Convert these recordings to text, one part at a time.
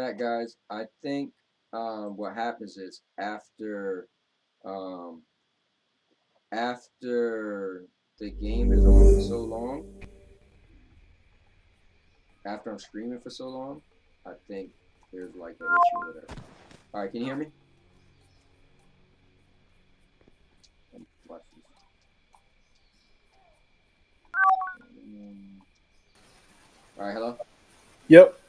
that, guys. I think what happens is um, after the game is on for so long, after I'm screaming for so long, I think there's like an issue with it. All right, can you hear me? Watch this. All right, hello. Yep.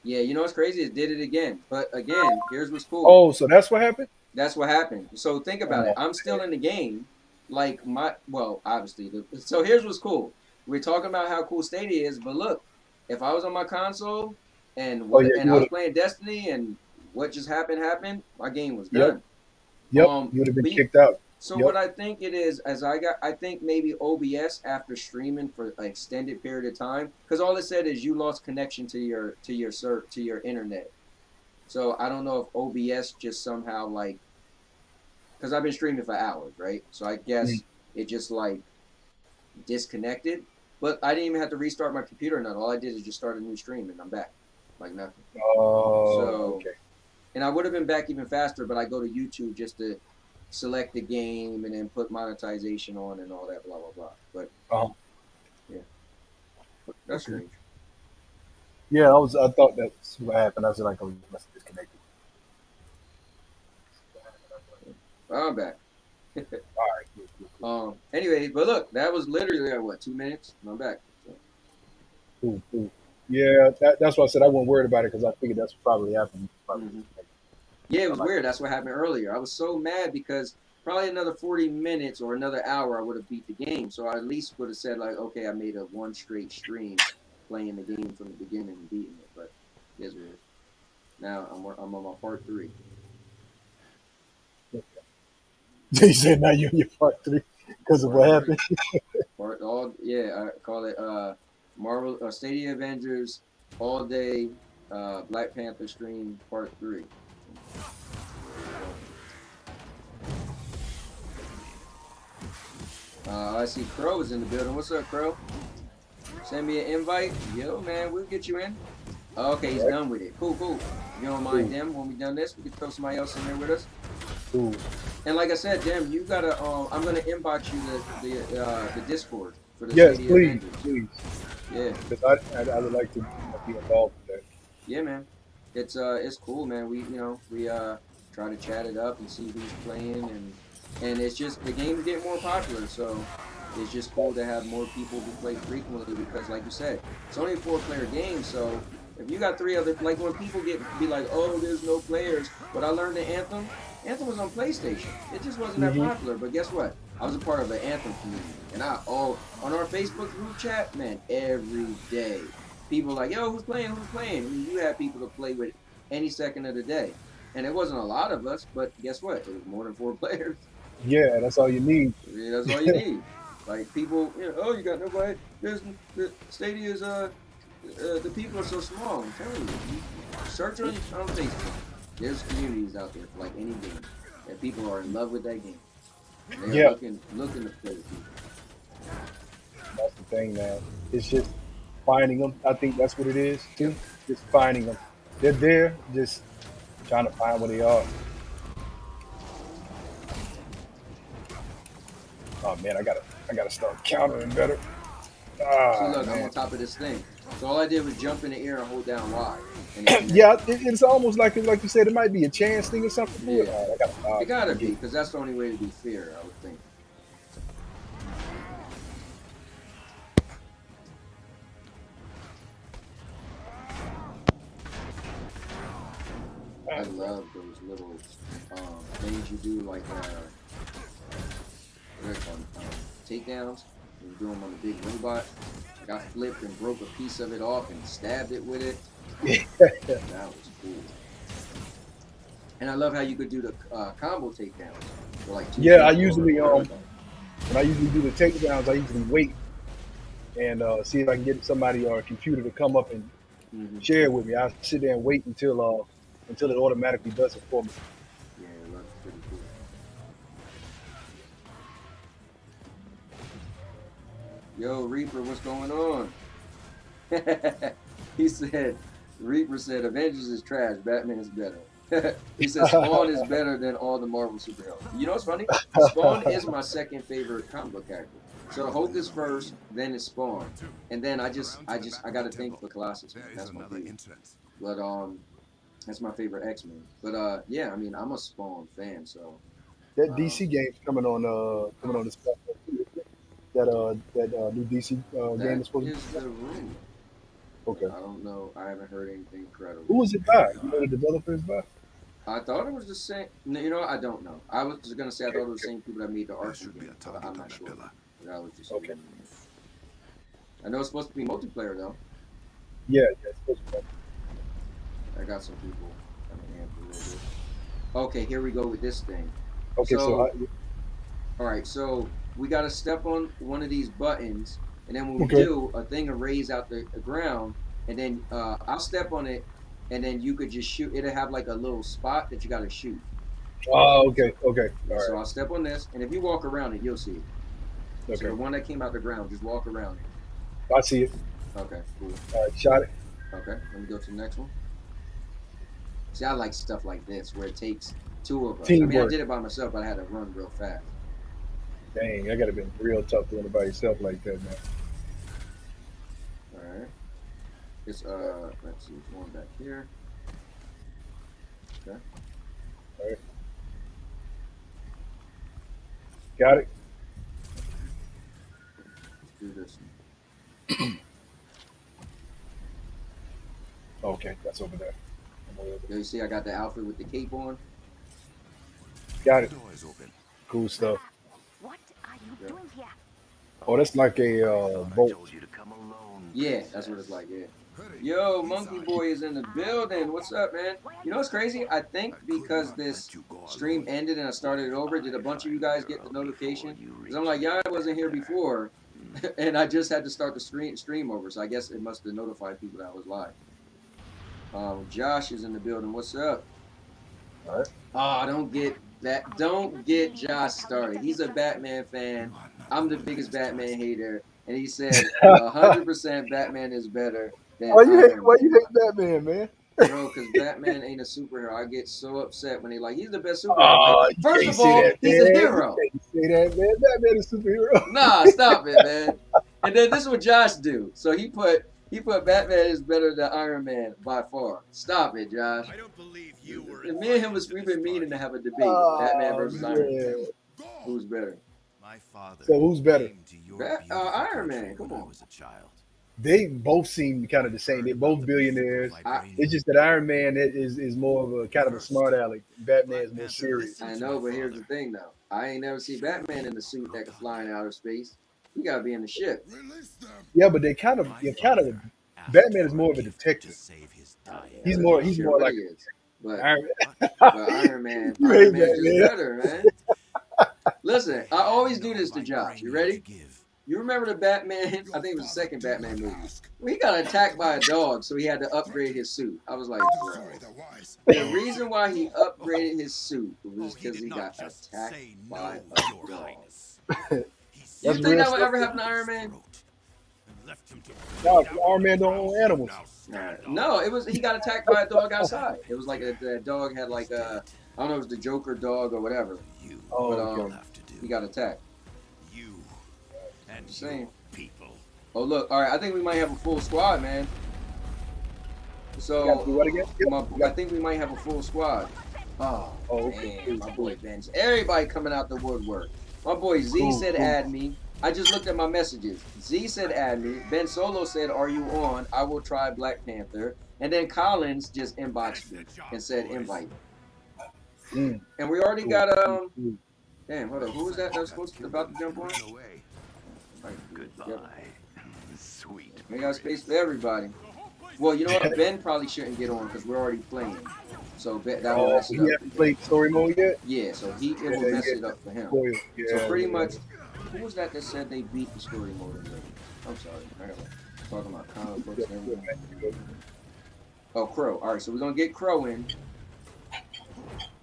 Yeah, you know what's crazy? It did it again. But again, here's what's cool. Oh, so that's what happened? That's what happened. So think about it. Oh, I'm still in the game. Like well, obviously. So here's what's cool. We're talking about how cool Stadia is, but look, if I was on my console and oh what yeah, and you I would was have. playing Destiny and what just happened, my game was Yep. done. Yep. You would have been Be kicked out. so Yep. what I think it is, I think maybe OBS after streaming for an extended period of time, because all it said is you lost connection to your internet. So I don't know if OBS just somehow like because I've been streaming for hours, right? So I Mm. guess it just like disconnected. But I didn't even have to restart my computer or nothing. All I did is just start a new stream and I'm back. Like nothing. Oh, So okay. and I would have been back even faster, but I go to YouTube just to select the game and then put monetization on and all that blah blah blah. But Uh-huh. yeah, that's Okay. strange. Yeah, I thought that's what happened. I was like, oh, you must have disconnected. I'm back. All right. Cool, cool, cool. Anyway, but look, that was literally like, what, 2 minutes? And I'm back. So, Cool, cool. Yeah, that's why I said I wasn't worried about it because I figured that's what probably happened. Probably mhm. disconnected. Yeah, it I was like weird. That's what happened earlier. I was so mad because probably another 40 minutes or another hour I would have beat the game. So I at least would have said like, okay, I made a one straight stream playing the game from the beginning and beating it. But here's what it is. Now I'm on my part three. it. They said now you're in your part three because of Part what three. happened. Part all yeah, I call it Marvel Stadia Avengers all day Black Panther stream part three. I see Crow is in the building. What's up, Crow? Send me an invite. Yo, man, we'll get you in. Okay, All he's right. done with it. Cool, cool. If you don't mind Cool, them when we done this, we can throw somebody else in there with us. cool. And like I said, Jim, you gotta. I'm gonna inbox you the Discord for the Yes, Stadia please, Avengers. please, Yeah, because I would like to be involved with that. yeah, man. It's cool, man. We try to chat it up and see who's playing and it's just the game's getting more popular, so it's just cool to have more people who play frequently because like you said, it's only a 4 player game, so if you got 3 other like when people be like, oh, there's no players. What I learned in Anthem was on PlayStation. It just wasn't that Hmm. popular. But guess what? I was a part of the Anthem community. And on our Facebook group chat, man, every day people like, yo, who's playing? Who's playing? And you had people to play with any second of the day. And it wasn't a lot of us, but guess what? It was more than 4 players. Yeah, that's all you need. Yeah, that's all you need. Like people, oh, you got nobody. There's the Stadia's the people are so small. I'm telling you, search on Facebook. There's communities out there for like any game, and people are in love with that game, and they're Yeah, looking to play with people. that's the thing, man. It's just finding them. I think that's what it is too. Yep. Just finding them. They're there, just trying to find where they are. Oh man, I gotta start countering better. See, Ah look, I'm man. on top of this thing. So all I did was jump in the air and hold down Y, and it Yeah, connected. it's almost like you said, it might be a chance thing or something to it. Yeah, All right, I gotta it gotta be get. because that's the only way to be fair, I would think. I love those little things you do, like what are they called? Takedowns. You do them on the big robot. Like I flipped and broke a piece of it off and stabbed it with it. That was cool. And I love how you could do the combo takedowns. So like two Yeah, I people or usually whatever. when I usually do the takedowns, I usually wait and see if I can get somebody or a computer to come up and Hmm. share it with me. I sit there and wait until it automatically does it for me. Yeah, that's pretty cool. Yo, Reaper, what's going on? He said, Reaper said Avengers is trash. Batman is better. He said Spawn is better than all the Marvel superheroes. You know what's funny? Spawn is my second favorite comic book character. So Hulk is first, then it's Spawn, and then I got to think for Colossus. Man. That's my dude. But that's my favorite X-Men. But yeah, I mean, I'm a Spawn fan, so That um, DC game's coming on this platform too. That new DC game that is supposed to is be. the rumor. But Okay. I don't know. I haven't heard anything Who credible. was it by? You know the developers by? I thought it was the same. No, you know, I don't know. I was just gonna say I Okay. thought it was the Okay. same people that made the There Arsenal should be a game, but target I'm on not that sure. pillar. That was just a Okay. rumor. I know it's supposed to be multiplayer though. Yeah. Yeah. It's supposed to be. I got some people coming in for a little bit. Okay, here we go with this thing. Okay. So So, all right, so we got to step on one of these buttons, and then when we okay. do, a thing will raise out the ground, and then I'll step on it, and then you could just shoot. It'll have like a little spot that you got to shoot. Oh, okay. So, Okay. yeah, All so right. I'll step on this, and if you walk around it, you'll see it. So Okay. the one that came out the ground, just walk around it. I see it. Okay, cool. All right. Shot it. Okay, let me go to the next one. See, I like stuff like this where it takes two of us. I mean, I Teamwork. did it by myself, but I had to run real fast. Dang, I gotta been real tough doing it by yourself like that, man. All right. It's let's see, there's one back here. Okay. All right. Got it. Let's do this. Okay, that's over there. I'm over there. There you see, I got the outfit with the cape on. Got The it. door is open. Cool stuff. What are you Yeah. doing here? Oh, that's like a I bolt. told you to come alone. Yeah, that's what it's like. Yeah. Yo, Monkey Boy is in the building. What's up, man? You know what's crazy? I think because this stream ended and I started it over, did a bunch of you guys get the notification? Because I'm like, yeah, I wasn't here before, and I just had to start the stream over. So I guess it must have notified people that I was live. Josh is in the building. What's up? All right. Oh, don't get that. Don't get Josh started. He's a Batman fan. I'm the biggest Batman hater, and he said 100% Batman is better than Iron Why you Man. hate Batman, man? Bro, because Batman ain't a superhero. I get so upset when they like, he's the best superhero. I'm like, Oh, you first can't of say all, that, he's a man. hero. You can't say that, man. Batman is a superhero. Nah, stop it, man. And then this is what Josh do. So he put Batman is better than Iron Man by far. Stop it, Josh. I don't believe you were. And me and him we've been meaning to have a debate. Batman Oh, versus Iron Man. man. Who's better? My father. So who's better? came to your Iron beautiful Man, country come when I on. was a child. They both seem kind of the same. They're both billionaires. It's just that Iron Man is more of a kind of a smart aleck. Batman is more serious. I know, but here's the thing, though. I ain't never see Batman in the suit that can fly in outer space. He gotta be in the ship. Yeah, but Batman is more of a detective. He's more like he is. But Iron Iron Man, You Iron hate Man's just Batman. better, man. Listen, I always do this to Josh. You ready? You remember the Batman? I think it was the second Batman movie. Well, he got attacked by a dog, so he had to upgrade his suit. I was like, bro. The reason why he upgraded his suit was because he got attacked by a dog. You That's think real that would stuff. ever happen to Iron Man? No, Iron Man don't own animals. No, it was he got attacked by a dog outside. It was like the dog had like a I don't know, it was the Joker dog or whatever. Oh, But okay. he got attacked. You and Just saying. people. Oh look, all right, I think we might have a full squad, man. You So gotta do what again? I think we might have a full squad. Oh, okay. man, my boy Ben. Everybody coming out the woodwork. My boy Z Cool, said cool. add me. I just looked at my messages. Z said add me. Ben Solo said, are you on? I will try Black Panther. And then Collins just inboxed me and said invite. Mm. And we already Cool. got Cool. damn, hold on. Who was that was supposed to about to jump on? Goodbye. Sweet. We got space for everybody. Well, you know what? Ben probably shouldn't get on because we're already playing. So that will Oh, mess he it up. hasn't played story mode yet? Yeah, so it will mess it up for him. Spoil. Yeah, So pretty yeah. much, who was that said they beat the story mode already? I'm sorry. I gotta talking about comic books and everything. Oh, Crow. All right, so we're gonna get Crow in.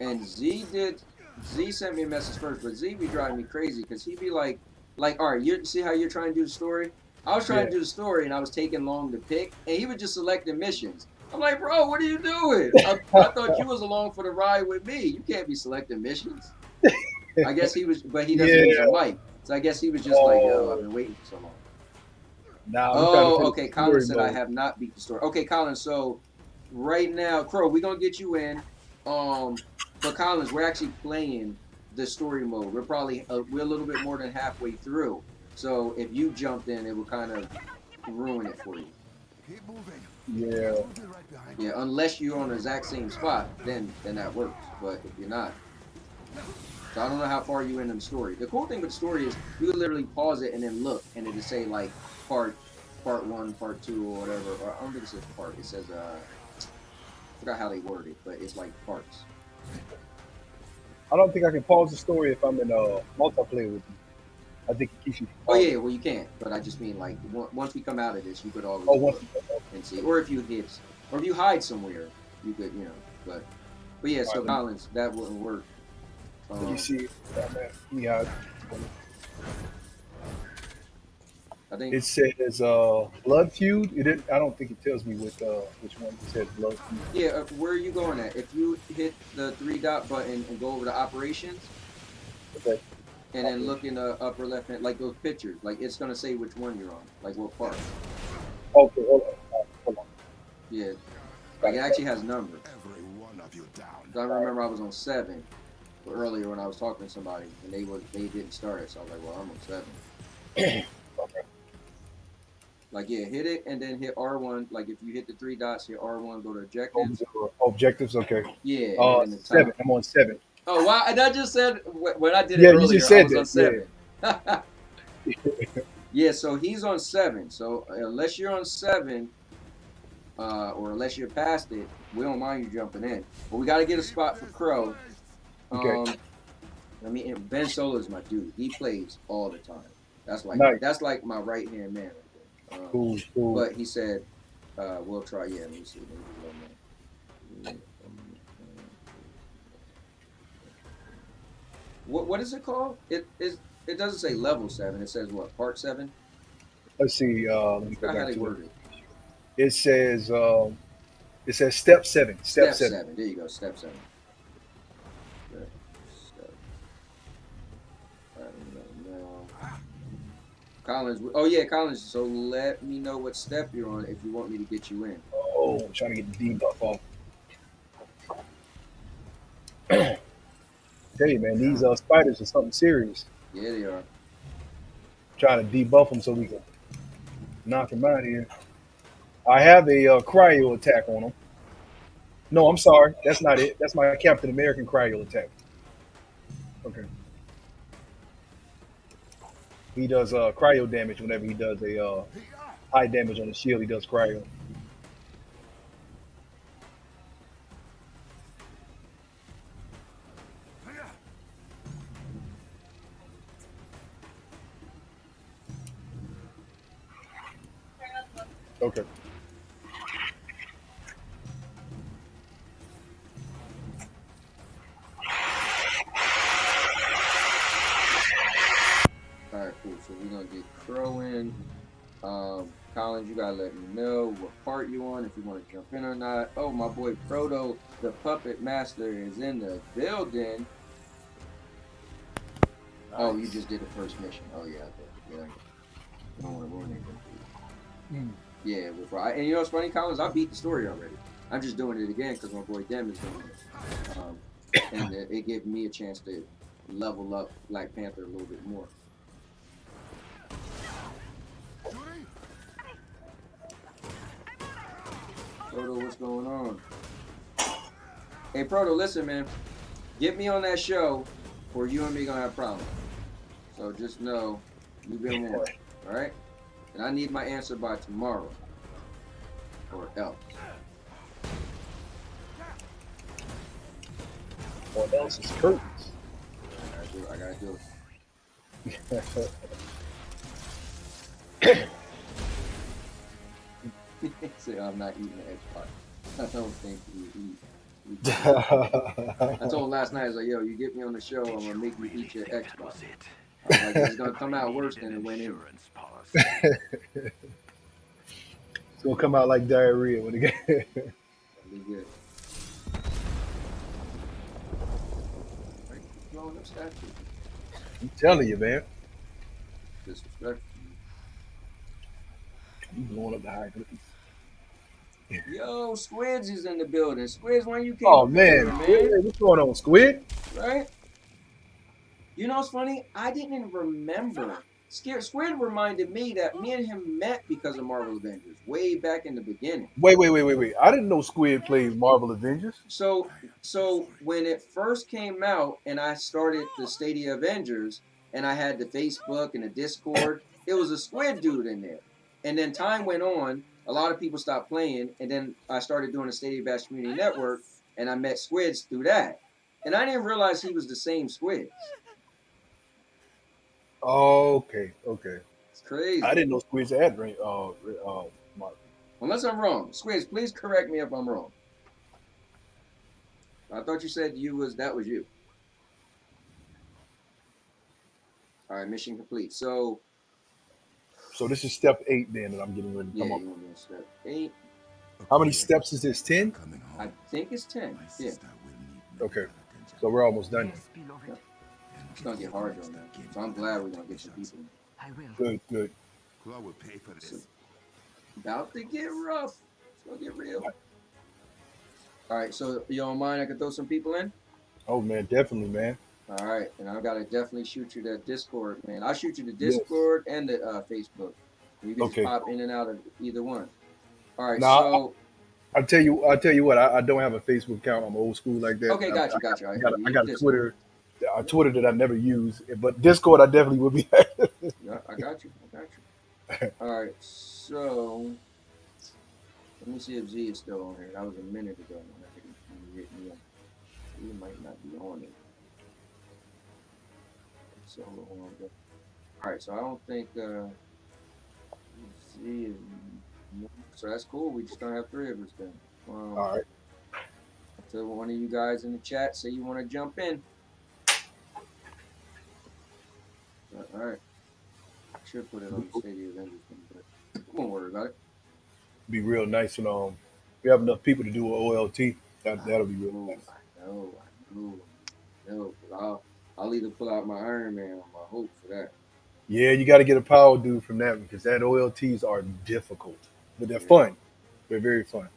And Z sent me a message first, but Z be driving me crazy because he be like, all right, you see how you're trying to do the story? I was trying to do the story and I was taking long to pick, and he was just selecting missions. I'm like, bro, what are you doing? I thought you was along for the ride with me. You can't be selecting missions. I guess he was, but he doesn't use a Yeah. mic. So I guess he was just like, yo, I've Oh, been waiting for so long. nah, we trying to Oh, finish okay. the Colin story said I mode. have not beat the story. Okay, Colin. So right now, Crow, we're gonna get you in. But Collins, we're actually playing the story mode. We're a little bit more than halfway through. So if you jumped in, it would kind of ruin it for you. Keep moving. Yeah. We'll be right behind Yeah, you. unless you're on the exact same spot, then that works. But if you're not, so I don't know how far you in the story. The cool thing with the story is you can literally pause it and then look, and it'll say like part one, part two, or whatever. Or I don't think it says part. It says I forgot how they word it, but it's like parts. I don't think I can pause the story if I'm in multiplayer with you. I think it keeps you from Oh yeah, pausing. well you can't. But I just mean like once we come out of this, you could always Oh, once look you okay. and see, or if you hit, or if you hide somewhere, you could, But yeah, All so right, Collins, that wouldn't work. let me Um, see. Yeah, I think it says blood feud. I don't think it tells me which one it says blood feud. yeah. Where are you going at? If you hit the three dot button and go over to operations, Okay. and then look in the upper left hand, like those pictures, like it's gonna say which one you're on, like what part. Okay, hold on. Hold on. Yeah, like Got it it. actually has numbers. Every one of you down. So I remember I was on 7 earlier when I was talking to somebody, and they didn't start it, so I was like, well, I'm on 7. Okay. Like yeah, hit it and then hit R1. Like if you hit the three dots, hit R1, go to Over objectives. to objectives. Okay. Yeah, and then in the 7. top. I'm on 7. Oh wow! And I just said when I did it Yeah, you just earlier, I said was on that. Yeah. 7. Yeah, so he's on 7. So unless you're on 7, or unless you're past it, we don't mind you jumping in. But we got to get a spot for Crow. Okay. I mean, Ben Solo is my dude. He plays all the time. Nice. That's like my right hand man right there. Cool. Cool. But he said, we'll try. Yeah, let me see. Let me do one more. What is it called? It doesn't say level 7. It says what? Part 7. Let's see. Let me I go forgot how back they to it. word it. It says step 7. Step Step 7. 7. There you go. Step 7. Step 7. I don't know. Collins. Oh yeah, Collins. So let me know what step you're on if you want me to get you in. Oh, I'm trying to get the debuff off. Tell you, man, these spiders are something serious. Yeah, they are. Trying to debuff them so we can knock them out here. I have a cryo attack on him. No, I'm sorry. That's not it. That's my Captain American cryo attack. Okay. He does cryo damage whenever he does a high damage on the shield. He does cryo. Okay. All right, cool. So we're gonna get Crow in. Collins, you gotta let me know what part you on, if you want to jump in or not. Oh, my boy Proto, the puppet master, is in the building. Nice. Oh, you just did the first mission. Oh yeah, yeah. I don't want to ruin anything for you. Yeah, and you know what's funny, Collins? I beat the story already. I'm just doing it again because my boy Dem is doing it, and it gave me a chance to level up Black Panther a little bit more. Proto, what's going on? Hey, Proto, listen, man. Get me on that show, or you and me gonna have problems. So just know you've been warned, all right? And I need my answer by tomorrow, or else. What else is curtains? I gotta do it. Say I'm not eating the Xbox. I don't think you eat. I told him last night, I was like, yo, you get me on the show, I'm gonna make you eat your Xbox. I was like, it's gonna come out worse than it went in. Policy. gonna come out like diarrhea when it get. That'd be good. Right? Keep blowing up statues. I'm telling you, man. Disrespectful. You blowing up the hieroglyphics. Yo, Squids is in the building. Squids, when you came Oh up in here, man, Squid, man. what's going on, Squid? Right? You know what's funny? I didn't remember. Squid reminded me that me and him met because of Marvel Avengers way back in the beginning. Wait. I didn't know Squid played Marvel Avengers. So I am so sorry. when it first came out and I started the Stadia Avengers and I had the Facebook and the Discord, it was a Squid dude in there. And then time went on, a lot of people stopped playing, and then I started doing the Stadia Bash Community Network and I met Squids through that. And I didn't realize he was the same Squids. Okay. It's I crazy. didn't know Squid had Marvel. Unless I'm wrong. Squids, please correct me if I'm wrong. I thought you said that was you. All right, mission complete. So So this is step 8 then that I'm getting ready to yeah, come up. you want me to step 8? A How many courier steps is this? 10? coming I home. think it's 10. My Yeah. sister will need Okay. medical attention. So we're almost done Yes, beloved. Yep. And It's get gonna get you the harder next on that. of kin So I'm with glad enough we're gonna get some technicians. people. I will. then. Good. Chloe will pay for So this. about to get rough. It's gonna get real. All right, so you don't mind? I can throw some people in. Oh man, definitely, man. All right, and I gotta definitely shoot you the Discord, man. I'll shoot you the Yes. Discord and the Facebook. You can just Okay. pop in and out of either one. All right, Now so I'll tell you what. I don't have a Facebook account. I'm old school like that. okay, got you. All right, I you got a Discord. Twitter. A Twitter that I never use, but Discord I definitely will be. Yeah, I got you. All right, so let me see if Z is still on here. That was a minute ago when he hit me up. He might not be on it. Solo on there. All right, so I don't think Z is. So that's cool. We just don't have three of us then. All right. So one of you guys in the chat say you want to jump in. All right. I should put it on the Stadia Avengers thing, but we won't worry about it. Be real nice and we have enough people to do an OLT. That'll be real Oh, nice. I know. I'll either pull out my Iron Man or my Hulk for that. Yeah, you got to get a power dude from that because that OLTs are difficult, but they're Yeah. fun. They're very fun.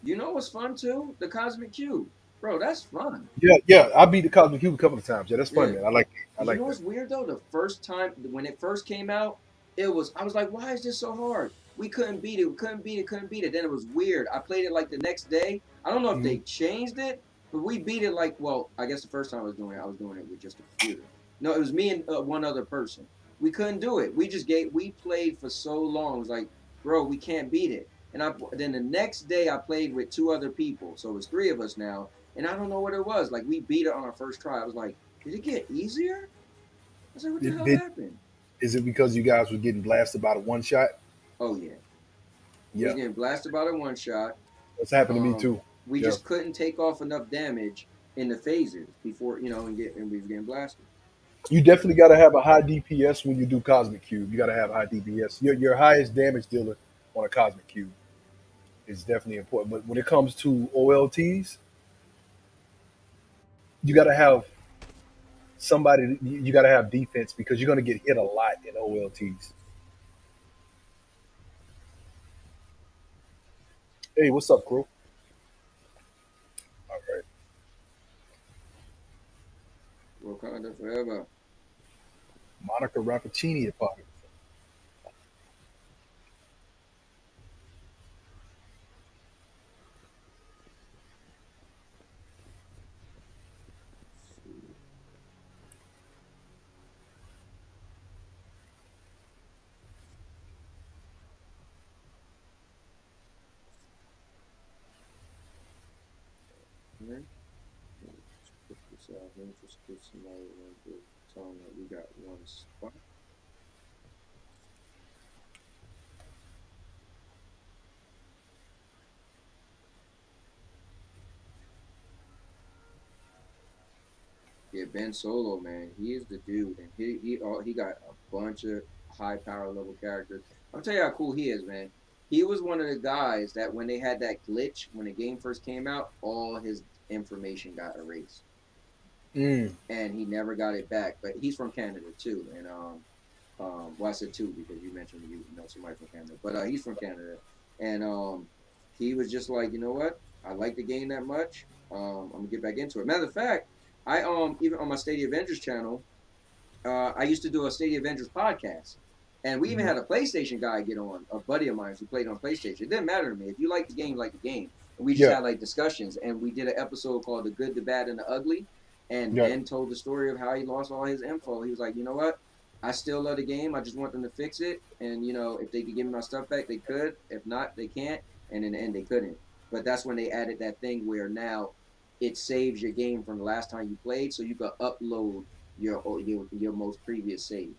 You know what's fun too? The Cosmic Cube, bro. That's fun. Yeah. I beat the Cosmic Cube a couple of times. Yeah, that's fun, Yeah. man. I like. I You like know that. what's weird though? The first time when it first came out, I was like, why is this so hard? We couldn't beat it. Couldn't beat it. Then it was weird. I played it like the next day. I don't know if Mhm. they changed it, but we beat it like, well, I guess the first time I was doing it with just a computer. No, it was me and one other person. We couldn't do it. We played for so long. It was like, bro, we can't beat it. And then the next day I played with two other people. So it was three of us now. And I don't know what it was. Like we beat it on our first try. I was like, did it get easier? I was like, what the hell Did happened? Is it because you guys were getting blasted by the one shot? Oh yeah. We was Yeah, getting blasted by the one shot. that's happened to me Um, too. we Yeah, just couldn't take off enough damage in the phases before, and we was getting blasted. you definitely got to have a high DPS when you do Cosmic Cube. You got to have high DPS. Your highest damage dealer on a Cosmic Cube is definitely important. But when it comes to OLTs, you got to have somebody. You got to have defense because you're going to get hit a lot in OLTs. Hey, what's up, Crow? All right, Wakanda forever. Monica Rappaccini apartment. Okay. Let's put this out here. Just give somebody one good tell them that we got one spot. Yeah, Ben Solo, man, he is the dude, and he got a bunch of high power level characters. I'll tell you how cool he is, man. he was one of the guys that when they had that glitch when the game first came out, all his information got erased, Mm. and he never got it back. But he's from Canada too, and well, I said two because you mentioned you know somebody from Canada, but he's from Canada, and he was just like, you know what, I like the game that much. I'm gonna get back into it. Matter of fact, I even on my Stadia Avengers channel, I used to do a Stadia Avengers podcast, and we even Mhm. had a PlayStation guy get on, a buddy of mine who played on PlayStation. It didn't matter to me if you like the game, you like the game. And we just Yeah, had like discussions, and we did an episode called "The Good, the Bad, and the Ugly." And yeah. Ben told the story of how he lost all his info. He was like, you know what? I still love the game. I just want them to fix it. And you know, if they could give me my stuff back, they could. If not, they can't. And in the end, they couldn't. But that's when they added that thing where now it saves your game from the last time you played, so you can upload your most previous save.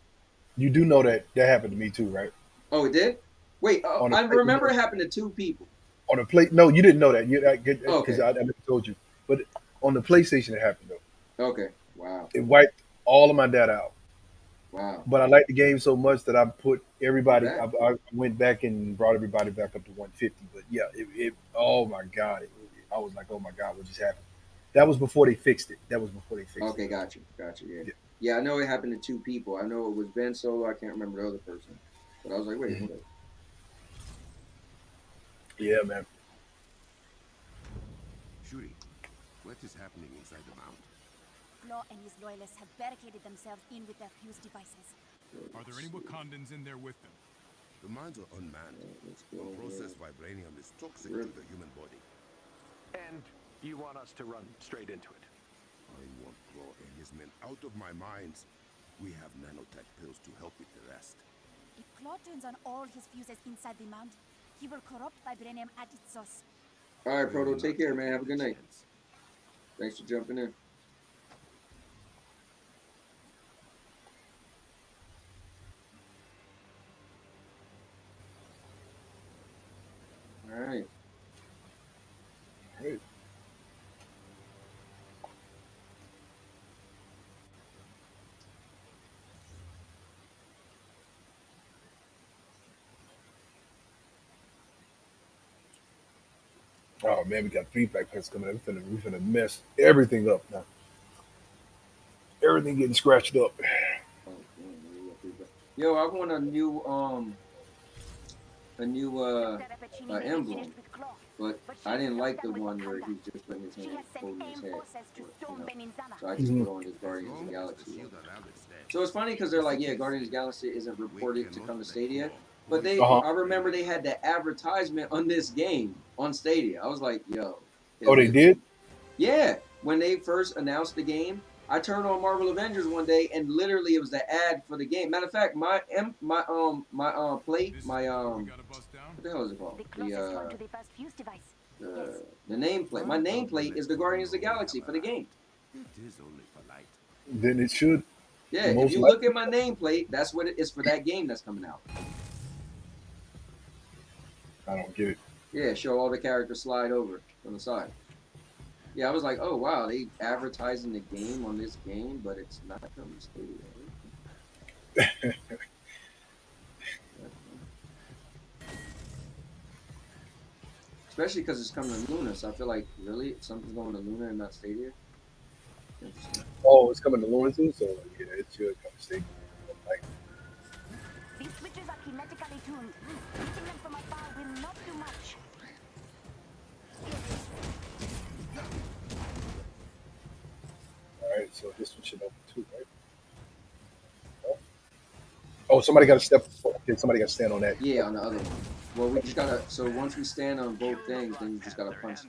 You do know that that happened to me too, right? Oh, it did. Wait, On the I play, remember it happened to two people. on the play. No, you didn't know that. You Oh, because okay, I never told you. But on the PlayStation, it happened though. okay, wow, It wiped all of my data out. wow. But I liked the game so much that I put You're everybody. back. I went back and brought everybody back up to 150. But yeah, it oh my god, I was like, oh my god, what just happened? That was before they fixed it. That was before they fixed Okay, got you, yeah, it. yeah. I know it happened to two people. I know it was Ben Solo. I can't remember the other person, but I was like, wait, Yeah, hold up. yeah, man. Shuri, what is happening inside the mount? Claw and his loyalists have barricaded themselves in with their fuse devices. Are there any Wakandans in there with them? The mines are unmanned. Let's The go processed here. vibranium is toxic Rip. to the human body. And you want us to run straight into it? I want Claw and his men out of my mines. We have nanotech pills to help with the rest. If Claw turns on all his fuses inside the mount, he will corrupt vibranium at its source. All right, I Proto, will take not care, give man. him Have a the good night. chance. Thanks for jumping in. All right. Great. Oh man, we got feedback packs coming in. We finna mess everything up now. Everything getting scratched up. Oh, damn, we got feedback. Yo, I want a new emblem, but I didn't like the one where he's just putting his She hand has sent holding his AIM head. forces to Or, storm Benizana. so I just Mhm. put on this As Guardians of long the as the Galaxy one. shield around it stands. So it's funny because they're like, yeah, Guardians of the Galaxy isn't We reported to cannot come to let Stadia, Claw but police Uh-huh. I remember they had the advertisement on this game on Stadia. I was like, yo, Oh, they did? yeah. When they first announced the game, I turned on Marvel Avengers one day, and literally it was the ad for the game. Matter of fact, my plate, This is my the door we gotta bust down? what the hell is it called? The closest one to the first fuse device. Yes. The nameplate. My nameplate is the Guardians of the Galaxy for the game. It is only polite. Then it should. Yeah, if Most you look at my nameplate, that's what it is for that game that's coming out. I don't get it. Yeah, show all the characters slide over on the side. Yeah, I was like, oh wow, they advertising the game on this game, but it's not coming to Stadia. Especially because it's coming to Luna, so I feel like really something's going to Luna and not Stadia. Interesting. Oh, it's coming to Lawrence too, so yeah, it should come to state. Like, These switches are kinetically tuned. Hitting them from afar will not do much. all right, so this one should open too, right? Oh, somebody got to step. Okay, somebody got to stand on that. Yeah, on the other one. Well, we just gotta. So once we stand on both things, then you just gotta punch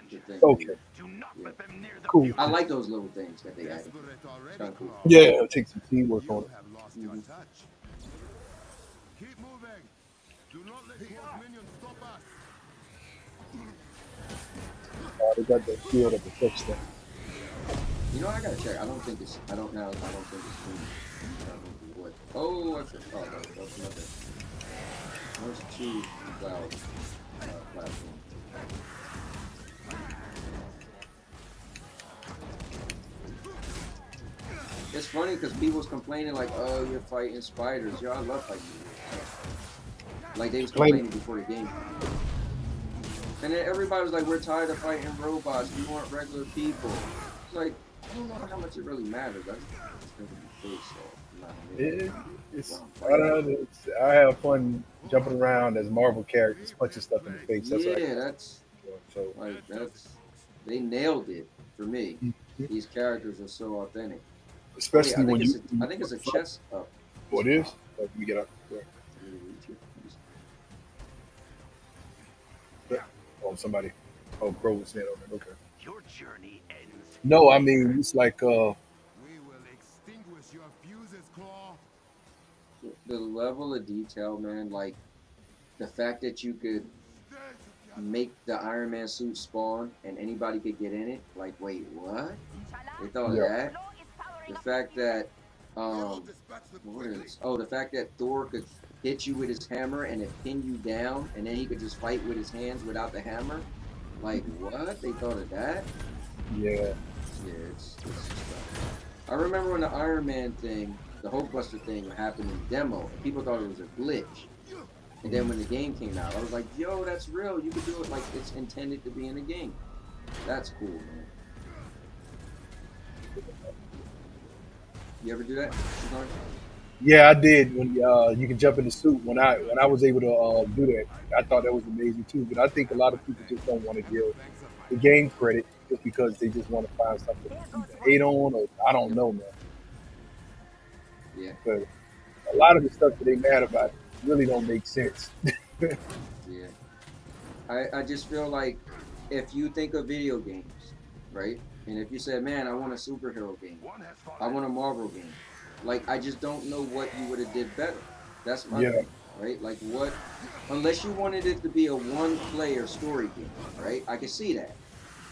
the thing. Okay, Do not let them near the cool. I like those little things that they added. Desperate already, Sound cool. Claw. Yeah, it'll take some teamwork You on it. have lost your touch. Keep moving. Do not let Claw's minions stop us. They got that shield that protects them. You know, I gotta check. I don't think it's. I don't know. I don't think it's clean. I don't think it would. Oh, I said. Oh, that was another. There's two cloud platforms. It's funny because people's complaining like, "Oh, you're fighting spiders." Yo, I love fighting. Like they was Claim- complaining before the game. And then everybody was like, "We're tired of fighting robots. We want regular people." It's like I don't know how much it really matters. I just think it'd be face, so I'm not really. It's I don't know. I have fun jumping around as Marvel characters, punching stuff in the face. That's what I Yeah, do. that's So like they nailed it for me. These characters are so authentic. Oh wait, especially when I think it's a chest up. what is? Let me get up there. Let me reach it. Oh, somebody. Oh, Crow was saying over there. Okay. Your journey ends. No, I mean it's like We will extinguish your fuses, Claw. The level of detail, man, like the fact that you could make the Iron Man suit spawn and anybody could get in it. Like, wait, what? They thought of Yeah. that. The fact that what is? Oh, the fact that Thor could hit you with his hammer and it pin you down, and then he could just fight with his hands without the hammer. Like, what? They thought of that? Yeah. Yeah, it's just, I remember when the Iron Man thing, the Hulkbuster thing happened in demo, and people thought it was a glitch. And then when the game came out, I was like, yo, that's real. You could do it like it's intended to be in a game. That's cool, man. You ever do that? Yeah, I did when you can jump in the suit. When I was able to do that, I thought that was amazing too. But I think a lot of people just don't want to give the game credit just because they just want to find something to hate on, or I don't know, man. Yeah. But a lot of the stuff that they mad about really don't make sense. Yeah. I just feel like if you think of video games, right? And if you said, man, I want a superhero game, I want a Marvel game, like I just don't know what you would have did better. That's my Yeah. thing, right? Like what, unless you wanted it to be a one-player story game, right? I can see that,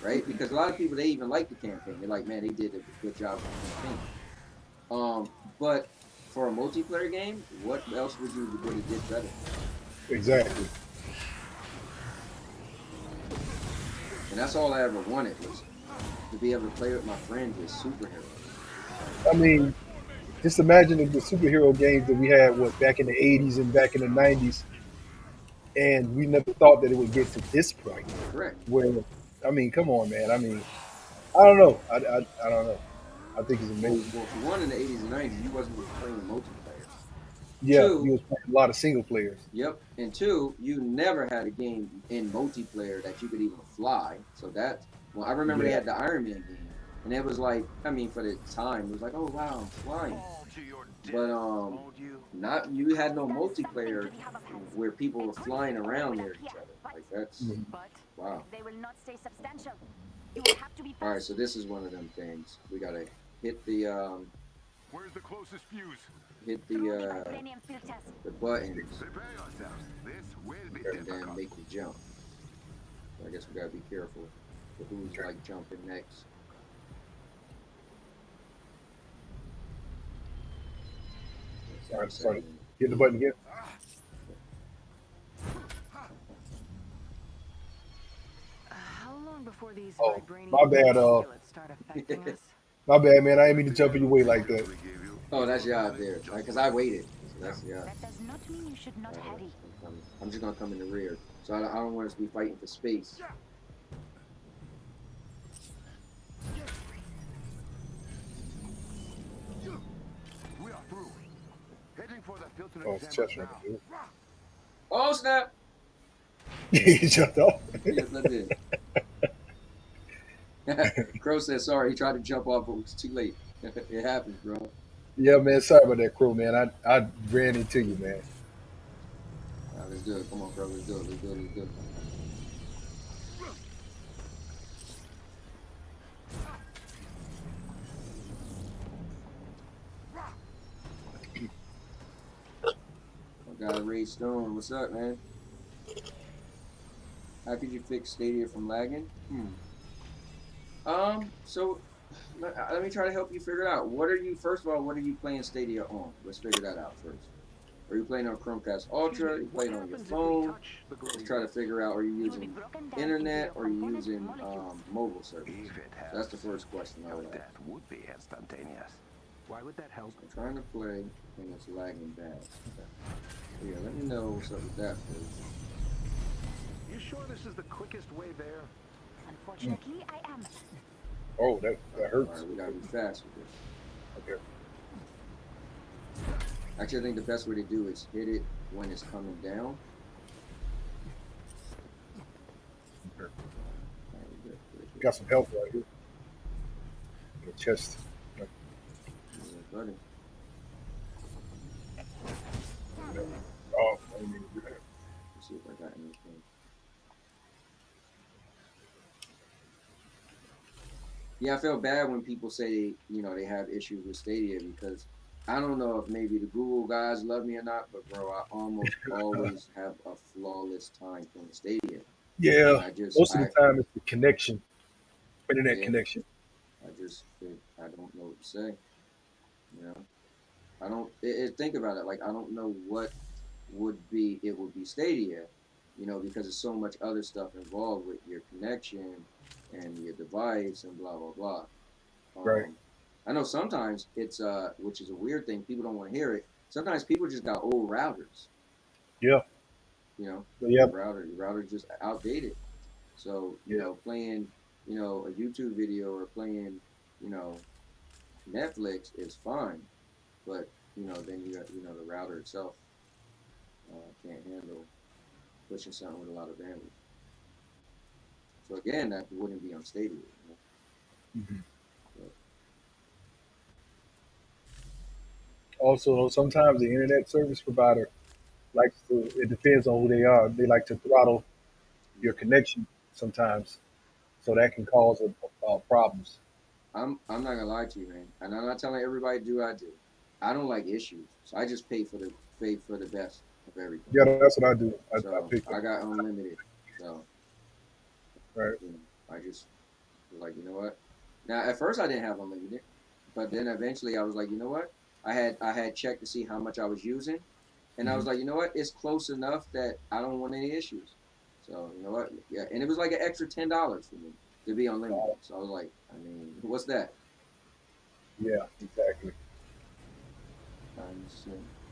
right? Because a lot of people they even like the campaign. They're like, man, they did a good job with the campaign. But for a multiplayer game, what else would have did better? Exactly. And that's all I ever wanted was to be able to play with my friends as superheroes. I mean, just imagine the superhero games that we had back in the '80s and back in the '90s, and we never thought that it would get to this point. Correct. Where, I mean, come on, man. I mean, I don't know. I don't know. I think it's amazing. Well, for one, in the 80s and 90s, you wasn't really playing multiplayer. Yeah, Two, he was playing a lot of single players. yep. And two, you never had a game in multiplayer that you could even fly. So I remember they Yeah. had the Iron Man game, and it was like, I mean, for the time, it was like, oh wow, I'm flying. Fall to your death, But won't you? you had no multiplayer where people were flying around near each other. Like that's Mhm. But wow. they will not stay substantial. You will have to be All right, fast. so this is one of them things. We gotta hit the Where's the closest fuse? hit Through the the vibranium filters. the buttons Prepare yourselves. This will be and then difficult. make the jump. So I guess we gotta be careful for who's like jumping next. All right, sorry. Hit the button again. How long before these Oh, vibranium my bad. bullets start affecting us? My bad, man. I didn't mean to jump in your way like that. Oh, that's you out there, because I waited. So that's yeah. That does not mean you should not hurry. I'm just gonna come in the rear, so I don't want us to be fighting for space. We are through. Heading for the filter Oh, it's chamber Chester. now. Oh snap! He jumped off. Yes, I did. Crow said sorry. He tried to jump off, but it was too late. It happens, bro. Yeah, man. Sorry about that, Crow, man. I ran into you, man. All right, let's do it. Come on, bro. Let's do it. Let's do it. Let's do it. I got Ray Stone. What's up, man? How could you fix Stadia from lagging? So let me try to help you figure it out. First of all, what are you playing Stadia on? Let's figure that out first. Are you playing on Chromecast Ultra? Are you playing on your phone? Let's try to figure out, are you using internet or are you using mobile service? If it So that's the first question I would your ask. death would be instantaneous. Why would that help? I'm trying to play and it's lagging bad. Okay. So yeah, let me know what's up with that first. You sure this is the quickest way there? Unfortunately, I am. Oh, that All hurts. right, we gotta be fast with this. Okay. Actually, I think the best way to do is hit it when it's coming down. Okay. All right, we're good. We're good. Got some health right here. In the chest. Yeah, buddy. Oh, I didn't even do that. Let's see if I got anything. Yeah, I feel bad when people say, you know, they have issues with Stadia because I don't know if maybe the Google guys love me or not, but bro, I almost always have a flawless time playing Stadia. And Yeah, most of the I, time it's the connection, internet yeah, connection. I don't know what to say. You know, I don't think about it. Like, I don't know what it would be Stadia, you know, because there's so much other stuff involved with your connection and your device and blah blah blah. Right. I know sometimes it's which is a weird thing. People don't want to hear it. Sometimes people just got old routers. Yeah. You know, So, yeah. your router just outdated. So you Yeah. know, playing a YouTube video or playing you know Netflix is fine, but then you got the router itself can't handle pushing something with a lot of bandwidth. So again, that wouldn't be on Stadia. You know? Mhm. But, Also, sometimes the internet service provider likes to. It depends on who they are. They like to throttle your connection sometimes, so that can cause problems. I'm not gonna lie to you, man, and I'm not telling everybody to do what I do. I don't like issues, so I just pay for the best of everything. Yeah, that's what I do. I So pick up. I got unlimited. So Right. I just was like, you know what? Now at first I didn't have unlimited, but then eventually I was like, you know what? I had checked to see how much I was using, and I was Hmm. like, you know what? It's close enough that I don't want any issues. So you know what? Yeah, and it was like an extra $10 for me to be unlimited. So I was like, I mean, what's that? Yeah, exactly. Times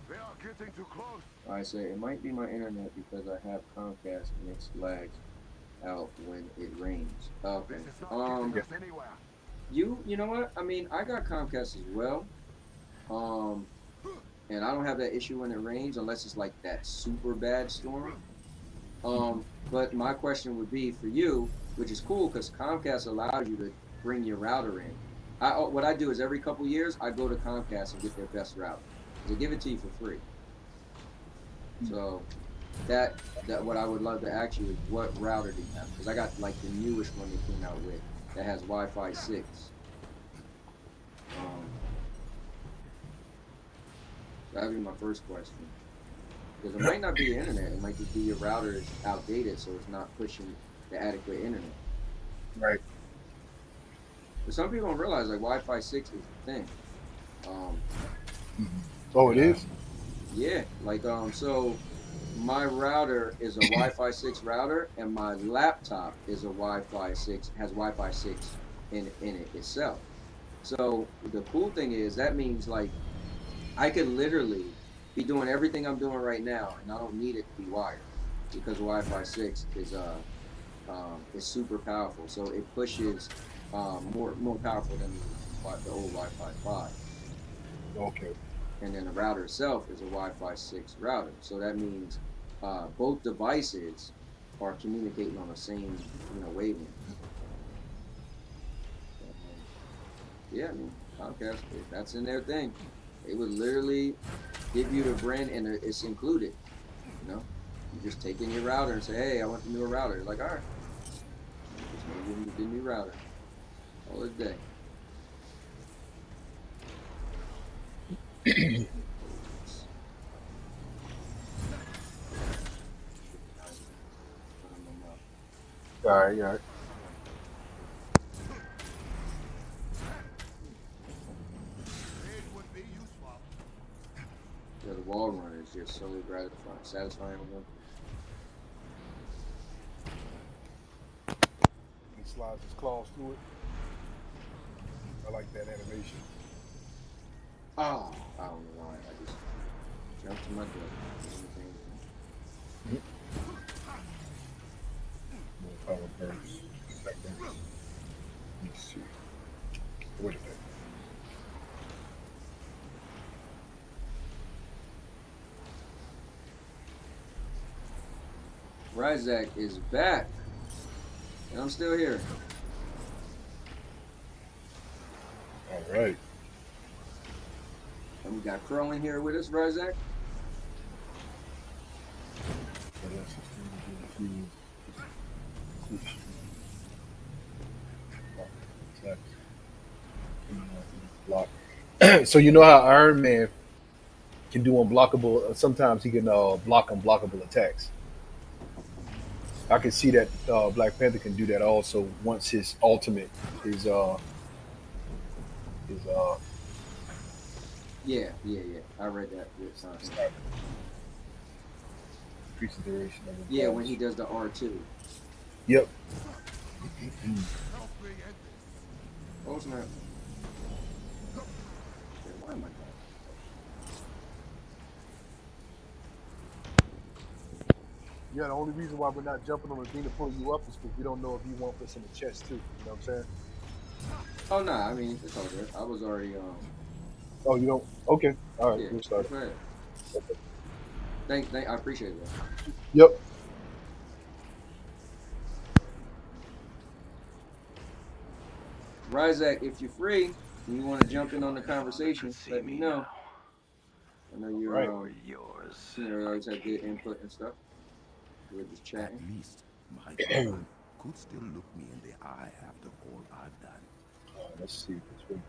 They are getting too close. I say it might be my internet because I have Comcast and it lags out when it rains. Okay. This is not getting Yeah. us anywhere. You know what? I mean, I got Comcast as well. Um, and I don't have that issue when it rains unless it's like that super bad storm. But my question would be for you, which is cool because Comcast allows you to bring your router in. What I do is every couple years I go to Comcast and get their best router because they give it to you for free. So that what I would love to ask you is what router do you have? Because I got like the newest one they came out with that has Wi-Fi 6. That'd be my first question. Because it might not be your internet, it might just be your router is outdated, so it's not pushing the adequate internet. Right. But some people don't realize like Wi-Fi 6 is a thing. Um, Oh, it and is. yeah, like so my router is a Wi-Fi 6 router, and my laptop is a Wi-Fi 6 has Wi-Fi 6 in it itself. So the cool thing is that means like I could literally be doing everything I'm doing right now, and I don't need it to be wired because Wi-Fi 6 is super powerful. So it pushes more powerful than the old Wi-Fi 5. Okay. And then the router itself is a Wi-Fi 6 router. So that means both devices are communicating on the same wavelength. So, yeah, I mean Comcast, that's in their thing. They would literally give you the brand and it's included. You know, you just take in your router and say, hey, I want the newer router. They're like, all right, just gonna give them the new router all day. All right. All right. It would be useful. Yeah, the wall runner is just so gratifying, satisfying with them. He slides his claws through it. I like that animation. Oh, I don't know why. I just jumped to my death. More power burst. Back burst. Let's see. Wait a minute. Ryzak is back. And I'm still here. All right. And we got Crow in here with us, Ryzak. Block. So you know how Iron Man can do unblockable. Sometimes he can block unblockable attacks. I can see that Black Panther can do that also once his ultimate is Yeah. I read that with something. increase the duration of the Yeah, when he does the R2. Yep. Oh snap. Why am I going? Yeah, the only reason why we're not jumping on the thing to pull you up is because we don't know if you want this in the chest too. You know what I'm saying? Oh nah, I mean it's all good. I was already Oh, you don't? Okay. All right. yeah. We'll start. Go ahead. Thank I appreciate that. Yep. Ryzak, if you're free and you want to jump in on the conversation, See let me me know. now. I know you're Right. Yours. you know, always have good input and stuff. We're just At chatting. least my father could still look me in the eye after all I've done. Let's see. This way.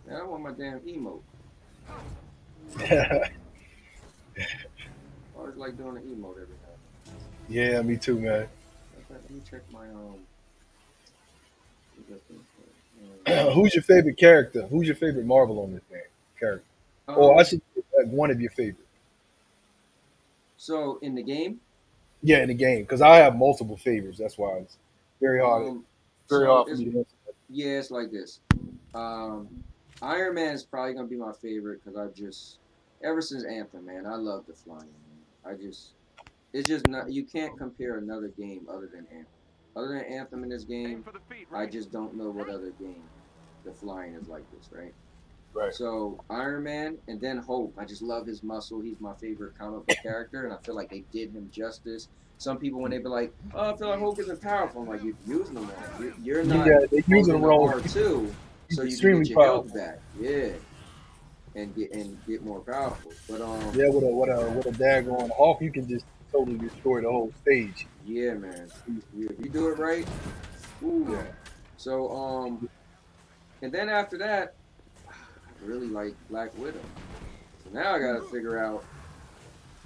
Man, I want my damn emote. I always like doing an emote every time. Yeah, me too, man. Let me check my Who's your favorite character? Who's your favorite Marvel on this thing? Character? Or I should say, like, one of your favorite. So in the game, Yeah, in the game, because I have multiple favorites. That's why it's very hard. Very so hard for it's me to answer. yeah, it's like this. Um, Iron Man is probably gonna be my favorite because I just ever since Anthem, man, I love the flying. Man. It's just not you can't compare another game other than Anthem. Other than Anthem in this Aim game, for the feet, I right? just don't know what other game the flying is like this, right? Right. So Iron Man and then Hope. I just love his muscle. He's my favorite comic book character, and I feel like they did him justice. Some people when they be like, "Oh, I feel like Hope isn't powerful," I'm like, "You're using them wrong. You're not Yeah, they're using holding him the wrong. R2 He's so you can extremely get your health powerful. back, yeah, and get more powerful." But Yeah, with a daggone Hawk, you can just totally destroy the whole stage. yeah, man, yeah, if you do it right, ooh. Yeah. So and then after that, I really like Black Widow. So now I got to figure out.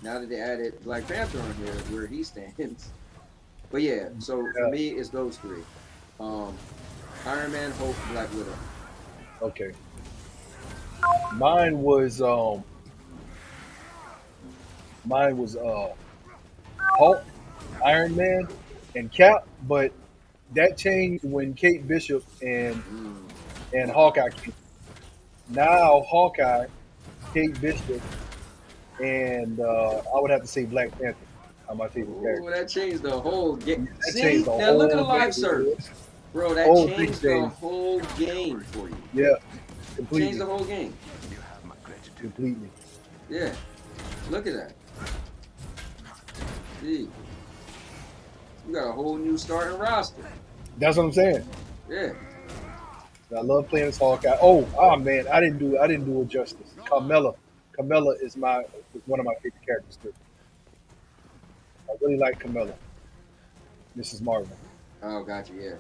Now that they added Black Panther on here, where he stands. But yeah, so for Yeah. me, it's those three: Iron Man, Hulk, Black Widow. Okay. Mine was Hulk, Iron Man, and Cap, but that changed when Kate Bishop Mm. and Hawkeye came. Now Hawkeye, Kate Bishop, and I would have to say Black Panther are my favorite Ooh, characters. that changed the whole game. That changed See, the now look at the whole live game. service, bro. That Whole thing changed the changed. whole game for you. Yeah, Changed completely, the whole game. You have my gratitude. completely. Yeah, look at that. See, you got a whole new starting roster. That's what I'm saying. Yeah. I love playing as Hawkeye. Oh man, I didn't do it justice. Carmella is one of my favorite characters too. I really like Carmella, Mrs. Marvel. Oh, gotcha. Yeah.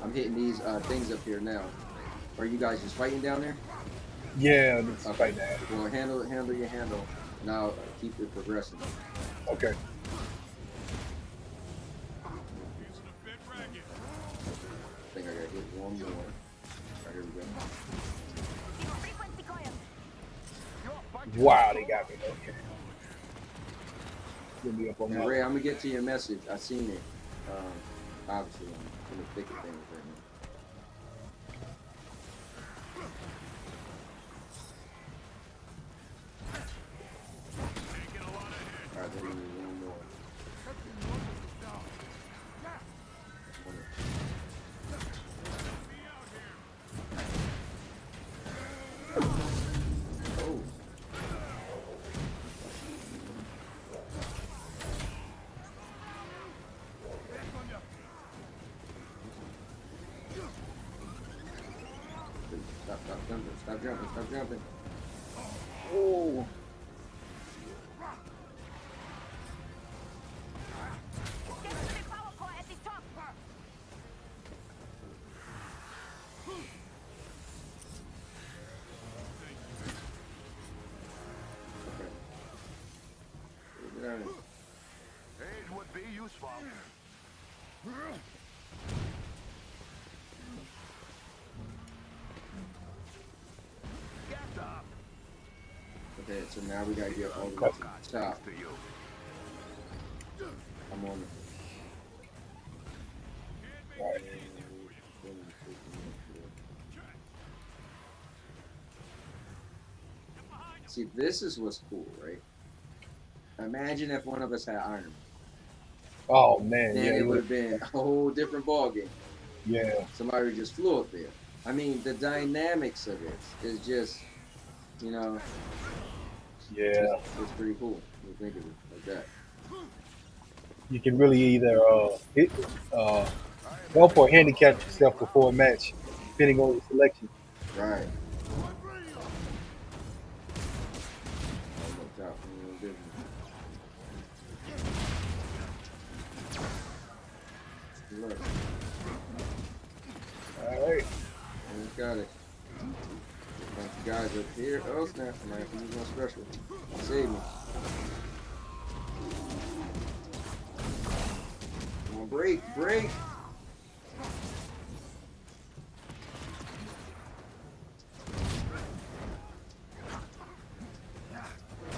I'm hitting these things up here now. Are you guys just fighting down there? Yeah, it's Okay. right now. Well, handle your handle. Now keep it progressing. Okay. Using a bit ragged. I think I gotta hit one more. All right, here we go. Frequency coil. Wow, they got me. Okay. Get me up on And that. Ray, I'm gonna get to your message. I seen it. Obviously, I'm in the thick of things right now. Taking a lot of hits. All right, then we need one more. Oh. Stop jumping. Stop jumping. Stop jumping. Oh. Get to the power core at the top. Okay. Get out of here. Aid would be useful. Get up. Okay, so now we gotta get all the way Got to the top. To you. I'm on it. Right. See, this is what's cool, right? Imagine if one of us had Iron Man. Oh man, Then yeah, it would have been a whole different ballgame. yeah. Somebody just flew up there. I mean, the dynamics of it is just, you know, Yeah. it's pretty cool. When you think of it like that. You can really either hit, help or handicap yourself before a match, depending on your selection. Right. Oh, no doubt. Look, All right. we got it. Bunch of guys up here. Oh snap! I might have to use my special. Save me. Come on, break, break.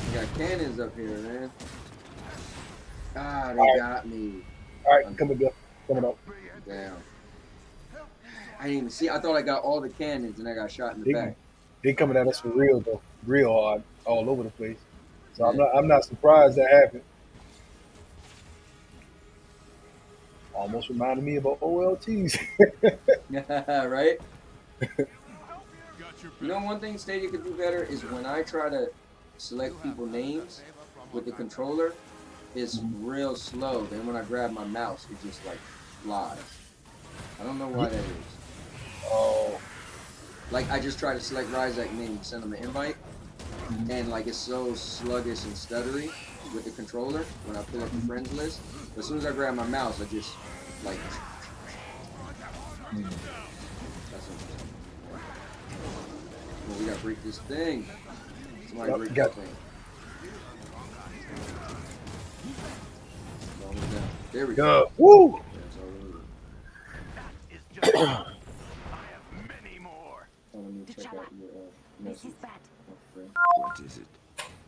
We got cannons up here, man. Ah, they got me. All right, coming up, coming up. Damn. I didn't even see. I thought I got all the cannons and I got shot in the back. They coming at us for real though, real hard, all over the place. So Yeah. I'm not surprised that happened. Almost reminded me of OLTs. Right? Got your You know, one thing Stadia could do better is when I try to select people names with the controller, it's real slow. Then when I grab my mouse, it just like flies. I don't know why that is. Oh, Like I just try to select Ryzak name, send them an invite, and like it's so sluggish and stuttery with the controller when I pull up the friends list. But as soon as I grab my mouse, I just like. That's interesting. Well, we gotta break this thing. Somebody Yep, break got that thing. Almost down. There we go. yeah. Woo! That's all we need. Is just. I have many more. Oh, let me check out your This message. is bad. Okay. What is it?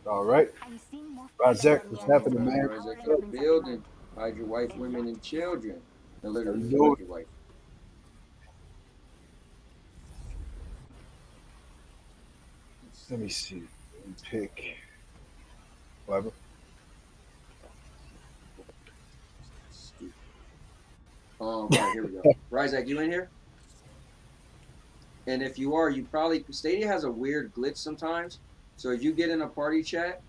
All right, I'm seeing more. Razak, what's happening, man? Ryzak in the building. Hide your wife, women, and children. No, literally, How you doing? hide your wife. Let me see. Let me pick. Whatever. Stupid. All right, here we go. Ryzak, you in here? And if you are, you probably Stadia has a weird glitch sometimes. So if you get in a party chat,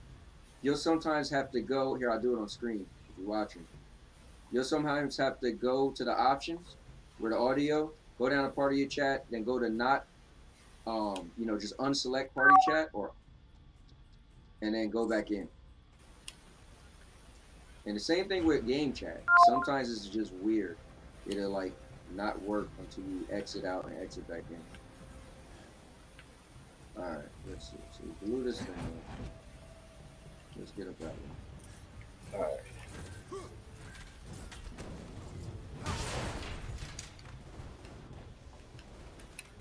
you'll sometimes have to go here. I'll do it on screen if you're watching. You'll sometimes have to go to the options where the audio, go down to party chat, then go to not, just unselect party chat and then go back in. And the same thing with game chat. Sometimes it's just weird. It'll like not work until you exit out and exit back in. All right. let's see. So we blew this thing up. Let's get up that one. All right.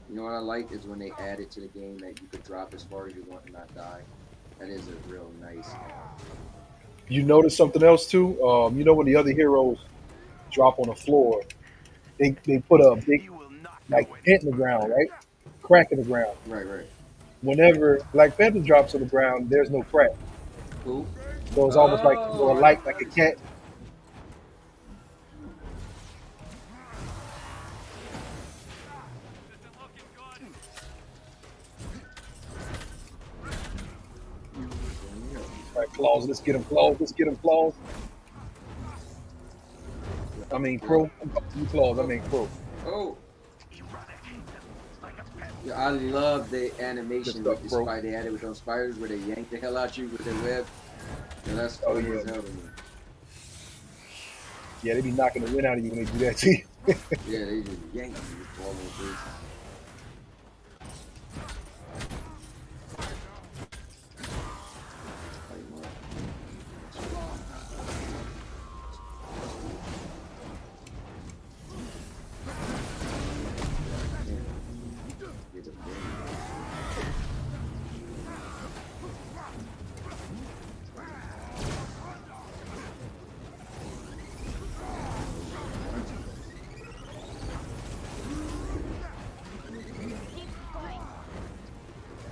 You know what I like is when they added to the game that you could drop as far as you want and not die. That is a real nice. You notice something else too? You know when the other heroes drop on the floor, they put a big You will not like go any dent in the ground, further. right? Crack in the ground. Right, right. Whenever Black Panther drops on the ground, there's no crack. Cool. So it's almost like a Oh, I light, didn't like a notice cat. that. Isn't looking good. All right, claws. Let's get him, claws. Let's get him, claws. I mean, pro. I'm talking to you, claws. I mean, pro. Oh. Yeah, I love the animation Good with stuff, the bro. spider they added with those spiders where they yank the hell out you with their web. Yeah, that's Oh, funny yeah. as hell to me. Yeah, they be knocking the wind out of you when they do that to you. Yeah, they just yank you with all over face.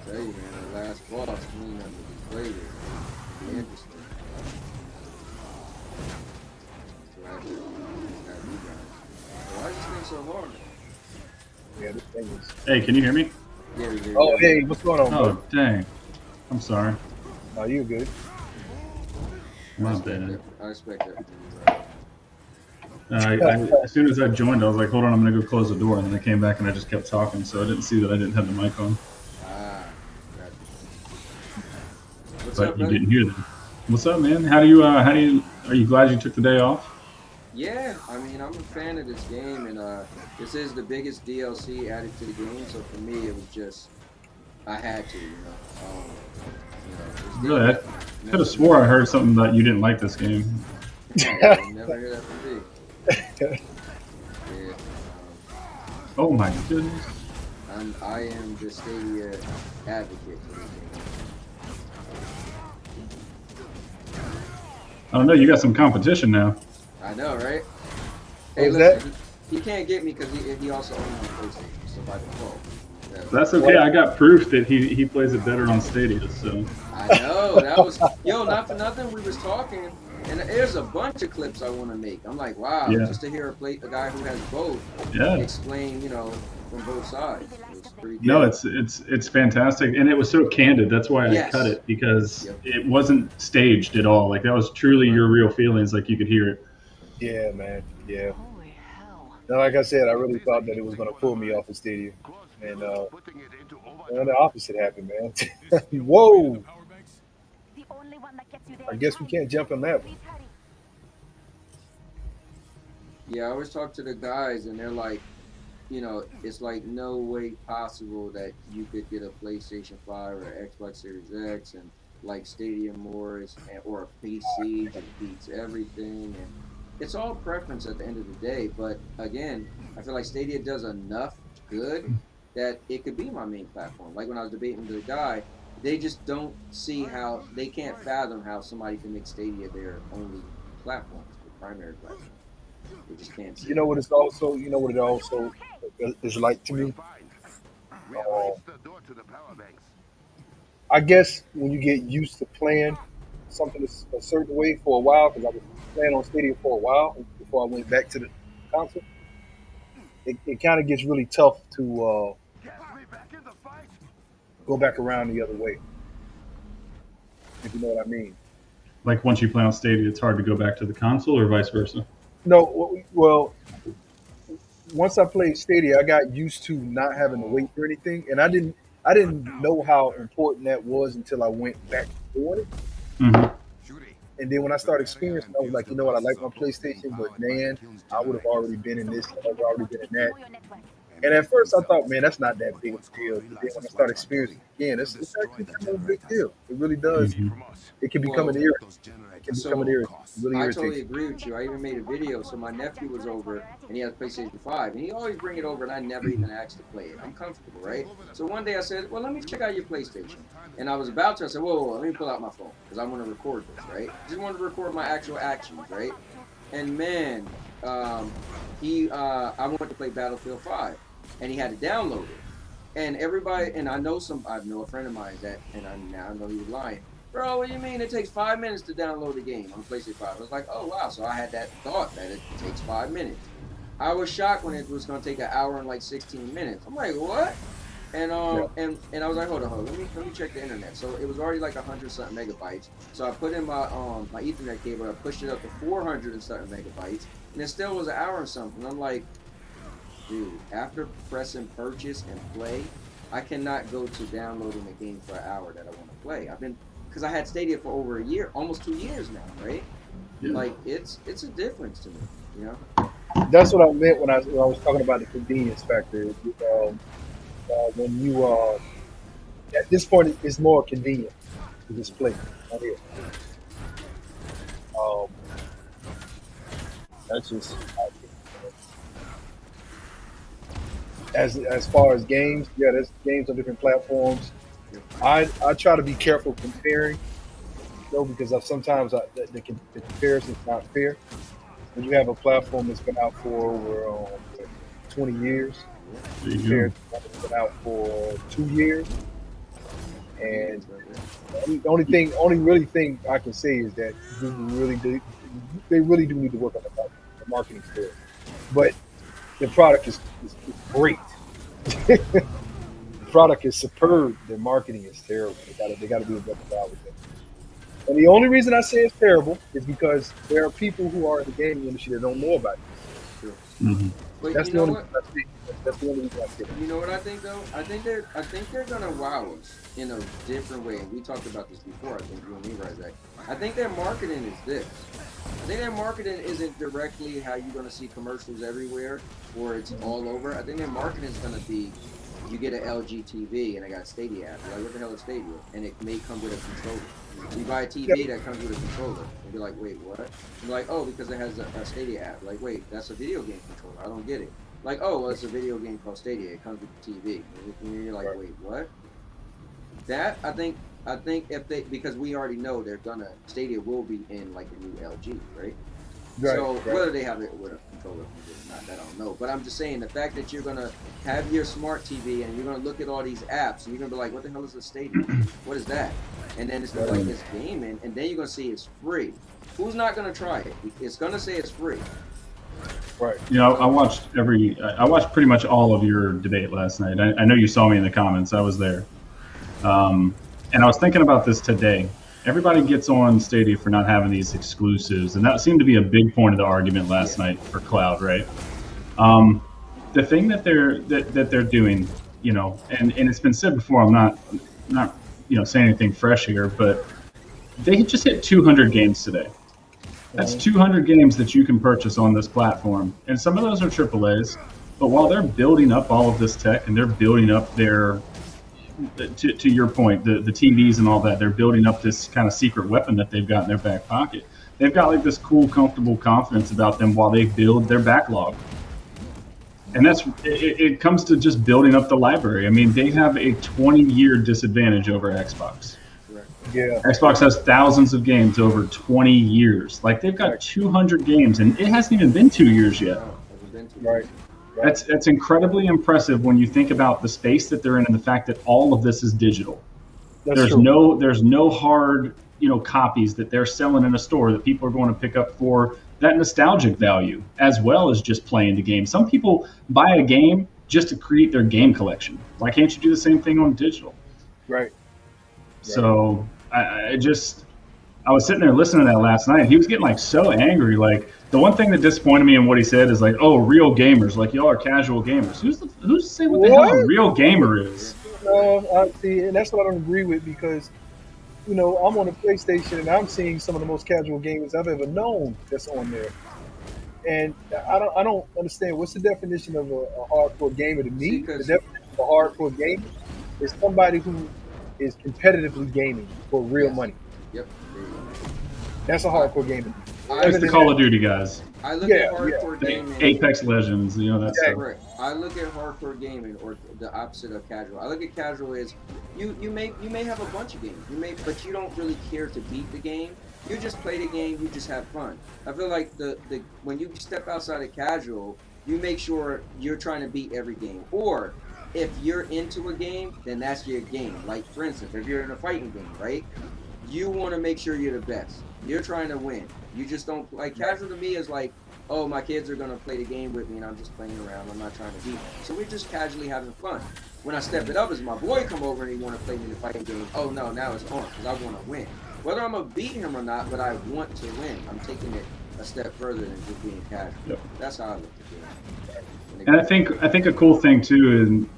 Tell you, man, the last boss, we ain't nothing to be played with. It'll be interesting. So I have to do that. Why is this thing so hard? Yeah, this thing is. Hey, can you hear me? Yeah, we did. Oh, hey, what's going on, Oh, bro? dang. I'm sorry. No, you good. My bad. I expect that. As soon as I joined, I was like, hold on, I'm going to go close the door. And then I came back and I just kept talking, so I didn't see that I didn't have the mic on. Ah, gotcha. What's But up, you buddy? didn't hear that. What's up, man? Are you glad you took the day off? Yeah, I mean, I'm a fan of this game, and this is the biggest DLC added to the game, so for me, it was just, I had to, it's Really? I could have swore I heard something that you didn't like this game. Yeah, you never hear that from me. Yeah, Oh, my goodness. I am the Stadia advocate for this game. I don't know. You got some competition now. I know, right? What Hey, was listen, he can't get me because he also owns my PlayStation, so by default. That's okay. I got proof that he plays it better on Stadia. So I know that was not for nothing. We was talking, and there's a bunch of clips I want to make. I'm like, wow, Yeah. just to hear a guy who has both yeah. explain, from both sides. It's pretty good. No, it's fantastic, and it was so candid. That's why I Yes. cut it, because Yep. it wasn't staged at all. Like that was truly your real feelings. Like you could hear it. Yeah, man. Yeah. Holy hell. Now, like I said, I really thought that it was going to pull me off the stadium. And Putting it into well, the opposite happened, man. This the only Whoa. way with the power banks? The only one that gets you there. I guess we can't jump on that one. Please hurry. Yeah, I always talk to the guys, and they're like, it's like no way possible that you could get a PlayStation 5 or Xbox Series X and like Stadium Wars or a PC that beats everything. And it's all preference at the end of the day. But again, I feel like Stadia does enough good that it could be my main platform. Like when I was debating with the guy, they just don't see how, they can't fathom how somebody can make Stadia their only platform, the primary platform. They just can't see. You know what it also is like to me? We have reached the door to the power banks. I guess when you get used to playing something a certain way for a while, because I was playing on Stadia for a while before I went back to the console, it kind of gets really tough to Get me back in the fight. go back around the other way, if you know what I mean. Like once you play on Stadia, it's hard to go back to the console, or vice versa. No, well, once I played Stadia, I got used to not having to wait for anything, and I didn't know how important that was until I went back to doing it. Mm-hmm. And then when I started experiencing, I was like, you know what, I like my PlayStation, but man, I would have already been in this, I've already been in that. And at first, I thought, man, that's not that big of a deal. But then when I started experiencing it again, it's actually kind of a big deal. It really does. Mhm. It can become Well, an irritant. Those It can generators become an so irritant. It really I irritates totally me. agree with you. I even made a video. So my nephew was over and he has a PlayStation 5 and he always bring it over and I never even asked to play it. I'm comfortable, right? So one day I said, well, let me check out your PlayStation. And I was about to, I said, whoa, let me pull out my phone because I want to record this, right? Just want to record my actual actions, right? And man, I went to play Battlefield 5 and he had to download it. And everybody, and I know a friend of mine that, and I now know he was lying. Bro, what do you mean it takes 5 minutes to download a game on PlayStation 5? I was like, oh wow. So I had that thought that it takes 5 minutes. I was shocked when it was gonna take an hour and like 16 minutes. I'm like, what? And Yeah. and I was like, hold on, let me check the internet. So it was already like 100 something megabytes. So I put in my Ethernet cable, I pushed it up to 400 and something megabytes, and it still was an hour and something. I'm like, dude, after pressing purchase and play, I cannot go to downloading a game for an hour that I want to play. Because I had Stadia for over a year, almost 2 years now, right? Yeah. Like it's a difference to me, you know. That's what I meant when I was talking about the convenience factor. When you at this point, it's more convenient to just play right here. Um, that's just as far as games. Yeah, there's games on different platforms. I try to be careful comparing, though, because sometimes the comparison's not fair. When you have a platform that's been out for over 20 years There you compared go. to one that's been out for 2 years, and Convenience right there. only really thing I can say is that Google they really do need to work on the marketing for it. But the product is great. The product is superb. The marketing is terrible. They gotta do a better job with it. And the only reason I say it's terrible is because there are people who are in the gaming industry that don't know about it. Sure. Hmm. But That's you the know only what? reason I say it. That's the only reason I say it. You know what I think though? I think they're gonna wow us in a different way. And we talked about this before. I think you and me, Razak. I think their marketing is this. I think their marketing isn't directly how you're gonna see commercials everywhere or it's all over. I think their marketing is gonna be you get an LG TV and I got a Stadia app. You're like, what the hell is Stadia? And it may come with a controller. So you buy a Yeah, TV that comes with a controller. And you're like, wait, what? You're like, oh, because it has a Stadia app. Like, wait, that's a video game controller. I don't get it. Like, oh, well, it's a video game called Stadia. It comes with the TV. And you're like, right, wait, what? That I think if they because we already know they're gonna Stadia will be in like the new LG, right? right, So right. whether they have it with a controller or not, I don't know. But I'm just saying the fact that you're gonna have your smart TV and you're gonna look at all these apps and you're gonna be like, what the hell is a Stadia? What is that? And then it's gonna be like this gaming, and then you're gonna see it's free. Who's not gonna try it? It's gonna say it's free. Right. You know, I watched pretty much all of your debate last night. I know you saw me in the comments. I was there. And I was thinking about this today. Everybody gets on Stadia for not having these exclusives, and that seemed to be a big point of the argument last night for cloud, right? The thing that they're doing, you know, and it's been said before. I'm not saying anything fresh here, but they just hit 200 games today. That's 200 games that you can purchase on this platform, and some of those are AAA's. But while they're building up all of this tech and they're building up their to your point, the TVs and all that, they're building up this kind of secret weapon that they've got in their back pocket. They've got like this cool, comfortable confidence about them while they build their backlog. And it comes to just building up the library. I mean, they have a 20-year disadvantage over Xbox. Correct. Yeah. Xbox has thousands of games over 20 years. Like they've got 200 games, and it hasn't even been 2 years yet. No, hasn't been too Right. That's incredibly impressive when you think about the space that they're in and the fact that all of this is digital. That's There's true. no hard copies that they're selling in a store that people are going to pick up for that nostalgic value as well as just playing the game. Some people buy a game just to create their game collection. Why can't you do the same thing on digital? Right. So I was sitting there listening to that last night. He was getting like so angry. Like the one thing that disappointed me in what he said is like, "Oh, real gamers, like y'all are casual gamers." Who's to say what the hell a What? real gamer is? I see, and that's what I don't agree with because, I'm on a PlayStation and I'm seeing some of the most casual gamers I've ever known that's on there. And I don't understand what's the definition of a hardcore gamer to See, me. The because definition of a hardcore gamer is somebody who is competitively gaming for real yes, money. yep, there you go. That's a I hardcore gamer. To me. I It's Other the than Call that, of Duty guys, I look at yeah, yeah, hardcore gaming. Apex Legends, that stuff. exactly. Correct. I look at hardcore gaming, or the opposite of casual. I look at casual as you may have a bunch of games, but you don't really care to beat the game. You just play the game. You just have fun. I feel like the when you step outside of casual, you make sure you're trying to beat every game. Or if you're into a game, then that's your game. Like for instance, if you're in a fighting game, right? You want to make sure you're the best. You're trying to win. You just don't like casual to me is like, oh, my kids are gonna play the game with me, and I'm just playing around. I'm not trying to beat them. So we're just casually having fun. When I step it up, is my boy come over and he want to play me in the fighting game. Oh no, now it's on because I want to win. Whether I'm gonna beat him or not, but I want to win. I'm taking it a step further than just being casual. Yep. That's how I look at the game. And I think a cool thing too, and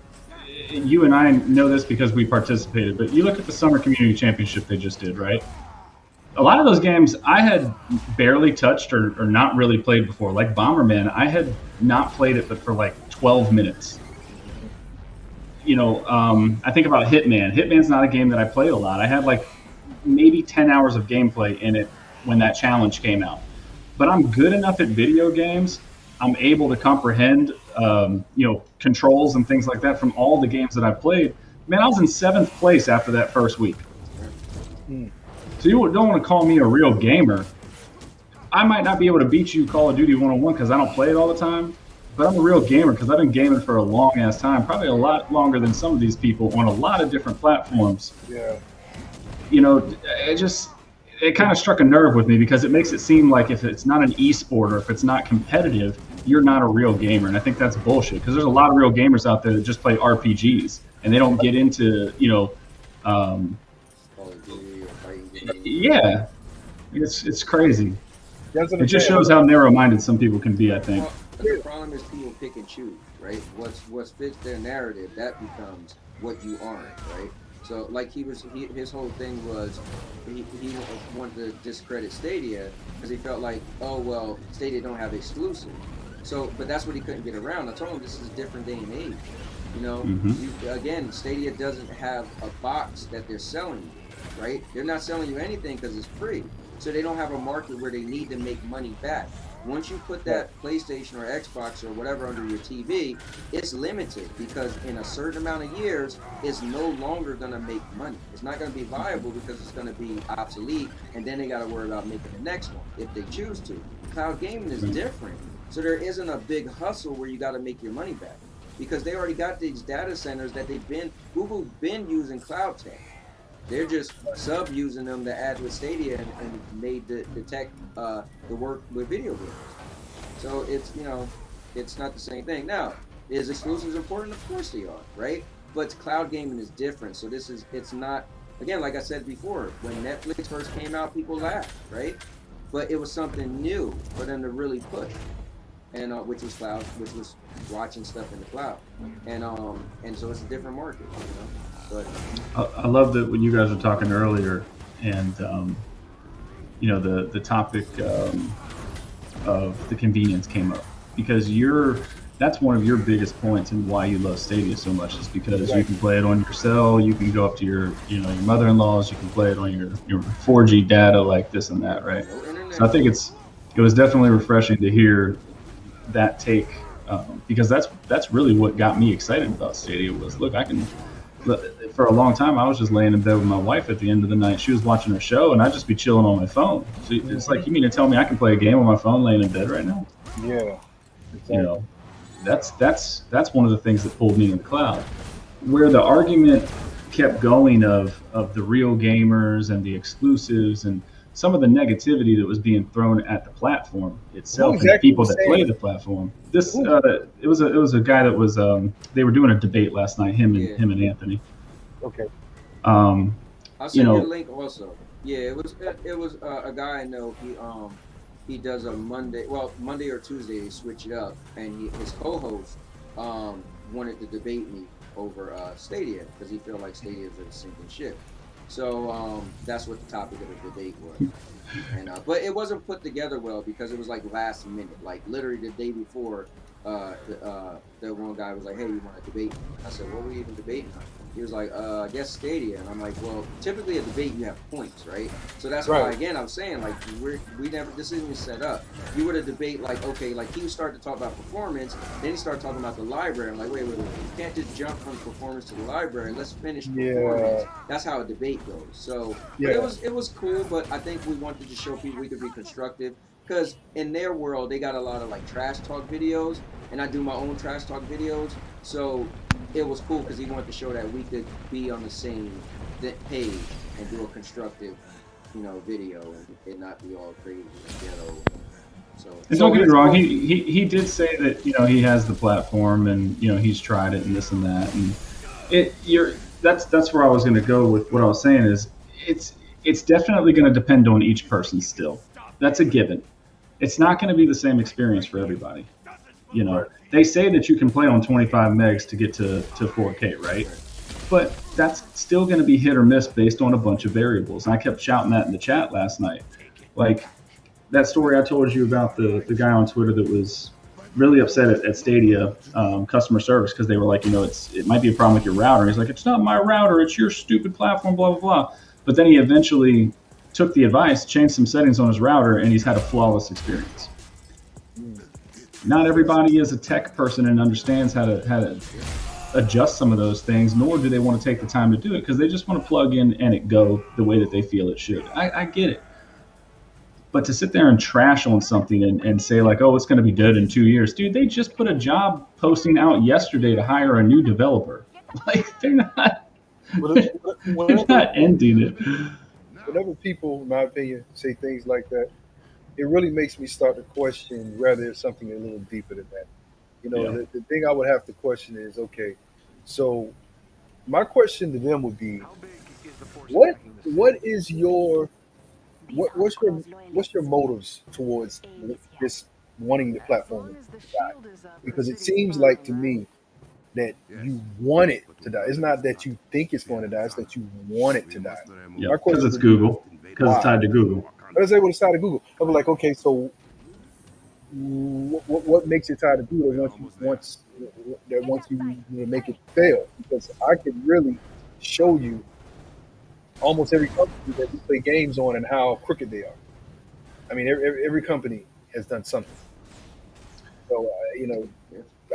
you and I know this because we participated. But you look at the Summer Community Championship they just did, right? A lot of those games I had barely touched or not really played before. Like Bomberman, I had not played it but for like 12 minutes. I think about Hitman. Hitman's not a game that I played a lot. I had like maybe 10 hours of gameplay in it when that challenge came out. But I'm good enough at video games. I'm able to comprehend, controls and things like that from all the games that I've played. Man, I was in 7th place after that first week. Hmm. So you don't want to call me a real gamer. I might not be able to beat you Call of Duty 101 because I don't play it all the time, but I'm a real gamer because I've been gaming for a long ass time, probably a lot longer than some of these people on a lot of different platforms. Yeah. It kind of struck a nerve with me because it makes it seem like if it's not an esport or if it's not competitive, you're not a real gamer. And I think that's bullshit because there's a lot of real gamers out there that just play RPGs and they don't get into, Call of Duty or fighting game. yeah, it's crazy. That's what It I'm just saying. shows how narrow-minded some people can be, I think. Well, the problem is people pick and choose, right? What fits their narrative, that becomes what you aren't, right? So like his whole thing was he wanted to discredit Stadia because he felt like, oh well, Stadia don't have exclusive. So, but that's what he couldn't get around. I told him this is a different day and age. Again, Stadia doesn't have a box that they're selling you, right? They're not selling you anything because it's free. So they don't have a market where they need to make money back. Once you put that PlayStation or Xbox or whatever under your TV, it's limited because in a certain amount of years, it's no longer going to make money. It's not going to be viable because it's going to be obsolete, and then they got to worry about making the next one if they choose to. Cloud gaming is different. So there isn't a big hustle where you got to make your money back because they already got these data centers that Google's been using cloud tech. They're just sub-using them to add with Stadia and made the tech the work with video games. So it's not the same thing. Now, is exclusives important? Of course they are, right? But cloud gaming is different. So it's not, again, like I said before, when Netflix first came out, people laughed, right? But it was something new for them to really push. And which was cloud, which was watching stuff in the cloud. And so it's a different market, But I love that when you guys were talking earlier, and the topic of the convenience came up because that's one of your biggest points and why you love Stadia so much is because you can play it on your cell, you can go up to your your mother-in-law's, you can play it on your 4G data like this and that, right? So I think it was definitely refreshing to hear that take because that's really what got me excited about Stadia was look, for a long time, I was just laying in bed with my wife at the end of the night. She was watching her show, and I'd just be chilling on my phone. So it's like, you mean to tell me I can play a game on my phone laying in bed right now? Yeah. Exactly. That's one of the things that pulled me in the cloud. Where the argument kept going of the real gamers and the exclusives and some of the negativity that was being thrown at the platform itself and the people that play the platform. It was a guy that was they were doing a debate last night. Him and Anthony. Okay. I'll send you a link also. Yeah, it was a guy I know. He does a Monday or Tuesday. They switch it up, and his co-host wanted to debate me over Stadia because he felt like Stadia is a sinking ship. So that's what the topic of the debate was. And but it wasn't put together well because it was like last minute, like literally the day before. The one guy was like, "Hey, you want to debate me?" I said, "What were we even debating on?" He was like, "I guess Stadia." And I'm like, "Well, typically a debate you have points, right?" So that's why Right. again I'm saying like we never this isn't set up. You were to debate like okay, like he would start to talk about performance, then he started talking about the library. I'm like, wait, you can't just jump from performance to the library. Let's finish performance. Yeah. That's how a debate goes. So but Yeah. it was cool, but I think we wanted to show people we could be constructive because in their world they got a lot of like trash talk videos, and I do my own trash talk videos. So it was cool because he wanted to show that we could be on the same page and do a constructive, video and not be all crazy and ghetto. So And don't get me wrong, he did say that he has the platform and he's tried it and this and that, and that's where I was going to go with what I was saying is it's definitely going to depend on each person still. That's a given. It's not going to be the same experience for everybody. They say that you can play on 25 megs to get to 4K, right? But that's still going to be hit or miss based on a bunch of variables. And I kept shouting that in the chat last night. Like that story I told you about the guy on Twitter that was really upset at Stadia customer service because they were like, it might be a problem with your router. He's like, it's not my router, it's your stupid platform, blah, blah, blah. But then he eventually took the advice, changed some settings on his router, and he's had a flawless experience. Not everybody is a tech person and understands how to adjust some of those things, nor do they want to take the time to do it because they just want to plug in and it go the way that they feel it should. I get it. But to sit there and trash on something and say like, oh, it's going to be dead in 2 years. Dude, they just put a job posting out yesterday to hire a new developer. Like, they're not ending it. Whenever people, in my opinion, say things like that, it really makes me start to question whether it's something a little deeper than that. Yeah. The thing I would have to question is, okay, so my question to them would be, How big is the force what attacking this what city? is your what's your motives towards this wanting the platform to die? Because it seems like to me that you want it to die. It's not that you think it's going to die; it's that you want it to die. Yeah, My because question it's would be, Google. Because it's why? tied to Google. Let's say with the side of Google, I'm like, okay, so what makes it tied to Google once you make it fail? Because I could really show you almost every company that you play games on and how crooked they are. I mean, every company has done something. So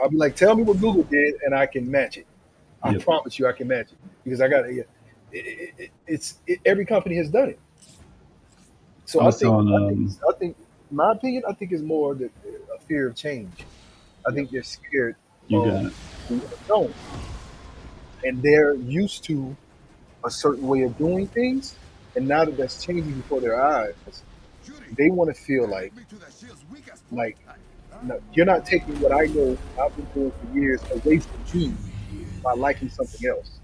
I'll be like, tell me what Google did, and I can match it. I Yep. promise you, I can match it because I got every company has done it. So I was telling I think, in my opinion, I think it's more a fear of change. I think they're scared you of got it. the unknown, and they're used to a certain way of doing things, and now that that's changing before their eyes, they want to feel like no, you're not taking what I know I've been doing for years away from me by liking something else.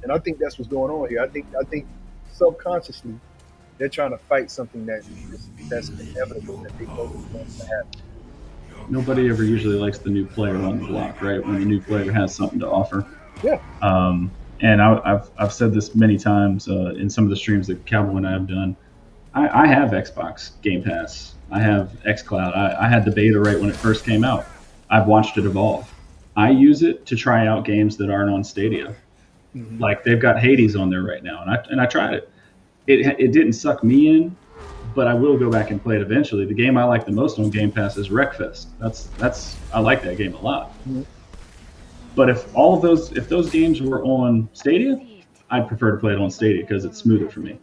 And I think that's what's going on here. I think subconsciously they're trying to fight something that's inevitable that they know is going to happen. Nobody ever usually likes the new player on the block, right? When the new player has something to offer. Yeah. And I've said this many times in some of the streams that Cowboy and I have done. I have Xbox Game Pass. I have xCloud. I had the beta right when it first came out. I've watched it evolve. I use it to try out games that aren't on Stadia. Mhm. Like they've got Hades on there right now, and I tried it. It didn't suck me in, but I will go back and play it eventually. The game I like the most on Game Pass is Wreckfest. I like that game a lot. Mhm. But if those games were on Stadia, I'd prefer to play it on Stadia because it's smoother for me.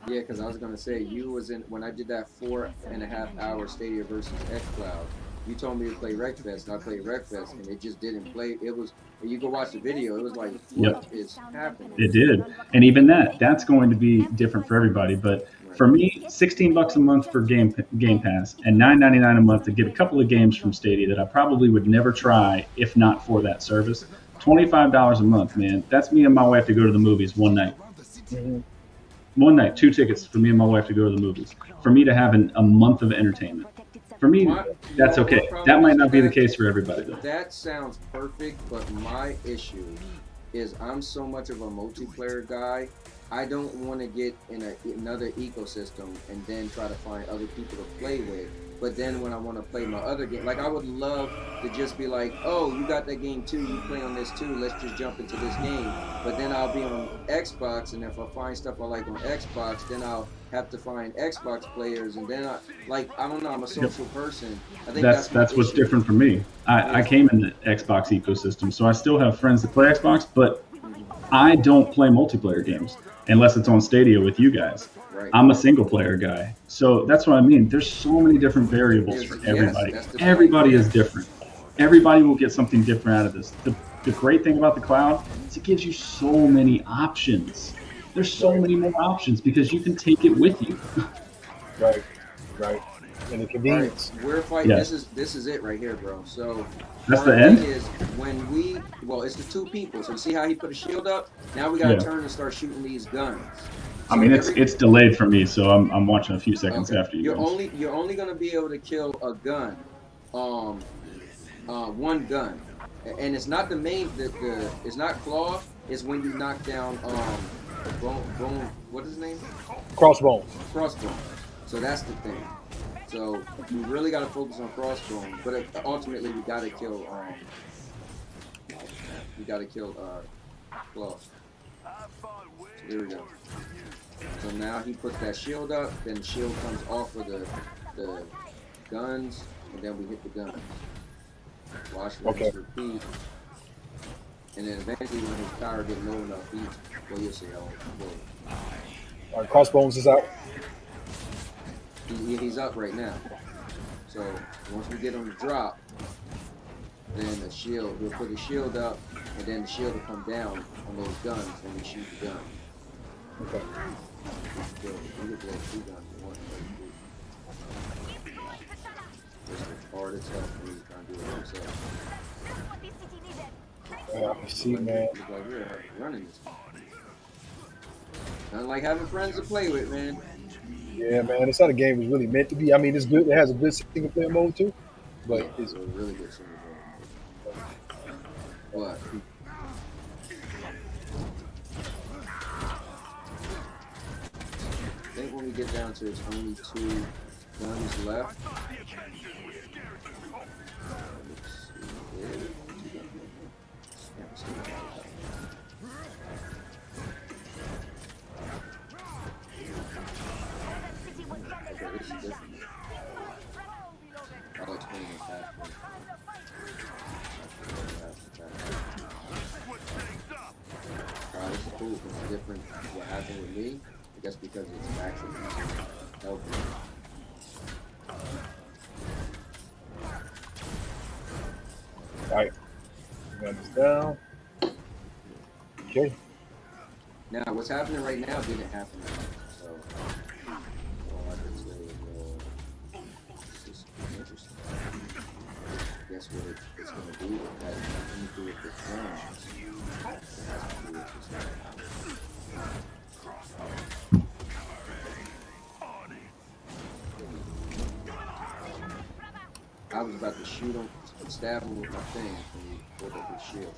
yeah, because I was gonna say you was in when I did that 4.5 hour Stadia versus xCloud. You told me to play Wreckfest, and I played Wreckfest, and it just didn't play. It was you go watch the video. It was like, what is happening? It did, and even that's going to be different for everybody. But for me, $16 a month for Game Pass and $9.99 a month to get a couple of games from Stadia that I probably would never try if not for that service. $25 a month, man. That's me and my wife to go to the movies one night. Mhm. One night, 2 tickets for me and my wife to go to the movies. For me to have a month of entertainment. For me, that's okay. That might not be the case for everybody, though. That sounds perfect, but my issue is I'm so much of a multiplayer guy. I don't want to get in another ecosystem and then try to find other people to play with. But then when I want to play my other game, like I would love to just be like, oh, you got that game too, you play on this too, let's just jump into this game. But then I'll be on Xbox, and if I find stuff I like on Xbox, then I'll have to find Xbox players, and then I don't know, I'm a social person. I think That's my what's issue. different for me. I came in the Xbox ecosystem, so I still have friends that play Xbox, but I don't play multiplayer games unless it's on Stadia with you guys. Right. I'm a single player guy. So that's what I mean. There's so many different variables for everybody. Yes, Everybody is different. Everybody will get something different out of this. The great thing about the cloud is it gives you so many options. There's so many more options because you can take it with you. Right. Right. And the convenience. Right. We're fighting. Yes. This is it right here, bro. So That's our the end? thing is it's the two people. So you see how he put a shield up? Now we gotta Yeah. turn and start shooting these guns. I mean, it's delayed for me, so I'm watching a few seconds after you. You're only gonna be able to kill a gun, one gun, and it's not the main. It's not claw. It's when you knock down bone. What is his name? Crossbones. Crossbone. So that's the thing. So you really gotta focus on crossbone, but ultimately we gotta kill claw. So there we go. So now he puts that shield up, then the shield comes off of the guns, and then we hit the guns. Watch, rinse, repeat. And then eventually when his power gets low enough, you'll see how All right, Crossbones is out. he's up right now. So once we get him to drop, then we'll put the shield up, and then the shield will come down on those guns when we shoot the gun. Okay. We can blow 2 guns at once. It's hard as hell for me to try and do it myself. Yeah, I see, man. Look like we're running this. Nothing like having friends to play with, man. Yeah, man. It's how the game was really meant to be. I mean, it's good. It has a good single player mode too, but It's a really good single player. But I think when we get down to it's only 2 guns left. Okay, this is different. I'll explain it faster. This is cool. It's different. What happened with me? I guess because it's actually helping. all right. Run this down. Okay. Now, what's happening right now didn't happen. So, all I can say is, it's just interesting. Guess what it's going to do? It has nothing to do with the guns. It has to do with this. I was about to shoot him, stab him with my thing, and he pulled up his shield.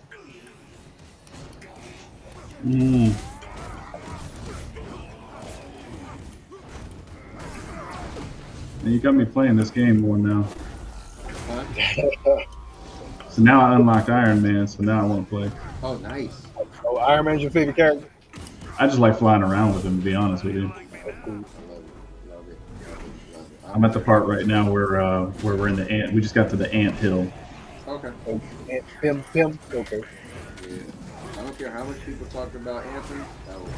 You got me playing this game more now. Huh? So now I unlocked Iron Man, so now I want to play. Oh, nice. Oh, Iron Man's your favorite character? I just like flying around with him, to be honest with you. I love it. I'm at the part right now where we're in the ant. We just got to the ant hill. Okay. Oh, Pim. Okay. Yeah. I don't care how much people talk about Anthem. That was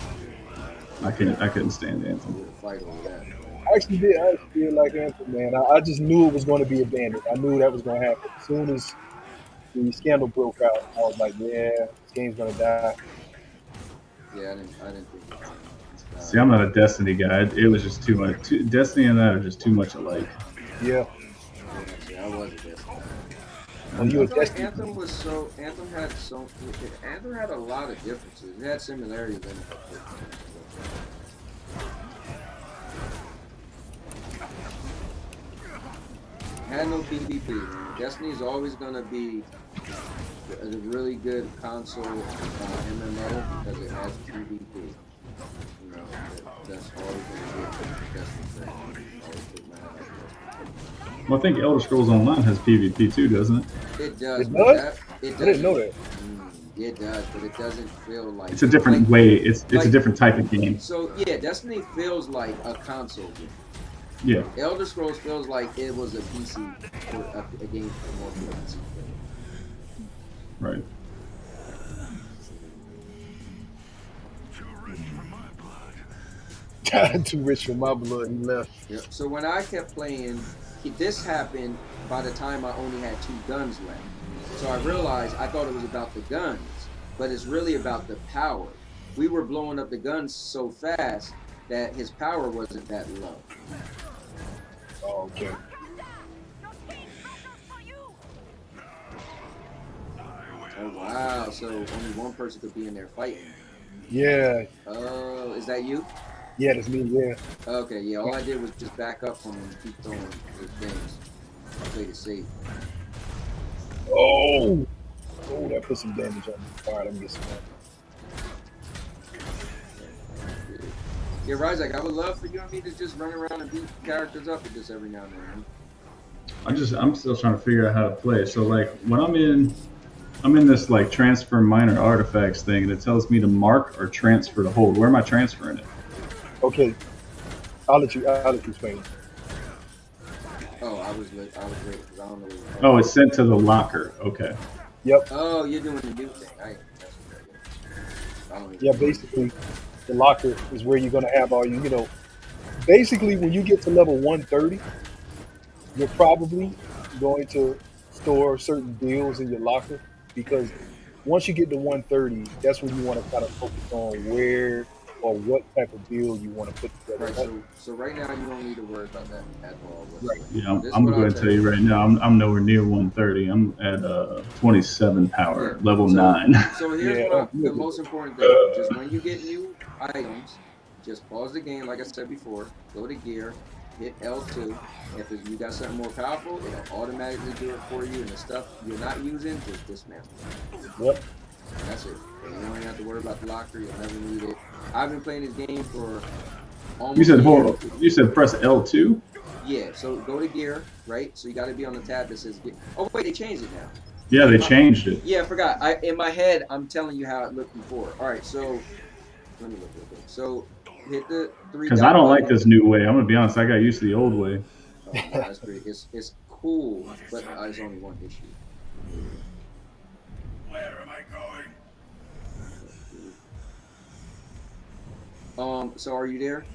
I couldn't stand Anthem. we would fight over that. I actually did like Anthem, man. I just knew it was going to be abandoned. I knew that was going to happen. As soon as the scandal broke out, I was like, yeah, this game's going to die. Yeah, I didn't think. See, I'm not a Destiny guy. It was just too much. Destiny and that are just too much alike. Yeah. Yeah, I was a Destiny. When you I a feel like Destiny, Anthem had a lot of differences. It had similarities in it. Had no PvP. Destiny is always gonna be is a really good console MMO because it has PvP. You know, that's always been a good investment for me. Always take my hat off. Well, I think Elder Scrolls Online has PvP too, doesn't it? It does, It but does? it I didn't know doesn't. that. It does, but it doesn't feel like It's a different way. It's a like- different type of game. So yeah, Destiny feels like a console game. Yeah. Elder Scrolls feels like it was a PC or a game for more for a PC. Right. Too rich for my blood. He left. Yep. So when I kept playing, this happened by the time I only had 2 guns left. So I realized I thought it was about the guns, but it's really about the power. We were blowing up the guns so fast that his power wasn't that low. Oh, okay. Oh wow! So only one person could be in there fighting. Yeah. Oh, is that you? Yeah, that's me. Yeah. Okay, yeah. All I did was just back up from him and keep throwing the things. I played it safe. Oh. Oh, that put some damage on me. All right, let me get some more. Yeah, Ryzak, I would love for you and me to just run around and beat characters up with this every now and then. I'm still trying to figure out how to play. So like when I'm in this like transfer minor artifacts thing, and it tells me to mark or transfer to hold. Where am I transferring it? Okay. I'll let you explain. Oh, I was ready because I don't know. Oh, it's sent to the locker. Okay. Yep. Oh, you're doing the new thing. That's what that is. I don't even Yeah, know. basically, the locker is where you're going to have all you know. Basically, when you get to level 130, you're probably going to store certain deals in your locker because once you get to 130, that's when you want to kind of focus on where or what type of deal you want to put together. Right, so right now you don't need to worry about that at all. Right. Yeah, This is I'm what going I'll to tell you right now. I'm nowhere near 130. I'm at 27 power, Yeah. level So- 9. So here's Yeah. the most important thing. Just when you get new items, just pause the game, like I said before, go to gear, hit L2. If you got something more powerful, it'll automatically do it for you, and the stuff you're not using, just dismantle. Yep. That's it. And you don't even have to worry about the locker. You'll never need it. I've been playing this game for almost You said a year. hold. You said press L2. Yeah, so go to gear, right? So you got to be on the tab that says gear. Oh, wait, they changed it now. Yeah, they changed it. Yeah, I forgot. In my head, I'm telling you how it looked before. All right, so let me look real quick. So hit the 3 Because I don't like this new way. I'm gonna be honest. I got used to the old way. Oh, no, that's great. It's cool, but there's only one issue. Where am I going? So are you there?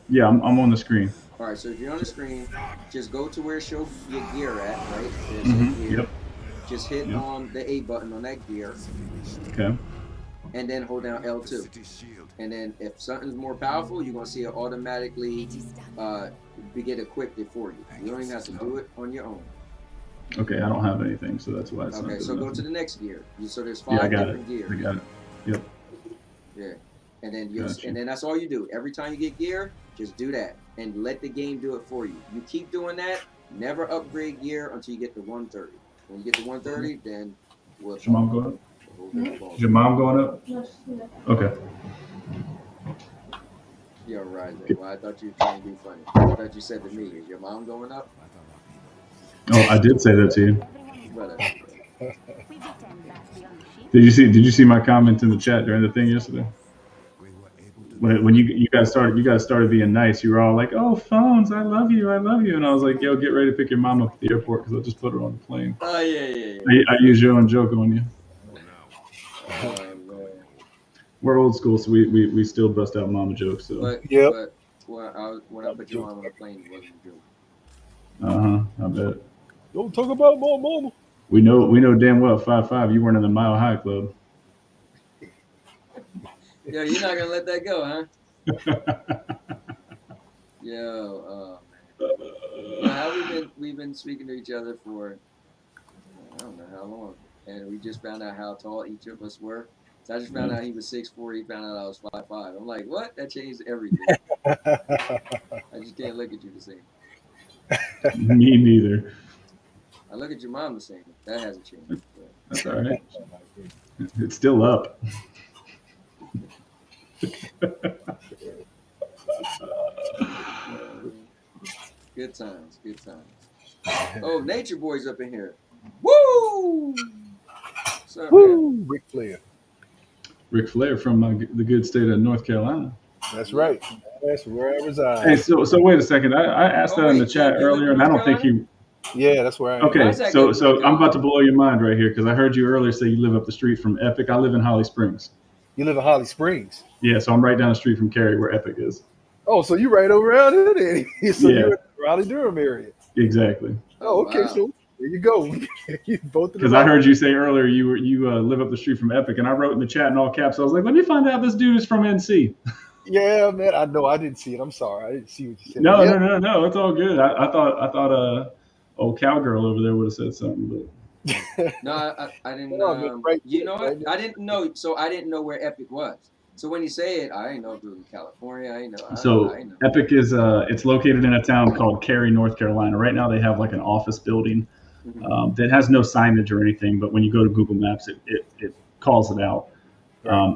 Yeah, I'm on the screen. All right, so if you're on the screen, just go to where it shows your gear at, right? There's a Mm-hmm. gear. Yep. Just hit Yep. the A button on that gear, Okay. and then hold down L2. City's shield. And then if something's more powerful, you're gonna see it automatically get equipped it for you. You don't even have to do it on your own. Okay. I don't have anything, so that's why it's not Okay, good so go enough. to the next gear. So there's Yeah, I 5 got different it. I gears. got it. Yep. Yeah. And then Gotcha. and then that's all you do. Every time you get gear, just do that and let the game do it for you. You keep doing that. Never upgrade gear until you get to 130. When you get to 130, then we'll Is your mom going up? talk. Is your mom going up? Okay. You're right. Well, I thought you were trying to be funny. I thought you said to me, "Is your mom going up?" Oh, I did say that to you. But We beat them vastly on the sheep. Did you see my comment in the chat during the thing yesterday? We were able to When you guys started being nice, you were all like, "Oh, phones, I love you," and I was like, "Yo, get ready to pick your mom up at the airport because I'll just put her on the plane." oh yeah. I use your own joke on you. now. Man. We're old school, so we still bust out mama jokes. So Yep. But when I put your mom on the plane, it wasn't a joke. I bet Don't talk about my mama. we know damn well 5'5" you weren't in the Mile High Club. Yo, you're not gonna let that go, huh? Yo, man. How we've been speaking to each other for I don't know how long, and we just found out how tall each of us were. So I just found out he was 6'4". He found out I was 5'5". I'm like, what? That changed everything. I just can't look at you the same. Me neither. I look at your mom the same. That hasn't changed. But That's all right. It's still up. Good times, good times. Oh, Nature Boy's up in here. Woo! What's up, man? Woo, Ric Flair. Ric Flair from the good state of North Carolina. That's right. That's where I Hey, reside. so wait a second. I asked Oh, that in the wait, chat you live earlier, in and I North don't think Carolina? you. Yeah, that's where I am. Okay, Why's that good, so North I'm about to Carolina? blow your mind right here because I heard you earlier say you live up the street from Epic. I live in Holly Springs. You live in Holly Springs. Yeah, so I'm right down the street from Cary, where Epic is. Oh, so you right over around here then. So Yeah. you're in the Raleigh Durham area. Exactly. Oh, okay. Wow. So there you go. You both in the Because I heard you say earlier you live up the street from Epic, and I wrote in the chat in all caps. I was like, let me find out this dude is from NC. Yeah, man. I know. I didn't see it. I'm sorry. I didn't see what you said. No, Yeah. no. It's all good. I thought old cowgirl over there would have said something, but No, I didn't. No, man, right You there, know right what? there. I didn't know. So I didn't know where Epic was. So when you say it, I didn't know if it was in California. I didn't know. so I didn't know. Epic is it's located in a town called Cary, North Carolina. Right now they have like an office building Mhm. that has no signage or anything, but when you go to Google Maps, it calls it out.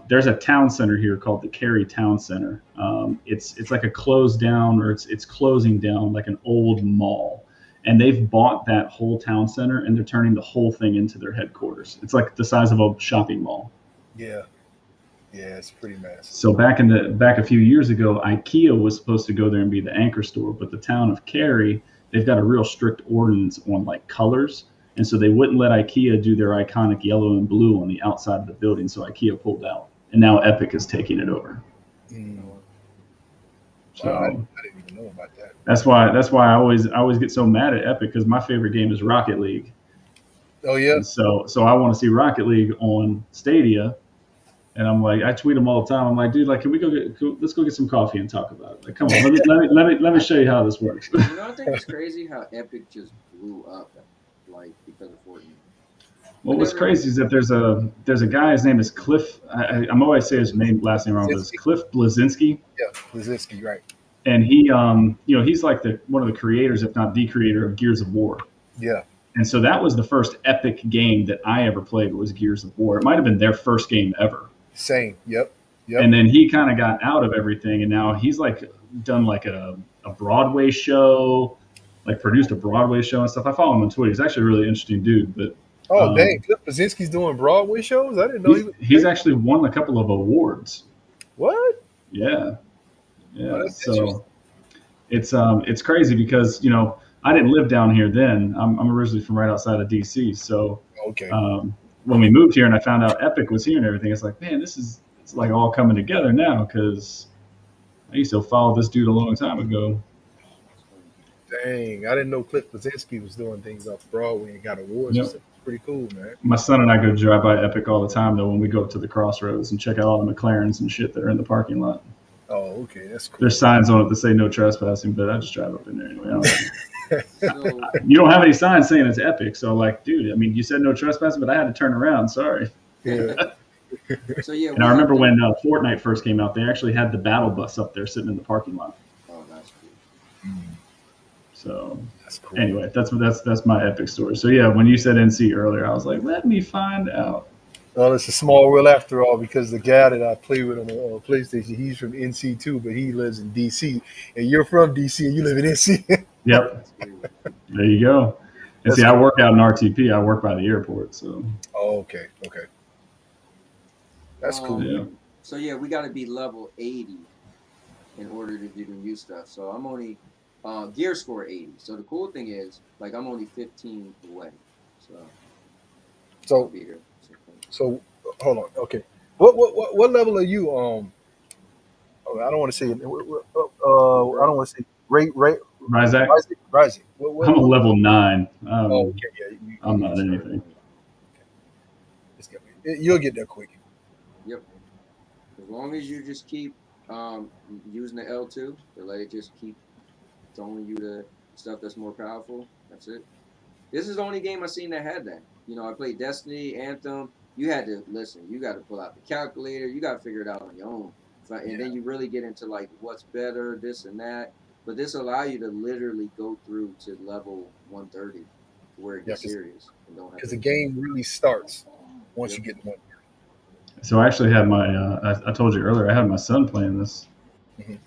There's a town center here called the Cary Town Center. It's like a closed down, or it's closing down like an old mall, and they've bought that whole town center and they're turning the whole thing into their headquarters. It's like the size of a shopping mall. Yeah. Yeah, it's pretty massive. So back a few years ago, IKEA was supposed to go there and be the anchor store, but the town of Cary, they've got a real strict ordinance on like colors, and so they wouldn't let IKEA do their iconic yellow and blue on the outside of the building. So IKEA pulled out, and now Epic is taking it over. So Wow, I didn't even know about that. that's why I always get so mad at Epic, because my favorite game is Rocket League. Oh yeah. And so I want to see Rocket League on Stadia. And I'm like, I tweet them all the time. I'm like, dude, like, can we let's go get some coffee and talk about it. Like, come on, let me show you how this works. You know, I think it's crazy how Epic just blew up, like because of Fortnite. Well, what's crazy is that there's a guy. His name is Cliff. I'm always say his last name wrong, but it's Cliff Blazinski. Yeah, Blazinski, right? And he, he's like one of the creators, if not the creator, of Gears of War. Yeah. And so that was the first Epic game that I ever played, was Gears of War. It might have been their first game ever. Same. Yep. And then he kind of got out of everything, and now he's like done like a Broadway show, like produced a Broadway show and stuff. I follow him on Twitter. He's actually a really interesting dude. But dang, Cliff Blazinski's doing Broadway shows? I didn't know he's actually won a couple of awards. What? Yeah. Oh, So it's crazy because I didn't live down here then. I'm originally from right outside of DC. So okay. When we moved here and I found out Epic was here and everything, it's like, man, it's like all coming together now, because I used to follow this dude a long time ago. Dang, I didn't know Cliff Blazinski was doing things off Broadway and got awards. Yep. It's pretty cool, man. My son and I go drive by Epic all the time, though, when we go up to the crossroads and check out all the McLarens and shit that are in the parking lot. Oh, okay, that's cool. There's signs on it that say no trespassing, but I just drive up in there anyway. So, You don't have any signs saying it's Epic, so like, dude, I mean, you said no trespassing, but I had to turn around. Sorry. Yeah. so yeah. And I remember when Fortnite first came out, they actually had the battle bus up there sitting in the parking lot. Oh, that's cool. So That's cool. anyway, that's my Epic story. So yeah, when you said NC earlier, I was like, let me find out. Well, it's a small world after all, because the guy that I play with on PlayStation, he's from NC too, but he lives in DC, and you're from DC and you live in NC. Yep. There you go. And see, I work out in RTP. I work by the airport. So. Oh, okay. That's cool. Yeah. So yeah, we got to be level 80 in order to do the new stuff. So I'm only gear score 80. So the cool thing is, like, I'm only 15 away. So I'll be here. So hold on. Okay. What level are you? I don't want to say. I don't want to say. Rate. Ryzak? Ryzak. I'm a level 9. Okay. Yeah. I'm not anything. You'll get there quick. Yep. As long as you just keep using the L2 to let it just keep throwing you the stuff that's more powerful. That's it. This is the only game I've seen that had that. I played Destiny, Anthem. You had to listen. You got to pull out the calculator. You got to figure it out on your own. And then you really get into like what's better, this and that. But this allow you to literally go through to level 130 where it Yeah, gets serious. And don't have because to, the game really starts once you get to 1. So I actually had my. I told you earlier. I had my son playing this. Mhm.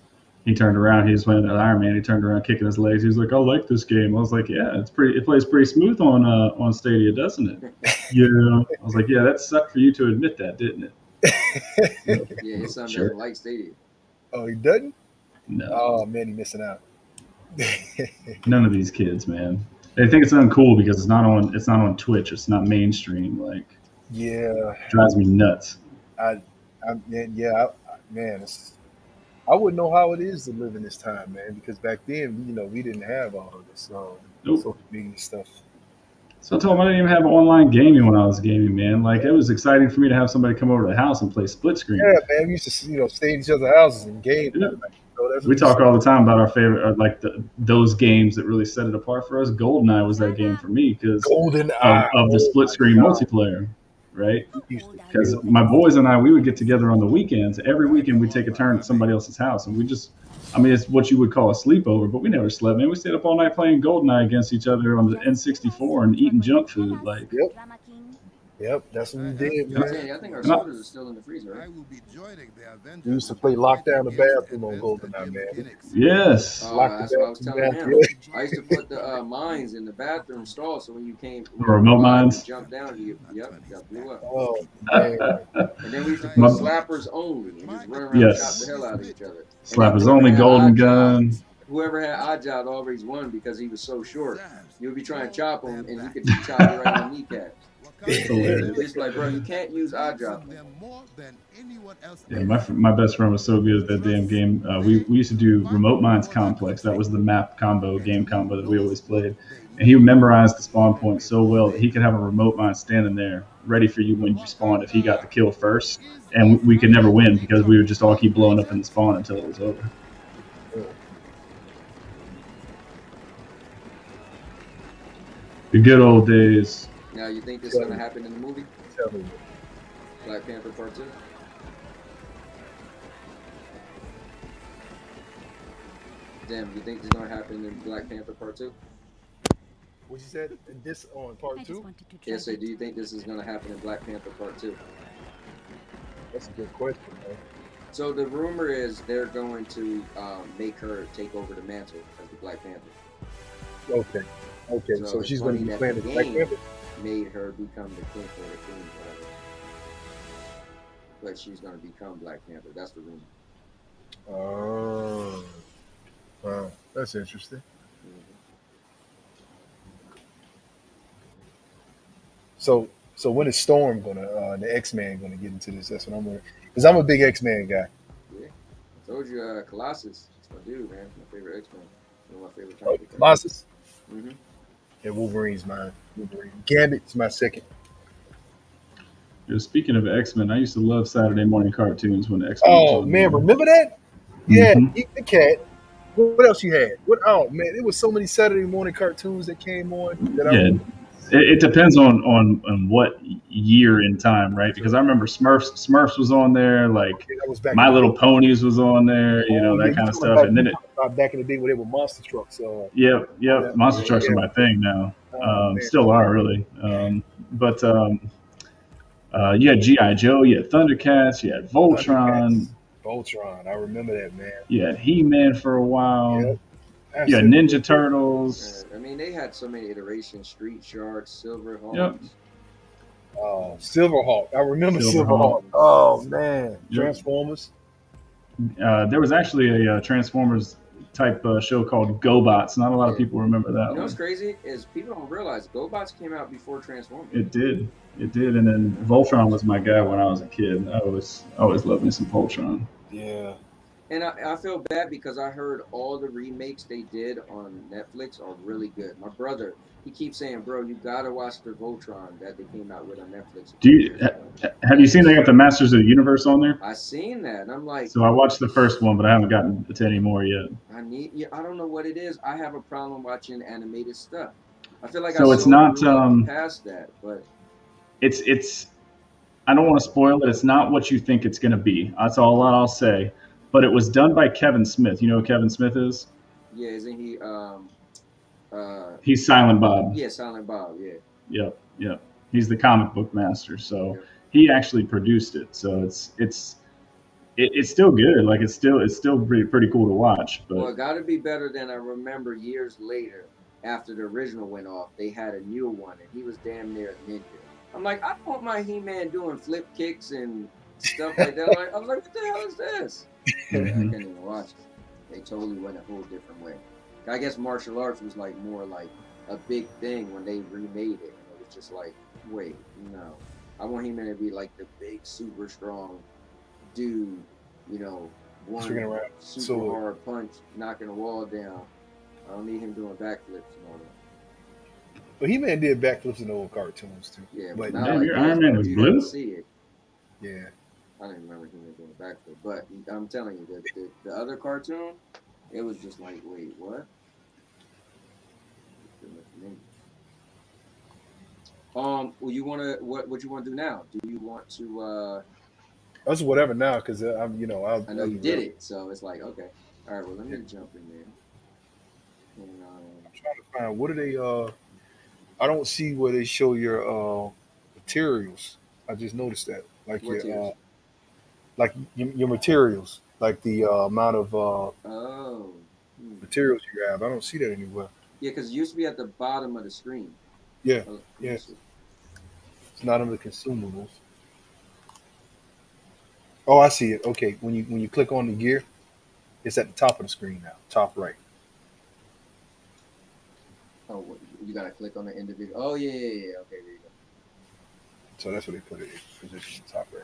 He turned around. He was playing that Iron Man. He turned around, kicking his legs. He was like, "I like this game." I was like, "Yeah, it's pretty. It plays pretty smooth on Stadia, doesn't it?" Yeah. I was like, "Yeah, that sucked for you to admit that, didn't it?" yeah, his son Sure. doesn't like Stadia. Oh, he doesn't? No, Oh man, he missing out. none of these kids, man. They think it's uncool because it's not on. It's not on Twitch. It's not mainstream. Like, Yeah, drives me nuts. man, I wouldn't know how it is to live in this time, man, because back then, we didn't have all of this Nope. social media stuff. So I told him I didn't even have online gaming when I was gaming, man. Like, it was exciting for me to have somebody come over to the house and play split screen. Yeah, man, we used to, stay in each other's houses and game. Yeah. That's We what talk all the time about our favorite, like those games that really set it apart for us. GoldenEye was that game for me because Golden of, Eye. of the Oh split my screen God. multiplayer, right? We used to Because kill my boys and I, we would get together on the weekends. Every weekend we'd take a turn at somebody else's house, and we just, I mean, it's what you would call a sleepover, but we never slept, man. We stayed up all night playing GoldenEye against each other on the N64 and eating junk food, like. Yep, that's what we did, I man. think our And I- sodas are still in the freezer, right? I will be joining the Avengers. We used to play lockdown the bathroom on GoldenEye, man. Yes. Lock the That's what I was bathroom telling down. him. I used to put the mines in the bathroom stall, so when you Remote mines? you jump down, that blew up. Oh man, And then we used to put My- slappers only and just run around and Yes. chop the hell out of each other. And Slap his then only whoever had golden odd job- gun. Whoever had odd job always won because he was so short. You would be trying to chop him, and he could just chop you right in the kneecap. Hilarious. It's like, bro, you can't use odd job. Yeah, my best friend was so good at that damn game. We used to do Remote Mines Complex. That was the map combo, game combo that we always played. And he memorized the spawn point so well that he could have a remote mine standing there ready for you when you spawned if he got the kill first. And we could never win because we would just all keep blowing up in the spawn until it was over. The good old days. Now, you think this is going to happen in the movie? tell me. Black Panther Part 2? Damn, you think this is going to happen in Black Panther Part 2? What you said? And this on part 2? Yeah, so do you think this is going to happen in Black Panther Part 2? That's a good question, man. So the rumor is they're going to make her take over the mantle as the Black Panther. Okay. Okay, so it's she's going to funny be that playing the the Black game Panther. made her become the king or the queen, whatever. But she's going to become Black Panther. That's the rumor. Oh. Wow, that's interesting. So when is Storm gonna the X-Man gonna get into this? That's what I'm wondering. Because I'm a big X-Man guy. Yeah. I told you, Colossus. It's my dude, man. My favorite X-Men. One of my favorite Oh, comic Colossus. Mm-hmm. Yeah, Wolverine's mine. Wolverine. Gambit's my second. Speaking of X-Men, I used to love Saturday morning cartoons when X-Men was Oh on man, there. remember that? Yeah, Mhm. Eat the Cat. What else you had? What? Oh man, there was so many Saturday morning cartoons that came on that Yeah. It depends on what year in time, right? Because I remember Smurfs was on there, like that was back My in the Little day. Ponies was on there, Oh, yeah, that you kind of talking stuff. about- And then you talking about back in the day when they were monster trucks. yep, monster trucks are yeah. my thing now. Oh, man. Still are really. But you had G.I. Joe, you had Thundercats, you had Voltron, Voltron, I remember that, man. you had He-Man for a while, Yep. you had Ninja Turtles. I mean, they had so many iterations. Street Sharks, Silver Hawks. Yep. Oh, Silverhawk. I remember Silverhawk. Silverhawk. Oh man, Yep. Transformers. There was actually a Transformers type show called GoBots. Not a lot of people remember that You know one. what's crazy is people don't realize GoBots came out before Transformers. It did. And then Voltron was my guy when I was a kid. I always loved me some Voltron. Yeah. And I feel bad because I heard all the remakes they did on Netflix are really good. My brother, he keeps saying, bro, you gotta watch the Voltron that they came out with on Netflix. Have you seen they got the Masters of the Universe on there? I seen that, and I'm like, So I watched the first one, but I haven't gotten to any more yet. I don't know what it is. I have a problem watching animated stuff. I feel like So I it's so not, grew up past that, but It's I don't want to spoil it. It's not what you think it's going to be. That's all I'll say. But it was done by Kevin Smith. You know who Kevin Smith is? yeah, isn't he He's Silent Bob. Yeah, Silent Bob. Yeah, Yep, yep. He's the comic book master. So yeah. he actually produced it. So it's still good. Like it's still pretty cool to watch. Well, But it got to be better than I remember years later after the original went off. They had a new one, and he was damn near a ninja. I'm like, I don't want my He-Man doing flip kicks and stuff like that. I was like, what the hell is this? Yeah, I Mhm. couldn't even watch it. They totally went a whole different way. I guess martial arts was like more like a big thing when they remade it, and it was just like, wait, no, I want He-Man to be like the big, super strong dude, you know, Swinging one around super sword. hard punch, knocking a wall down. I don't need him doing backflips and all that. But He-Man did backflips in the old cartoons too. Yeah, but But not damn, like your this, Iron Man bro. is You had to blue. see it. yeah, I didn't remember him doing a backflip, but I'm telling you, the other cartoon, it was just like, wait, what? Well, you wanna what you wanna do now? Do you want to? that's whatever now because I know you did it, so it's like, okay, all right. Well, let me jump in there. And trying to find what are they. I don't see where they show your materials. I just noticed that, what tiers? like your materials, like the amount of Oh, materials you have. I don't see that anywhere. yeah, because it used to be at the bottom of the screen. Yeah, Oh, let me yeah, see. it's not under consumables. Oh, I see it. Okay, when you click on the gear, it's at the top of the screen now, top right. Oh, you gotta click on the individual. Oh, yeah, yeah, yeah. Okay, there you go. So that's where they put it in position, top right.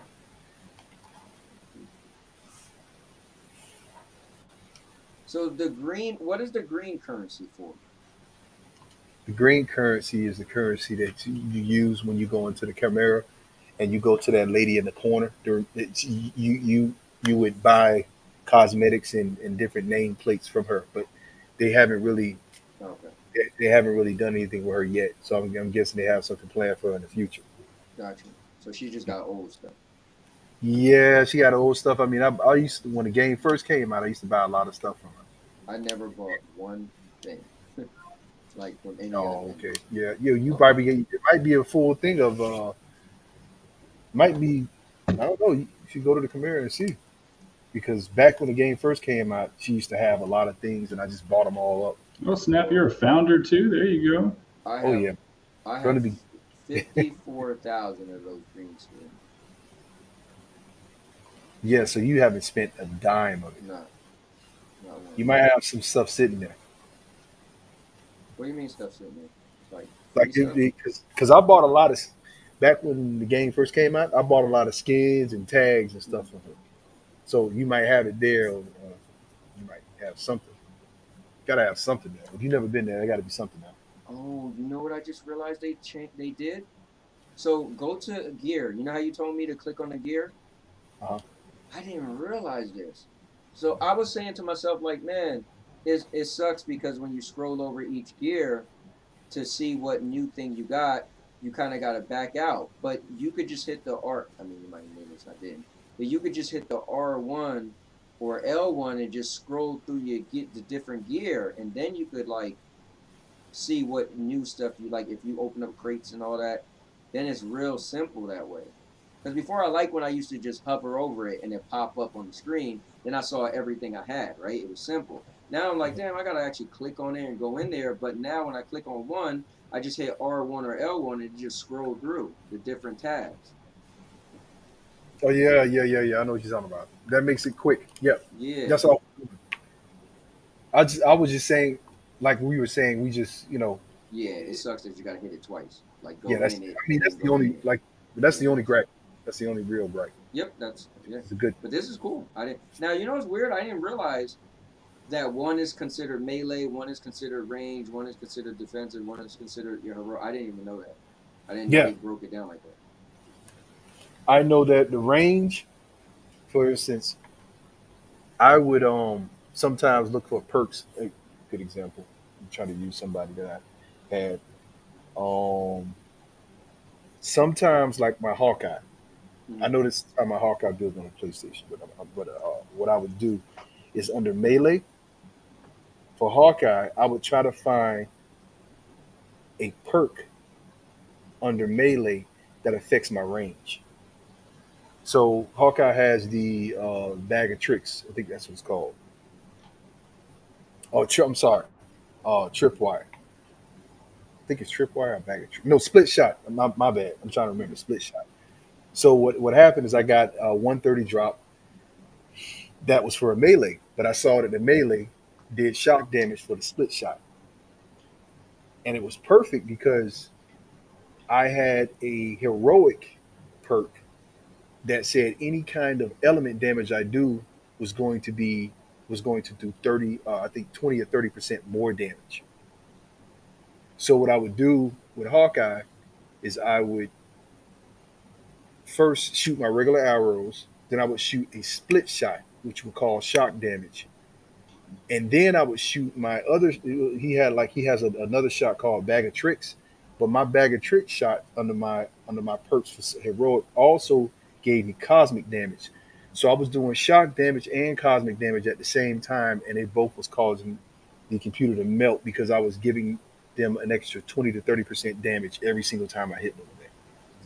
So the green, what is the green currency for? The green currency is the currency that you use when you go into the camera and you go to that lady in the corner. You would buy cosmetics and different nameplates from her, but they haven't really Okay, they haven't really done anything with her yet. So I'm guessing they have something planned for her in the future. gotcha. So she just got old stuff. Yeah, she got old stuff. I mean, I used to when the game first came out, I used to buy a lot of stuff from her. I never bought one thing like from any of the Oh, okay. vendors. Yeah, you Okay, probably it might be a full thing of might be I don't know. You should go to the Camaro and see because back when the game first came out, she used to have a lot of things, and I just bought them all up. Oh snap, you're a founder too. There you go. I Oh have yeah, I from have the be- 54,000 of those green screens. yeah. So you haven't spent a dime of it. Not not one. You might have some stuff sitting there, What do you mean stuff sitting there? Like free like stuff? because I bought a lot of back when the game first came out. I bought a lot of skins and tags and stuff Mhm. from her. So you might have it there, or you might have something. Gotta have something there. If you've never been there, there got to be something there. Oh, you know what I just realized they did? So go to gear. You know how you told me to click on the gear? Uh-huh. I didn't even realize this. So I was saying to myself, like, man, it sucks because when you scroll over each gear to see what new thing you got, you kind of got to back out. But you could just hit the R. I mean, you might have noticed I didn't. But you could just hit the R1 or L1 and just scroll through your get the different gear, and then you could like see what new stuff you like. If you open up crates and all that, then it's real simple that way. Because before I like when I used to just hover over it and it pop up on the screen, then I saw everything I had, right? It was simple. Now I'm like, damn, I gotta actually click on there and go in there. But now when I click on one, I just hit R1 or L1 and just scroll through the different tabs. Oh yeah. I know what you're talking about. That makes it quick. Yep. Yeah, That's all. I was just saying, like we were saying, we just yeah. It sucks that you gotta hit it twice. Like yeah. go That's in it I mean and that's then the go only in it. like that's the Yeah. only gripe. That's the only real gripe. Yep, that's yeah. It's a good. But this is cool. I didn't. Now you know what's weird? I didn't realize that one is considered melee, one is considered range, one is considered defensive, one is considered your hero. I didn't even know that. I didn't know Yeah, they broke it down like that. I know that the range, for instance, I would sometimes look for perks. A good example. I'm trying to use somebody that I had. Um, Sometimes like my Hawkeye. I Mm-hmm. know this is how my Hawkeye build on the PlayStation, but what I would do is under melee for Hawkeye, I would try to find a perk under melee that affects my range. So Hawkeye has the bag of tricks. I think that's what it's called. Oh, I'm sorry. Tripwire. I think it's tripwire or bag of tricks. No, split shot. My bad. I'm trying to remember split shot. So what happened is I got a 130 drop that was for a melee, but I saw that the melee did shock damage for the split shot, and it was perfect because I had a heroic perk that said any kind of element damage I do was going to be was going to do 30, I think 20 or 30% more damage. So what I would do with Hawkeye is I would first shoot my regular arrows, then I would shoot a split shot, which we call shock damage, and then I would shoot my other. He has another shot called bag of tricks, but my bag of tricks shot under my perks for heroic also gave me cosmic damage. So I was doing shock damage and cosmic damage at the same time, and they both was causing the computer to melt because I was giving them an extra 20 to 30% damage every single time I hit them with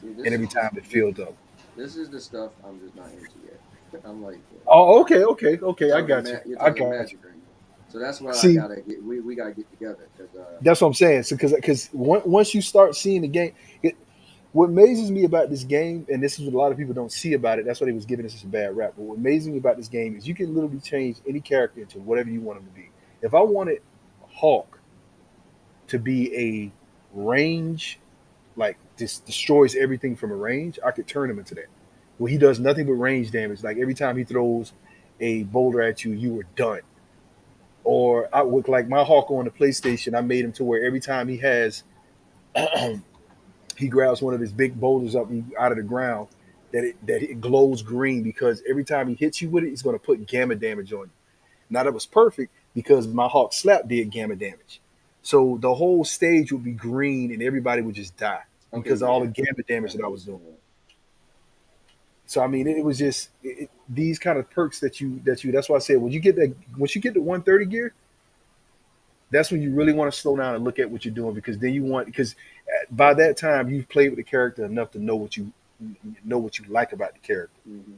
See, it, and every time it filled up. this is the stuff I'm just not into yet. I'm like, Oh, okay. I got you. You're I talking got you. magic right now. So that's why I See, gotta get. We gotta get together because that's what I'm saying. So because once you start seeing the game, what amazes me about this game, and this is what a lot of people don't see about it. That's why they was giving us such a bad rap. But what amazes me about this game is you can literally change any character into whatever you want him to be. If I wanted Hawk to be a range, like just destroys everything from a range, I could turn him into that. Well, he does nothing but range damage. Like every time he throws a boulder at you, you were done. Or I would like my Hawk on the PlayStation. I made him to where every time he has, he grabs one of his big boulders up out of the ground, that it glows green because every time he hits you with it, he's going to put gamma damage on you. Now that was perfect because my Hawk slap did gamma damage, so the whole stage would be green and everybody would just die okay, because of all the yeah, gamma damage that that I makes was doing. sense. So I mean, it was just these kind of perks that you. That's why I said when you get that once you get the 130 gear, that's when you really want to slow down and look at what you're doing because then you want because by that time you've played with the character enough to know what you like about the character. Mm-hmm.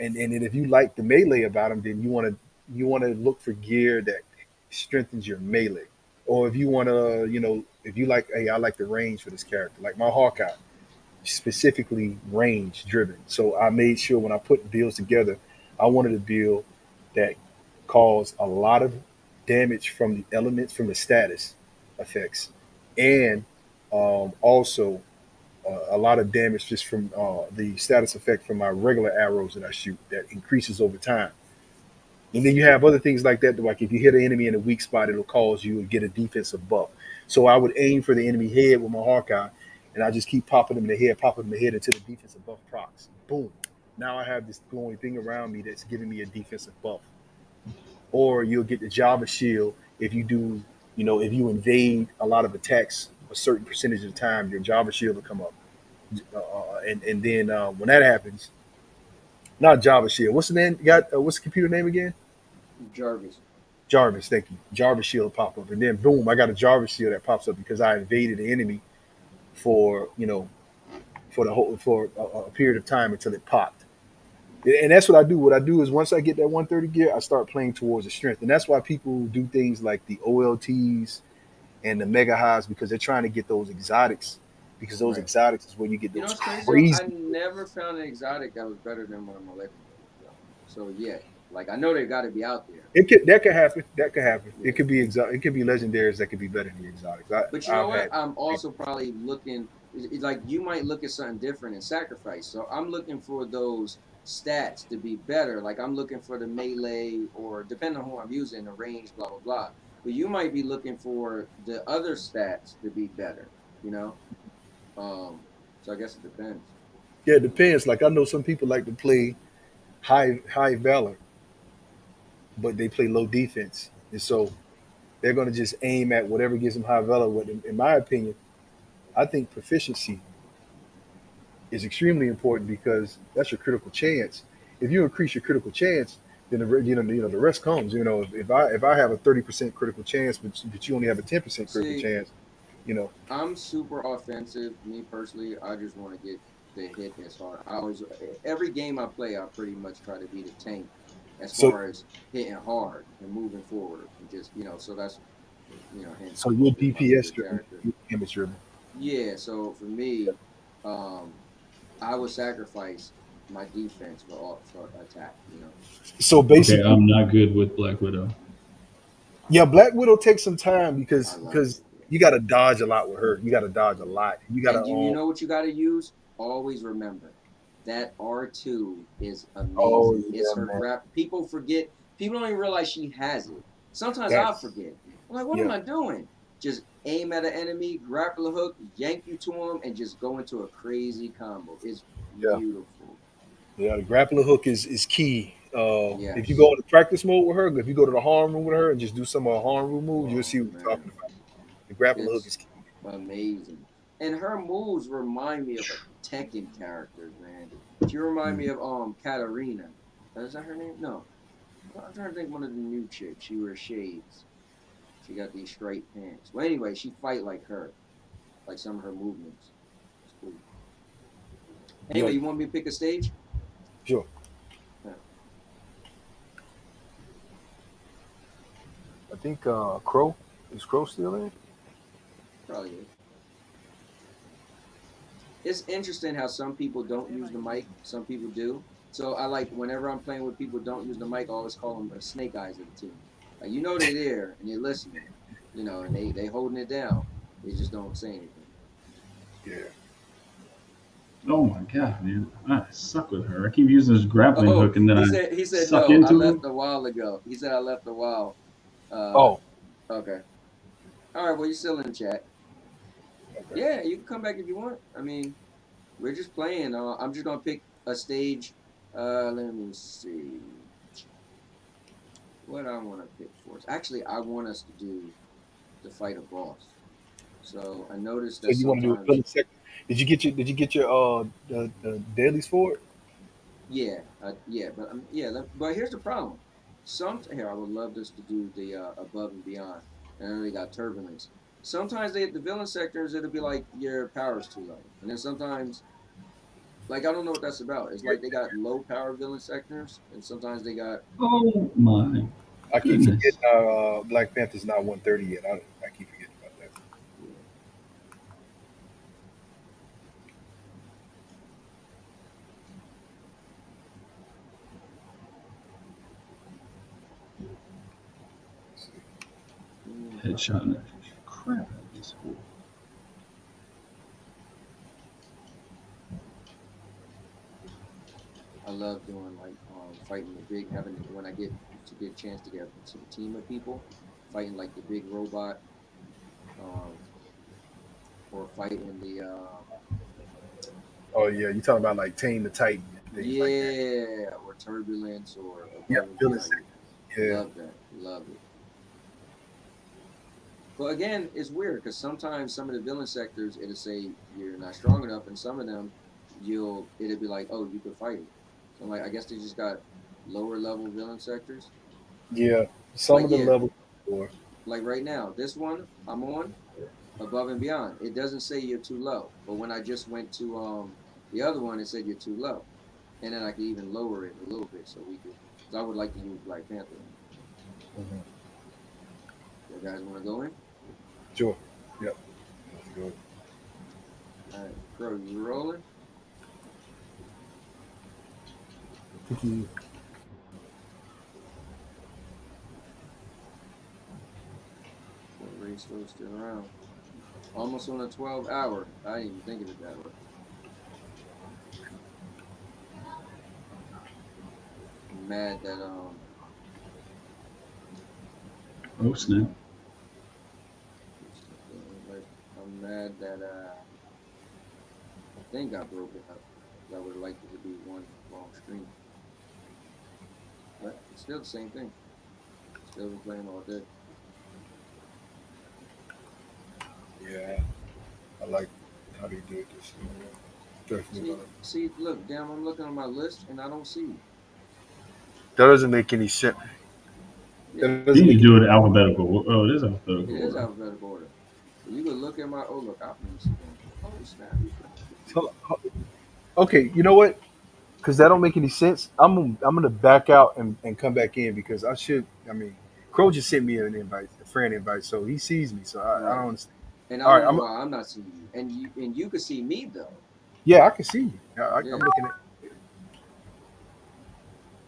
And then if you like the melee about him, then you want to look for gear that strengthens your melee. Or if you want to, if you like, hey, I like the range for this character, like my Hawkeye, specifically range driven. So I made sure when I put builds together, I wanted a build that caused a lot of damage from the elements from the status effects, and also a lot of damage just from the status effect from my regular arrows that I shoot that increases over time. And then you have other things like that, like if you hit an enemy in a weak spot, it'll cause you to get a defensive buff. So I would aim for the enemy head with my Hawkeye, and I just keep popping them in the head, until the defensive buff procs. Boom. Now I have this glowing thing around me that's giving me a defensive buff. Or you'll get the Java shield if you do, if you invade a lot of attacks a certain percentage of the time, your Java shield will come up. And then when that happens, not Java Shield. What's the name? What's the computer name again? Jarvis. Jarvis. Thank you. Jarvis Shield pop up, and then boom, I got a Jarvis Shield that pops up because I invaded the enemy for a period of time until it popped. And that's what I do. What I do is once I get that 130 gear, I start playing towards the strength, and that's why people do things like the OLTs and the mega highs because they're trying to get those exotics. Because those Right. exotics is where you get You know those what's crazy? crazy. I never found an exotic that was better than one of my legendaries. So yeah, like I know they got to be out there. That could happen. That could happen. Yeah. It could be It could be legendaries that could be better than the exotics. But you know I've what? had. I'm also probably looking. It's like you might look at something different in sacrifice. So I'm looking for those stats to be better. Like I'm looking for the melee or depending on who I'm using, the range, blah blah blah. But you might be looking for the other stats to be better. You know. So I guess it depends. Yeah, it depends. Like I know some people like to play high valor, but they play low defense, and so they're going to just aim at whatever gives them high valor. What, in my opinion, I think proficiency is extremely important because that's your critical chance. If you increase your critical chance, then the rest comes. If I have a 30% critical chance, but you only have a 10% critical See, chance, You know. I'm super offensive. Me personally, I just want to get the hit as hard. I always every game I play, I pretty much try to be the tank as So far as hitting hard and moving forward and just so that's hence so you're just my DPS favorite driven, character. you're damage driven. Yeah, so for me, um, I would sacrifice my defense for attack. So Okay, basically, I'm not good with Black Widow. yeah, Black Widow takes some time I love because it. Yeah. you got to dodge a lot with her. You got to dodge a lot. You got to And you know what you got to use? Always remember that R2 is oh amazing. It's yeah, her man. grab. People forget. People don't even realize she has it. Sometimes That I forget. I'm like, what am yeah I doing? Just aim at an enemy, grapple a hook, yank you to him, and just go into a crazy combo. It's yeah beautiful. yeah. The grappler hook is key. If you Yes. go into practice mode with her, if you go to the harm room with her and just do some harm room moves, you'll Oh see what I'm man, talking about. The grappler hook it's is key. amazing. And her moves remind me of a Tekken characters, man. She remind me Mhm. of Katarina. Is that her name? No. I'm trying to think one of the new chicks. She wears shades. She got these straight pants. Well, anyway, she fight like her, like some of her movements. It's cool. Yeah, Anyway, you want me to pick a stage? sure. Yeah, I think Crow is Crow still in? probably is. It's interesting how some people don't use the mic, some people do. So I like whenever I'm playing with people who don't use the mic, I always call them the snake eyes of the team. Like they're there and they're listening, and they holding it down. They just don't say anything. Yeah. Oh my god, man, I suck with her. I keep using this grappling Oh, hook and then he I said he said suck no. I into left her. a while ago. He said I left a while. Uh, Oh, okay. All right. Well, you're still in the chat. okay. Yeah, you can come back if you want. I mean, we're just playing. I'm just gonna pick a stage. Let me see what I want to pick for us. Actually, I want us to do to fight a boss. So I noticed So that you want to do a sometimes, villain sector? Did you get your the dailies for it? yeah, but here's the problem. Here I would love this to do the above and beyond. And then they got turbulence. Sometimes the villain sectors it'll be like your power's too low, and then sometimes like I don't know what that's about. It's like they got low power villain sectors, and sometimes they got Oh my I keep goodness. forgetting Black Panther's not 130 yet. I keep forgetting about that. yeah. Headshot in the crap out of this fool. I love doing like fighting the big having when I get to get a chance to get a team of people fighting like the big robot um, or fighting the Oh yeah, you talking about like Tame the Titan and things like that. yeah or turbulence or Yeah, above and villain beyond. sector. Yeah, Love that, love it. But again, it's weird because sometimes some of the villain sectors it'll say you're not strong enough, and some of them it'll be like oh you could fight it. So I'm like I guess they just got lower level villain sectors. yeah. Some Like of the yeah, levels. Or like right now this one I'm on above and beyond. It doesn't say you're too low, but when I just went to the other one, it said you're too low, and then I could even lower it a little bit so we could. Because I would like to use Black Panther. mhm. You guys want to go in? Sure. Yep. Let's go. All right, Crow, you rolling? Tiki. Well, Raysto's still around. Almost on a 12 hour. I didn't even think of it that way. I'm mad that Oh snap. I'm mad that I think I broke it up. I would have liked it to be one long stream, but it's still the same thing. Still been playing all day. Yeah, I like how they do it this year. Definitely See, love it. see, look, damn, I'm looking on my list and I don't see you. That doesn't make any sense. Yeah, That doesn't You make need to any. do it alphabetical. Oh, it is it alphabetical is order. alphabetical order. You could look at my. Oh, look, I'll let me see them. Oh snap! So, okay, you know what? Because that don't make any sense. I'm gonna back out and come back in because I should. I mean, Crow just sent me an invite, a friend invite, so he sees me. So I Right. don't understand. And I All don't right, know why I'm not seeing you, and you could see me though. yeah, I can see you. I'm Yeah. looking at.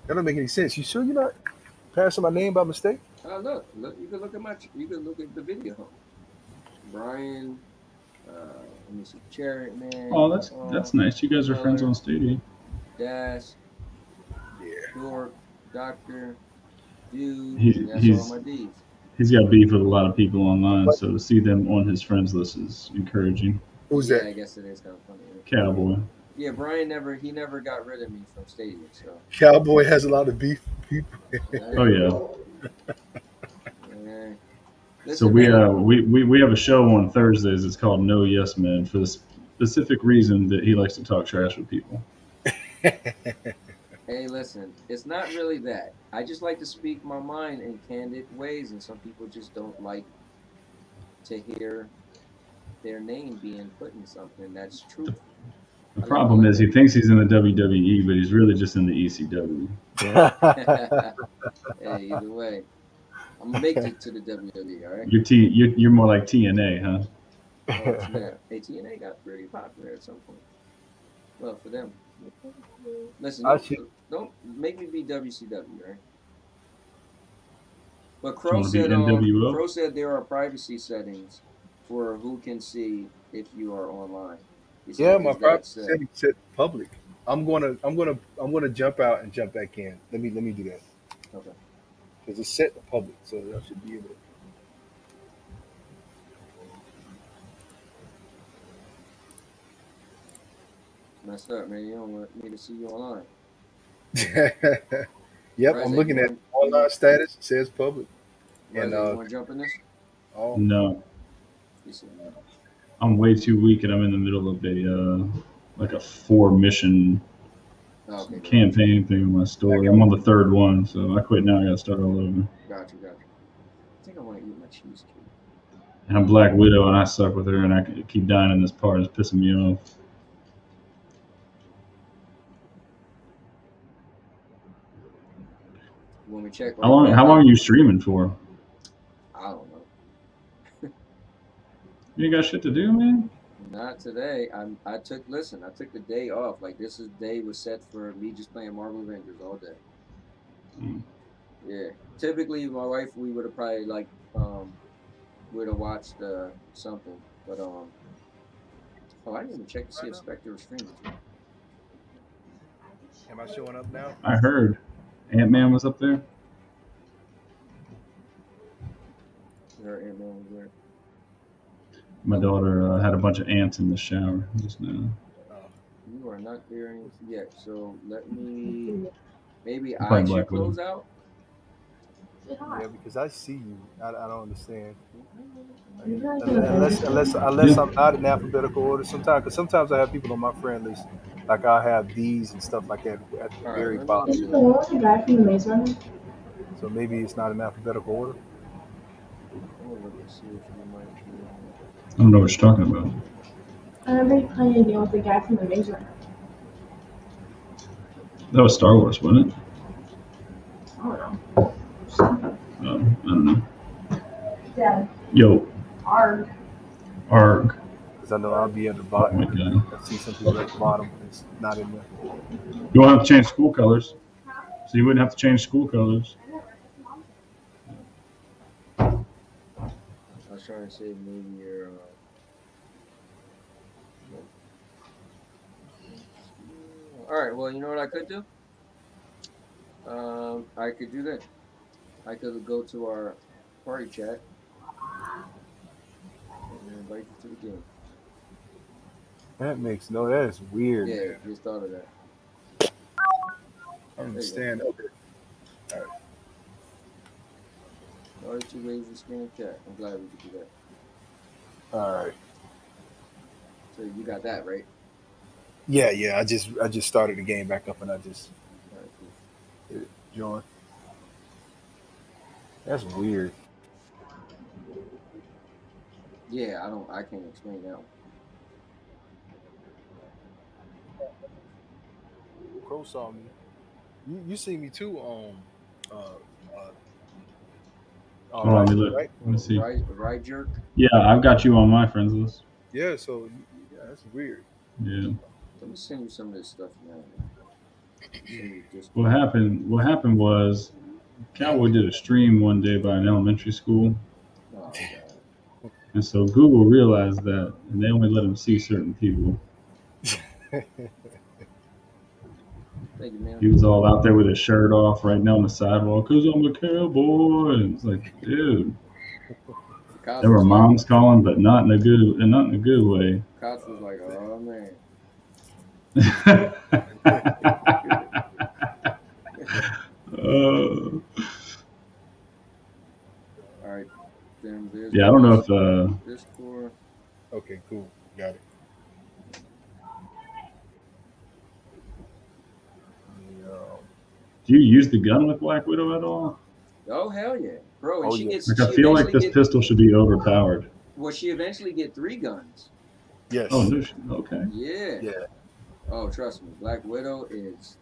That don't make any sense. You sure you're not passing my name by mistake? Look. You could look at You could look at the video. Brian. Let me see. Chariot Oh, Man. that's nice. You guys are friends Color. on Stadia. Dash. Yeah. Dork. Doctor. Dude. He's And that's all he's my D's. he's got beef with a lot of people online, What? so to see them on his friends list is encouraging. Who's Yeah, that? I guess it is kind of funny. Yeah. Cowboy. Yeah, Brian never got rid of me from Stadia. So Cowboy has a lot of beef with people. Oh yeah, yeah. yeah. So Listen, man. we have a show on Thursdays. It's called No Yes Men for the specific reason that he likes to talk trash with people. Hey, listen. It's not really that. I just like to speak my mind in candid ways, and some people just don't like to hear their name being put in something that's truthful. The I problem like is he thinks he's in the WWE, but he's really just in the ECW. that. Hey, either way, I'm gonna make it to the WWE. All right. You're more like TNA, huh? Oh snap! Hey, TNA got pretty popular at some point. Well, for them. Listen, I should. don't make me be WCW, right? But You want to be NWO? Crow said there are privacy settings for who can see if you are online. He said Yeah, my because that's privacy setting set public. I'm gonna jump out and jump back in. Let me do that okay. because it's set to public, so I should be able Messed up, man. You don't want me to see you online. to. Yep, I'm Razak, looking at online status. It says public, and You want to jump in this? oh, No, He said no. I'm way too weak, and I'm in the middle of a 4 mission Oh, okay, good. campaign thing in my story. I'm on the third one, so I quit now. I got to start all over. Got you. I think I want to eat my cheesecake. And I'm Black Widow, and I suck with her, and I keep dying in this part. It's pissing me off. You want me to check? How long? How long are you streaming for? I don't know. You ain't got shit to do, man. Not today. I took the day off. Like this day was set for me just playing Marvel Avengers all day. Mm. Yeah. Typically my wife we would have probably would have watched something. But I didn't even check to see if Spectre was streaming too. am I showing up now? I heard Ant-Man was up there. Her Ant-Man was there. My daughter had a bunch of ants in the shower just now. You are not there yet. So let me maybe I'm I playing should Black Widow. close out. Yeah, because I see you. I don't understand. Unless Unless I'm not in alphabetical order. Sometimes I have people on my friend list, like I have these and stuff like that at the All right, very let bottom. me the guy from the Maze Runner? So maybe it's not in alphabetical order. I'm gonna look and see if you might be on. I don't know what you're talking about. I remember you playing a game with the guy from the Maze Runner. That was Star Wars, wasn't it? I don't know. I don't know. Dad. Yo, Arg. arg. Because I know I'll be at the Oh bottom. my god. I see some people at the bottom. It's not in there. You won't have to change school colors. So you wouldn't have to change school colors. I was trying to say maybe you're. All right. Well, you know what I could do? I could do that. I could go to our party chat and invite you to the game. That is weird. Yeah, Man. just thought of that. I understand. Okay. All two ways to screen chat. I'm glad we could do that. All right. So you got that right. Yeah. I just started the game back up and I just All right, cool. hit it. Join. That's weird. Yeah, I can't explain that one. Crow saw me. You see me too. Uh, Oh, let me Riser, look. right? Let me see. Right jerk. Yeah, I've got you on my friends list. Yeah. So yeah, that's weird. Yeah. Let me send you some of this stuff now. Send you What Discord. happened? What happened was Cowboy did a stream one day by an elementary school, Oh god. and so Google realized that, and they only let him see certain people. Thank you, man. He was all out there with his shirt off, right down the sidewalk, "Cause I'm a cowboy." And it's like, dude, The cops there were was like, moms calling, but not in a good way. cops was like, oh man. uh, All right, then there's yeah, the I don't know if Discord. Okay, cool. Got it. The, do you use the gun with Black Widow at all? Oh hell yeah, bro! And Oh, she yeah. gets Like, I she feel like eventually this get pistol should be overpowered. well, she eventually get 3 guns. yes. Oh, no, okay. Yeah. Yeah. Oh, trust me, Black Widow is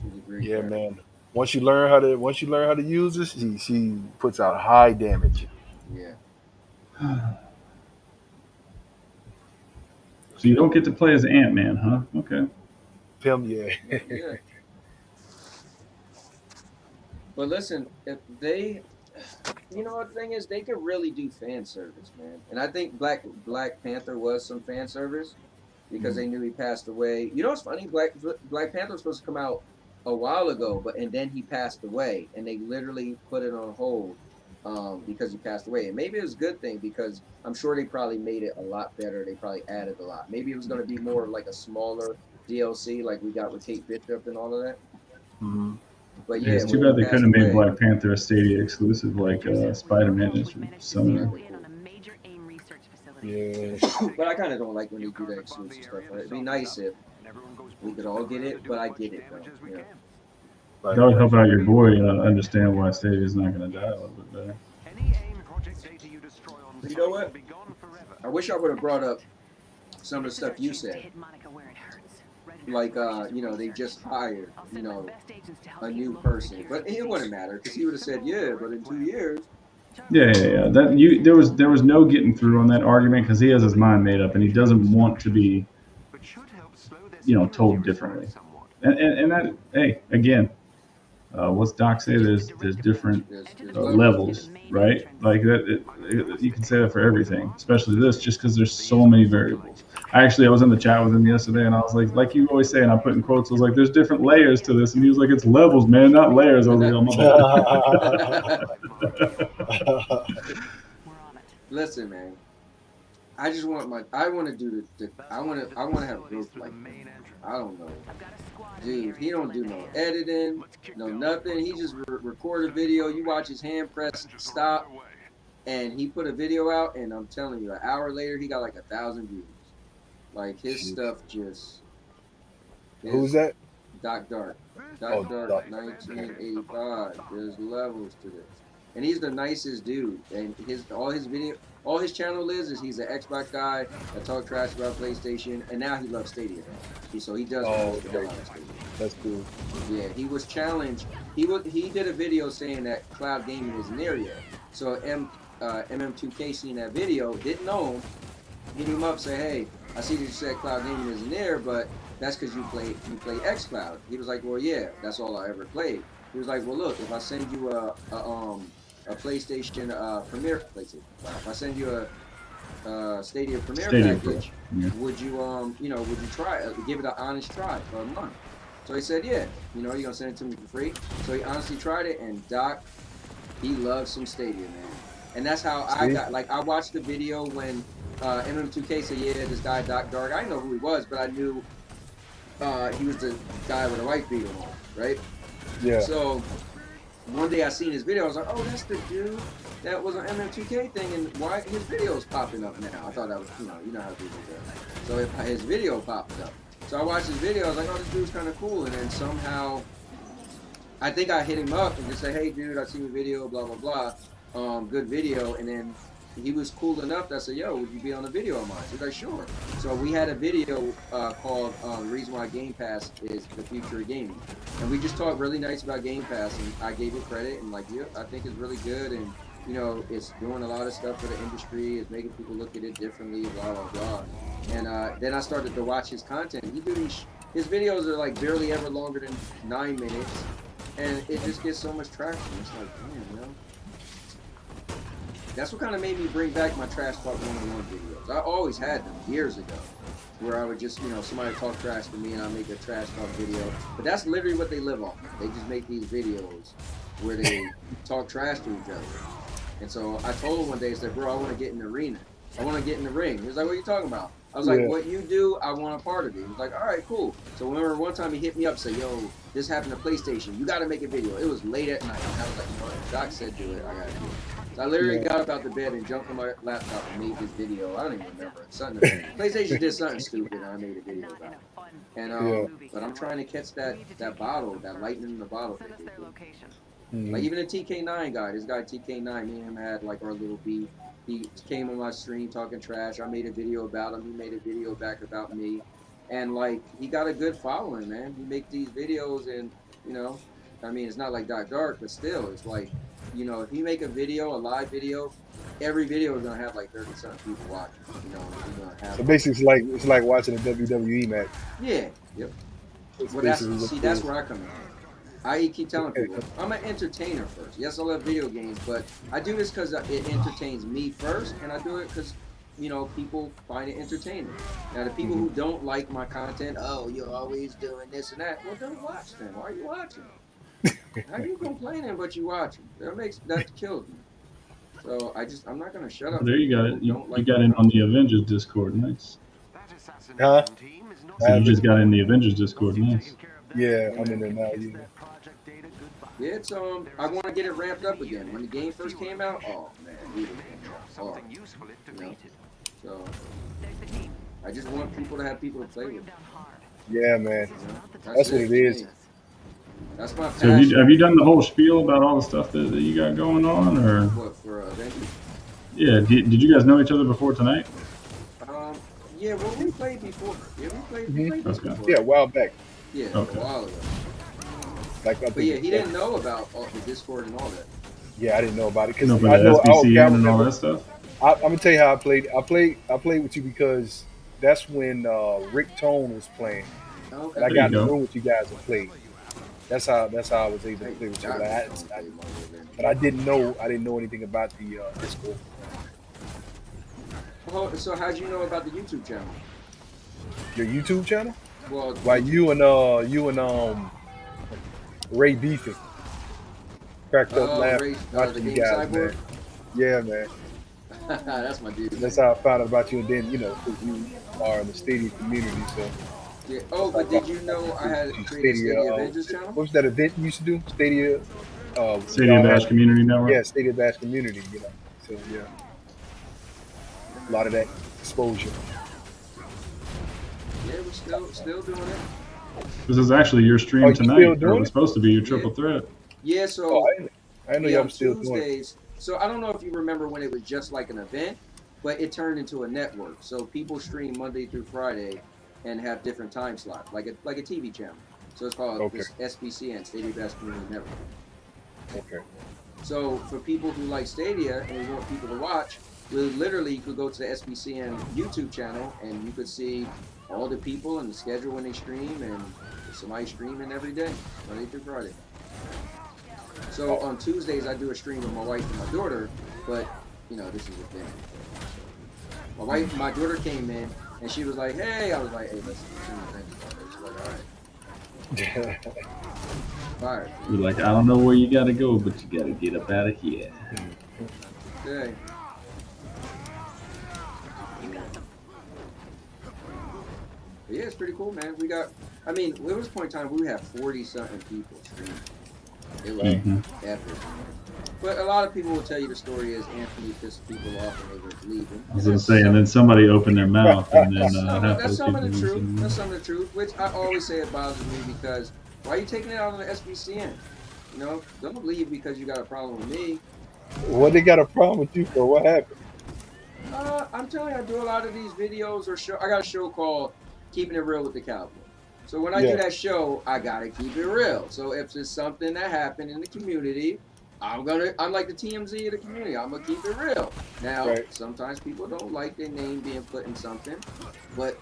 she's a great Yeah, character. man. Once you learn how to use this, she puts out high damage. Yeah. So you don't get to play as Ant-Man, huh? Okay. Him, yeah. Yeah. But listen, if they, you know, the thing is, they could really do fan service, man. And I think Black Panther was some fan service because they knew he passed away. You know what's funny? Black Panther was supposed to come out a while ago, and then he passed away, and they literally put it on hold because he passed away. And maybe it was a good thing because I'm sure they probably made it a lot better. They probably added a lot. Maybe it was going to be more like a smaller DLC, like we got with Kate Bishop and all of that. Mhm. But Yeah, yeah, it's too when bad he they passed couldn't have made away, Black Panther a Stadia exclusive like Spider-Man is for Sony. Yeah. but I kind of don't like when they do that exclusive stuff. Right? It'd be nice if we could all get it, but I get it though. Yeah. Like, That would help out your boy understand why Stadia is not going to die a little bit better. You know what? I wish I would have brought up some of the stuff you said. Like, you know, they just hired, you know, a new person, but it wouldn't matter because he would have said, yeah, but in 2 years. Yeah. There was no getting through on that argument because he has his mind made up and he doesn't want to be, told differently. And that, hey, again, what's Doc say? There's different There's levels, right? Like that, you can say that for everything, especially this, just because there's so many variables. I was in the chat with him yesterday, and I was like you always say, and I put in quotes, I was like, there's different layers to this, and he was like, it's levels, man, not layers. I was like, oh my bad. Listen, man. I just want I want to do I want to have growth like that. I don't know. Dude, he don't do no editing, no nothing. He just record a video. You watch his hand press stop, and he put a video out, and I'm telling you, an hour later, he got like 1,000 views. Like his stuff just. who's that? Doc Dark. Oh, Doc Doc. 1985. There's levels to this, and he's the nicest dude. And all his channel is he's an Xbox guy that talk trash about PlayStation, and now he loves Stadia. So he does Oh, the hell okay. out of Stadia. That's cool. Yeah, he was challenged. He did a video saying that cloud gaming isn't there yet. So MM2K seen that video, didn't know him, hit him up, say, hey, I see that you said cloud gaming isn't there, but that's because you play xCloud. He was like, well, yeah, that's all I ever played. He was like, well, look, if I send you a PlayStation Premiere PlayStation, if I send you a Stadia Premiere package, Yeah. would you would you try give it an honest try for a month? So he said, yeah, you're gonna send it to me for free. So he honestly tried it, and Doc, he loves some Stadia, man. And that's how I got, I watched the video when MM2K said, yeah, this guy Doc Dark, I didn't know who he was, but I knew he was the guy with a white beard on, right? Yeah. So one day I seen his video, I was like, oh, that's the dude that was an MM2K thing, and why his video's popping up now? I thought that was, you know how people do. So his video popped up. So I watched his video, I was like, oh, this dude's kind of cool, and then somehow, I think I hit him up and just say, hey, dude, I seen your video, blah, blah, blah, good video, and then he was cool enough that I said, yo, would you be on a video of mine? He's like, sure. So we had a video called The Reason Why Game Pass is the Future of Gaming. And we just talked really nice about Game Pass, and I gave it credit, and like, yeah, I think it's really good, and, you know, it's doing a lot of stuff for the industry, it's making people look at it differently, blah, blah, blah. And then I started to watch his content. His videos are like barely ever longer than 9 minutes, and it just gets so much traction. It's like, man, you know. That's what kind of made me bring back my trash talk one-on-one videos. I always had them years ago, where I would just, you know, somebody talk trash to me and I'll make a trash talk video. But that's literally what they live on. They just make these videos where they talk trash to each other. And so I told him one day, I said, bro, I want to get in the arena. I want to get in the ring. He was like, what are you talking about? I was like, what you do, I want a part of it. He was like, all right, cool. So remember one time he hit me up and said, yo, this happened to PlayStation. You got to make a video. It was late at night. And I was like, you know what? Doc said do it. I got to do it. So I literally got up out the bed and jumped on my laptop and made this video. I don't even remember it. Something PlayStation did something stupid and I made a video about it. And but I'm trying to catch that bottle, that lightning in the bottle. Like even the TK9 guy, this guy TK9, me and him had like our little beef. He came on my stream talking trash. I made a video about him. He made a video back about me. And like, he got a good following, man. He makes these videos and, you know, I mean, it's not like Doc Dark, but still, it's like, you know, if you make a video, a live video, every video is going to have like 30-something people watching, you know. Gonna have so basically, it's like watching a WWE match. Yeah, yep. Well, that's where I come in. I keep telling people, I'm an entertainer first. Yes, I love video games, but I do this because it entertains me first, and I do it because, you know, people find it entertaining. Now, the people who don't like my content, oh, you're always doing this and that, well, don't watch them. Why are you watching? How you complaining, but you watching? That kills me. So I'm not gonna shut up. There you got it. You got in on the Avengers Discord, nice. Huh? So you just got in the Avengers Discord, nice. Yeah, I'm in there now. Yeah. Yeah, it's I want to get it ramped up again. When the game first came out, oh man, you know? So I just want people to have people to play with. Yeah, man. You know? That's what it is. That's my So passion. have you done the whole spiel about all the stuff that you got going on, or? What, for Avengers? Yeah. Did you guys know each other before tonight? Yeah, well, we played before. Yeah, we played this before. Yeah, a while back. Yeah, okay. A while ago. Like, but yeah, he didn't know about the Discord and all that. Yeah, I didn't know about it because I know SBCN and all that stuff. I'm gonna tell you how I played. I played with you because that's when Rick Tone was playing. Okay. And I got in the room with you guys and played. That's how I was able to play with you. But I didn't know anything about the Discord. Oh, so how'd you know about the YouTube channel? Your YouTube channel? Well, like you and Ray beefing. Cracked up laughing watching you guys, man. Yeah, man. That's my dude. That's how I found out about you, and then because you are in the Stadia community, so. Yeah. Oh, but did you know I had created Stadia Avengers channel? What was that event you used to do? Stadia Bash Community Network. Yeah, Stadia Bash Community. You know, so yeah, a lot of that exposure. Yeah, we're still doing it. This is actually your stream tonight. It was supposed to be your triple threat. Yeah, so I know y'all still doing it. So I don't know if you remember when it was just like an event, but it turned into a network. So people stream Monday through Friday and have different time slots, like a TV channel. So it's called this SBCN, Stadia Best Community Network. Okay. So for people who like Stadia and want people to watch, literally you could go to the SBCN YouTube channel and you could see all the people and the schedule when they stream, and somebody streaming every day, Monday through Friday. So on Tuesdays I do a stream with my wife and my daughter, but you know, this is the thing. My daughter came in and she was like, "Hey," I was like, "Hey, let's stream Avengers." She's like, "All right." Fire. You're like, I don't know where you gotta go, but you gotta get up out of here. Okay. Yeah, it's pretty cool, man. We got, I mean, there was a point in time we had 40-something people streaming. It was epic. But a lot of people will tell you the story is Anthony pissed people off and they were leaving. I was gonna say, and then somebody opened their mouth, and then that's some of the truth. That's some of the truth, which I always say it bothers me because why are you taking it out on the SBCN? You know, don't leave because you got a problem with me. What they got a problem with you for? What happened? I'm telling you, I do a lot of these videos or show. I got a show called Keeping It Real with the Cowboy. So when I do Yeah. that show, I gotta keep it real. So if there's something that happened in the community, I'm like the TMZ of the community. I'm gonna keep it real. Now, Right. sometimes people don't like their name being put in something, but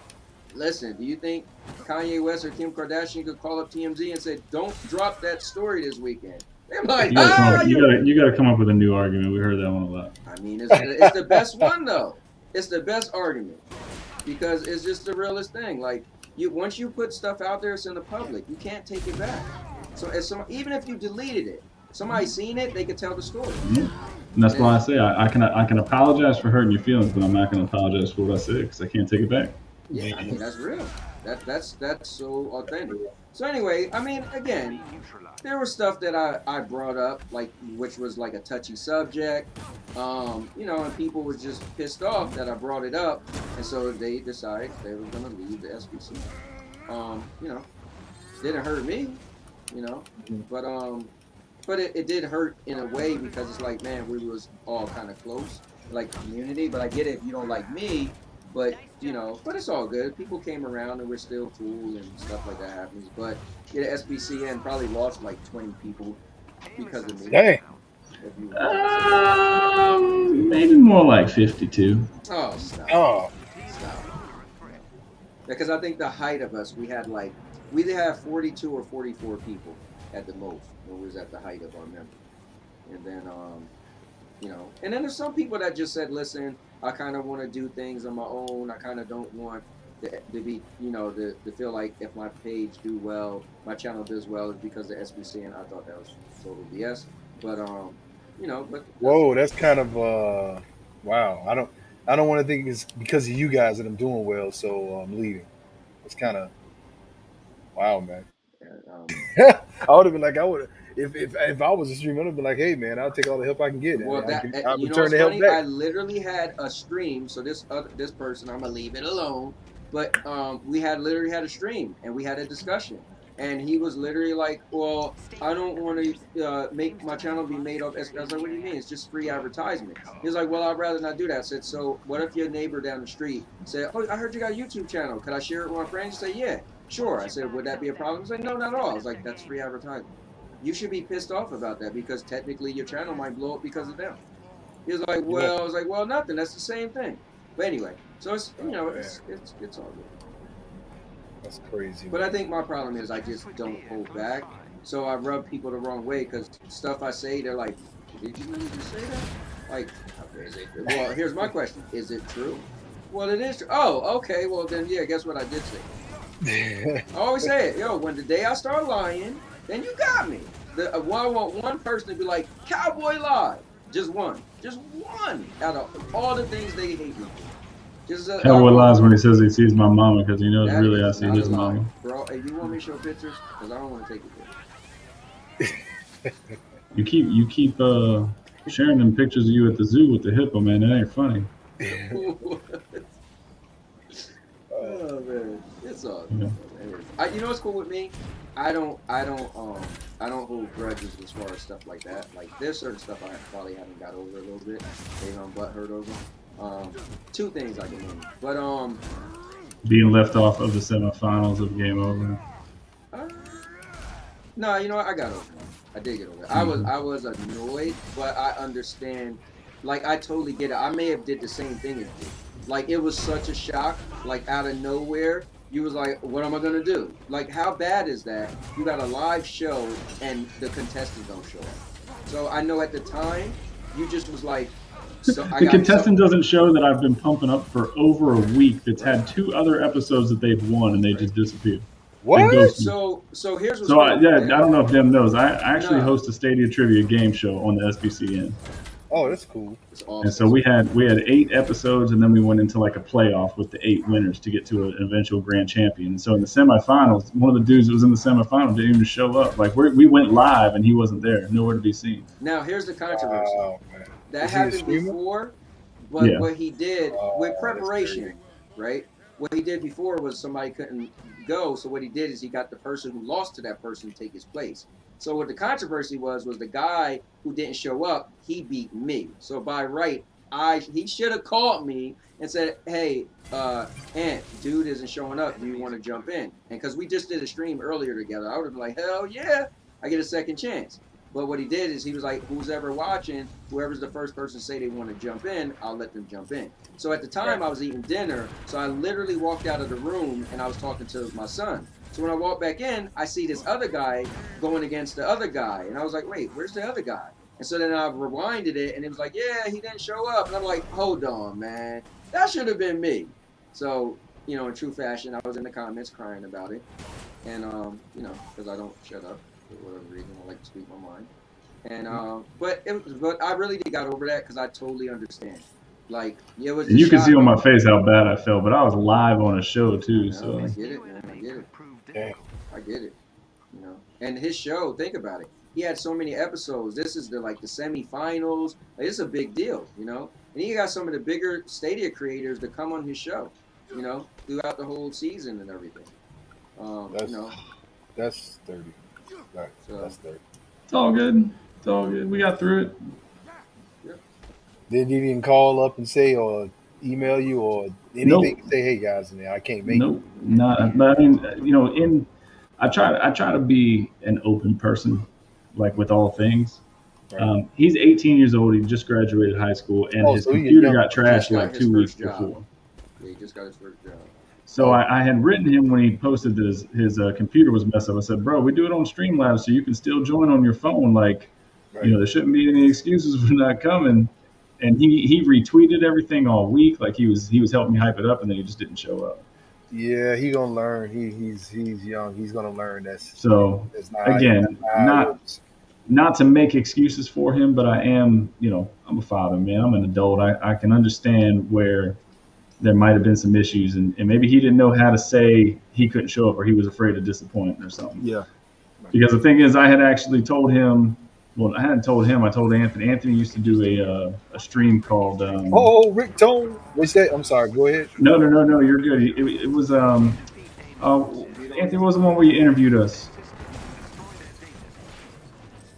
listen, do you think Kanye West or Kim Kardashian could call up TMZ and say, "Don't drop that story this weekend"? They're like, You gotta come "Ah, up. You gotta come up with a new argument. We heard that one a lot. I mean, it's the best one though. It's the best argument because it's just the realest thing. Like once you put stuff out there, it's in the public. You can't take it back. So even if you deleted it, somebody seen it, they could tell the story. Mhm. And that's why I say I can apologize for hurting your feelings, but I'm not gonna apologize for what I said because I can't take it back. Yeah, I mean that's real. That's so authentic. So anyway, I mean, again, there was stuff that I brought up, like which was like a touchy subject, and people were just pissed off that I brought it up, and so they decided they were gonna leave the SBC. Didn't hurt me, but it did hurt in a way because it's like, man, we was all kind of close, like community. But I get it if you don't like me, but but it's all good. People came around and we're still cool and stuff like that happens. But yeah, SBCN probably lost like 20 people because of me. Dang. Maybe more like 52. Oh, stop. Oh. Stop. Because I think the height of us, we either have 42 or 44 people at the most when we was at the height of our member. And then, and then there's some people that just said, listen, I kind of want to do things on my own. I kind of don't want to be, to feel like if my page do well, my channel does well, it's because of SBC, and I thought that was total BS. But, but Whoa, that's kind of wow. I don't want to think it's because of you guys that I'm doing well, so I'm leaving. It's kind of wow, man. I would have been like, if I was a streamer, I'd have been like, hey, man, I'll take all the help I can get. Well, I'll you know return what's the help funny? back. I literally had a stream. So this person, I'm gonna leave it alone. But we literally had a stream and we had a discussion. And he was literally like, well, I don't want to make my channel be made up. I was like, what do you mean? It's just free advertisement. He was like, well, I'd rather not do that. I said, so what if your neighbor down the street said, oh, I heard you got a YouTube channel. Could I share it with my friends? He said, yeah, sure. I said, would that be a problem? He was like, no, not at all. I was like, that's free advertisement. You should be pissed off about that because technically your channel might blow up because of them. He was like, well, I was like, well, nothing. That's the same thing. But anyway, so it's, it's all good. That's crazy. But I think my problem is I just don't hold back. So I rub people the wrong way because stuff I say, they're like, did you really just say that? Like, well, here's my question. Is it true? Well, it is true. Oh, okay. Well, then, yeah, guess what I did say? I always say it. Yo, when the day I start lying, then you got me. I want one person to be like, Cowboy lied. Just one. Just one out of all the things they hate me for. Cowboy lies when he says he sees my mama because he knows really I see his mama. Bro, if you want me to show pictures, because I don't want to take a picture. You keep sharing them pictures of you at the zoo with the hippo, man. That ain't funny. Oh man, it's all good. Yeah. You know what's cool with me? I don't hold grudges as far as stuff like that. Like there's certain stuff I probably haven't got over a little bit. Maybe I'm butthurt over. Two things I can name. But being left off of the semifinals of Game Over. No, you know what? I got over it. I did get over it. I was annoyed, but I understand. Like I totally get it. I may have did the same thing as you. Like it was such a shock. Like out of nowhere, you was like, "What am I gonna do?" Like how bad is that? You got a live show and the contestants don't show up. So I know at the time, you just was like. So the contestant doesn't show that I've been pumping up for over a week. That's had 2 other episodes that they've won and they just disappeared. What? So here's what's I don't know if them knows. I actually host a Stadia trivia game show on the SBCN. Oh, that's cool. That's awesome. And so we had 8 episodes, and then we went into like a playoff with the 8 winners to get to an eventual grand champion. And so in the semifinals, one of the dudes that was in the semifinal didn't even show up. Like we went live and he wasn't there, nowhere to be seen. Now here's the controversy. Wow, man. That happened before, but Yeah. what he did with preparation, right? What he did before was somebody couldn't go, so what he did is he got the person who lost to that person to take his place. So what the controversy was the guy who didn't show up, he beat me. So by right, he should have called me and said, hey, Ant, dude isn't showing up. Do you want to jump in? And because we just did a stream earlier together, I would have been like, hell yeah, I get a second chance. But what he did is he was like, who's ever watching, whoever's the first person to say they want to jump in, I'll let them jump in. So at the time I was eating dinner, so I literally walked out of the room and I was talking to my son. So when I walk back in, I see this other guy going against the other guy. And I was like, wait, where's the other guy? And so then I rewinded it and it was like, yeah, he didn't show up. And I'm like, hold on, man. That should have been me. So, you know, in true fashion, I was in the comments crying about it. And, you know, because I don't shut up for whatever reason. I like to speak my mind. And, but I really got over that because I totally understand. Like, it was. And you can see on my face how bad I felt, but I was live on a show too, No, so. I get it, man. I get it. Damn. I get it. You know, and his show, think about it. He had so many episodes. This is the semifinals. Like, it's a big deal, you know. And he got some of the bigger Stadia creators to come on his show, you know, throughout the whole season and everything. You know, That's 30. Right, So- that's 30. It's all good. It's all good. We got through it. Didn't even call up and say or email you or anything to say, hey guys, I can't make Nope, not. But I mean, you know, I try to be an open person, like with all things. Right. He's 18 years old. He just graduated high school, and Oh, his so he's computer young. got trashed Just got like his 2 weeks first job. before. Yeah, he just got his first job. So I had written him when he posted that his computer was messed up. I said, bro, we do it on Streamlabs, so you can still join on your phone. Like, Right. you know, there shouldn't be any excuses for not coming. And he retweeted everything all week, like he was helping me hype it up, and then he just didn't show up. Yeah, he gonna learn. He's young. He's gonna learn. That's So not again, how it not works. not to make excuses for him, but I am, you know, I'm a father, man. I'm an adult. I can understand where there might have been some issues, and maybe he didn't know how to say he couldn't show up, or he was afraid of disappointing or something. Yeah. Because the thing is, I had actually told him. Well, I hadn't told him. I told Anthony. Anthony used to do a stream called. Oh, Rick Tone. What's that? I'm sorry. Go ahead. No. You're good. It was Anthony was the one where you interviewed us.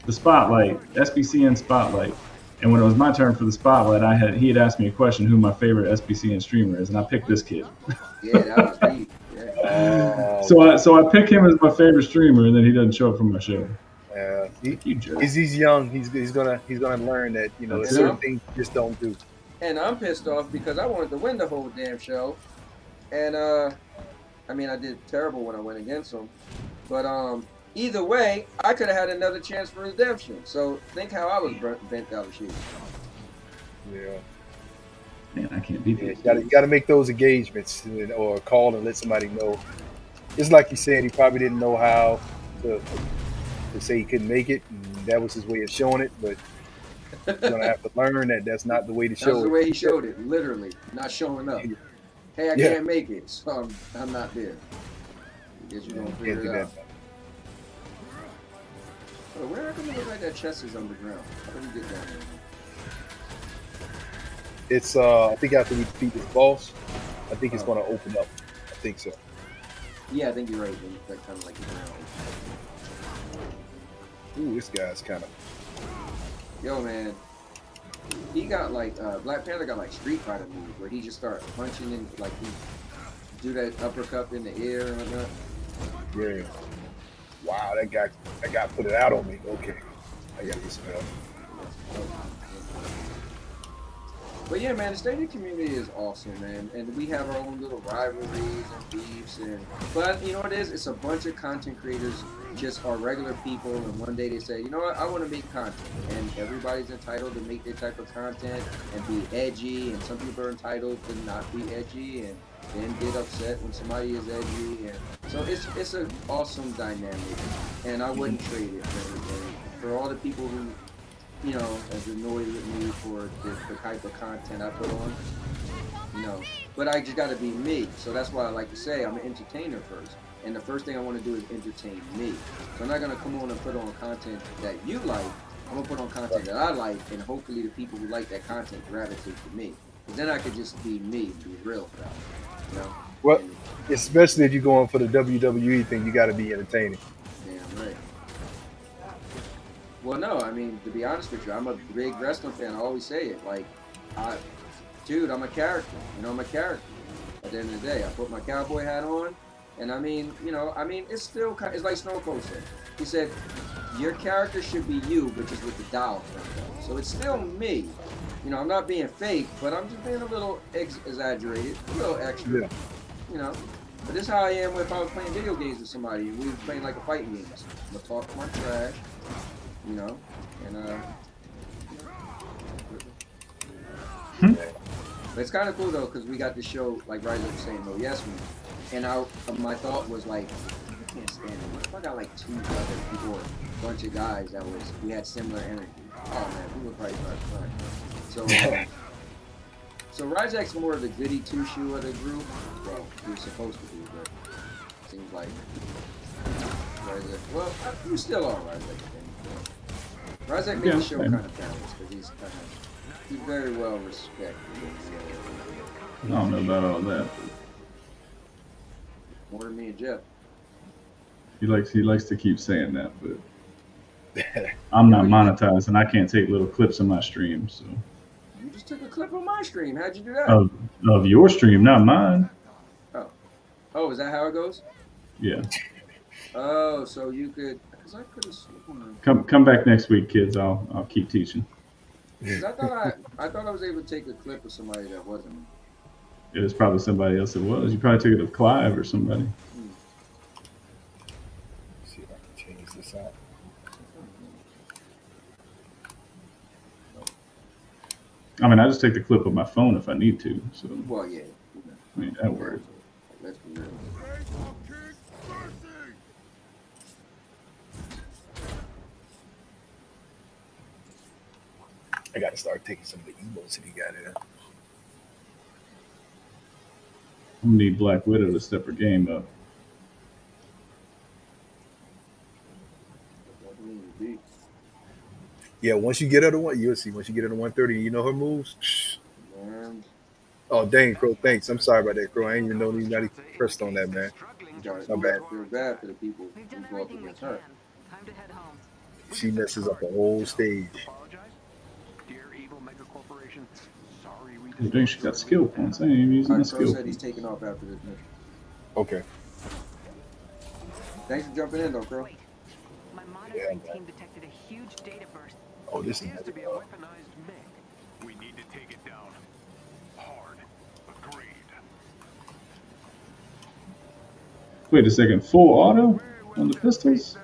The Spotlight, SBCN Spotlight, and when it was my turn for the Spotlight, he had asked me a question, who my favorite SBCN streamer is, and I picked this kid. Yeah, that was deep. Yeah. So I pick him as my favorite streamer, and then he doesn't show up for my show. He's jerk. young. He's gonna learn that That's certain it. things you just don't do. And I'm pissed off because I wanted to win the whole damn show. And I mean, I did terrible when I went against him. But either way, I could have had another chance for redemption. So think how I was bent out of shoes. Yeah. Man, I can't beat Yeah, this. you got to make those engagements or call and let somebody know. It's like you said, he probably didn't know how to say he couldn't make it, and that was his way of showing it. But you're gonna have to learn that that's not the way to That's show the it. way he showed it, literally, not showing up. Hey, I Yeah. can't make it, so I'm not there. I guess you're gonna Can't figure do it that. out. Oh, where are it look like that chest is underground? How do we get down there? It's I think after we defeat this boss, I think it's gonna open up. I think so. Yeah, I think you're right. That kind of like the ground. Ooh, this guy's kind of. Yo, man, he got like Black Panther got like Street Fighter moves where he just start punching and like he do that uppercut in the air and whatnot. Yeah. Wow, that guy put it out on me. Okay, I gotta get some help. But yeah, man, the Stadia community is awesome, man, and we have our own little rivalries and beefs, but you know what it is? It's a bunch of content creators, just are regular people, and one day they say, you know what, I want to make content, and everybody's entitled to make their type of content and be edgy, and some people are entitled to not be edgy, and then get upset when somebody is edgy, and so it's an awesome dynamic, and I wouldn't trade it for anything. For all the people who, you know, as annoyed with me for the type of content I put on, you know, but I just gotta be me. So that's why I like to say I'm an entertainer first. And the first thing I want to do is entertain me. So I'm not gonna come on and put on content that you like. I'm gonna put on content that I like, and hopefully the people who like that content gravitate to me. But then I could just be me, be real about it, you know? Well, And, especially if you're going for the WWE thing, you got to be entertaining. damn right. Well, no, I mean, to be honest with you, I'm a big wrestling fan. I always say it. Like, I, dude, I'm a character. You know, I'm a character. At the end of the day, I put my cowboy hat on, and I mean, you know, I mean, it's still kind. It's like Stone Cold said. He said, your character should be you, but just with the dial turned up. So it's still me. You know, I'm not being fake, but I'm just being a little exaggerated, a little extra. Yeah. You know, but this is how I am if I was playing video games with somebody and we were playing like a fighting game. I'm gonna talk my trash, you know, and but it's kind of cool though because we got to show like Riley was saying, no yes me, and my thought was like, I can't stand it. What if I got like 2 other people, or a bunch of guys that we had similar energy? Oh man, we would probably start fun. So. So Ryzak's more of the goody two-shoe of the group. Well, he was supposed to be, but it seems like Ryzak. Well, you still are Ryzak, I think. Ryzak made the show kind of balanced because he's very well respected. I don't know about all that. More than me and Jeff. He likes to keep saying that, but I'm not monetized and I can't take little clips of my stream, so. You just took a clip on my stream. How'd you do that? Of your stream, not mine. Oh, is that how it goes? Yeah. Oh, so you could, because I could have. Come back next week, kids. I'll keep teaching. I thought I was able to take a clip of somebody that wasn't me. It was probably somebody else. It was. You probably took it of Clive or somebody. See if I can change this out. I mean, I just take the clip of my phone if I need to. So. Well, yeah. I mean, that works. Let's be real. I got to start taking some of the emotes that he got in. I'm gonna need Black Widow to step her game up. Yeah, once you get her to one, you'll see. Once you get her to 130, you know her moves. Man. Oh, dang, Crow. Thanks. I'm sorry about that, Crow. I ain't even know you not even pressed on that, man. My bad. I feel bad for the people We've who done go up everything we against can. her. Time to head home. She messes up the whole stage. Apologize. Dear evil mega corporation, sorry we I think she got skill points. I ain't even using the Crow skill said he's points. taking off after this mission. Okay. Thanks for jumping in, though, Crow. Wait. My monitoring team detected a huge data burst. Oh, this is Appears to be a weaponized MiG. We need to take it down. Hard. Agreed. Wait a second. Full auto on the pistols?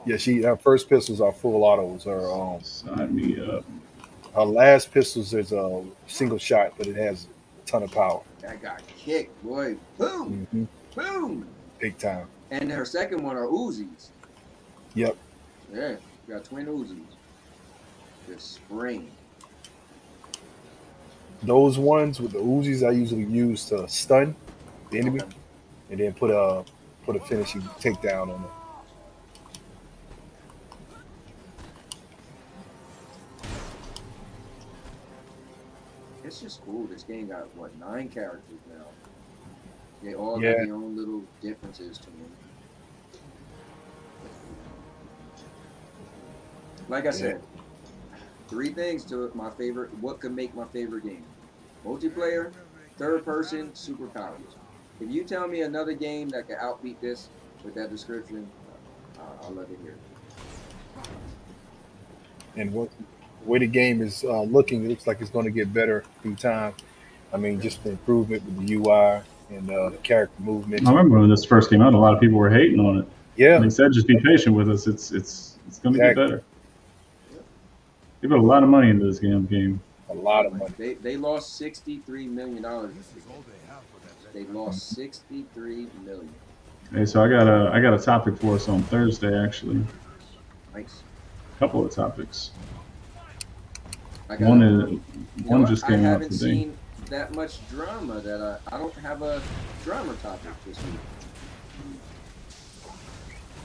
yeah. Her first pistols are full autos. Sign me up. Her last pistols is a single shot, but it has a ton of power. That got kicked, boy. Boom! Mm-hmm. Boom! Big time. And her second one are Uzis. Yep. Yeah, got twin Uzis. Just spring. Those ones with the Uzis I usually use to stun the enemy, Okay. and then put a finishing takedown on it. It's just cool. This game got, what, 9 characters now. They all got Yeah. their own little differences to them. Like I said, 3 things to my favorite, what could make my favorite game. Multiplayer, third person, superpowers. If you tell me another game that can outbeat this with that description, I'll love to hear it. And what way the game is looking, it looks like it's going to get better through time. I mean, just the improvement with the UI and the character movement. I remember when this first came out, a lot of people were hating on it. Yeah, They said, just be patient with us. It's going to get Exactly. better. They put a lot of money into this game. a lot of money. They lost $63 million. They lost $63 million. Hey, so I got a topic for us on Thursday, actually. Nice. A couple of topics. I got One You know what? just I came out haven't today. seen that much drama that I don't have a drama topic this week.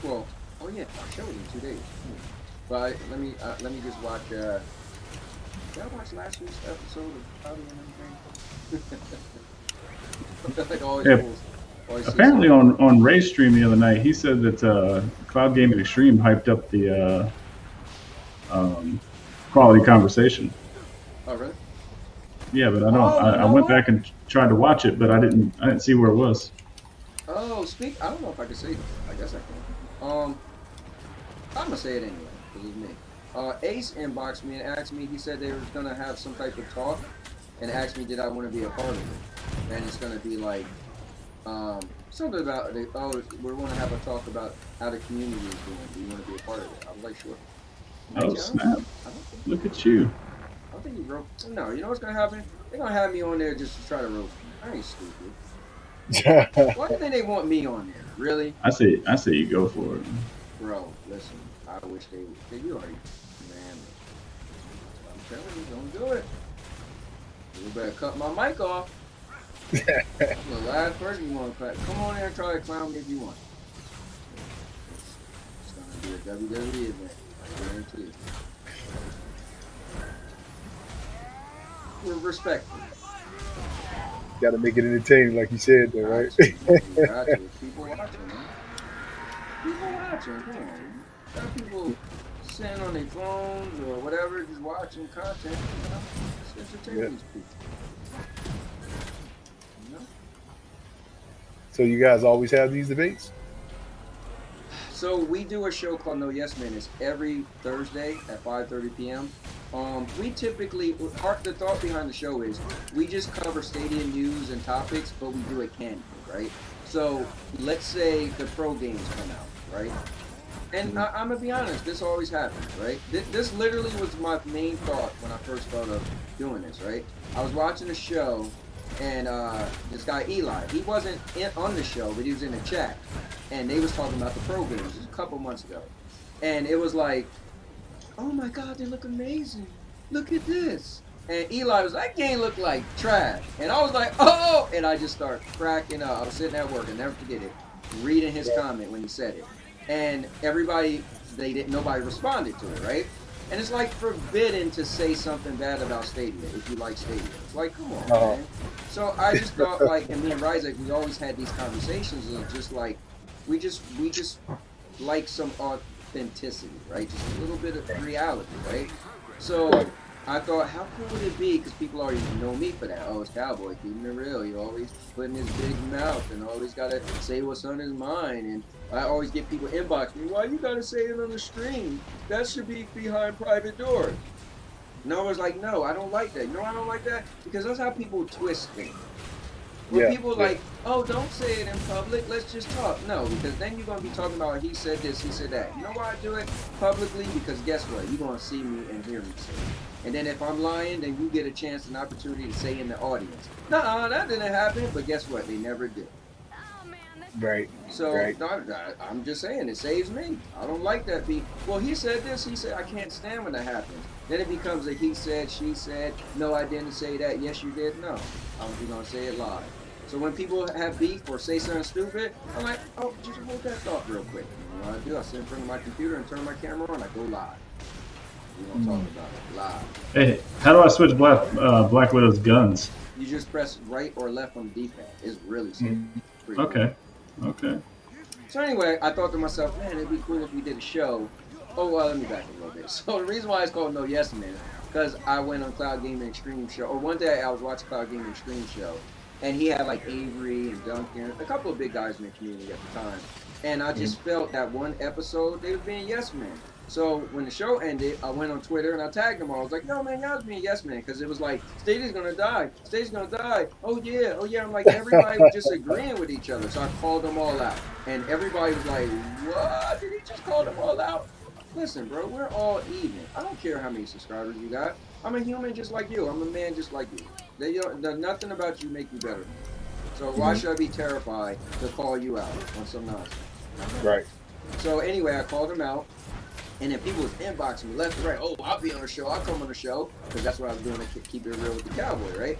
Well, oh yeah, I showed in 2 days. But let me just watch. Did I watch last week's episode of Cloudy and everything? Like always, Yeah. always see Apparently something. on Ray's stream the other night, he said that Cloud Gaming Extreme hyped up the quality conversation. Oh, really? Yeah, but I don't. Oh, you I know went what? back and tried to watch it, but I didn't see where it was. Oh, I don't know if I can say this. I guess I can. I'm gonna say it anyway because it's me. Ace inboxed me and asked me. He said they were gonna have some type of talk, and asked me did I want to be a part of it. And it's gonna be like something about we're gonna have a talk about how the community is doing. Do you want to be a part of it? I was like, sure. Oh Actually, snap! I don't think Look at you. I don't think he wrote. No, you know what's gonna happen? They're gonna have me on there just to try to roast me. I ain't stupid. Why do you think they want me on there? Really? I say you go for it. Bro, listen, I wish they would. You already, man. I'm telling you, don't do it. You better cut my mic off. I'm the last person you want to cut. Come on there and try to clown me if you want. It's going to be a WWE event. I guarantee it. We're respectful. Got to make it entertaining, like you said, though, right? You got to. People watching, man. People watching, come on. Got people sitting on their phones or whatever, just watching content, you know? It's entertaining these people. You know? So you guys always have these debates? So we do a show called No Yes Men. It's every Thursday at 5:30 p.m. We typically, the thought behind the show is we just cover stadium news and topics, but we do it candidly, right? So let's say the pro games come out, right? And I'm gonna be honest, this always happens, right? This literally was my main thought when I first thought of doing this, right? I was watching a show, and this guy Eli, he wasn't on the show, but he was in the chat, and they was talking about the pro games. It was a couple months ago, and it was like, oh my God, they look amazing. Look at this. And Eli was like, that game looked like trash. And I was like, oh, and I just started cracking up. I was sitting at work, and never forget it, reading his comment when he said it. And nobody responded to it, right? And it's like forbidden to say something bad about Stadia if you like Stadia. It's like, come on, man. So I just thought, like, and me and Ryzek, we always had these conversations of just like, we just like some authenticity, right? Just a little bit of reality, right? So I thought, how cool would it be? Because people already know me for that. Oh, it's Cowboy, keeping it real. He always putting his big mouth and always got to say what's on his mind. And I always get people inbox me, why you got to say it on the stream? That should be behind private doors. And I was like, no, I don't like that. You know why I don't like that? Because that's how people twist things. When people like, oh, don't say it in public, let's just talk. No, because then you're going to be talking about he said this, he said that. You know why I do it publicly? Because guess what? You're going to see me and hear me say it. And then if I'm lying, then you get a chance, an opportunity to say in the audience, nah, that didn't happen. But guess what? They never did. Right. So right. I'm just saying, it saves me. I don't like that. Well, he said this, he said, I can't stand when that happens. Then it becomes a he said, she said, no, I didn't say that. Yes, you did. No, I'm just going to say it live. So when people have beef or say something stupid, I'm like, oh, just hold that thought real quick. You know what I do? I sit in front of my computer and turn my camera on. I go live. We're going to talk about it live. Hey, how do I switch Black Widow's guns? You just press right or left on the D-pad. It's really simple. Okay. Okay. So anyway, I thought to myself, man, it'd be cool if we did a show. Oh, well, let me back a little bit. So the reason why it's called No Yes Man, because I went on Cloud Gaming Extreme show, or one day I was watching Cloud Gaming Extreme show, and he had like Avery and Duncan, a couple of big guys in the community at the time. And I just felt that one episode, they were being yes men. So when the show ended, I went on Twitter and I tagged them all. I was like, yo, man, y'all was being yes man. Because it was like, Stadia's going to die. Stadia's going to die. Oh, yeah. I'm like, everybody was just agreeing with each other. So I called them all out. And everybody was like, what? Did he just call them all out? Listen, bro, we're all even. I don't care how many subscribers you got. I'm a human just like you. I'm a man just like you. Nothing about you make you better. So why should I be terrified to call you out on some nonsense? Right. So anyway, I called him out. And then people was inboxing me left and right. Oh, I'll be on the show. I'll come on the show. Because that's what I was doing to keep it real with the Cowboy, right?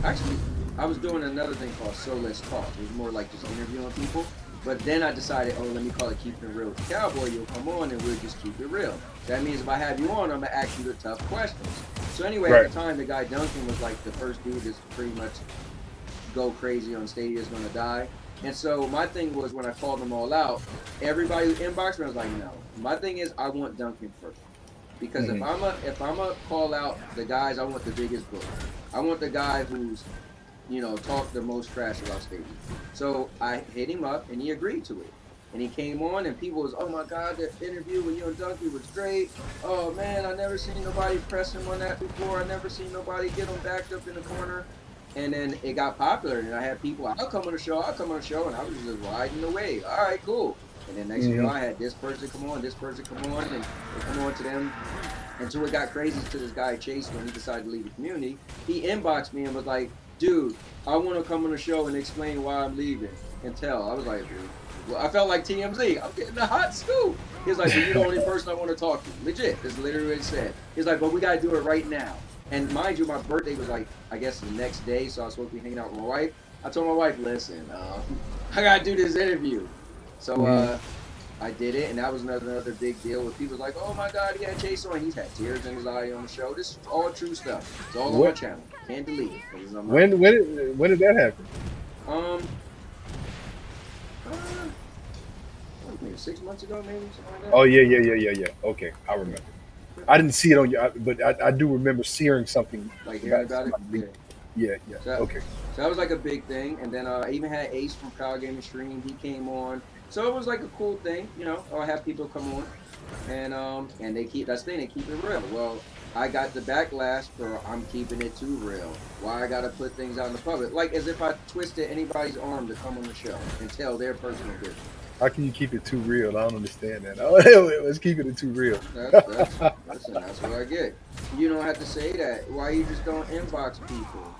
Actually, I was doing another thing called So Let's Talk. It was more like just interviewing people. But then I decided, oh, let me call it Keeping It Real with the Cowboy. You'll come on and we'll just keep it real. That means if I have you on, I'm going to ask you the tough questions. So anyway, at the time, the guy Duncan was like the first dude that's pretty much go crazy on Stadia is going to die. And so my thing was when I called them all out, everybody who inboxed me, I was like, no. My thing is I want Duncan first. because if I'm a call out the guys, I want the biggest book. I want the guy who's talk the most trash about Stadia. So I hit him up and he agreed to it. And he came on and people was, oh my God, the interview with you and Donkey was great. Oh man, I never seen nobody press him on that before. I never seen nobody get him backed up in the corner. And then it got popular and I had people, I'll come on the show, and I was just riding away. All right, cool. And then next year I had this person come on, and they come on to them. Until it got crazy to this guy Chase when he decided to leave the community. He inboxed me and was like, dude, I want to come on the show and explain why I'm leaving and tell. I was like, dude, well, I felt like TMZ. I'm getting the hot scoop. He was like, well, you're the only person I want to talk to. Legit. That's literally what he said. He's like, but we got to do it right now. And mind you, my birthday was like, I guess the next day, so I was supposed to be hanging out with my wife. I told my wife, listen, I got to do this interview. So I did it, and that was another big deal with people like, oh my God, he had Chase on. He's had tears in his eye on the show. This is all true stuff. It's all on my channel. Can't delete it. When did that happen? Maybe 6 months ago, maybe something like that. Oh yeah. Okay, I remember. I didn't see it on you, but I do remember seeing something like hearing about it. Yeah. So okay. So that was like a big thing, and then I even had Ace from Kyle Gaming Stream. He came on, so it was like a cool thing, I have people come on, and they keep that's the thing, they keep it real. Well, I got the backlash for I'm keeping it too real. Why I gotta put things out in the public, like as if I twisted anybody's arm to come on the show and tell their personal business. How can you keep it too real? I don't understand that. Let's keep it too real. That's what I get. You don't have to say that. Why you just don't inbox people?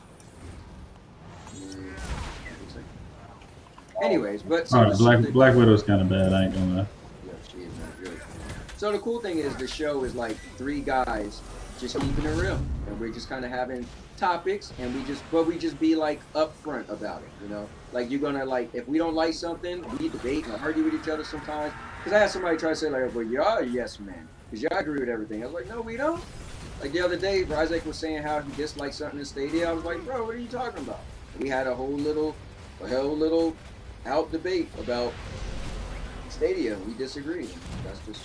Anyways, but so Black Widow's kind of bad. I ain't gonna lie. Yeah, she is not good. So the cool thing is the show is like three guys just keeping it real, and we're just kind of having topics, and we just be like upfront about it, Like you're gonna like if we don't like something, we debate and argue with each other sometimes. Because I had somebody try to say like, well, y'all are yes man, because y'all agree with everything. I was like, no, we don't. Like the other day, Isaac was saying how he disliked something in Stadia. I was like, bro, what are you talking about? We had a whole little out debate about Stadia. We disagreed. That's just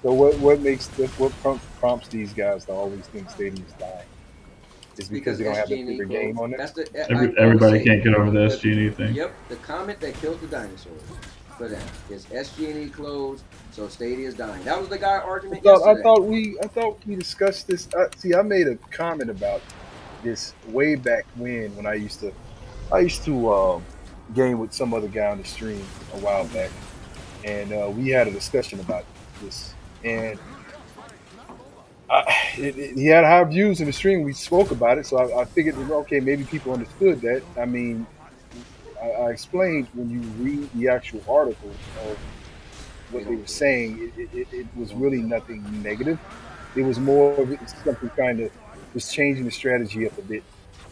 So what prompts these guys to always think Stadia's dying? Is because they don't have a bigger game on it? That's everybody can't get over the SG&E thing. Yep, the comment that killed the dinosaurs for them is SG&E closed, so Stadia's dying. That was the guy argument yesterday. I thought we discussed this. I made a comment about this way back when I used to game with some other guy on the stream a while back, and we had a discussion about this, and he had high views in the stream. We spoke about it, so I figured, okay, maybe people understood that. I mean, I explained when you read the actual article of what they were saying, it was really nothing negative. It was more of something kind of just changing the strategy up a bit.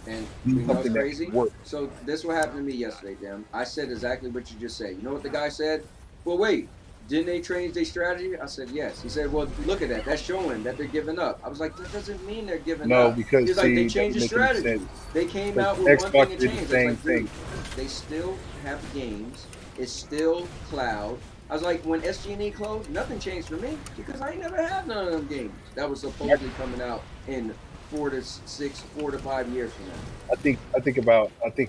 And you know what's crazy? So this what happened to me yesterday, Dem. I said exactly what you just said. You know what the guy said? Well, wait, didn't they change their strategy? I said, yes. He said, well, look at that. That's showing that they're giving up. I was like, that doesn't mean they're giving up. No, because he's like, they changed the strategy. They came out with one thing and changed. Same thing. They still have games. It's still cloud. I was like, when SG&E closed, nothing changed for me because I ain't never had none of them games. That was supposedly coming out in 4 to 5 years from now. I think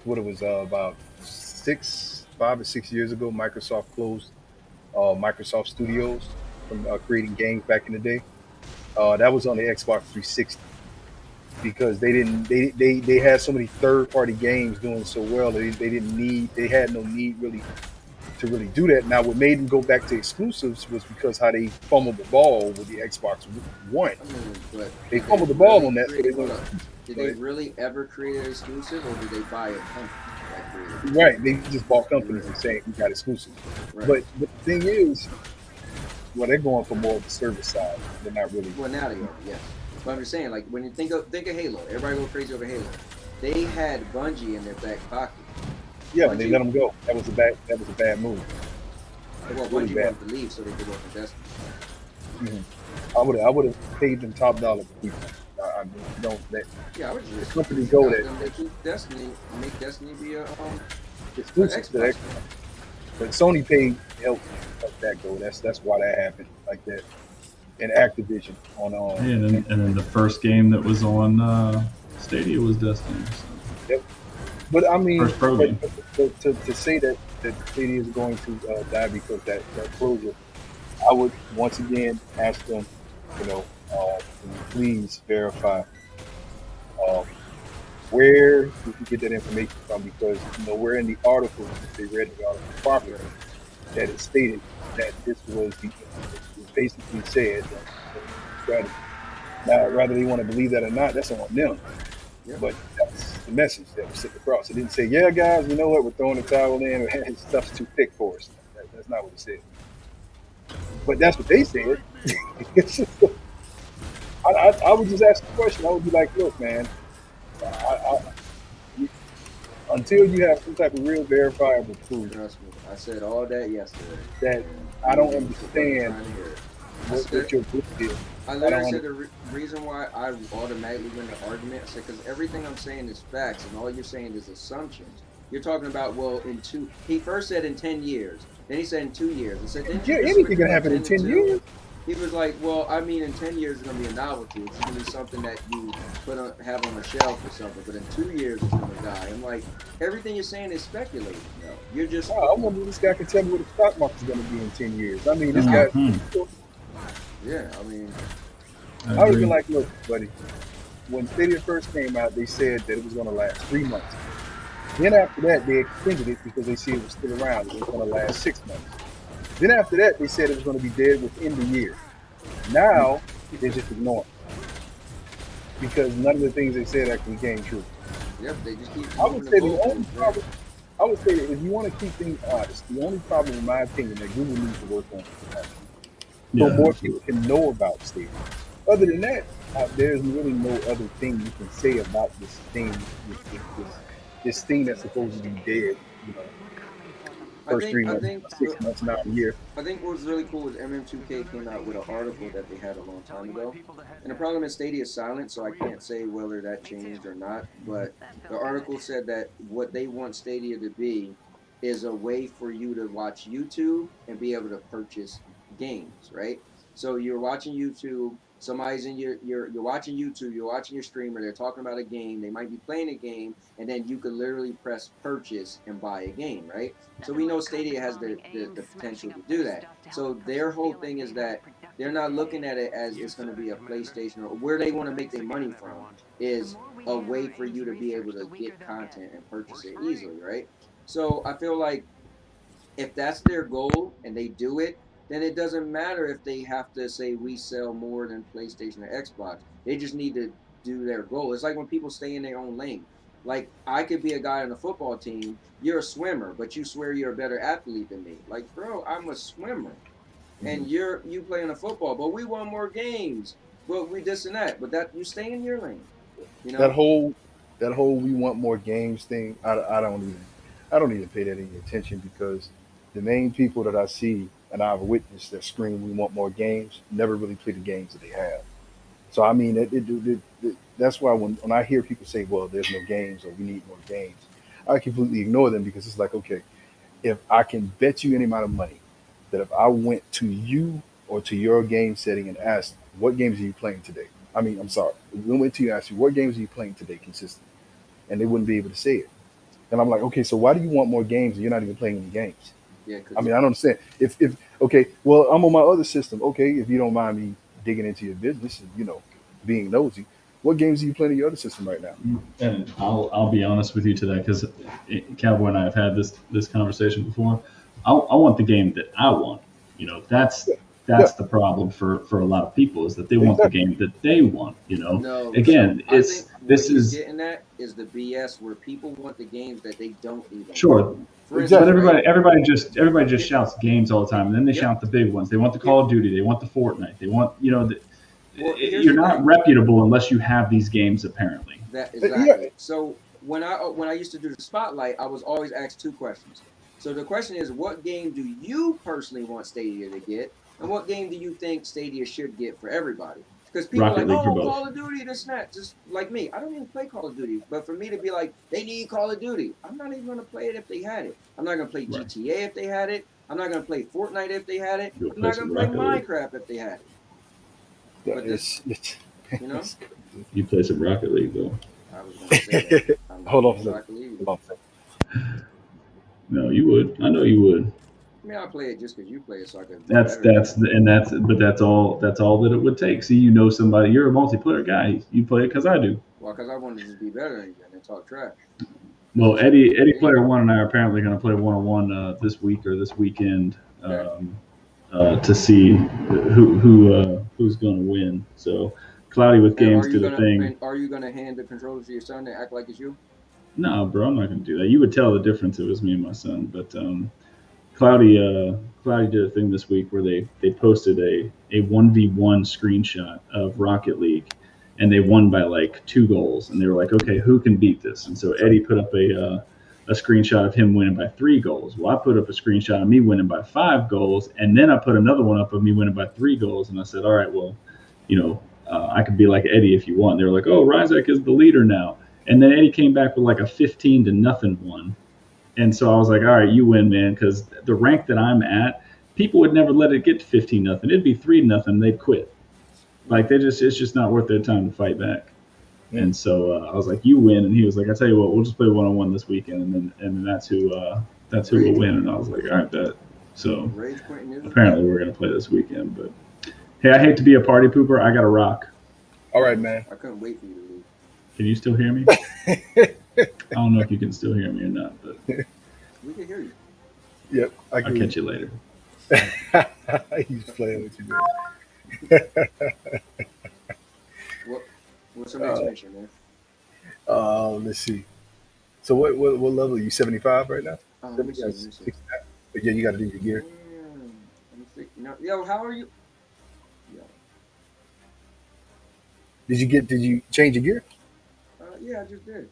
what it was about 5 or 6 years ago, Microsoft closed Microsoft Studios from creating games back in the day. That was on the Xbox 360 because they had so many third-party games doing so well that they had no need really to really do that. Now, what made them go back to exclusives was because how they fumbled the ball with the Xbox One. They fumbled the ball on that. Did they really ever create an exclusive, or did they buy a company that created it? Right, they just bought companies and saying we got exclusive. Right. But the thing is, well, they're going for more of the service side. They're not really. Well, now they are, yes. But I'm just saying, like when you think of Halo, everybody go crazy over Halo. They had Bungie in their back pocket. Yeah, they let them go. That was a bad move. Well, Bungie wanted to leave so they could work for Destiny. Mm-hmm. I would have paid them top dollar for people. I don't let I would just the company go there. They keep Destiny, make Destiny be a exclusive to Xbox. But Sony paid help that go. That's why that happened like that. and Activision on And then the first game that was on Stadia was Destiny. So. Yep. But I mean, First pro game. to say that Stadia is going to die because that closure, I would once again ask them, can you please verify um, where did you get that information from? Because we're in the article, if they read the article properly, that it stated that this was it basically said that it was a strategy. Now, whether they want to believe that or not, that's on them. Yep. But that's the message that was sent across. It didn't say, "Yeah, guys, you know what? We're throwing the towel in. Stuff's too thick for us." That's not what it said. But that's what they said. I would just ask the question. I would be like, "Look, man, you, until you have some type of real verifiable proof Trust me, I said all that yesterday, that and I don't you wasn't understand trying to hear it. I what said, your book is, I I literally don't said understand." reason why I automatically win the argument. I said because everything I'm saying is facts, and all you're saying is assumptions. You're talking about in two. He first said in 10 years, then he said in 2 years. I said, didn't Yeah, you just switch anything it can from happen in 10 to 10 2? years. He was like, well, I mean, in 10 years it's gonna be a novelty. It's gonna be something that you have on a shelf or something. But in 2 years it's gonna die. I'm like, everything you're saying is speculating. No, you're just. I wonder if this guy can tell me what the stock market is going to be in 10 years. I mean, this guy, Mhm. Yeah, I mean, I I was agree. even like, look, buddy, when Stadia first came out, they said that it was going to last 3 months. Then after that, they extended it because they see it was still around. It was going to last 6 months. Then after that, they said it was going to be dead within the year. Now, they're just ignoring it because none of the things they said actually came true. yep, they just keep I would moving the say the only goalposts, man. problem, I would say that if you want to keep things honest, the only problem, in my opinion, that Google needs to work on is marketing. So Yeah, more absolutely. people can know about Stadia. Other than that, there's really no other thing you can say about this thing, this thing that's supposed to be dead. You know, I first think three I months, think 6 months, now a year. I think what was really cool was MM2K came out with an article that they had a long time ago. And the problem is Stadia is silent, so I can't say whether that changed or not. But the article said that what they want Stadia to be is a way for you to watch YouTube and be able to purchase games, right? So you're watching YouTube, somebody's in you're watching YouTube, you're watching your streamer, they're talking about a game, they might be playing a game, and then you could literally press purchase and buy a game, right? So we know Stadia has the potential to do that. So their whole thing is that they're not looking at it as it's going to be a PlayStation, or where they want to make their money from is a way for you to be able to get content and purchase it easily, right? So I feel like if that's their goal and they do it, then it doesn't matter if they have to say we sell more than PlayStation or Xbox. They just need to do their goal. It's like when people stay in their own lane. Like I could be a guy on a football team, you're a swimmer, but you swear you're a better athlete than me. Like, bro, I'm a swimmer. Mhm. And you play in a football, but we won more games. But we this and that. But that you stay in your lane, you That know? whole that whole we want more games thing, I don't even pay that any attention because the main people that I see and I've witnessed that scream we want more games never really play the games that they have. So I mean, that's why when I hear people say, "Well, there's no games" or "We need more games," I completely ignore them because it's like, okay, if I can bet you any amount of money that if I went to you or to your game setting and asked, "What games are you playing today?" I mean, I'm sorry, we went to you and asked you, "What games are you playing today consistently?" and they wouldn't be able to say it. And I'm like, okay, so why do you want more games and you're not even playing any games? Yeah, I because mean, I don't understand. If okay, well, I'm on my other system. Okay, if you don't mind me digging into your business and being nosy, what games are you playing in your other system right now? And I'll be honest with you today because Cowboy and I have had this conversation before. I want the game that I want. You know, Yeah, yeah, that's the problem for a lot of people is that they want the exactly. game that they want. You know, no, so again, I think what this he's is getting at is the BS where people want the games that they don't even want. sure, For but instance, Exactly. right? everybody just Here, shouts games all the time, and then they yep. shout the big ones. They want the Here, Call of Duty, they want the Fortnite, they want well, here's you're the not thing. reputable unless you have these games apparently. That Yeah, exactly. So when I used to do the spotlight, I was always asked two questions. So the question is, what game do you personally want Stadia to get, and what game do you think Stadia should get for everybody? Because people are Rocket like, League for oh, both. Call of Duty, this and that. Just like me, I don't even play Call of Duty. But for me to be like, they need Call of Duty, I'm not even going to play it if they had it. I'm not going to play Right. GTA if they had it. I'm not going to play Fortnite if they had it. You'll I'm play not going some to play Rocket League. Minecraft if they had it. But this, you know, You play some Rocket League though. I was gonna say that. I'm not Hold on playing a second. Rocket League. Hold on a second. No, you would. I know you would. I mean, I play it just because you play it, so I could be That's better. that's the, and that's but that's all that it would take. See, you know somebody. You're a multiplayer guy. You play it because I do. Well, because I wanted to just be better than you and then talk trash. Well, That's just Eddie me. Player One and I are apparently going to play 1-on-1 this week or this weekend Okay. to see who's going to win. So Cloudy with And Games did a thing. are you gonna hand the controller to your son and act like it's you? No, bro, I'm not going to do that. You would tell the difference if it was me and my son. But Cloudy did a thing this week where they posted a 1v1 screenshot of Rocket League, and they won by like 2 goals, and they were like, okay, who can beat this? And so Eddie put up a screenshot of him winning by 3 goals. Well, I put up a screenshot of me winning by 5 goals, and then I put another one up of me winning by 3 goals, and I said, all right, well, I could be like Eddie if you want. They were like, oh, Ryzek is the leader now, and then Eddie came back with like a 15-0 one. And so I was like, all right, you win, man, because the rank that I'm at, people would never let it get to 15-0. It'd be 3-0, they'd quit. Like it's just not worth their time to fight back. Yeah. And so I was like, you win, and he was like, I tell you what, we'll just play 1-on-1 this weekend, and then that's who will win. And I was like, all right, bet. So Rage Quentin is apparently we're gonna play this weekend. But hey, I hate to be a party pooper. I got to rock. All right, man. I couldn't wait for you to leave. Can you still hear me? I don't know if you can still hear me or not, but We can hear you. Yep. I'll catch you later. He's playing with you, man. What's the next mission, man? Let's see. So what level are you? 75 right now? Let me see. Let me see. 69? But yeah, you got to do your gear. Let me see. No, yo, how are you? Yo. Did you change your gear? Yeah, I just did.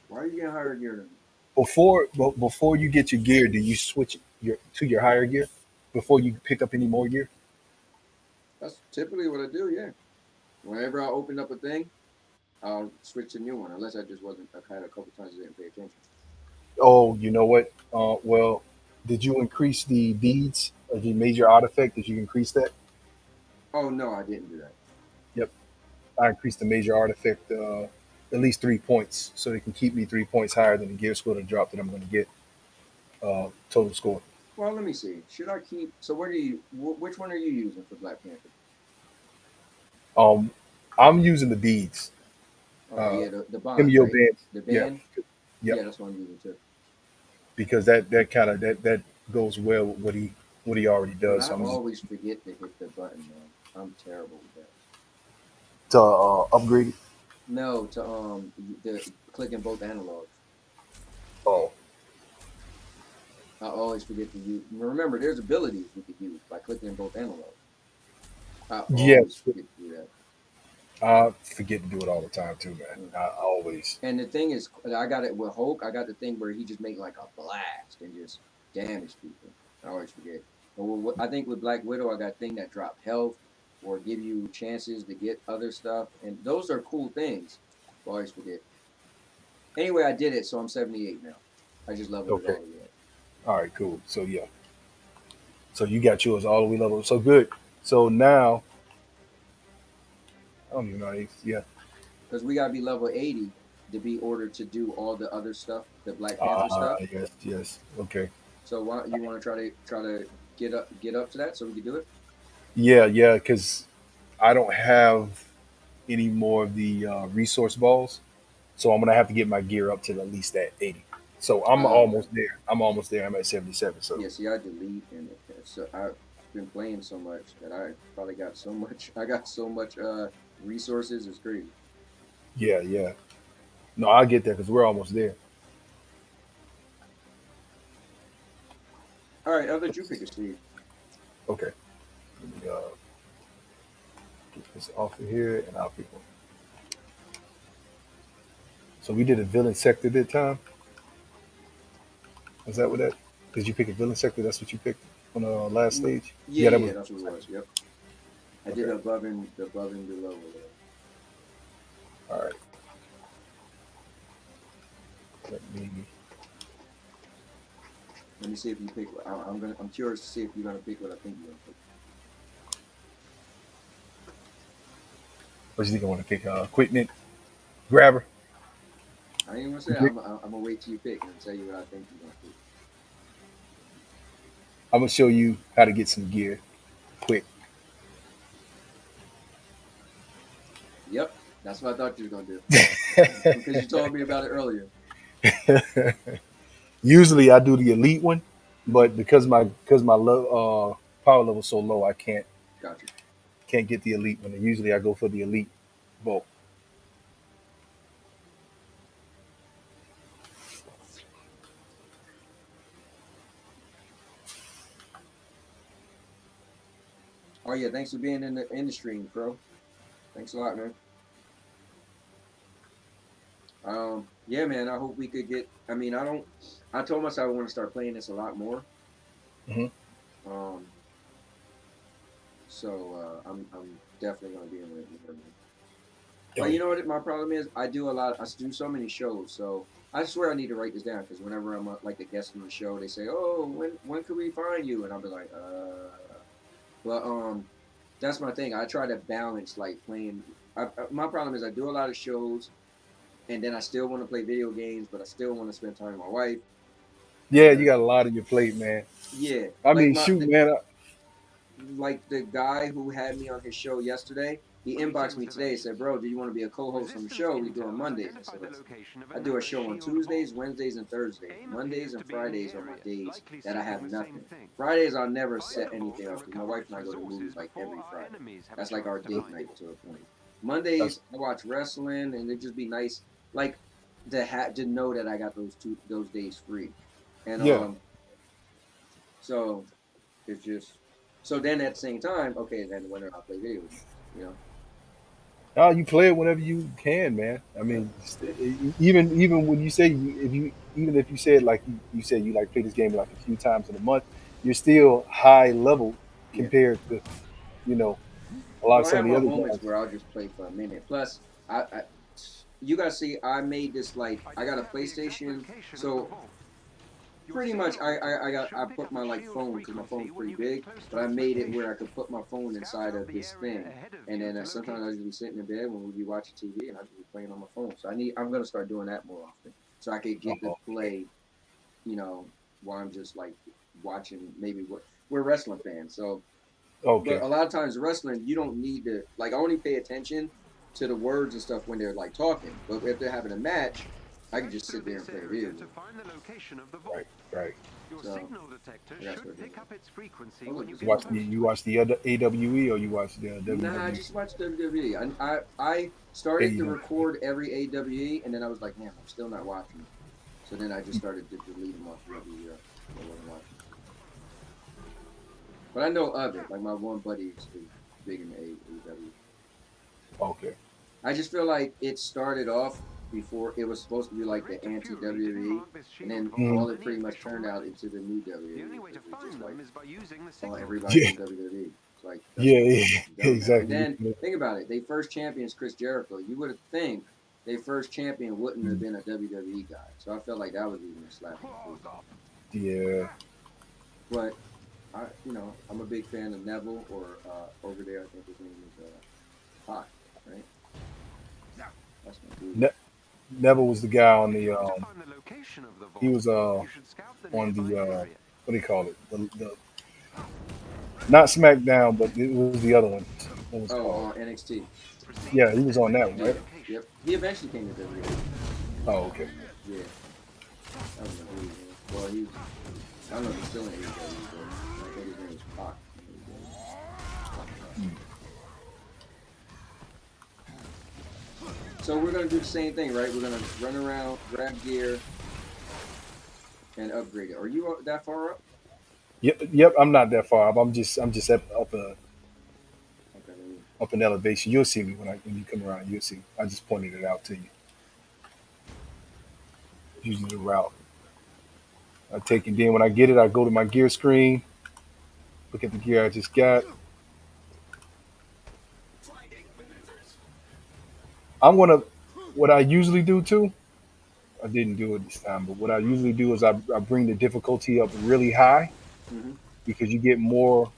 Why are you getting higher gear than me? Before you get your gear, do you switch to your higher gear before you pick up any more gear? That's typically what I do, yeah. Whenever I open up a thing, I'll switch to a new one, unless I just wasn't, I had a couple times I didn't pay attention. Oh, you know what? Well, did you increase the beads or the major artifact? Did you increase that? Oh, no, I didn't do that. Yep. I increased the major artifact at least 3 points, so it can keep me 3 points higher than the gear score to drop that I'm going to get total score. Well, let me see. Should I keep, so which one are you using for Black Panther? I'm using the beads. Oh, yeah, the bond, MO right? band. The band? Yep. Yeah, that's what I'm using too. Because that kind of that goes well with what he already does. But I So I'm always forget to hit the button, man. I'm terrible with that. to upgrade it. No, to the clicking both analogs. Oh, I always forget to use. Remember, there's abilities we could use by clicking both analogs. I always forget to do that. I forget to do it all the time too, man. I always. And the thing is, I got it with Hulk. I got the thing where he just make like a blast and just damage people. I always forget. But I think with Black Widow, I got a thing that drop health or give you chances to get other stuff, and those are cool things. I always forget. Anyway, I did it, so I'm 78 now. I just leveled it all the way up. All right, cool. So yeah. So you got yours all the way level. So good. So now, I don't even know. Yeah. Because we gotta be level 80 to be ordered to do all the other stuff, the Black Panther stuff. Yes. Okay. So why you want to try to get up to that so we can do it? Yeah. Because I don't have any more of the resource balls, so I'm gonna have to get my gear up to at least that 80. So I'm almost there. I'm at 77. So yeah. See, I delete and so I've been playing so much that I probably got so much. I got so much resources. It's crazy. yeah. No, I'll get there because we're almost there. All right, I'll let you pick a Steve. Okay. Let me get this off of here and I'll pick one. So we did a villain sector that time. Was that what that? Did you pick a villain sector? That's what you picked on the last stage? Yeah, that's what it was. Yep. I did above and below. All right. Let me see if you pick. I'm curious to see if you're gonna pick what I think you're gonna pick. What you think I want to pick? Equipment grabber. I ain't gonna say. I'm gonna wait till you pick and tell you what I think you're gonna pick. I'm gonna show you how to get some gear quick. Yep, that's what I thought you were gonna do because you told me about it earlier. Usually I do the elite one, Hmm. but because my power level is so low, I Gotcha. can't get the elite one. And usually I go for the elite bulk. Oh yeah, thanks for being in the industry, bro. Thanks a lot, man. Yeah, man. I hope we could get. I mean, I don't. I told myself I want to start playing this a lot more. Hmm. Um, I'm definitely gonna be in it more, man. Oh But you yeah, know what? My problem is I do a lot. I do so many shows, so I swear I need to write this down because whenever I'm like a guest on the show, they say, "Oh, when could we find you?" And I'll be like, But that's my thing. I try to balance like playing. My problem is I do a lot of shows, and then I still want to play video games, but I still want to spend time with my wife. yeah. And You got a lot on your plate, man. yeah, I mean, shoot, man. like the guy who had me on his show yesterday, he inboxed me Greetings, today and said, Avengers. "Bro, do you want to be a co-host on the Resistance show? We do on intel has Mondays." I said, identified the "Listen, location of I do a another show on shield vault. Tuesdays, Wednesdays, and Thursdays. AIM Mondays appears and to be in the Fridays are my area, days likely that I seeking have the same nothing. thing. Fridays I'll never set Unable anything to up because my recover wife its and I go to the movies resources like before every our Friday. enemies have a That's like our chance to date find night it. to a point. That's Mondays I watch wrestling, and it just be nice, like to know that I got those days free, and yeah. so it's just so then at the same time, okay, then when I play video games, you know. No, you play it whenever you can, man. I Yep. mean, even when you say if you even if you said like you said you like play this game like a few times in a month, you're still high level Yeah. compared to you know a lot of Well, I some of have the my other moments guys. where I'll just play for a minute. Plus, I you gotta see, I made this like I I don't got a have the exact PlayStation, location of the so vault. Your pretty much signal detector I should pick put up my a like shield phone because my frequency phone's when pretty you get big, close but to I its made it where location. I could put my phone Scout inside out of the this area thing, ahead of and you then to sometimes locate I it. just be sitting in bed when we be watching TV, and I just be playing on my phone. So I'm gonna start doing that more often, so I could get to Oh, okay. play, you know, while I'm just like watching maybe what we're wrestling fans, so but Okay. a lot of times wrestling, you don't need to like I only pay attention to the words and stuff when they're like talking. But if they're having a match, I can Search just through sit there this and play a area video to game. find the location of the Right. vault. Right. Your So signal detector I gotta should start doing pick that. up its frequency Oh when look, you it's a get new Watch one. the close you to it. watch the other AWE or you watch the Nah, I WWE. just watched WWE. I started to AEW. record every AWE, and then I was like, man, I'm still not watching them. So then I just started to delete them off the other year. So I wasn't watching. But I know of it. Like my one buddy is big in the AEW. Okay. I just feel like it started off before it was supposed to be like the Director anti Fury didn't WWE, mark this and shield then vault Mhm. all on it any pretty much official turned out records. into the new The only WWE way to because it's find just them like is by using the oh signal everybody's Yeah. in detector. WWE. It's like that's Yeah. what Yeah. it's done now. And Exactly. then think about it, they first champions Chris Jericho. You would think their first champion wouldn't have Mhm. been a WWE guy, so I felt like that was even a slap in the face. Yeah. But I'm a big fan of Neville or over there. I think his name is Hawk, right? That's my dude. Ne- Neville was the guy on If the you want to find the location of the he vault, was you should scout the on nearby the area. what do you call it? The not SmackDown, but it was the other one. What was it Oh, called? on NXT. Proceed Yeah, to he the was on that one, Yeah, right? designated location. yep. He eventually came to WWE. Oh, okay. Yeah, that was my dude, man. Well, I don't know if he's still in AEW, but I think his name was Pac. In AEW. So we're gonna do the same thing, right? We're gonna run around, grab gear, and upgrade it. Are you that far up? Yep, yep. I'm not that far up. I'm just Okay, let me. up in elevation. You'll see me when you come around. You'll see. I just pointed it out to you. Usually the route I take, and then when I get it, I go to my gear screen, look at the gear I just got. I'm gonna. What I usually do too. I didn't do it this time, but what I usually do is I bring the difficulty up really high Hmm. because you get more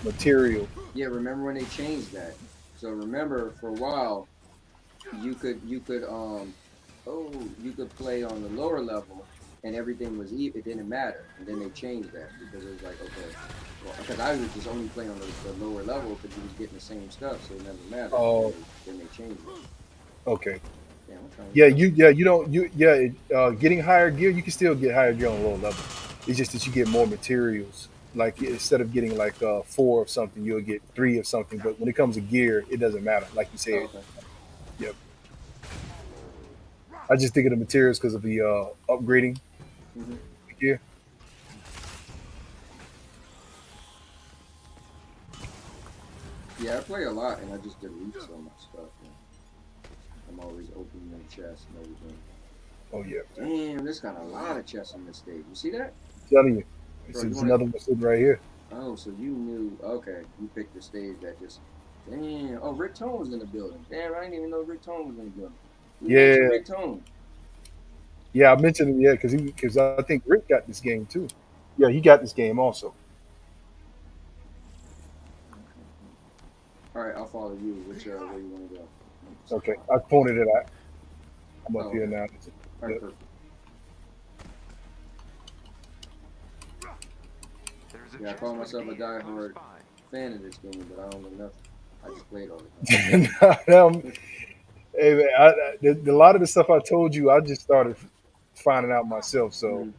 material. Yeah, remember when they changed that? So remember, for a while, you could you could play on the lower level, and everything was even. It didn't matter, and then they changed that because it was like, okay, well, because I would just only play on the lower level because you was getting the same stuff, so it never mattered. But Oh, then they changed it. okay. Yeah, I'm trying to Yeah, get you yeah you don't you yeah getting higher gear, you can still get higher gear on a low level. It's just that you get more materials. Like instead of getting like four of something, you'll get three of something. But when it comes to gear, it doesn't matter. Like you Oh, said, okay. yep. I just think of the materials because of the upgrading Hmm. gear. Yeah, I play a lot, and I just delete so much stuff. I'm always opening the chest and everything. Oh yeah, man. Damn, there's got a lot of chests on this stage. You see that, Telling you, bro? You it's want to? another one sitting right here. Oh, so you knew? Okay, you picked the stage that just. Damn. Oh, Rick Tone was in the building. Damn, I didn't even know Rick Tone was in the building. We mentioned Yeah, Rick Tone. yeah. I mentioned him, yeah, because I think Rick got this game too. Yeah, he got this game also. All right, I'll follow you. Which where you want to go? Okay, I pointed it out. I'm up Oh, here okay. now. All right, Yep. perfect. There's a Yeah, I chest call with myself a gear close diehard by. fan of this game, but I don't know nothing. I just play it all the Um, hey man, a lot of the stuff I told you, I just started finding out myself. So time.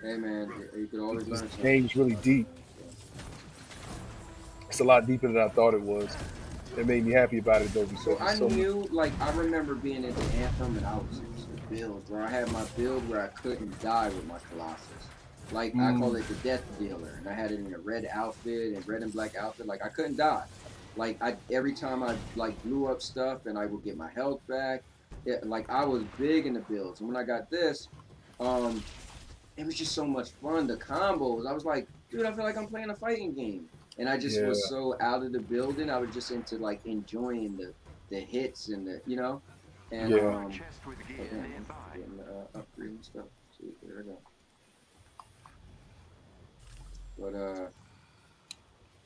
Hey man, you could always this learn something. game's really deep. So, It's a lot deeper than I thought it was. It made me happy about it though so because I it's so much. knew, like, I remember being into Anthem, and I was into builds where I had my build where I couldn't die with my Colossus. Like I call Mm, it the Death Dealer, and I had it in a red outfit and red and black outfit. Like I couldn't die. Like I every time I like blew up stuff, and I would get my health back. Like I was big in the builds, and when I got this, um, it was just so much fun. The combos, I was like, dude, I feel like I'm playing a fighting game. And I just yeah, was so out of the building. I was just into like enjoying the hits and and yeah. Another chest with gear oh damn, I'm nearby. getting upgrading stuff. See, there we go. But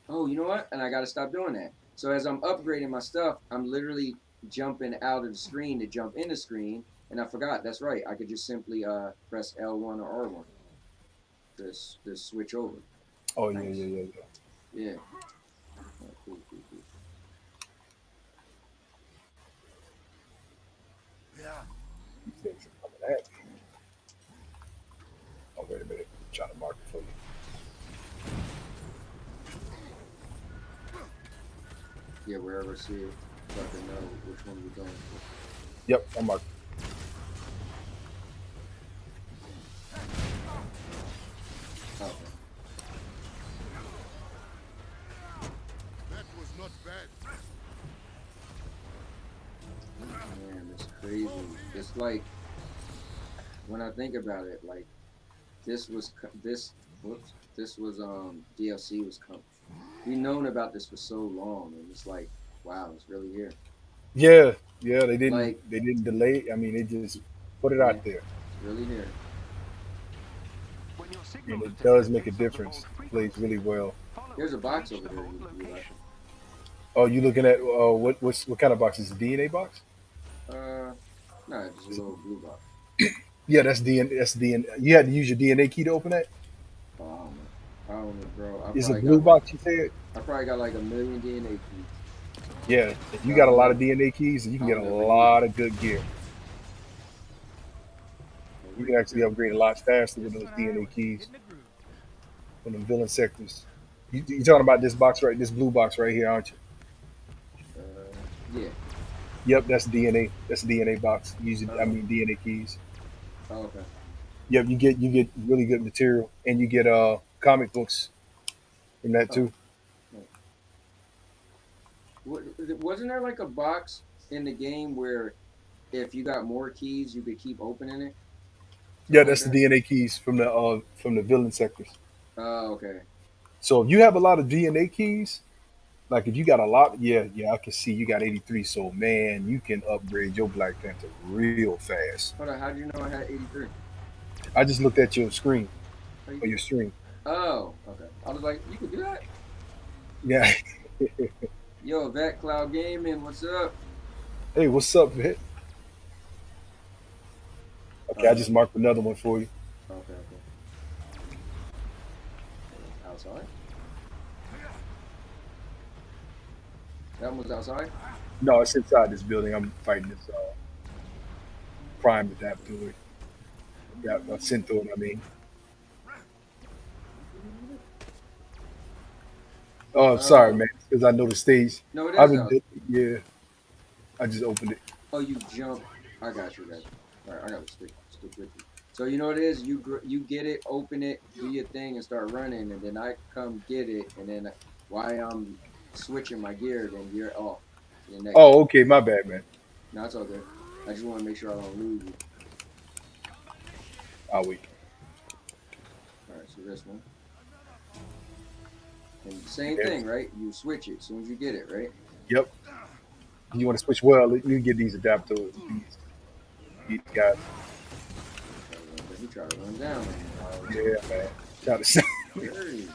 oh, you know what? And I got to stop doing that. So as I'm upgrading my stuff, I'm literally jumping out of the screen to jump in the screen. And I forgot. That's right. I could just simply press L1 or R1 to switch over. Oh yeah, Nice. yeah, yeah, yeah. Yeah. Oh, cool, cool, cool. These things are coming at me. Oh wait a minute, I'm trying to mark it for you. Yeah, wherever I see it, so I can know which one we're going for. Yep, I'm marked. Okay. That was not bad. Man, it's crazy. It's like when I think about it, like this was DLC was coming. We known about this for so long, and it's like, wow, it's really here. Yeah, yeah. Like, They didn't delay. I mean, they just put it yeah, out there, it's really here. When your signal and it detector does make a picks up the difference. vault Plays frequency, really well. follow There's it a to box reach over the there. vault You like? location. Oh, you looking at what kind of box is it? DNA box? No, just a Is it- little blue box. Yeah, that's DNA. That's DNA. You had to use your DNA key to open that. Oh, I don't know. I don't know, bro. Is it blue box? You said. I probably got like a million DNA keys, Yeah, if you but I got a don't lot of know. DNA keys, you can get I'll a never use lot them. of good gear. But You we can actually good. upgrade a lot faster with Just those when I DNA was keys hitting the groove. from the villain sectors. You talking about this box right? This blue box right here, aren't you? Yeah. Yep, that's DNA. That's a DNA box. I Oh, mean DNA keys. oh, okay. Yep, you get really good material, and you get comic books from that Oh, too. no. Wasn't there like a box in the game where if you got more keys, you could keep opening it? Yeah, Something like that's the that? DNA keys from the villain sectors. Oh, okay. So if you have a lot of DNA keys, like if you got a lot, yeah, I can see you got 83. So man, you can upgrade your Black Panther real fast. Hold on. How do you know I had 83? I just looked at your screen How you or do your that? stream. Oh, okay. I was like, you could do that? Yeah, Yo, Vet Cloud Gaming, what's up? Hey, what's up, man? Okay, I Uh, just marked another one for you. okay, okay. Outside? That one was outside? No, it's inside this building. I'm fighting this prime adapter. Yeah, sent through it. I mean, oh, sorry, Oh, man. Because I know the stage. no, it I've is been, out. yeah. I just opened it. Oh, you jump. I got you, guys. All right, I gotta stick with you. So you know what it is? You get it, open it, do your thing, and start running, and then I come get it, and then while I'm switching my gear, then you're off to the next Oh, game. okay, my bad, man. No, it's all good. I just want to make sure I don't lose you. I'll wait. All right, so this one, and same Yes. thing, right? You switch it as soon as you get it, right? Yep. You want to switch? Well, you can get these adapters. These guys. He tried to run down me. Yeah, man. Try to say. Dirty.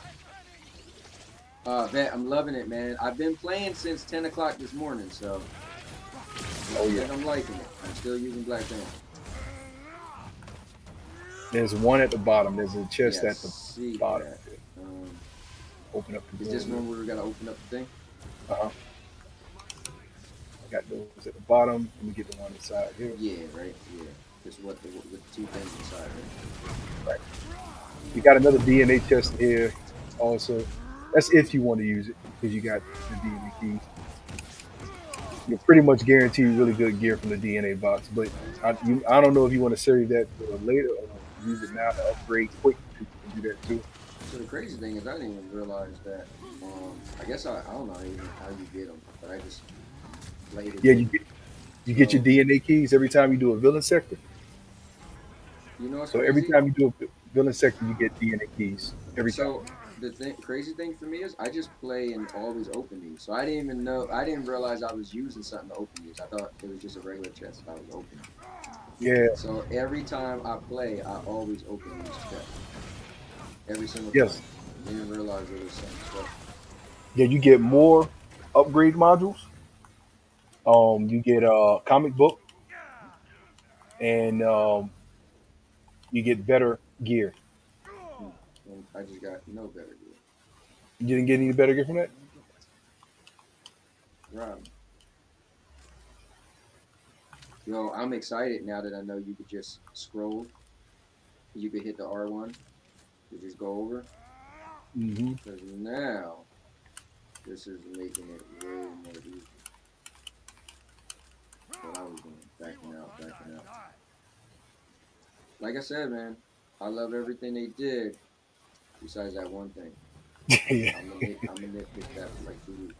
Vet, I'm loving it, man. I've been playing since 10 o'clock this morning, so Oh yeah. I'm liking it. I'm still using Black Panther. There's one at the bottom. There's a chest Yes, at the see bottom. that. Um, Open up the is door. this one where we gotta open up the thing? Uh-huh. I got those at the bottom. Let me get the one inside here. Yeah, right. Yeah, this is what with the two things inside, right? Right. You got another DNA chest here. Also, that's if you want to use it because you got the DNA keys. You're pretty much guaranteed really good gear from the DNA box. But I don't know if you want to save that for later or use it now to upgrade quick. You can do that too. So the crazy thing is, I didn't even realize that. I guess I don't know even how you get them, but I just played it. Yeah, in. you get your So, DNA keys every time you do a villain sector. you know what's So every crazy? time you do a villain sector, you get DNA keys every time. So the crazy thing for me is I just play and always open these. So I didn't even know. I didn't realize I was using something to open these. I thought it was just a regular chest that I was opening. Yeah. So every time I play, I always open these chests. Every single Yes. time. I didn't realize there was some stuff. Yeah, you get more upgrade modules. You get a comic book, and you get better gear. And I just got no better gear. You didn't get any better gear from that? Right. Yo, I'm excited now that I know you could just scroll. You could hit the R1 to just go over. Mm-hmm. Because now, this is making it way more easy. What I was doing, backing out. Like I said, man, I love everything they did, besides that one thing. Yeah. I'm gonna nitpick that for like 2 weeks.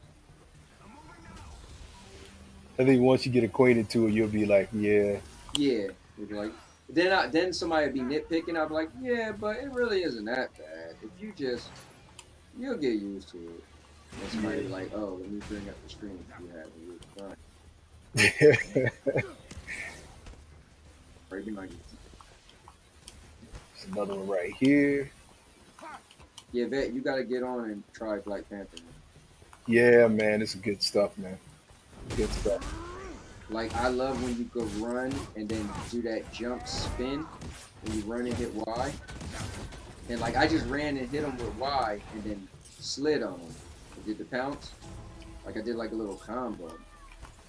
I think once you get acquainted to it, you'll be like, yeah, Yeah, it'd be like then somebody would be nitpicking. I'd be like, yeah, but it really isn't that bad. If you just you'll get used to it. And somebody be like, oh, let me bring up the screen you have and you'll be fine. Right behind you. There's another one right here. Yeah, Vet, you gotta get on and try Black Panther, man. Yeah, man, it's good stuff, man. Good stuff. Like I love when you go run and then do that jump spin when you run and hit Y. And like I just ran and hit him with Y and then slid on him. I did the pounce. Like I did like a little combo.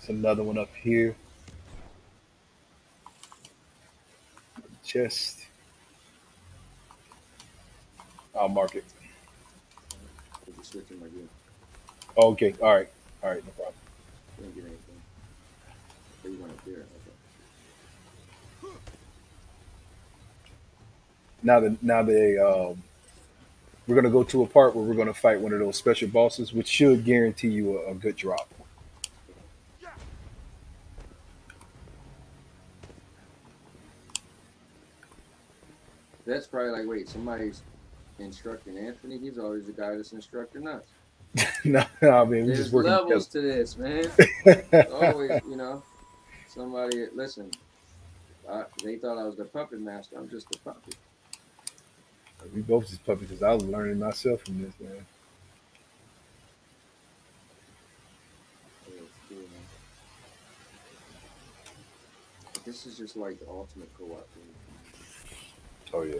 There's another one up here. Chest. I'll mark it. I just switching my gear. Okay, all right, no problem. Didn't get anything. But you went up there. Okay. We're gonna go to a part where we're gonna fight one of those special bosses, which should guarantee you a good drop. That's probably like, wait, somebody's instructing Anthony. He's always the guy that's instructing us. No, I mean we There's just working levels to this, man. Always, somebody listen. They thought I was the puppet master. I'm just the puppet. We both just puppets because I was learning myself from this, man. This is just like the ultimate co-op thing. Oh yeah.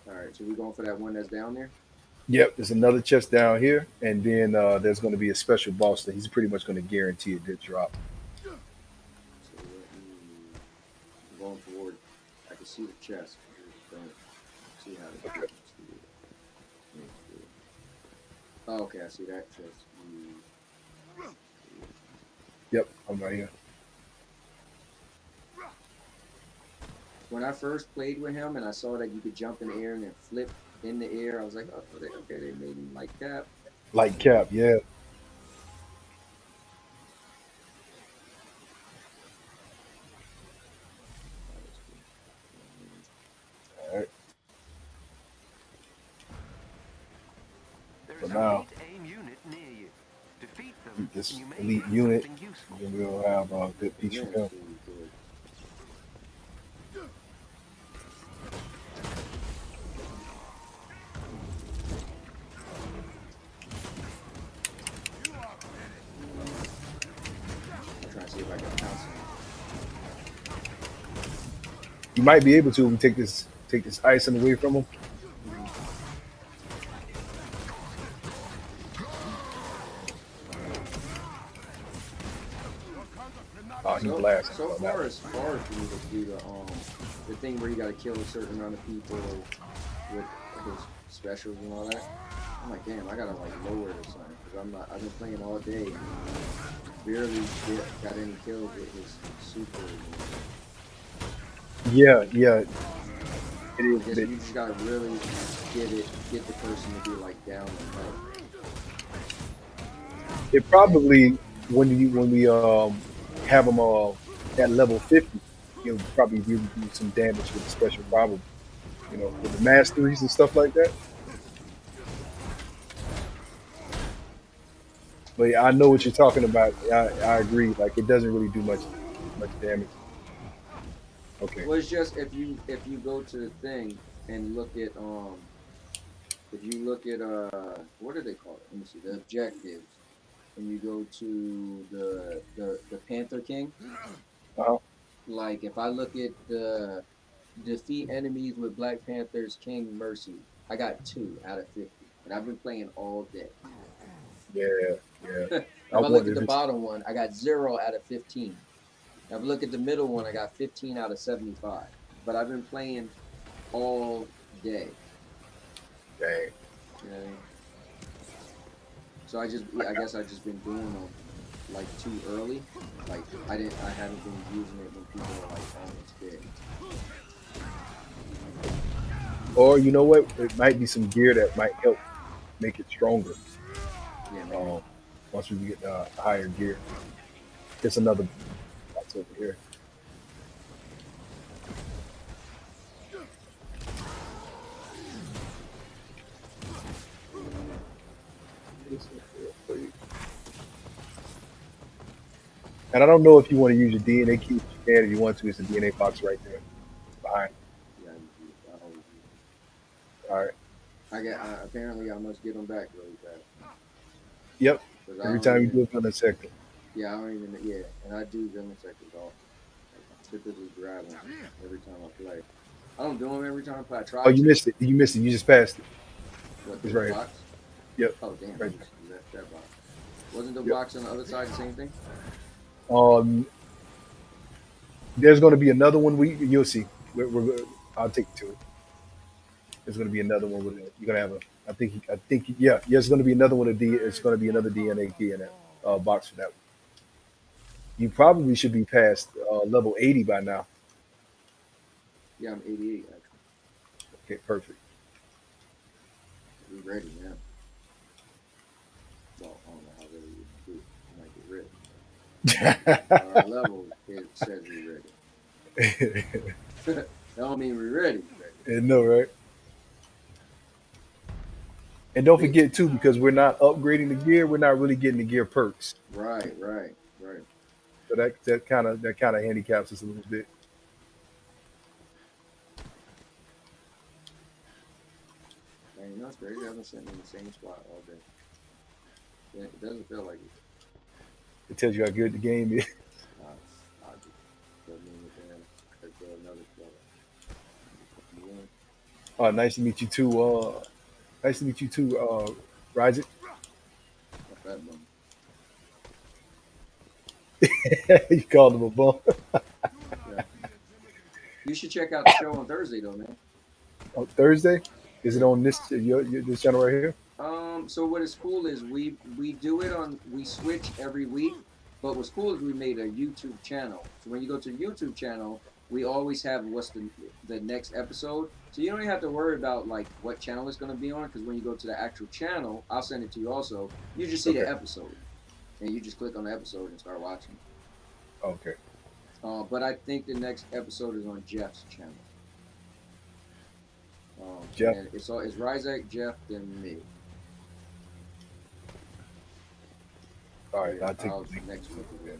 All right, so we're going for that one that's down there. Yep, there's another chest down here, and then there's going to be a special boss that he's pretty much going to guarantee a good drop. So I'm going toward. I can see the chest. I just don't see how to Okay. see it. Oh, okay, I see that chest. Yep, I'm right here. When I first played with him and I saw that you could jump in the air and then flip in the air, I was like, oh, okay, they made him like that. Like Cap, yeah. All right. There's For an now, elite AIM unit near you. Defeat them, this and you may elite find unit, something useful. and we'll have a good piece Yeah, from him. it's really good. I'm trying to see if I can pounce him. You might be able to if we take this icing away from him. Oh, he blasted. So far, it's hard for me to do the thing where you got to kill a certain amount of people with his specials and all that. I'm like, damn, I gotta like lower it or something because I've been playing all day and barely got any kills with his super. Yeah, yeah. It I is. guess you just gotta really get the person to be like down and up. It probably when we have them at level 50, you'll probably really do some damage with the special, probably. With the masteries and stuff like that. But yeah, I know what you're talking about. I agree. Like it doesn't really do much damage. Okay. Well, it's just if you go to the thing and look at if you look at what do they call it? Let me see the objectives, and you go to the Panther King. Uh-huh. Like if I look at the defeat enemies with Black Panther's King Mercy, I got 2 out of 50, and I've been playing all day. Yeah, yeah. If I I look at wonder the if it's bottom one, I got 0 out of 15. If I look at the middle one, I got 15 out of 75. But I've been playing all day. dang. You know what I mean? So I guess I just been doing them like too early. Like I haven't been using it when people are like almost dead. Or you know what? It might be some gear that might help make it stronger. Yeah, maybe. Once we get higher gear. There's another box over here. And I don't know if you want to use your DNA key. You can if you want to. It's a DNA box right there behind. Yeah, I always use it. All right. Apparently I must get them back really fast. Yep. 'Cause Every time you do a villain sector. Yeah, I don't even. Yeah, and I do villain sectors off. Like, I typically grab them every time I play. I don't do them every time I play. I try. Oh, you to. missed it. You missed it. You just passed it. What, It's the right here. box? Yep. Oh damn! Right That box. Wasn't the Yep. box on the other side the same thing? Um, there's going to be another one. You'll see. I'll take you to it. There's going to be another one with it. You're going to have a. Yeah. It's going to be another one. It's going to be another DNA key in that box for that one. You probably should be past level 80 by now. Yeah, I'm 88 actually. Okay, perfect. We're ready now. Well, I don't know how ready we do. I might get ready. Our level it says we're ready. That don't mean we're ready. No, right? And don't forget too, because we're not upgrading the gear, we're not really getting the gear perks. Right. So that kind of handicaps us a little bit. Man, you know it's crazy. I've been sitting in the same spot all day. It doesn't feel like it. It tells you how good the game is. Nah, Nice to meet you too. Nice to meet you too, Ryzik. Not that bum. You called him a bum. Yeah. You should check out the show on Thursday though, man. On Thursday? Is it Yeah. on this this channel right here? So what is cool is we do it on we switch every week, but what's cool is we made a YouTube channel. So when you go to the YouTube channel, we always have what's the next episode. So you don't even have to worry about like what channel it's gonna be on, because when you go to the actual channel, I'll send it to you also. You just see Okay. the episode, and you just click on the episode and start watching. Okay. But I think the next episode is on Jeff's channel. Jeff. And it's Ryzak, Jeff, then me. All right. Yeah, I'll take I'll the link. next week. We'll do it.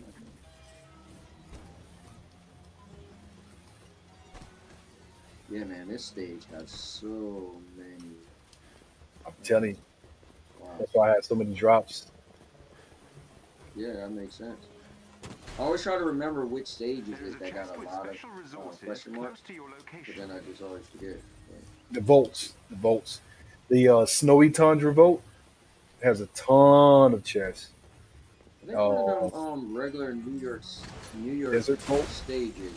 Yeah, man, this stage has so many. I'm telling you. Wow. That's why I had so many drops. Yeah, that makes sense. I always try to remember which stages There is is a that got chest a with lot of special resources question marks, close to your but location. then I just always forget. The votes. The votes. The Snowy Tundra vote has a ton of chests. I think one of them regular New York Desert vote. stages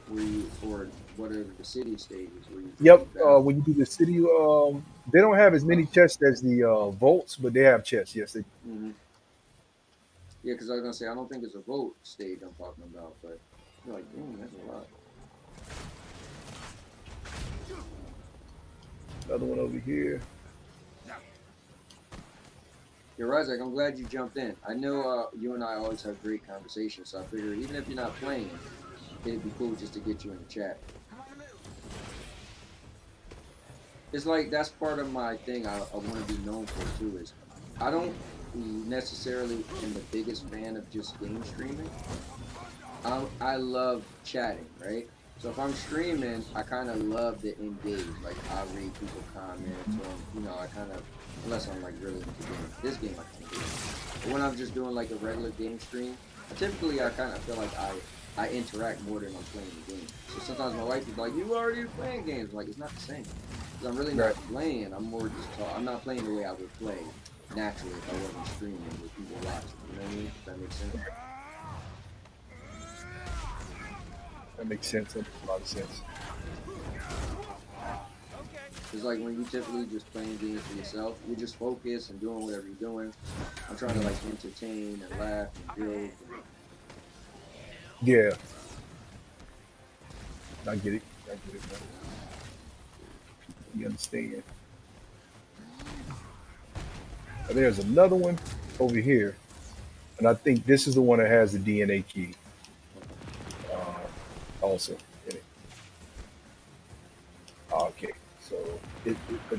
where you, or whatever the city stages where you Yep. do battle. When you do the city, they don't have as many chests as the volts, but they have chests. Yes, they. Mm-hmm. Yeah, because I was gonna say I don't think it's a vote stage I'm talking about, but you're like, damn, that's a lot. Another one over here. You're right, Zach. I'm glad you jumped in. I know you and I always have great conversations, so I figured even if you're not playing, it'd be cool just to get you in the chat. It's like that's part of my thing I want to be known for too. Is I don't necessarily am the biggest fan of just game streaming. I love chatting, right? So if I'm streaming, I kind of love to engage. Like I read people comments, or I kind of, unless I'm like really into games. This game I can't do. But when I'm just doing like a regular game stream, I kind of feel like I interact more than I'm playing the game. So sometimes my wife is like, "You already playing games?" I'm like, it's not the same. Because I'm really not playing. I'm more just I'm not playing the way I would play naturally if I wasn't streaming with people watching. You know what I mean? If that makes sense. That makes sense. That makes a lot of sense. It's like when you typically just playing games for yourself, you're just focused and doing whatever you're doing. I'm trying to like entertain and laugh and build. Yeah. I get it. I get it, man. You understand? And there's another one over here, and I think this is the one that has the DNA key. Also in it. Okay, so the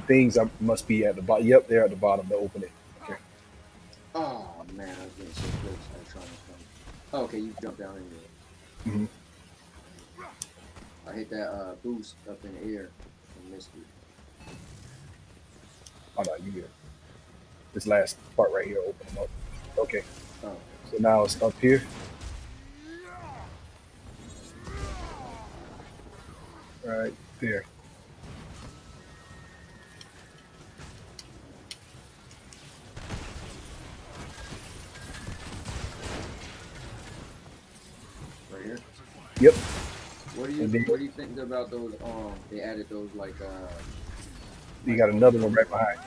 things must be at the bottom. Yep, they're at the bottom to open it. Okay. Oh man, I was getting so close. I was trying to come. Oh, okay, you jumped down in there. I hit that boost up in the air and missed it. Oh no, you good. This last part right here, open them up. Okay. Oh, So now it's up here. Right there. right here. Yep. What do you think about those? They added those like You got another one right behind.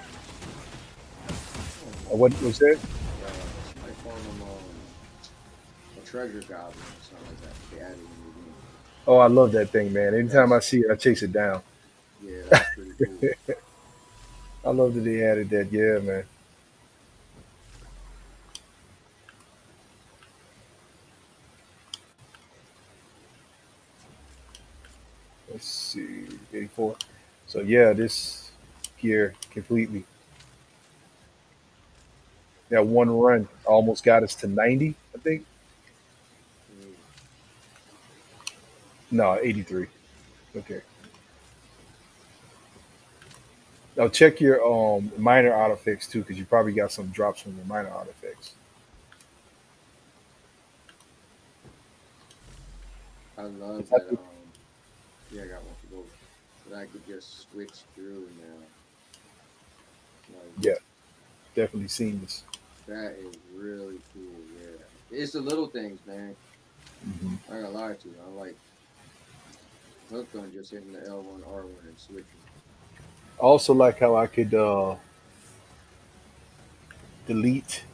What was that? I call them a treasure goblin or something like that. They added in the game. Oh, I love that thing, man. Anytime I see it, I chase it down. Yeah, that's pretty cool. I love that they added that. Yeah, man. Let's see, 84. So yeah, this gear completely. That one run almost got us to 90, I think. No, 83. Okay. Now check your minor artifacts too, because you probably got some drops from your minor artifacts. I love Is that that. Yeah, I got one for both. that I could just switch through now. Like Yeah, definitely seen this. that is really cool. Yeah, it's the little things, man. Hmm. I ain't gonna lie to you. I'm like hooked on just hitting the L1, R1 and switching. I also like how I could delete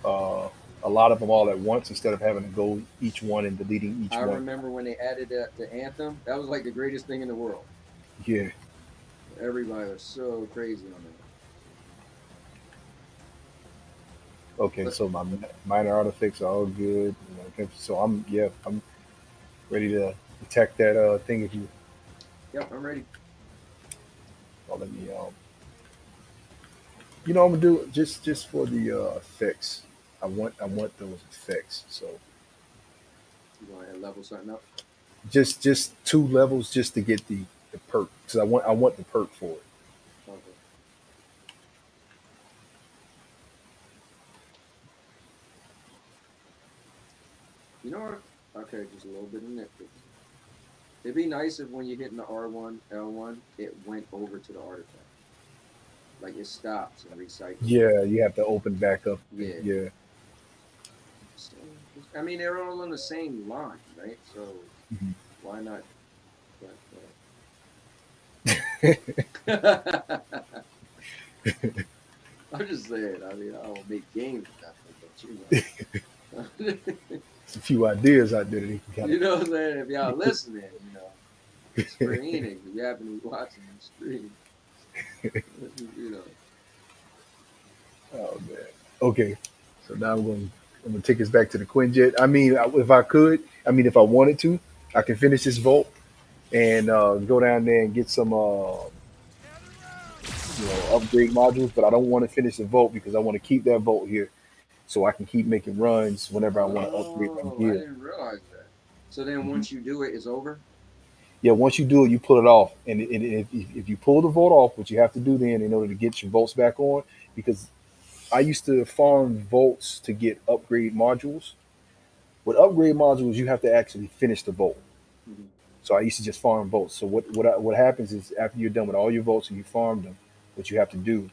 uh, a lot of them all at once instead of having to go each one and deleting each I one. remember when they added that to Anthem. That was like the greatest thing in the world. Yeah. Everybody was so crazy on that. Okay. But So my minor artifacts are all good. You know, okay, so I'm ready to attack that thing. If you, yep, I'm ready. let me I'm gonna do it just for the effects. I want those effects. So You want to level something up? just 2 levels just to get the perk because I want the perk for it. Okay. You know what? Okay, just a little bit of nitpicks. It'd be nice if when you're hitting the R1, L1, it went over to the artifact. Like it stops and recycles. Yeah, you have to open back up. Yeah. Yeah. So, I mean, they're all on the same line, right? So Mhm. why not like that? I'm just saying. I mean, I don't make games or nothing, but There's a few ideas out there that you can kind you of know what I'm saying. If y'all listening, Square Enix, if you happen to be watching the stream, you know. Oh man. Okay. So now I'm gonna take us back to the Quinjet. I mean, if I could, I mean, if I wanted to, I can finish this vault and go down there and get some upgrade modules. But I don't want to finish the vault because I want to keep that vault here so I can keep making runs whenever I want to upgrade my Oh, I gear. didn't realize that. So then Mhm. once you do it, it's over. Yeah, once you do it, you pull it off, and if you pull the vault off, what you have to do then in order to get your vaults back on, because I used to farm vaults to get upgrade modules. With upgrade modules, you have to actually finish the vault. Hmm. So I used to just farm vaults. So what happens is after you're done with all your vaults and you farmed them, what you have to do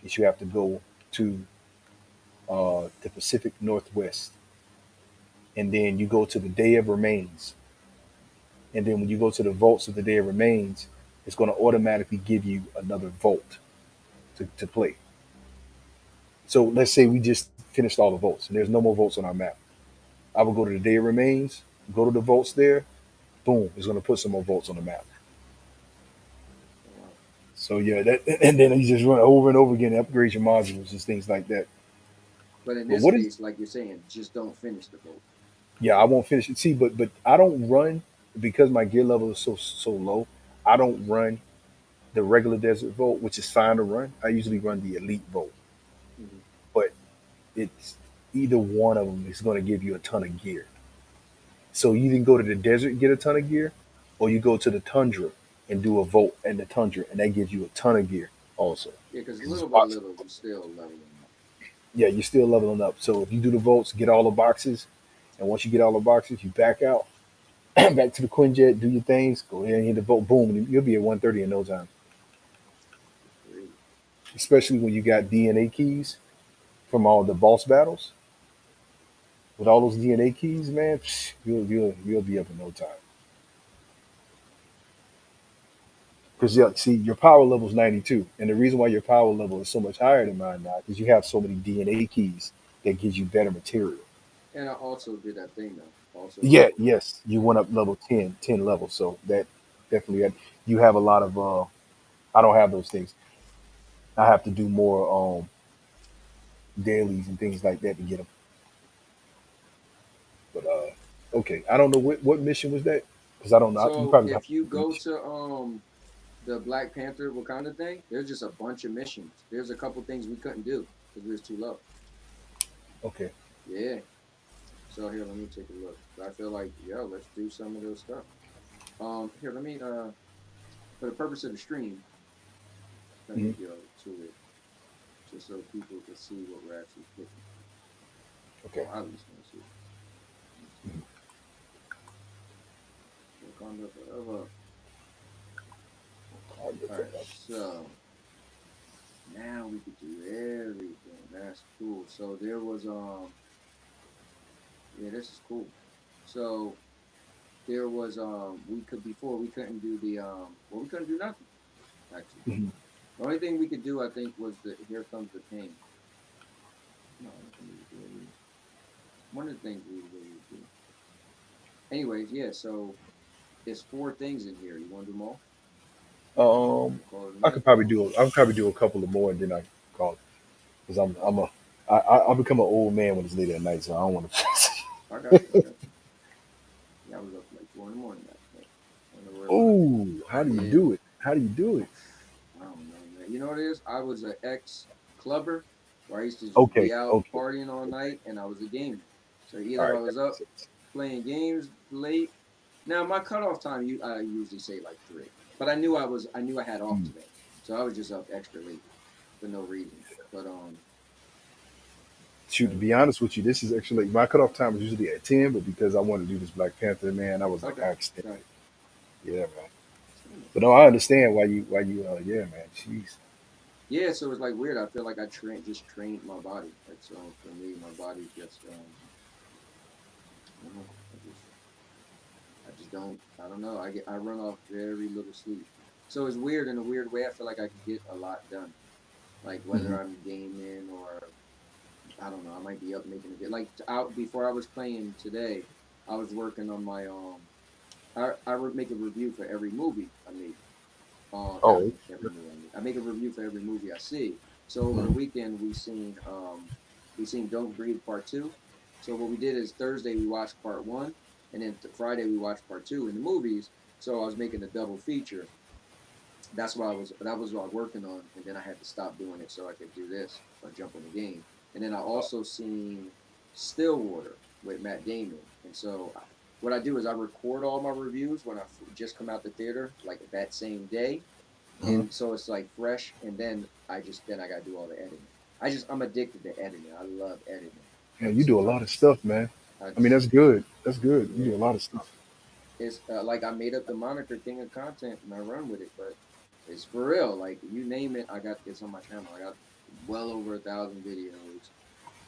is you have to go to the Pacific Northwest, and then you go to the Day of Remains, and then when you go to the vaults of the Day of Remains, it's going to automatically give you another vault to play. So let's say we just finished all the votes and there's no more votes on our map. I will go to the Day of Remains, go to the votes there, boom, it's going to put some more votes on the map. Wow. So yeah, that and then you just run over and over again, upgrade your modules and things like that. But in But this what is case, like you're saying, just don't finish the vote. yeah, I won't finish it. See, but I don't run because my gear level is so low. I don't run the regular desert vote, which is fine to run. I usually run the elite vote, Hmm. but it's either one of them is going to give you a ton of gear. So you either go to the desert and get a ton of gear, or you go to the tundra and do a vote in the tundra, and that gives you a ton of gear also. Yeah, because 'Cause it's little by box- little, you still leveling up. Yeah, you're still leveling up. So if you do the votes, get all the boxes, and once you get all the boxes, you back out, back to the Quinjet, do your things, go ahead and hit the vote, boom, and you'll be at 130 in no time. Crazy. Especially when you got DNA keys from all the boss battles. With all those DNA keys, man, you'll be up in no time. Because yeah, Okay. see, your power level is 92, and the reason why your power level is so much higher than mine now is you have so many DNA keys that gives you better material. And I also did that thing though. Also Yeah, upgraded. yes, you Yeah. went up level 10 levels, so that definitely you have a lot of. I don't have those things. I have to do more dailies and things like that to get them. But okay, I don't know what mission was that because I don't know. You So probably have if you to go to the Black Panther Wakanda thing, there's just a bunch of missions. There's a couple things we couldn't do because we was too low. okay. Yeah. So here, let me take a look. I feel like, yo, let's do some of those stuff. Here, let me for the purpose of the stream, let me Mhm. go to it just so people can see what we're actually clicking. Okay. Or I at least want to see it. Let me see. Wakanda forever. I'll get All that right, up. so now we could do everything. That's cool. So there was yeah, this is cool. So there was we could before we couldn't do the well we couldn't do nothing actually. Mhm. The only thing we could do I think was the here comes the pain. No, I don't think we could do it. One of the things we really would do. Anyways, yeah. So there's four things in here. You want to do them all? Um, We'll call it a I night. could probably do. I could probably do a couple of more, and then I call it because I become an old man when it's late at night, so I don't want to. I got you. I got you. Yeah, I was up like 4 in the morning last night. Don't worry about Oh, how it. do you Yeah. do it? How do you do it? I don't know, man. You know what it is? I was an ex clubber where I used to just Okay, be out okay, partying all night, and I was a gamer. So all either I right, that was makes up sense. playing games late. Now my cutoff time, I usually say like 3, but I knew I had off Mm. today, so I was just up extra late for no reason. But Shoot, to be honest with you, this is actually my cutoff time is usually at 10, but because I wanted to do this Black Panther, man, I was like, okay, I extended got it. it. Yeah, man. Damn it. But no, I understand why you yeah, man. Jeez. Yeah, so it's like weird. I feel like just trained my body. Like so for me, my body just I don't know. I just don't. I don't know. I run off very little sleep. So it's weird in a weird way. I feel like I can get a lot done. Like Hmm. whether I'm gaming or I don't know. I might be up making a bit. Like out before I was playing today, I was working on my I would make a review for every movie I make. Not Oh, every movie I make. I make a review for every movie I see. So over the mhm. weekend we seen Don't Breathe Part Two. So what we did is Thursday we watched Part One, and then Friday we watched Part Two in the movies. So I was making a double feature. That was what I was working on, and then I had to stop doing it so I could do this or jump on the game. And then I also seen Stillwater with Matt Damon, and so what I do is I record all my reviews when I just come out the theater, like that same day, Mhm. and so it's like fresh. And then I gotta do all the editing. I'm addicted to editing. I love editing. Man, Like you do a so, lot of stuff, man. I I mean, just that's good. That's good. You yeah. do a lot of stuff. It's like I made up the moniker King of Content and I run with it, but it's for real. Like you name it, I got it's on my channel. I got well over 1,000 videos,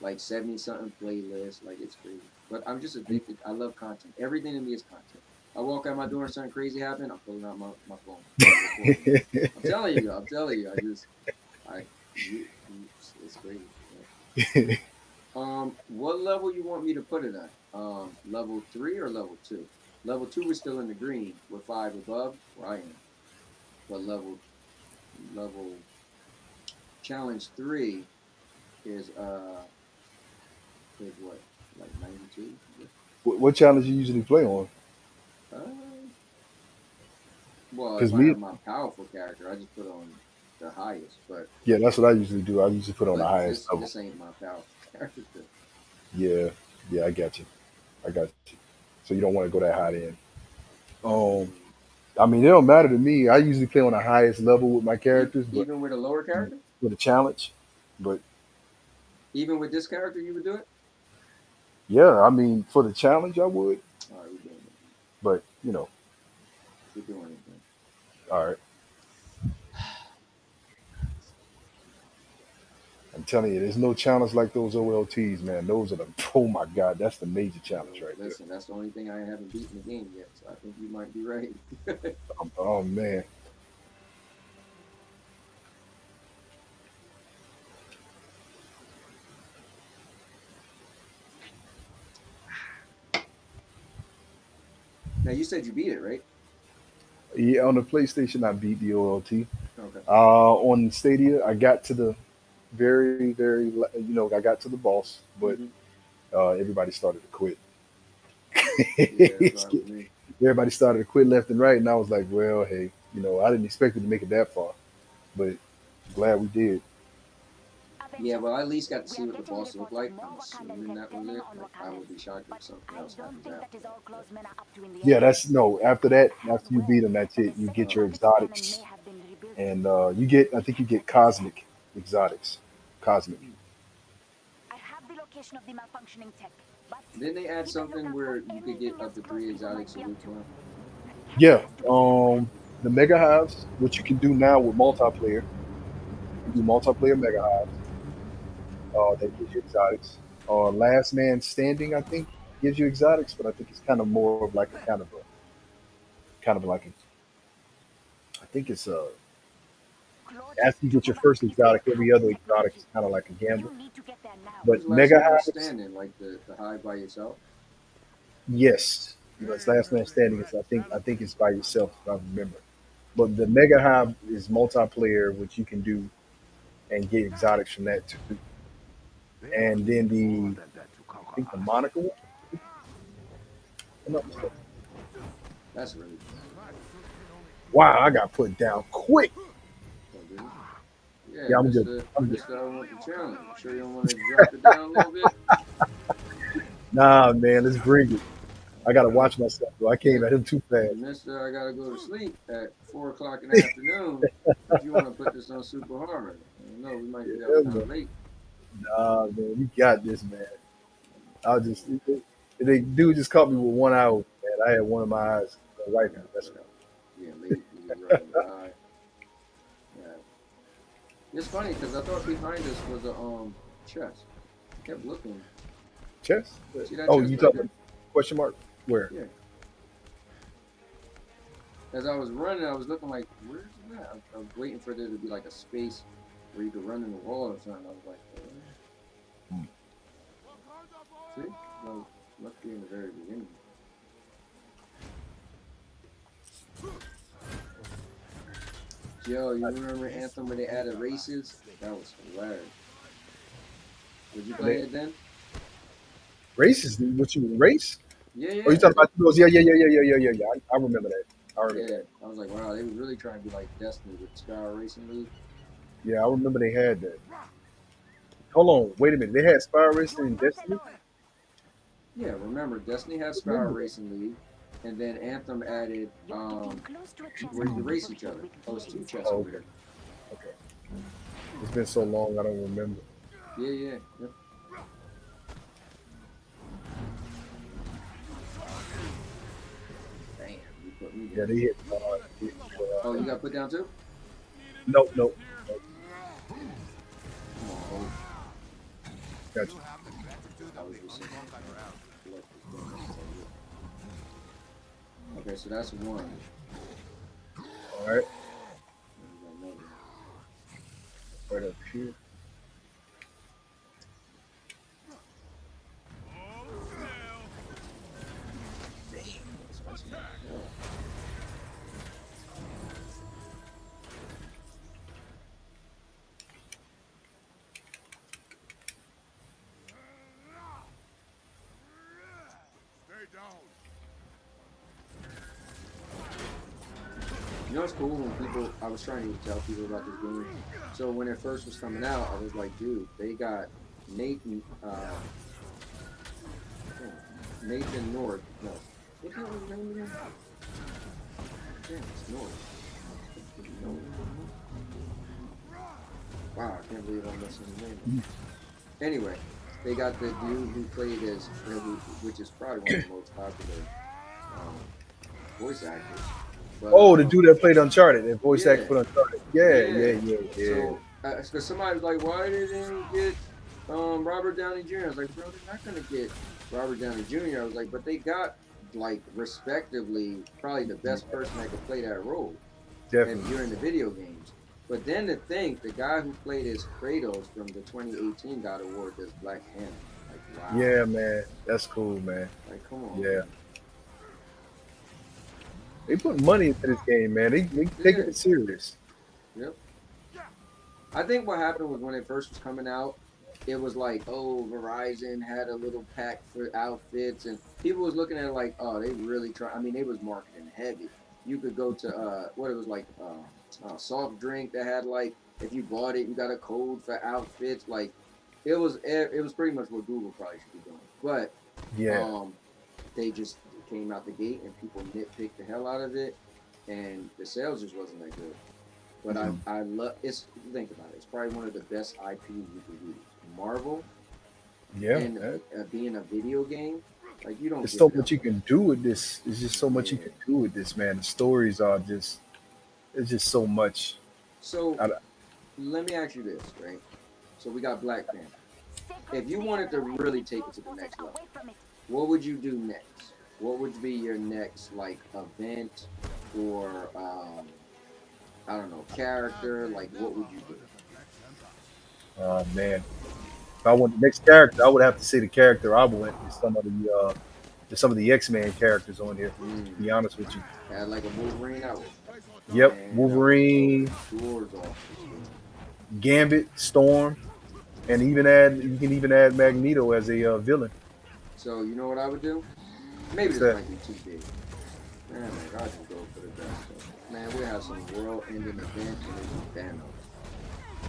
like 70 something playlists. Like it's crazy. But I'm just addicted. I love content. Everything to me is content. I walk out my door and something crazy happen. I'm pulling out my phone, recording it. I'm telling you. I'm telling you. I it's crazy. Yeah. What level you want me to put it at? Level 3 or level 2? Level 2 is still in the green with 5 above where I am. But level challenge 3 is is what? Like 92? What challenge you usually play on? Uh well, if Because I me, have my powerful character, I just put on the highest, yeah, that's what I usually do. I usually put on the but highest level. this ain't my powerful character. Yeah, yeah, I got you. I got you. So you don't want to go that high end. Um, Mm. I mean, it don't matter to me. I usually play on the highest level with my characters, but Even with a lower character? with a challenge. But Even with this character you would do it? yeah, I mean, for the challenge, I would. All right, we're doing it. But We're doing it, man. all right. I'm telling you, there's no challenge like those OLTs, man. Those are the oh my god, that's the major challenge right there. Listen, that's the only thing I haven't beaten the game yet. So I think you might be right. Oh man, Now you said you beat it, right? yeah. On the PlayStation, I beat the OLT. Okay. On Stadia, I got to the I got to the boss, but Hmm. everybody started to quit. Yeah, that's right with me. Everybody started to quit left and right, and I was like, well, hey, I didn't expect it to make it that far, but glad we did. Yeah, Avengers, well, I at least got to we see are what the getting boss looked reports of like. more I'm Wakandan assuming tech that was turning it. on Like, I would be Wakandans, shocked if but something I else don't happens think that after is that. all Closemen are up to in the Yeah, area. that's no. After We have that, held after you beat well, them, that's but it. the You get second your gravity cannon may exotics, have been rebuilt. and you get. I think you get cosmic exotics, cosmic. Hmm. I have the location of the malfunctioning tech, but Didn't they add keep a something lookout for where you could get anything up else to three close people exotics might a be up week to. now? The tech Yeah. has to be somewhere. The mega hives, which you can do now with multiplayer. You do multiplayer mega hives. That gives you exotics. Last man standing, I think, gives you exotics, but I think it's kind of more of like a kind of like a. I think it's Claude, after you get your Momma, first please wait exotic, for every us other in exotic is technology. kind of like a gamble. You need to get there now. Who's But last mega man hives, standing? Like the hive by yourself? yes, it's last man standing. Is I think it's by yourself if I remember. But the mega hive is multiplayer, which you can do and get exotics from that too. There And must be then more the than that to I conquer think the us. Monica one. If I'm not mistaken. That's really Wow, I got put down quick. cool, dude. Yeah, Yeah, I'm good. Mister I'm good. Mister, I want the challenge. You sure you don't want to drop it down a little bit? Nah, man, let's bring it. I gotta watch myself, bro. I came Yeah, at him too fast. Mister, I gotta go to sleep at 4 o'clock in the afternoon. If you want to put this on Super Harmony, I don't know, we might be up Yeah, kind man. of late. Nah, man, you got this, man. I'll just they dude just caught me with 1 hour, man. I had one of my eyes I right got messed it. up. Yeah, late. We was running behind. Yeah, it's funny because I thought behind us was a chest. I kept looking. Chess? See that Oh, chest you back talking there? about question mark? Where? Yeah. As I was running, I was looking like, where's that? I was waiting for there to be like a space where you could run in the wall or something. I was like, see? No, must be in the very beginning. Yo, you remember Anthem when they added races? That was hilarious. Would you play They, it then? race is what you mean race? Yeah, Oh, you yeah, talking about those? Yeah, yeah, yeah, yeah, yeah, yeah, yeah, yeah. I remember that. I remember yeah. that. I was like, wow, they was really trying to be like Destiny with the Star Racing League. Yeah, I remember they had that. Hold on, wait a minute. They had Spy You Racing are and not Destiny. alone. Yeah, remember Destiny had Star Remember that? Racing League, and then Anthem added You're getting close to a chest where you could race called each filled other. with Oh, it's two gears. chests Oh, over okay, there. okay. It's been so long, I don't remember. Yeah, yeah. Yep. Damn, you put me Yeah, down. they hit hard. They hit Oh, you hard. got put down too? Nope, nope, nope. Come on, Hope. Got you. I was just saying. Collect this thing. That's about it. Okay, so that's one. All right, And we got another one. right up here. That's spicy as hell. Stay down. You know what's cool when people? I was trying to tell people about this game. So when it first was coming out, I was like, dude, they got Nathan, Nathan North. No, what the hell was his name again? Damn, it's North. No. Wow, I can't believe I'm messing his name up. Anyway, they got the dude who played as, which is probably one of the most popular um, voice actors. But Oh, the dude that played Uncharted, that voice actor yeah, for Uncharted. Yeah, yeah, yeah. yeah, yeah. So, because somebody was like, why didn't they get Robert Downey Jr.? I was like, bro, they're not gonna get Robert Downey Jr. I was like, but they got like respectively probably the best person that could play that role and Definitely. during the video games. But then to think the guy who played as Kratos from the 2018 God of War does Black Panther. Like, wow. Yeah, man. That's cool, man. Like, come on, Yeah. man. They put money into this game, man. They taking Yeah. it serious. Yep. I think what happened was when it first was coming out, it was like, oh, Verizon had a little pack for outfits, and people was looking at it like, oh, they really try. I mean, they was marketing heavy. You could go to what it was like, soft drink that had like, if you bought it, you got a code for outfits. Like, it was pretty much what Google probably should be doing. But Yeah. um, they just came out the gate and people nitpicked the hell out of it, and the sales just wasn't that good. But Mhm. I love it's. Think about it. It's probably one of the best IPs you could use. Marvel Yeah. and being a video game, like you don't There's get so that much you much. can do with this. There's just so much you Yeah, can do with this, man. The stories are just it's just so much. So I, let me ask you this, right? So we got Black Panther. Sacred If you steel wanted to and really keep take it those to the forces next level, away from it. what would you do next? What would be your next like event or I don't know, character? Like what would you do? man, if I want the next character, I would have to say the character I want is some of the X-Men characters on here. To be honest with you. Had like a Wolverine out. Yep, Man, that would Wolverine, blow doors off this game. Gambit, Storm, and even add you can even add Magneto as a villain. So you know what I would do? Maybe What's this that? might be too big. Man, like, I just go for the best. So, man, we have some world-ending event and it's Thanos.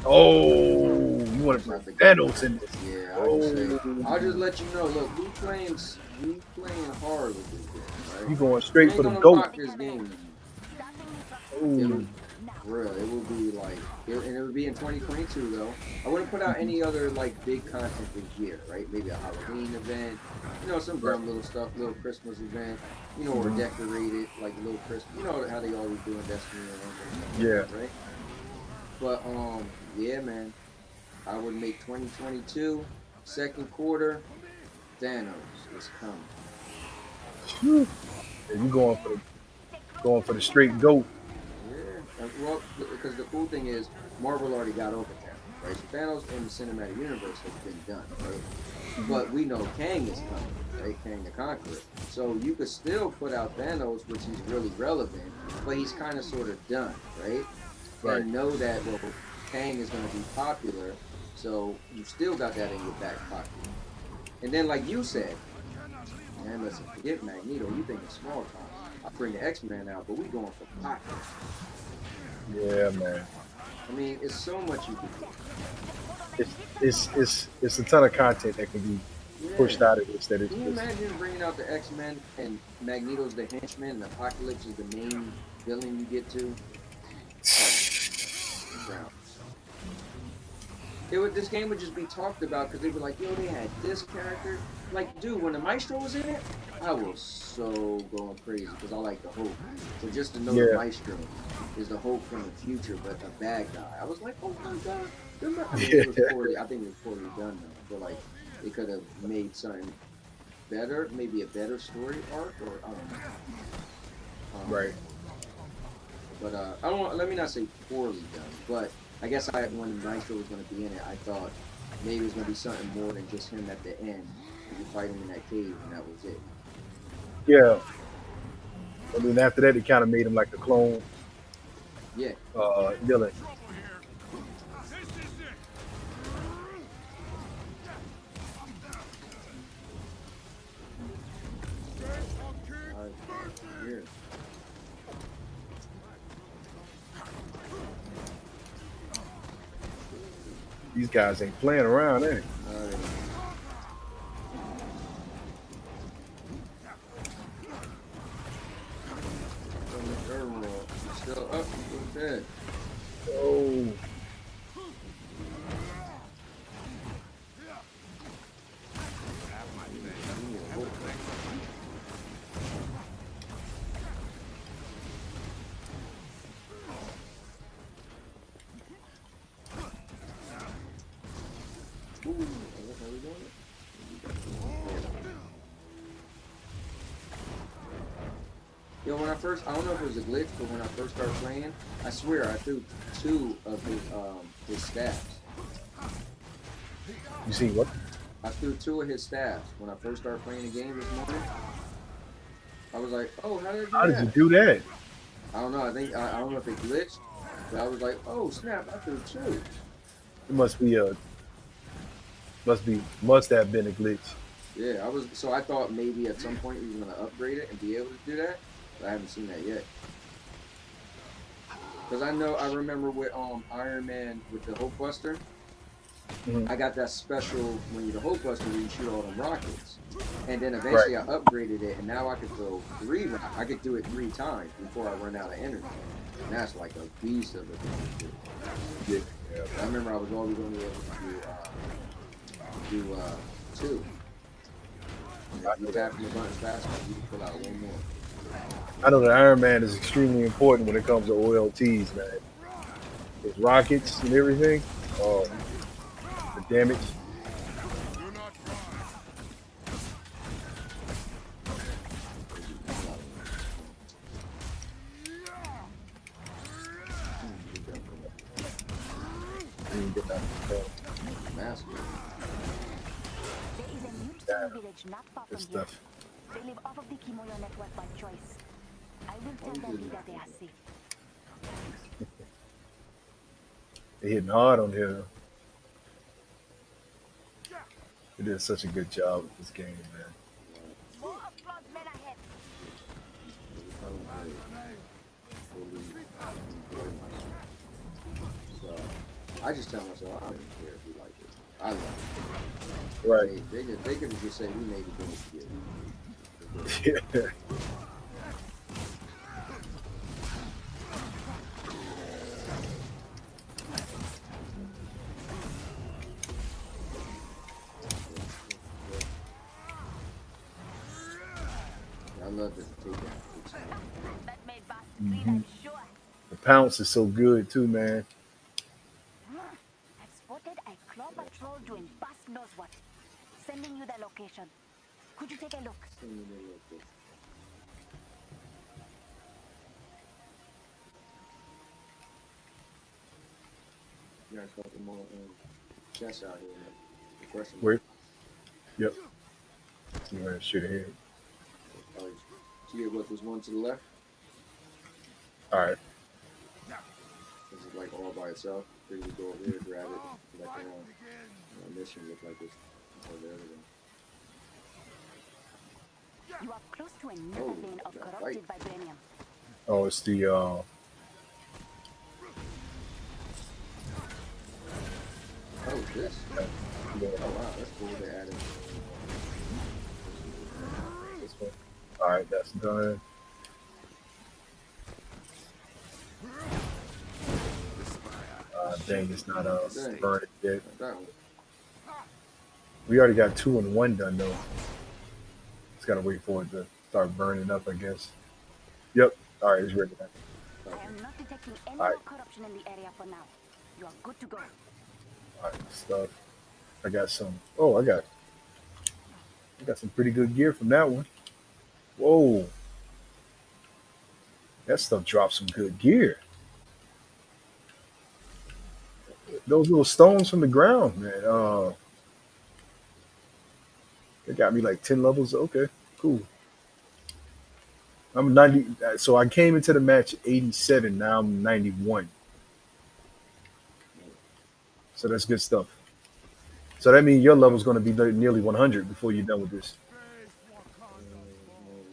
Oh, you want to Not put the Thanos in this? Yeah, Oh, I'll just let you know. Look, we playing hard with this game, you right? going We straight ain't for the gonna goat? rock this game. Oh, Real, it will be like, and it would be in 2022 though. I wouldn't put out any other like big content this year, right? Maybe a Halloween event, some dumb little stuff, little Christmas event, or decorated like a little Christmas. You know how they always do in Destiny and stuff yeah. like that, right? But yeah, man, I would make 2022 second quarter. Thanos is coming. Phew. Yeah, you going for the straight goat? Yeah. Well, because the cool thing is Marvel already got over Thanos, right? So Thanos in the cinematic universe has been done, right? But we know Kang is coming, right? Kang the Conqueror. So you could still put out Thanos, which is really relevant, but he's kind of sort of done, right? Right. And know that Kang is going to be popular, so you still got that in your back pocket. And then, like you said, man, listen, forget Magneto. You think it's small time. I bring the X-Men out, but we going for pocket. Yeah, man. I mean, it's so much you can do. It's a ton of content that can be pushed out of this. That it's Can you just imagine bringing out the X-Men and Magneto's the henchman and Apocalypse is the main villain you get to? This game would just be talked about because they'd be like, yo, they had this character. Like, dude, when the Maestro was in it, I was so going crazy because I like the Hulk. So just to know the Maestro is the Hulk from the future, but a bad guy. I was like, oh my god. I think it was poorly done though. I feel like they could have made something better, maybe a better story arc, or I don't know. right. But I don't want, let me not say poorly done, but I guess when Maestro was going to be in it, I thought maybe it was going to be something more than just him at the end. You fight him in that cave, and that was it. Yeah. I mean, after that, they kind of made him like a clone Yeah. villain. Yeah. These guys ain't playing around, eh? Still up with that. Oh. Yo, when I don't know if it was a glitch, but when I first started playing, I swear I threw 2 of his staffs. You see what? I threw 2 of his staffs when I first started playing the game this morning. I was like, oh, how did I do that? How did you do that? I don't know. I don't know if it glitched, but I was like, oh snap! I threw 2. It must have been a glitch. Yeah, So I thought maybe at some point we were gonna upgrade it and be able to do that, but I haven't seen that yet. Because I remember with Iron Man with the Hulk Buster, I got that special when you're the Hulk Buster where you shoot all them rockets, and then eventually I upgraded it, and now I could throw 3 rockets. I could do it 3 times before I run out of energy, and that's like a beast of a thing to do. Yeah. I remember I was always only able to do 2. If you tap the buttons faster, you can pull out 1 more. I know that Iron Man is extremely important when it comes to OLTs, man. His rockets and everything. Oh, the damage. Do not run. I didn't get that. Master. There is a new Damn. village not far Good from here. stuff. They live off of the Kimoyo network by choice. I will tell their leader they are safe. They're hitting hard on here. They did such a good job with this game, man. More upload men ahead. So I just tell myself I don't even care if you like it. I love it. Right. They could just say we made it good together. Yeah. I love the takedown. That made Boss clean, I'm sure. The pounce is so good too, man. I've spotted a claw patrol doing Boss knows what. Sending you the location. Could you take a look? You got a couple more chests out here. The question Wait. Yep. You want to shoot ahead. see what there's one to the left? All right. This is like all by itself. Pretty to go over here, grab it, like mission look like this. Over there. You are close to another Oh, vein of that corrupted vibranium. Oh, it's the Oh this? yeah, Oh wow, that's cool. They added. this one. All right, that's done. Dang, it's not burning yet. That one. We already got 2 and 1 done though. Just gotta wait for it to start burning up, I guess. Yep. All right, it's ready now. I am not detecting any Alright. more corruption in the area for now. You are good to go. All right, stuff. I got some. Oh, I got some pretty good gear from that one. Whoa, that stuff dropped some good gear. Those little stones from the ground, man. They got me like 10 levels. Okay, cool. I'm 90. So I came into the match 87. Now I'm 91. So that's good stuff. So that means your level's going to be nearly 100 before you're done with this.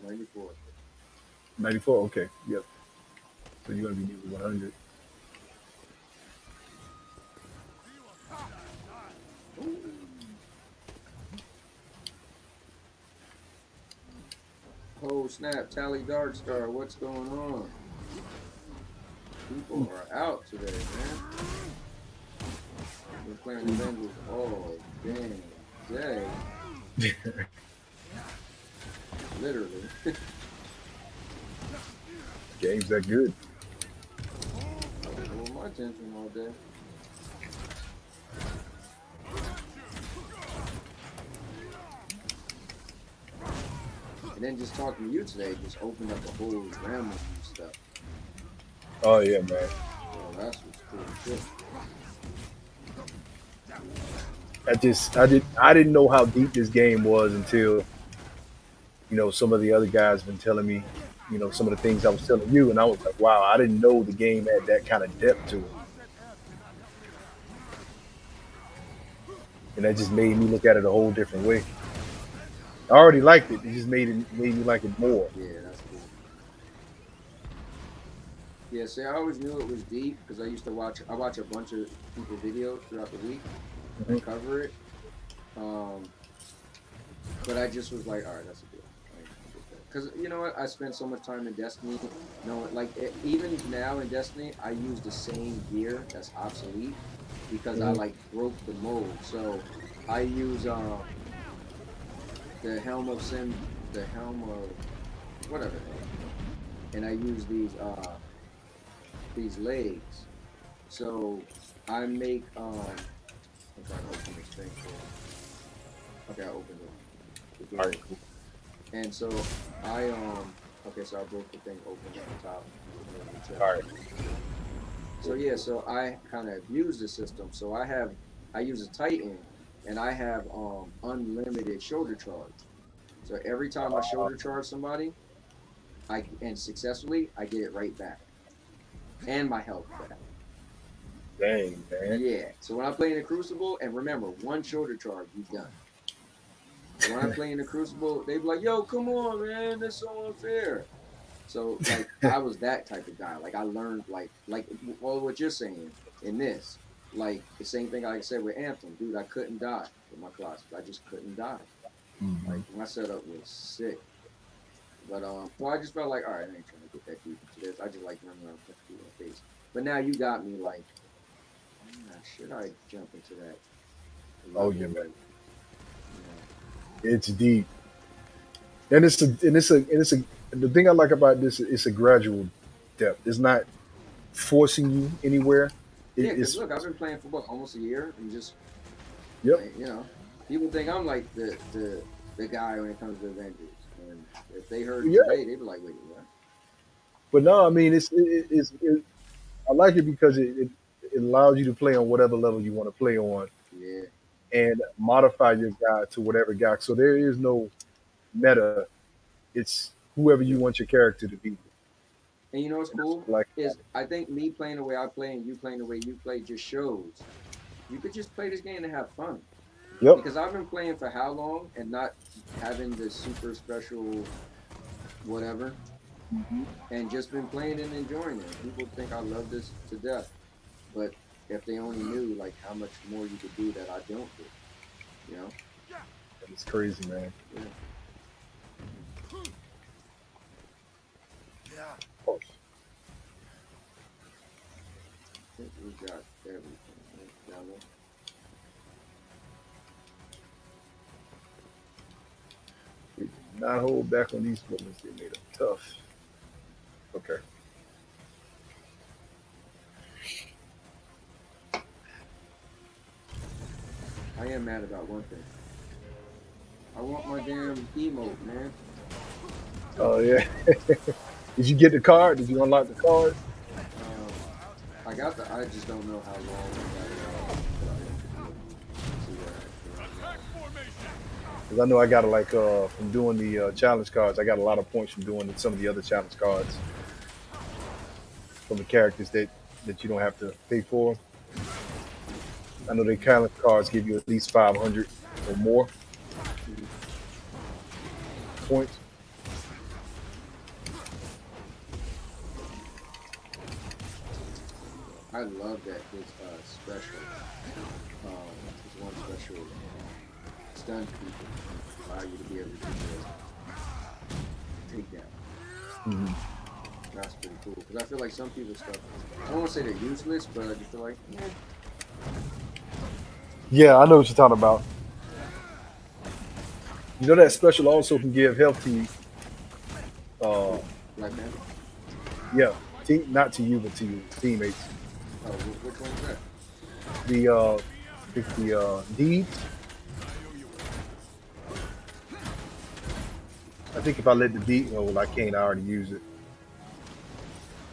94. 94. Okay. Yep. So you're going to be nearly 100. Oh snap! Tally Dark Star, what's going on? People are out today, man. We're playing Avengers all damn day. Literally. Game's that good. Hold my attention all day. And then just talking to you today just opened up a whole realm of new stuff. Oh yeah, man. Well, that's what's cool. Shit. I didn't know how deep this game was until some of the other guys been telling me some of the things I was telling you, and I was like, wow, I didn't know the game had that kind of depth to it, and that just made me look at it a whole different way. I already liked it. It just made me like it more. Yeah, that's cool. Yeah, see, I always knew it was deep because I watch a bunch of people videos throughout the week and cover it. But I just was like, all right, that's a deal. Because you know what? I spent so much time in Destiny. Even now in Destiny, I use the same gear that's obsolete because I broke the mold. So I use the helm of whatever. and I use these legs. So I make I'm trying to open this thing for okay, I opened the All door. right, cool. And so I okay, so I broke the thing open at the top. Let me check. All right. So yeah, so I kind of abuse the system. So I use a Titan and I have unlimited shoulder charge. So every time I shoulder charge somebody, I and successfully, I get it right back. And my health back. Dang, man. Yeah. So when I play in the Crucible, and remember, one shoulder charge, you done. When I play in the Crucible, they be like, "Yo, come on, man, that's so unfair." So like, I was that type of guy. Like I learned like well, what you're saying in this, like the same thing I said with Anthem, dude. I couldn't die with my classes. I just couldn't die. Mhm. Like my setup was sick. But so I just felt like, all right, I ain't trying to get that deep into this. I just like running around punching people in the face. But now you got me like, should I jump into that Oh level yeah, man. with, you It's deep, and it's a. The thing I like about this, it's a gradual depth. It's not forcing you anywhere. yeah, because It's look, I've been playing for what, almost a year, and just yep, like, people think I'm like the guy when it comes to Avengers, and if they heard yeah. today, they'd be like, wait, what? But no, I mean I like it because it allows you to play on whatever level you want to play on Yeah, and modify your guy to whatever guy. So there is no meta. It's whoever you yeah. want your character to be. And you know what's And that's cool what I like about is I think me playing the way I play and you playing the way you play just shows you could just play this game to have fun. it. Yep. Because I've been playing for how long and not having the super special whatever, Mhm. and just been playing and enjoying it. People think I love this to death, but if they only knew like how much more you could do that I don't do, you know? It's crazy, man. Yeah. Oh, I think we got everything. Right? Down there. not hold back on these bullets. They made them tough. Okay. I am mad about one thing. I want my damn emote, man. Oh yeah. Did you get the card? Did you unlock the card? Um, I got the. I just don't know how long I got it till I enter it. See what Attack formation. Because I know I got it like from doing the challenge cards. I got a lot of points from doing some of the other challenge cards from the characters that you don't have to pay for. I know the challenge cards give you at least 500 or more points. I love that his special. His one special stun people allow you to be able to do the takedown. Mhm. That's pretty cool because I feel like some people's stuff. I don't want to say they're useless, but I just feel like Yeah, I know what you're talking about. You know that special also can give health to you. Uh, Black Panther. yeah, not to you, but to your teammates. Oh, which one is that? The deeds. I think if I let the deed, oh, well, I can't. I already use it.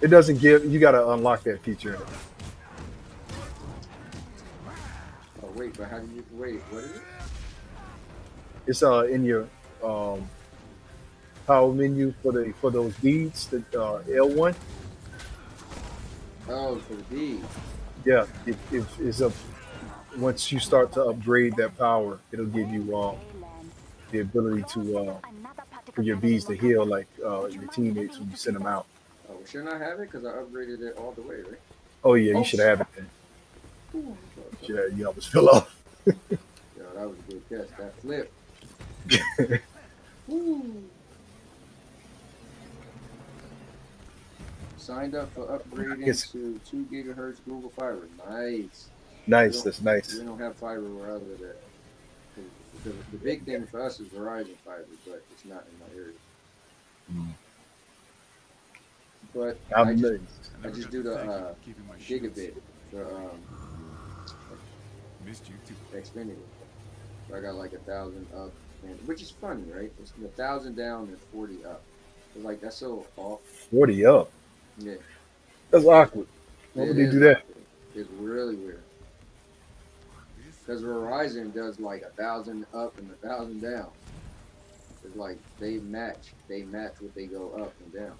It doesn't give. You got to unlock that feature in it. Oh wait, but how do you wait? What is it? It's in your um power menu for those deeds. The L1. Oh, for the D. Yeah, it's a once you start to upgrade that power, it'll give you the ability to Another for particle your gathered in bees to locality. heal like Would you your mind teammates delivering when it you to send them Peter? out. Oh, well, shouldn't I have it? Because I upgraded it all the way, right? Oh yeah, you Oh, should have it then. ooh, You should have, you almost fell off. yo, that was a good catch. That flip. Ooh. Signed up for upgrading It's to 2 gigahertz Google Fiber. Nice. We nice. don't That's nice. we don't have fiber where I live at. The big thing for us is Verizon fiber, but it's not in my area. Mm. but I'm I just amazed. I just do the gigabit, the Missed you too. Xfinity. So I got like 1,000 up, and which is funny, right? It's 1,000 down and 40 up. It's like that's so off. 40 up. Yeah, That's awkward. Why it would they is do that? awkward. It's really weird because Verizon does like 1,000 up and 1,000 down. It's like they match. They match what they go up and down.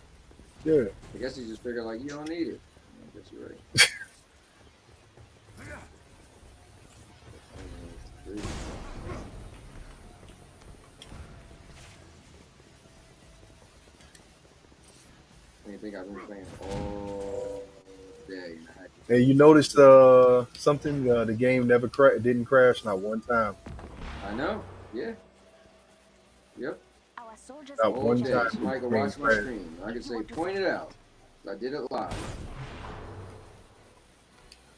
Yeah. I guess he just figured like you don't need it. I guess you're right. I think I've been playing all day. And I had to Hey, you noticed something? The game never didn't crash not one time. I know. Yeah. Yep. Our soldiers Not All one day. time. Somebody can Screen watch my crash. stream. I can say, point it out. I did it live.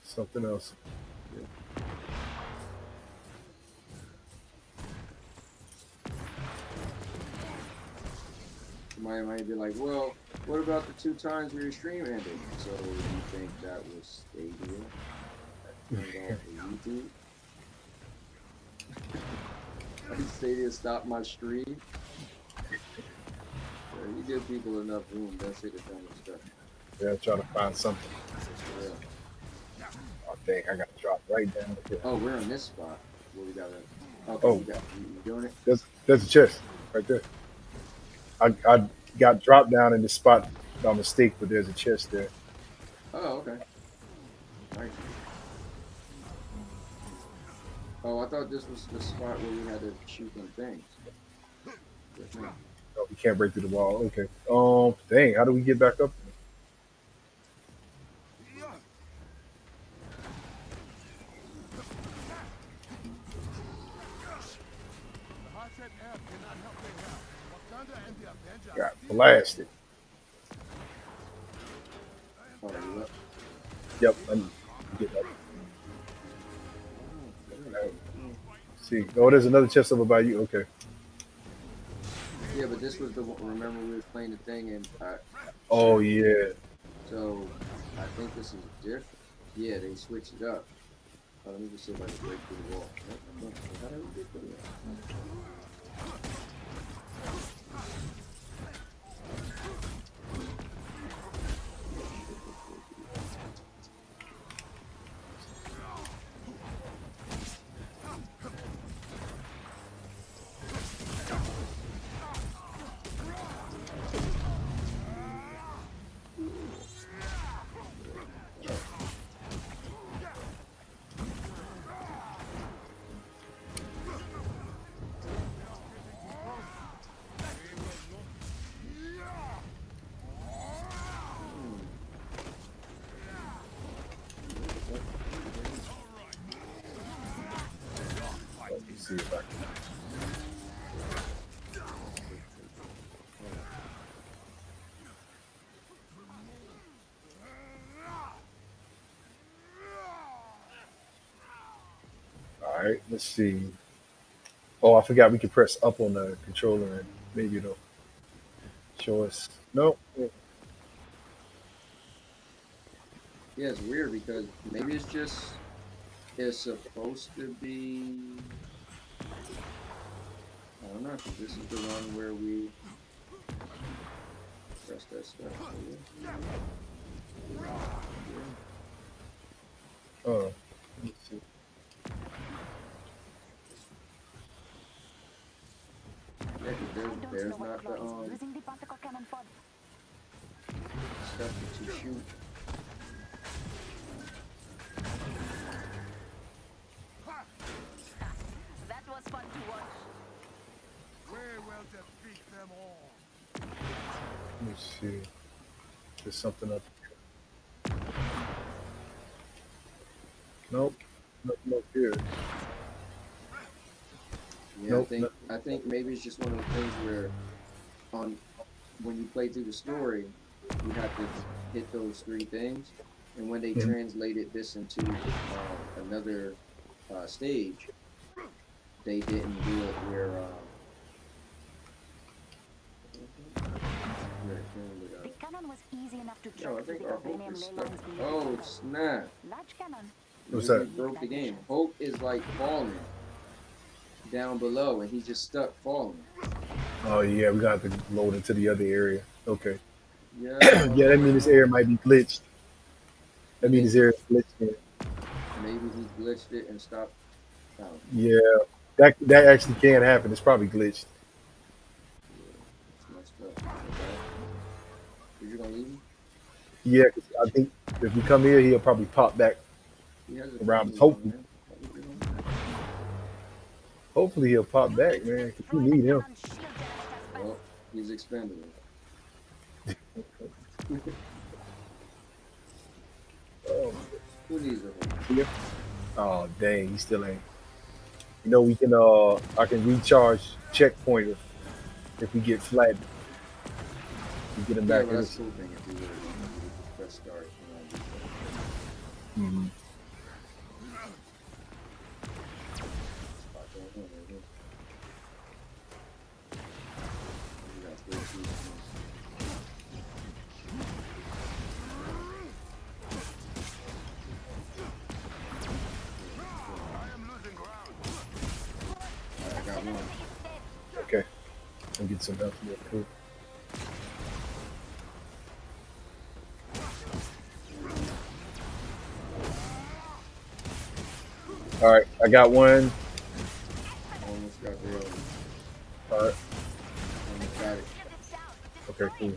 Something else. Somebody might be like, well, what about the 2 times where your stream ended? So you think that was Stadia? That turned off the YouTube? Like Stadia stopped my stream? Yeah, you give people enough room, they'll say the dumbest stuff. Yeah, trying to find something. Yeah. Oh, dang, I got to drop right down here. Oh, we're on this spot. Where we gotta. Okay, Oh. you doing it? There's a chest right there. I got dropped down in this spot by mistake, but there's a chest there. Oh, okay. Nice. Oh, I thought this was the spot where we had to shoot them things. Yes, ma'am. Oh, we can't break through the wall. Okay. Dang, how do we get back up? The Hotset app cannot help they have. Wakanda and the Avengers. Got blasted. Oh, you up? Yep, I'm getting up. See, oh, there's another chest over by you. Okay. Yeah, but this was the one. Remember we was playing the thing, and Oh yeah. so I think this is different. Yeah, they switched it up. Let me just see if I can break through the wall. How did we get through that? Let me see if I can. All right, let's see. Oh, I forgot we could press up on the controller and maybe it'll show us. No. Yeah, it's weird because maybe it's just it's supposed to be. I don't know. 'Cause this is the one where we press that stuff. Oh, let's see. Yeah, 'cause I don't there's know what not the Chloe's using the particle cannon for. stuff that you shoot. That was fun to watch. We will defeat them all. Let me see. There's something up here. Nope. Nothing up here. Yeah, Nope, I think maybe it's just one of the things where on when you play through the story, you have to hit those 3 things, and when they Mhm. translated this into another stage, they didn't do it where The cannon one was easy enough to Yo, track I through think the our Hope uranium is ley stuck. lines beneath the Oh tunnel. snap! Large cannon. What's We that? broke the game. Hope is like falling down below, and he's just stuck falling. Oh yeah, we got to load into the other area. Okay. Yeah, Yeah, that means this area might be glitched. you That think means this area is glitched. In. maybe he glitched it and stopped? I don't know. Yeah, that actually can happen. It's probably glitched. Yeah, it's messed up. My bad. Is you gonna leave him? Yeah, 'cause I think if we come here, he'll probably pop back He has a around us. family though, Hopefully, man. Why would you leave him? hopefully he'll pop back, man. 'Cause we Destroy the need him. cannon's shield generators first. Well, he's expendable. Oh, Who needs a Hope? yeah. Oh dang, he still ain't. You know, we can. I can recharge checkpoint if we get flattened. We get him Yeah, back but in that's a this. cool thing if you would have done. You would just press start and all do stuff. Mhm. Spot going on right here. We got 13 minutes. I am losing ground. Alright, I got one. Okay, I'll get some help real quick. All right, I got one. Almost got the other one. All right, Almost got it. okay, cool.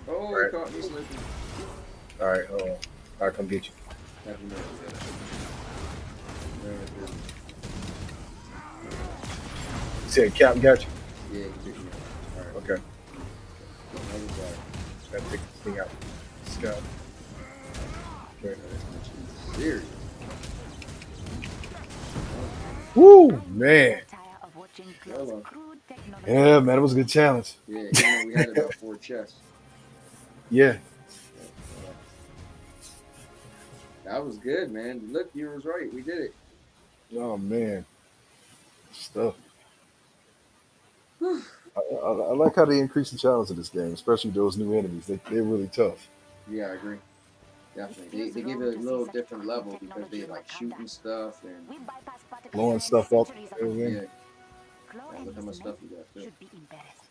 Oh, Right. he caught me slipping. All right, hold on. I'll come get you. Happy New Year. Merry Christmas. You said Captain got you? Yeah, he took me out. Alright. Okay, Another side. gotta take this thing out. Scott. Okay. Serious. Woo, man. Tire of watching Hello. crude technology. Yeah, man, it was a good challenge. Yeah, even though we had about 4 chests. Yeah. That was good, man. Look, you was right. We did it. Oh man, stuff. I like how they increase the challenge of this game, especially those new enemies. They're really tough. Yeah, I agree. Definitely. They give it a little different level because they like shooting stuff and We bypass particles Blowing for stuff up. centuries ago. Everything. yeah. Claw Yeah, and look how his much men stuff you got too. should be embarrassed.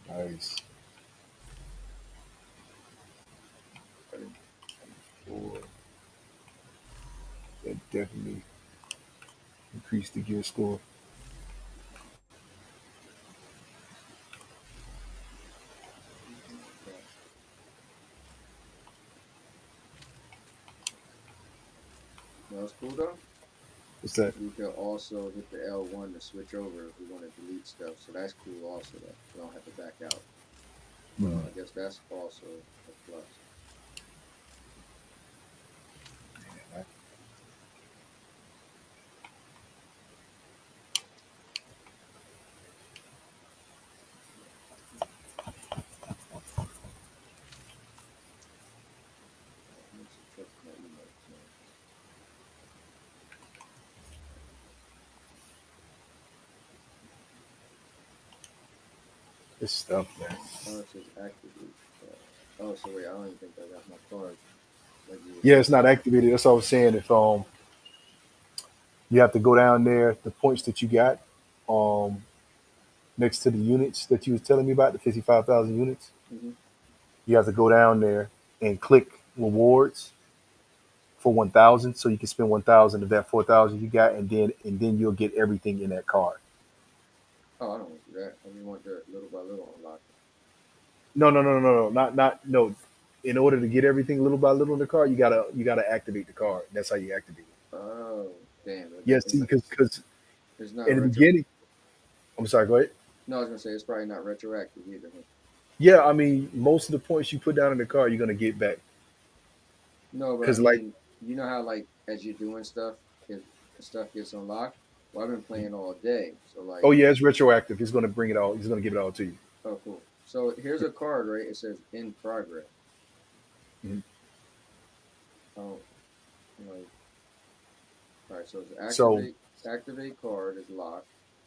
Nice. Four. That definitely increased the gear score. You know what's cool though? What's that? We could also hit the L1 to switch over if we want to delete stuff. So that's cool also that we don't have to back out. So Hmm. I guess that's also a plus. Makes it tough to know emotes, man. This stuff, man. Oh, it says activate. Oh, so wait, I don't even think I got my card. Like you were Yeah, it's saying. not activated. That's what I was saying. If you have to go down there, the points that you got, um, next to the units that you was telling me about, the 55,000 units, Mm-hmm. you have to go down there and click rewards for 1,000, so you can spend 1,000 of that 4,000 you got, and then you'll get everything in that card. Oh, I don't want to do that. I just want the little by little unlock. No, no, no, no, no, not no. In order to get everything little by little in the card, you gotta activate the card. That's how you activate it. Oh, damn. Yeah, see, It's, because it's not in the retro. beginning, I'm sorry, go ahead. No, I was gonna say it's probably not retroactive either. Huh? Yeah, I mean, most of the points you put down in the card, you're gonna get back. No, but I Cause like, mean, you know how like as you're doing stuff, if stuff gets unlocked. Well, I've been playing all day, so like, oh yeah, it's retroactive. He's gonna bring it all. He's gonna give it all to you. oh cool. So here's a card, right? It says in progress. Mhm. Oh, like, all right. So it's So activate card is locked,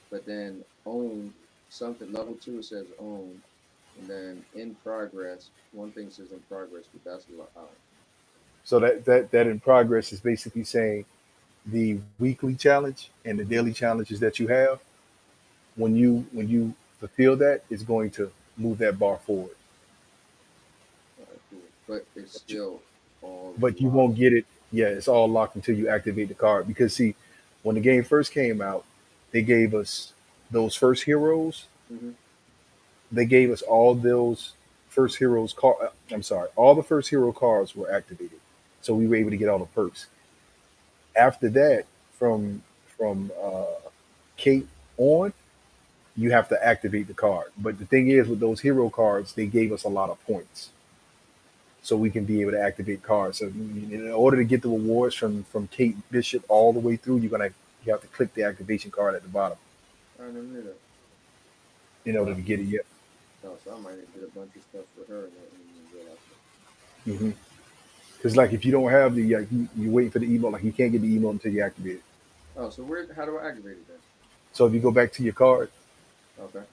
but then own something level two it says own, and then in progress. One thing says in progress, but that's out. that in progress is basically saying the weekly challenge and the daily challenges that you have. When you fulfill that, it's going to move that bar forward. All right, cool. But it's still all But you locked. won't get it. Yeah, it's all locked until you activate the card. Because see, when the game first came out, they gave us those first heroes. Mm-hmm. They gave us all those first heroes. I'm sorry, all the first hero cards were activated, so we were able to get all the perks. After that, from Kate on, you have to activate the card. But the thing is, with those hero cards, they gave us a lot of points, so we can be able to activate cards. So in order to get the rewards from Kate Bishop all the way through, you have to click the activation card at the bottom I never knew that. in order Wow. to get it. Yet, Oh, so I might have did a bunch of stuff for her and I didn't even realize because like if you don't have the you waiting for the email, like you can't get the email until you activate it. that. Oh, so where? How do I activate it then? So if you go back to your card, Okay.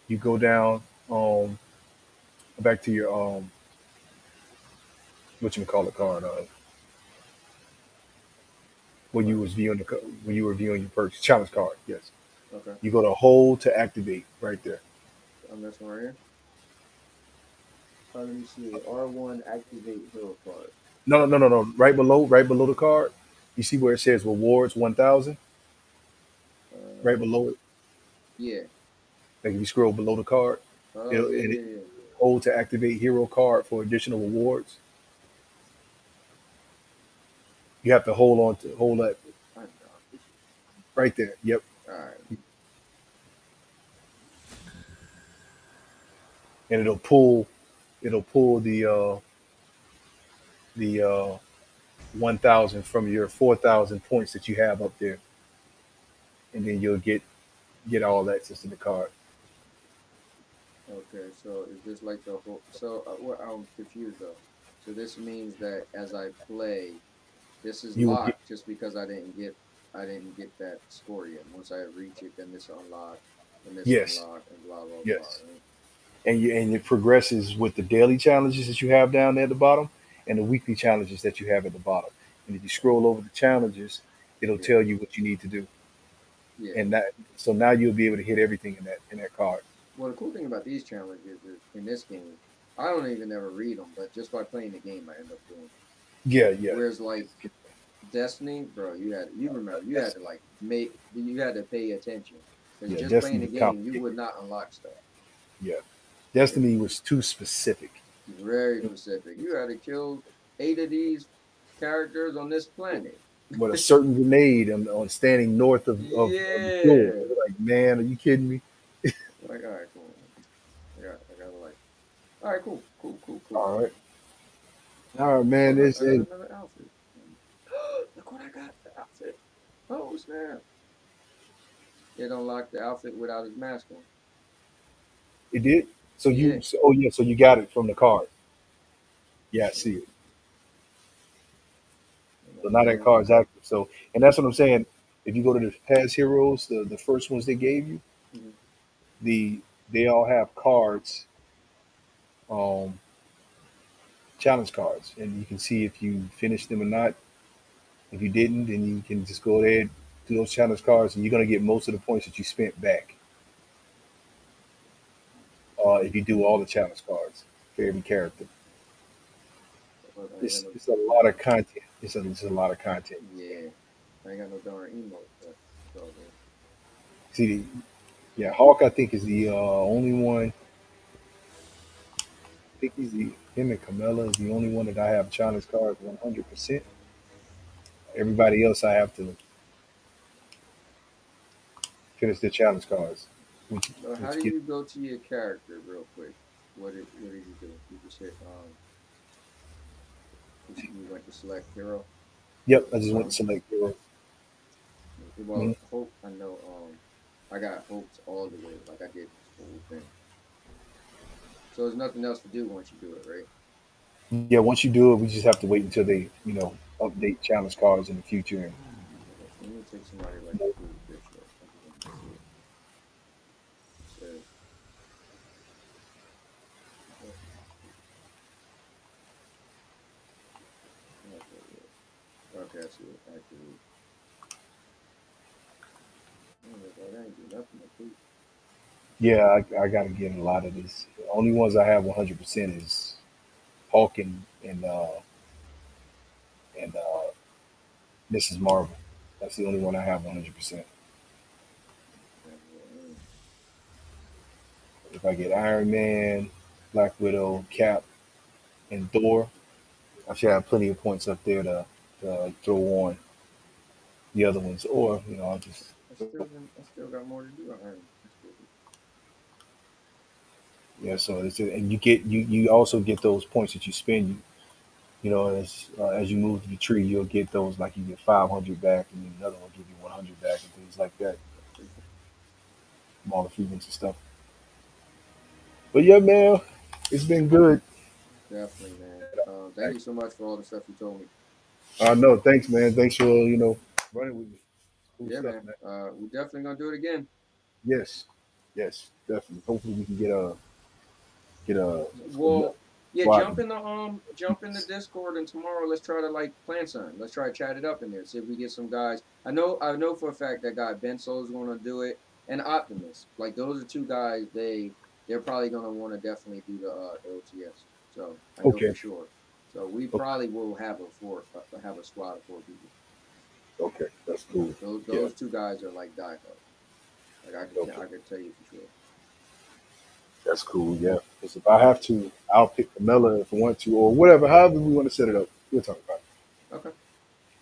you go down back to your what you call it card when What? you was viewing when you were viewing your purchase challenge card. Yes, Okay. you go to hold to activate right there. I'm this one right here. Let me see. R1 activate hero card. No. Right below the card, you see where it says rewards 1,000. Right Uh, below it, yeah. like if you scroll below the card, Oh yeah, and it yeah, yeah. hold to activate hero card for additional rewards. You have to hold that I know. right there. Yep, All right. and it'll pull the 1,000 from your 4,000 points that you have up there, and then you'll get all access to the card. Okay. So is this like the whole? So what? I'm confused though. So this means that as I play, this is You will get locked just because I didn't get that score yet. Once I reach it, then this unlock, and this yes, unlock, and blah blah blah. yes, Right? and it progresses with the daily challenges that you have down there at the bottom, and the weekly challenges that you have at the bottom. And if you scroll over the challenges, it'll Yeah. tell you what you need to do, Yeah. and that so now you'll be able to hit everything in that card. Well, the cool thing about these challenges is in this game, I don't even ever read them, but just by playing the game, I end up doing them. Yeah, yeah, Whereas like Destiny, bro, you remember you had yes, to like make you had to pay attention because yeah. just Destiny playing the was game, you complicated. would not unlock stuff. Yeah, It Destiny was too specific. was very specific. You had to kill 8 of these characters on this planet. With a certain grenade on standing north of the shore. Yeah. Like, man, are you kidding me? Like, all right, cool. I gotta like, all right, cool, cool, cool, cool. All right, all right, Oh, man. look, This I got is another outfit. Look what I got, the outfit. Oh, snap. It unlocked the outfit without his mask on. it did. So Yeah. oh yeah, so you got it from the card. Yeah, I see it. So now that Damn. card's active. So, and that's what I'm saying. If you go to the past heroes, the first ones they gave you, Mhm. the they all have cards, um, challenge cards, and you can see if you finished them or not. If you didn't, then you can just go ahead do those challenge cards, and you're gonna get most of the points that you spent back. If you do all the challenge cards for every character, Look, I ain't got it's no it's a lot of content. It's a lot of content. yeah. I ain't got no darn emote, but it's all good. See, yeah, Hawk I think is the only one. I think him and Camilla is the only one that I have challenge cards 100%. Everybody else I have to finish the challenge cards, which So how which do get you go to your character real quick? What did you do? You just hit you went to select hero yep. at I the just went to bottom. select hero. Well, Mhm. hope I know I got hopes all the way. Like I did this whole thing. So there's nothing else to do once you do it, right? Yeah, once you do it, we just have to wait until they, update challenge cards in the future. Okay, so let me take somebody like And Blue Bishop. I just want to see it. So, okay, yeah. Okay, I see it. Activate. Oh, that ain't do nothing to poop. yeah, I got to get a lot of this. The only ones I have 100% is Hulk and Mrs. Marvel. That's the only one I have 100%. If I get Iron Man, Black Widow, Cap, and Thor, I should have plenty of points up there to throw on the other ones, or I'll just I still got more to do. I still do. yeah. So and you also get those points that you spend. As you move to the tree, you'll get those like you get 500 back, and then another one give you 100 back, and things like that from all the frequency stuff. But yeah, man, it's been good. Definitely, man. Thank you so much for all the stuff you told me. No, thanks, man. Thanks for running with me. Cool Yeah, stuff, man. man. We're definitely gonna do it again. Yes, yes, definitely. Hopefully, we can get a Well, yeah, squad. jump in the Discord, and tomorrow let's try to like plan something. Let's try to chat it up in there. See if we get some guys. I know for a fact that guy Benso is gonna do it, and Optimus. Like those are two guys. They're probably gonna want to definitely do the OTS. So I know for Okay, sure. So we okay, probably will have a squad of 4 people. okay, that's cool. Those Yeah, those two guys are like diehard. Like okay, I could tell you for sure. that's cool. Yeah, because if I have to, I'll pick Camilla if I want to, or whatever. However we want to set it up, we'll talk about it. Okay,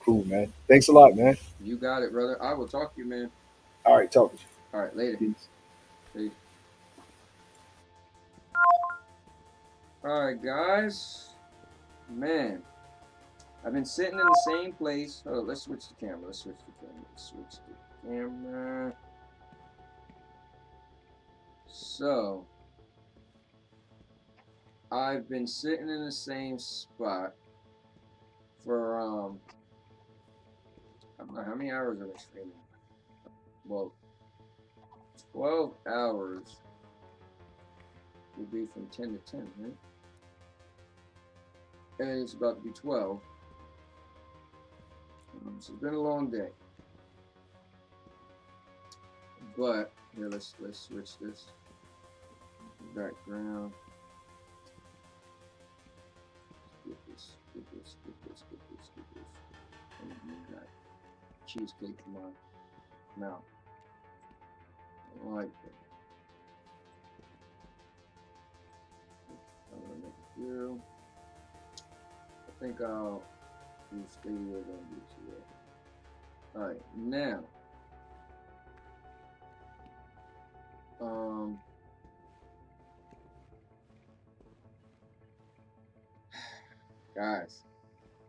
Cool, man. Thanks a lot, man. you got it, brother. I will talk to you, man. All right, talk to All right, later. you. Peace. Peace. All right, guys. Man, I've been sitting in the same place. Oh, let's switch the camera. Let's switch the camera. So, I've been sitting in the same spot for I don't know how many hours I've been streaming. Well, 12 hours will be from 10 to 10, right? And it's about to be 12. So it's been a long day. But here, let's switch this background. Skip this. And then got cheesecake in my mouth. I don't like that. I'm gonna make it through. I think I'll do Stadia Avengers here. Alright, now. Guys,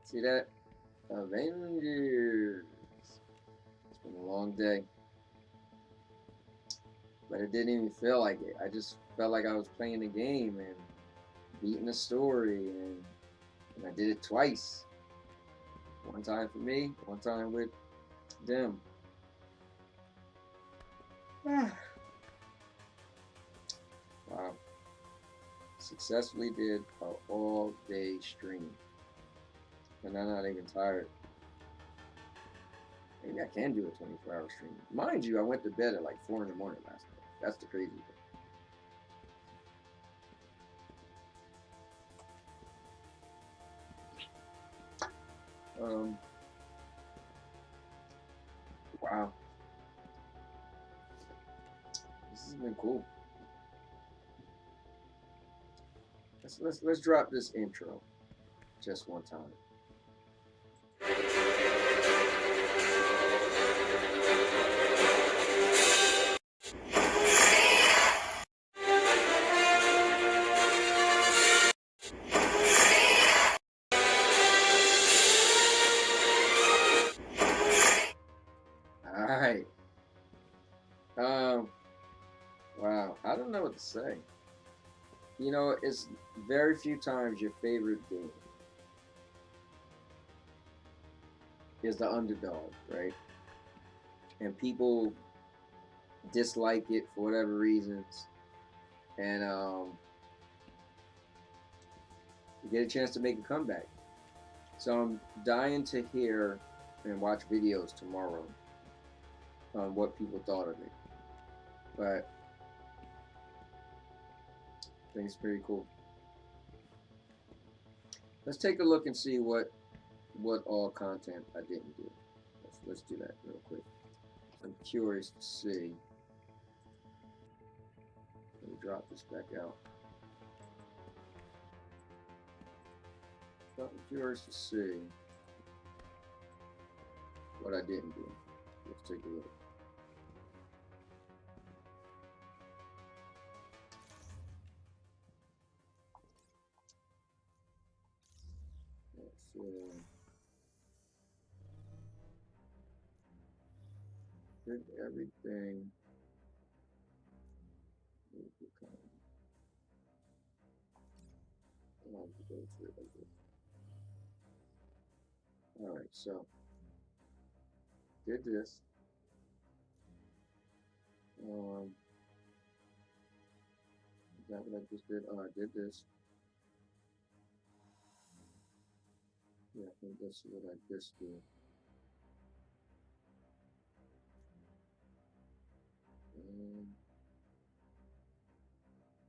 see that? Avengers. It's been a long day. But it didn't even feel like it. I just felt like I was playing the game and beating the story, and I did it twice. One time for me, one time with them. Wow. Successfully did an all-day stream. And I'm not even tired. Maybe I can do a 24-hour stream. Mind you, I went to bed at like 4 in the morning last night. That's the crazy thing. Wow. This has been cool. Let's drop this intro just one time. All right. Wow. I don't know what to say. You know, it's very few times your favorite game is the underdog, right? And people dislike it for whatever reasons, and you get a chance to make a comeback. So I'm dying to hear and watch videos tomorrow on what people thought of it. But I think it's pretty cool. Let's take a look and see what all content I didn't do. Let's do that real quick. I'm curious to see. Let me drop this back out. I'm curious to see what I didn't do. Let's take a look. Let's see. Did everything. Alright, so did this. Is that what I just did? Oh, I did this. Yeah, I think that's what I just did.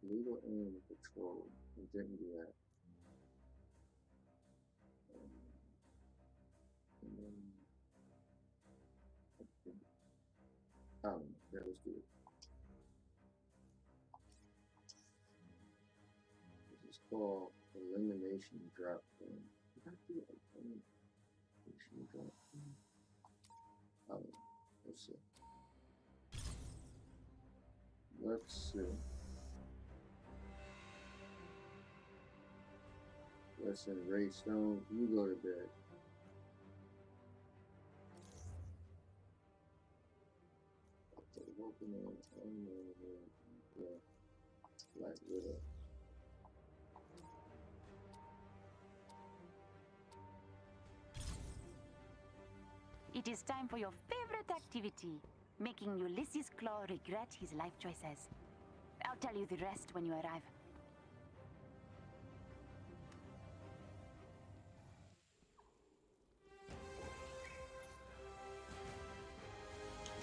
Legal aim and control. I didn't do that. And then, yeah, let's do it. This is called elimination drop down. Did I do elimination drop down? Let's see. Let's see. Listen, Ray Stone, you go to bed. Yeah, Black Widow. It is time for your favorite activity, making Ulysses Claw regret his life choices. I'll tell you the rest when you arrive.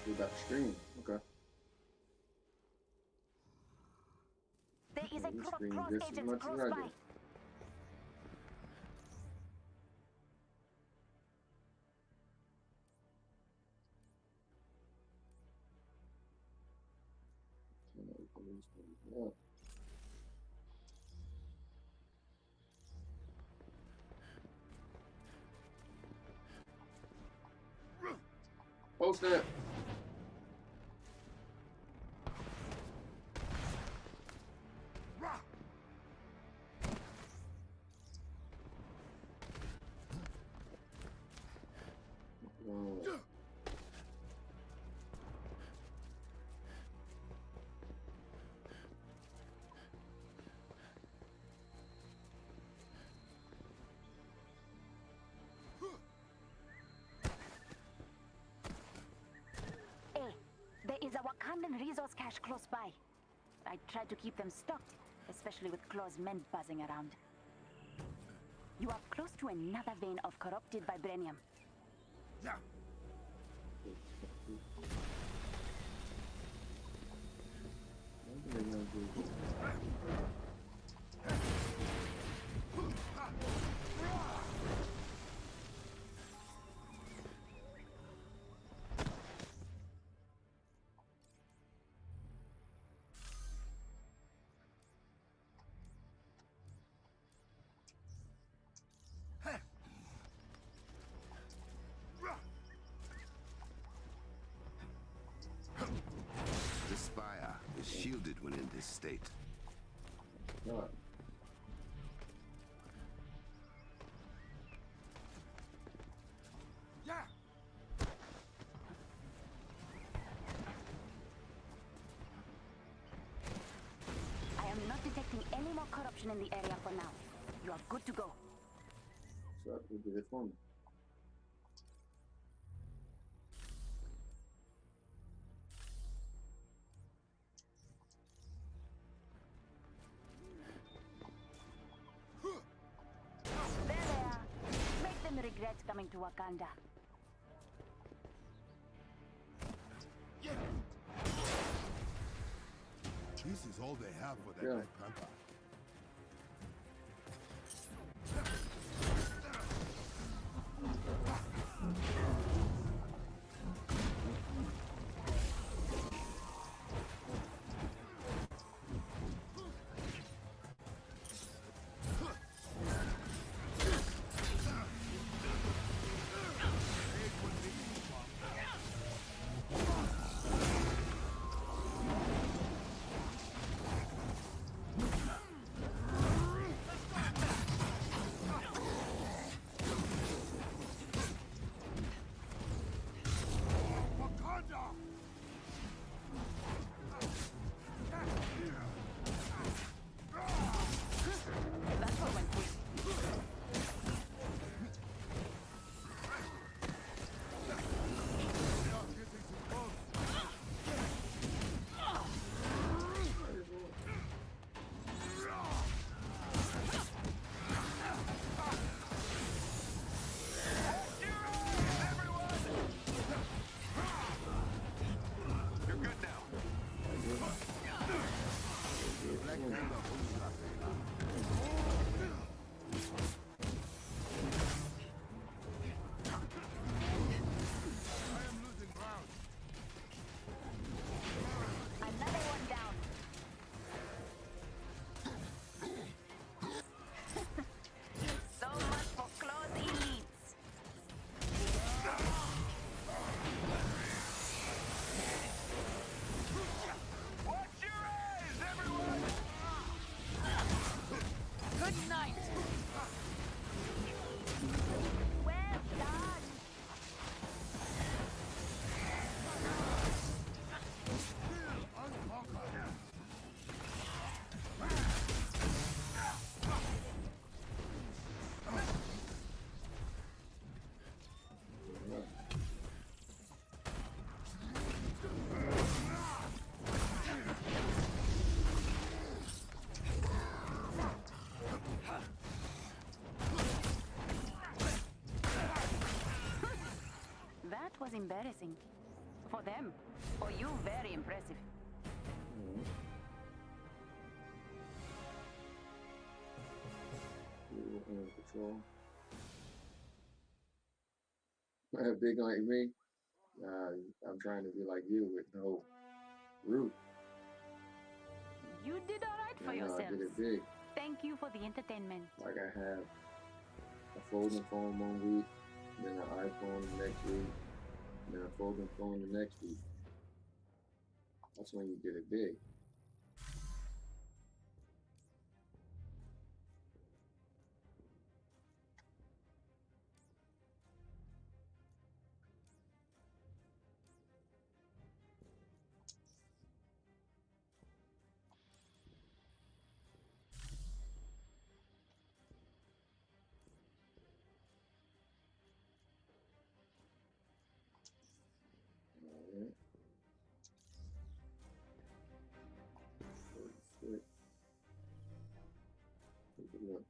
You're about to stream. Okay. There is a You group of stream cross just as agents much as close I by. do. Yeah. Post it. Hey, there is a Wakandan resource cache close by. I try to keep them stocked, especially with Claw's men buzzing around. You are close to another vein of corrupted vibranium. Yeah. The spire is shielded when in this state. What? Yeah. I am not detecting any more in the area for now. You are good to go. So who did it for me? There they are. Make them regret coming to Wakanda. This is all they have for that Yeah. Black Panther. Wakanda! That's what went quick. They are getting too close. You're good now. Black Panther only got I am losing ground. Another one down. So much for close elites. Watch your eyes, everyone! Good night. Well done. Still unconquered. That was embarrassing. For them. For you, very impressive. In control. Big like me. I'm trying to be like you with no root. You did all right for I know I did it yourselves. big. Thank you for the entertainment. Like I have a folding phone 1 week, then an iPhone the next week, and then a folding phone the next week. That's when you did it big. Alright. 46. Take a look.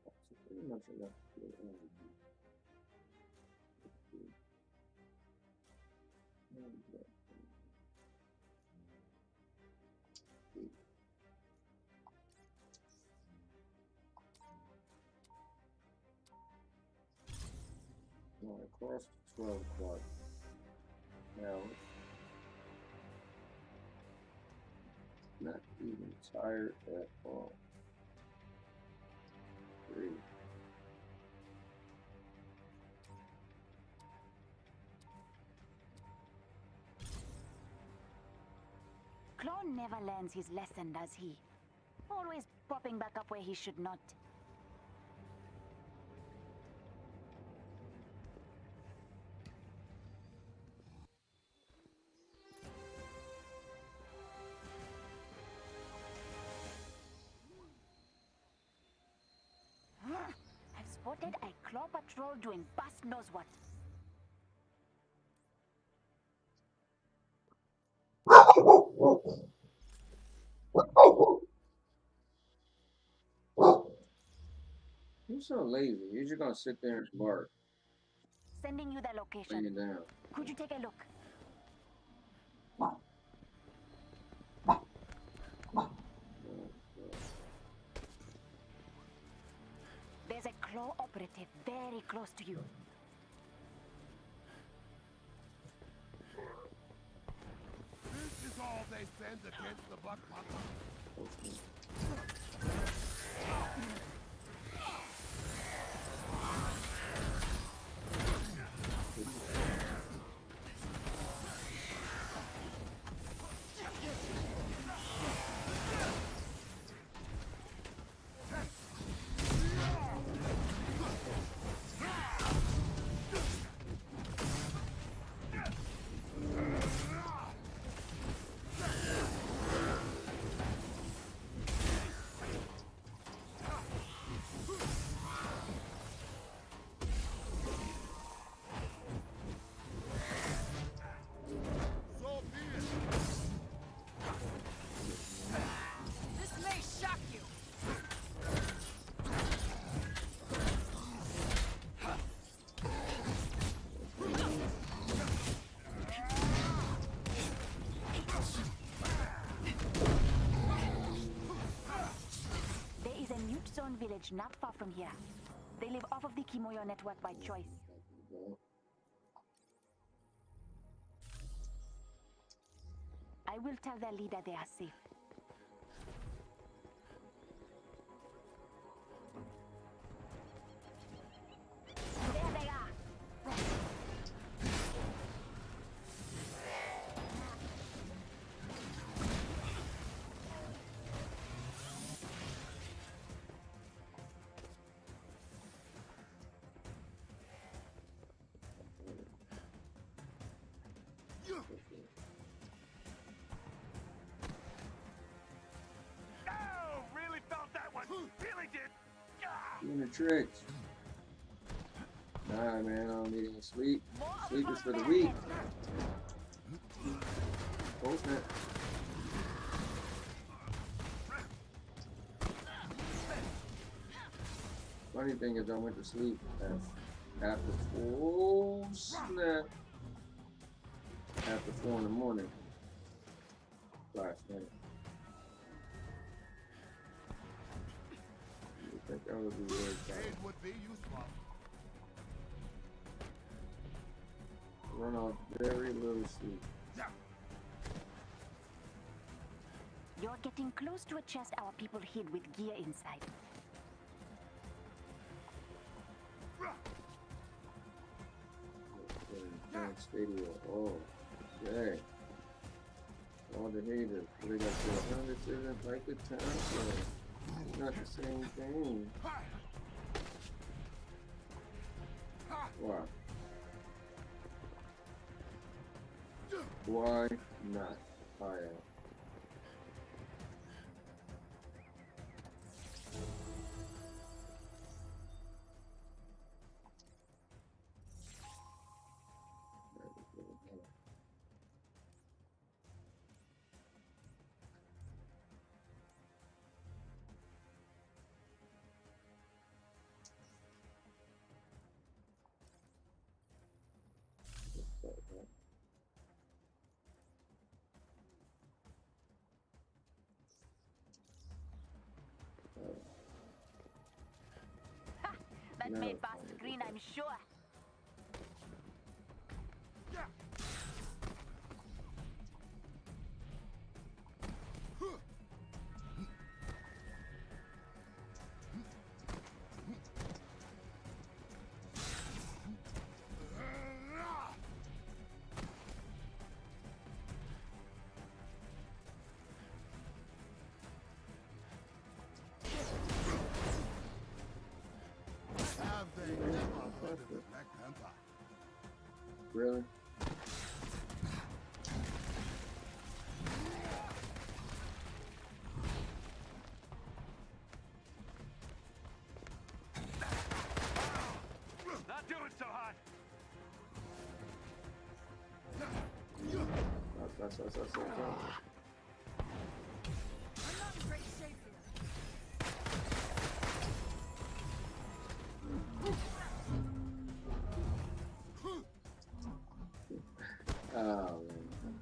So pretty much enough to get no, across 12 o'clock. Now, Not even tired at all. 3. Claw never learns his lesson, does he? Always popping back up where he should not. I've spotted a claw patrol doing bust knows what. You're so lazy. You're just gonna sit there and bark. Sending you the Lay location. you down. Could you take a look? There's a claw operative very close to you. This is all they send against the Buck Panther. Village not far from here. They live off of the Kimoyo network by choice. I will tell their leader they are safe. There they are! Doing the tricks. Nah, man, I don't need any sleep. Sleep is for the weak. Oh, snap. Funny thing is, I went to sleep after 4 snap. After 4 in the morning. Last night. I think that would be really bad. It would be useful. Run off very little sleep. You're getting close to a chest our people hid with gear inside. Stadia. Oh, okay. All the haters. They got to this isn't like the time. It's not the same thing. Why? Why not? I am. That No, made fast screen, I'm sure. Really? Not doing so hot. That's. I'm not in great shape here. Oh man.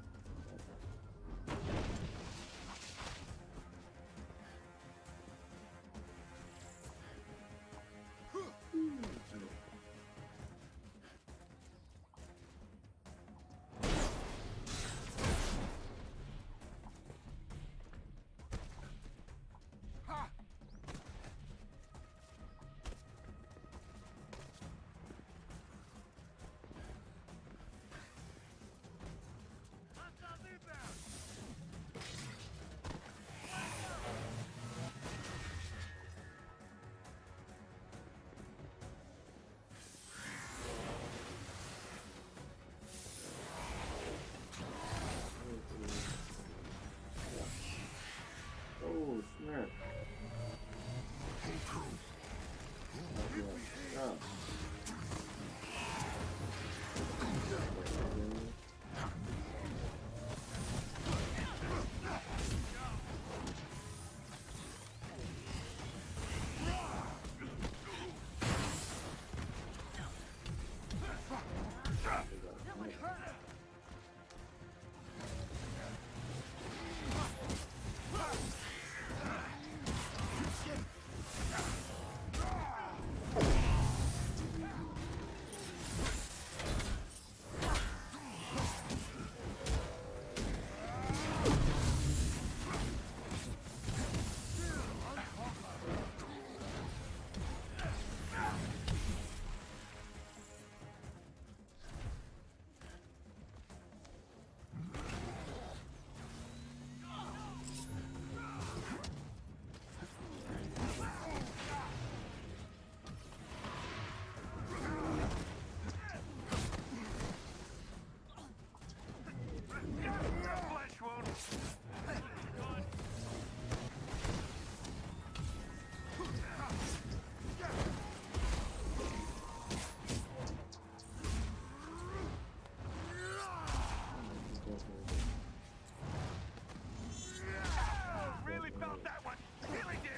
Oh snap. Oh. Flesh wound. Really felt that one. Really did.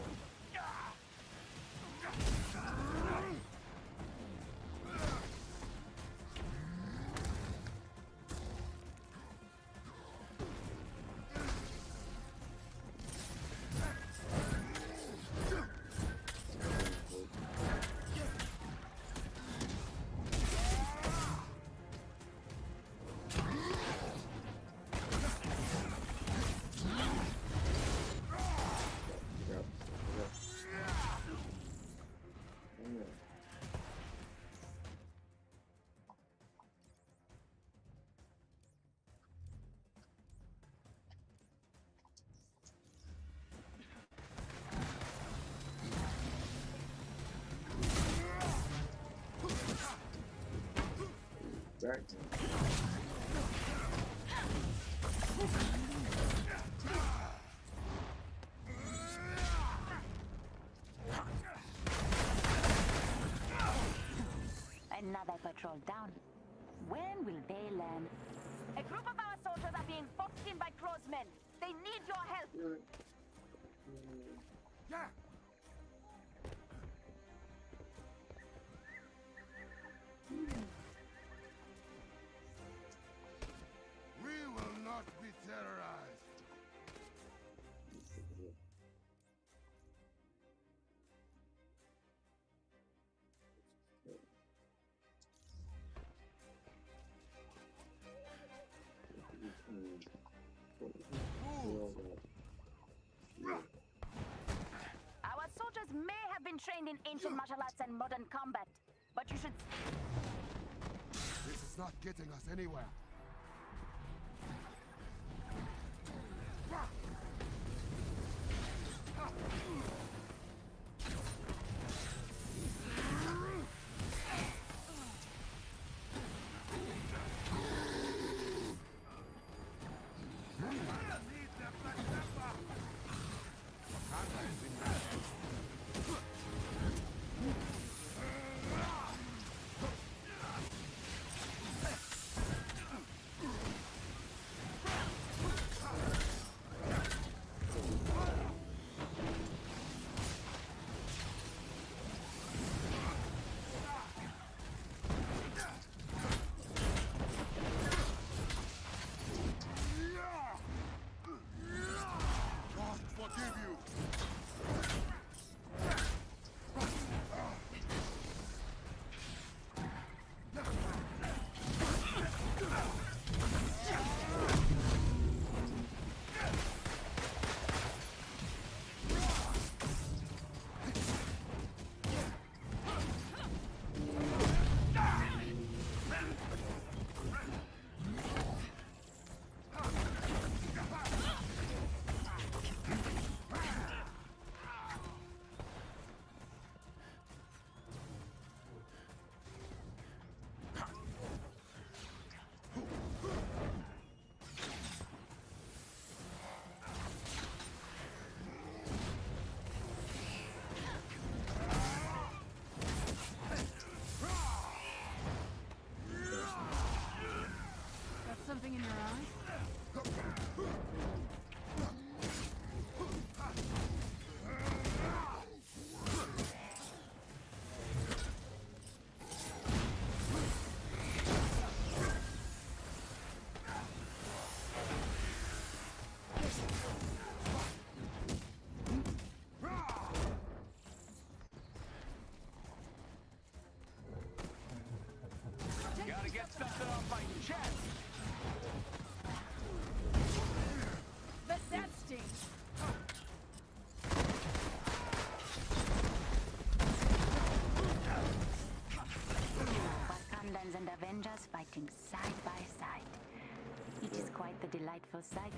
Back. Another patrol down. When will they learn? A group of our soldiers are being boxed in by closed men. They need your help. Yeah. We will not be terrorized. Our soldiers may have been trained in ancient martial arts and modern combat, but you should... This is not getting us anywhere. dusted off my chest. Bet that stings. Wakandans and Avengers fighting side by side. It is quite the delightful sight.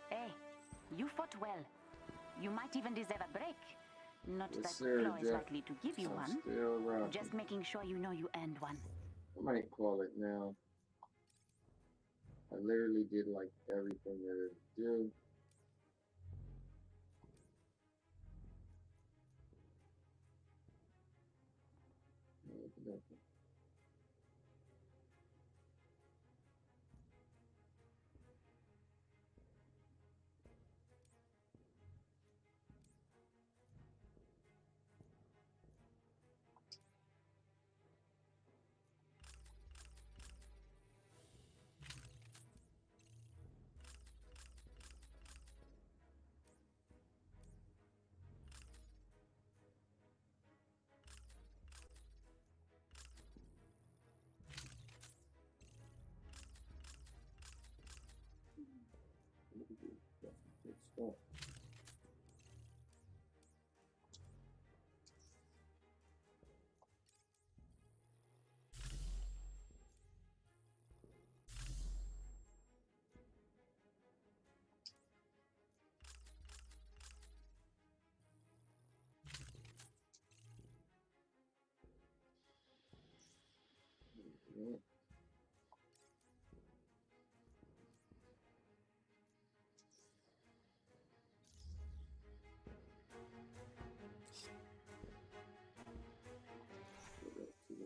Hey, you fought well. You might even deserve a break. Not Yes, that sir, Claw is Jeff. likely to give you I'm one. still rocking. Just making sure you know you earned one. I might call it now. I literally did like everything there is to do. Good stuff. Yeah. Go back to the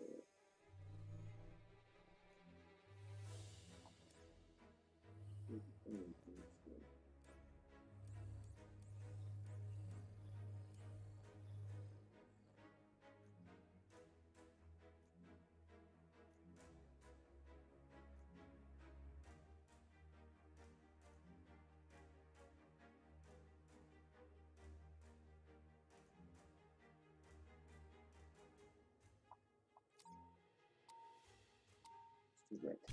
direct.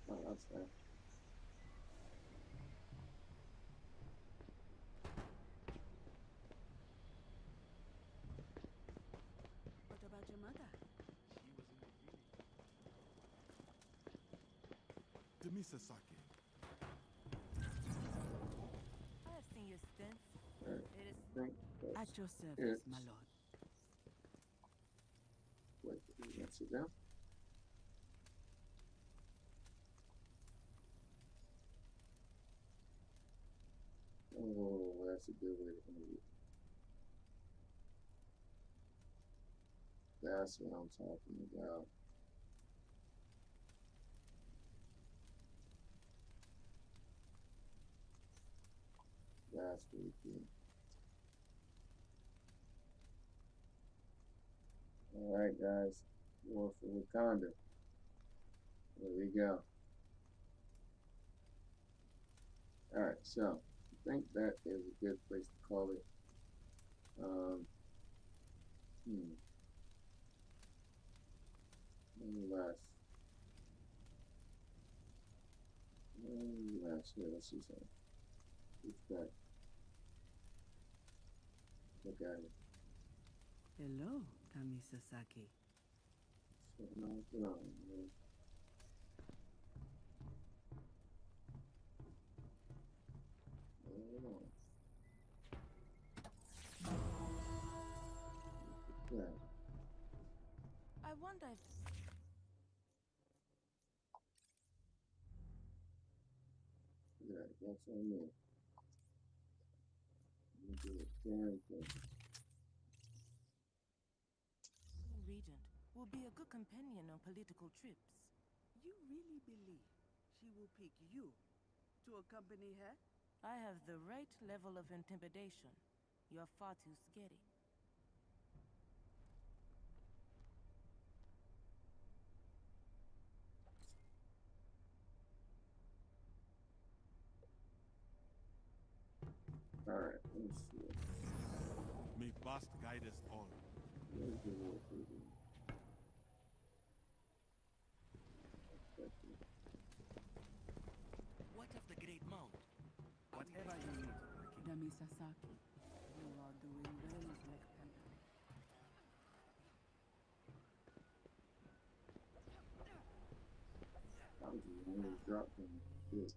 Oh, that's fine. What about your mother? She was in the village. Demisasaki. I have seen your stints. Alright, It is I think that's at your service, it. my lord. Wait, that's it down. Oh, that's a good way to end it. That's what I'm talking about. That's really good. All right, guys. War for Wakanda. There we go. All right, so I think that is a good place to call it. Um, Nonetheless, yeah, let's see something. What's that? Look at it. Hello, Kamisasaki. Sitting on the throne, man. Hold on. Look at that. I wonder if Look at that. That's on me. Let me do a damn thing. Regent, will be a good companion on political trips. You really believe she will pick you to accompany her? I have the right level of intimidation. You're far too scary. All right, let's see. May Bast guide us all. Where's the war cruiser? What of the Great Mount? Whatever you need. Dami Sasaki, you are doing well, Black Panther. I was just one of those drop things. Yeah.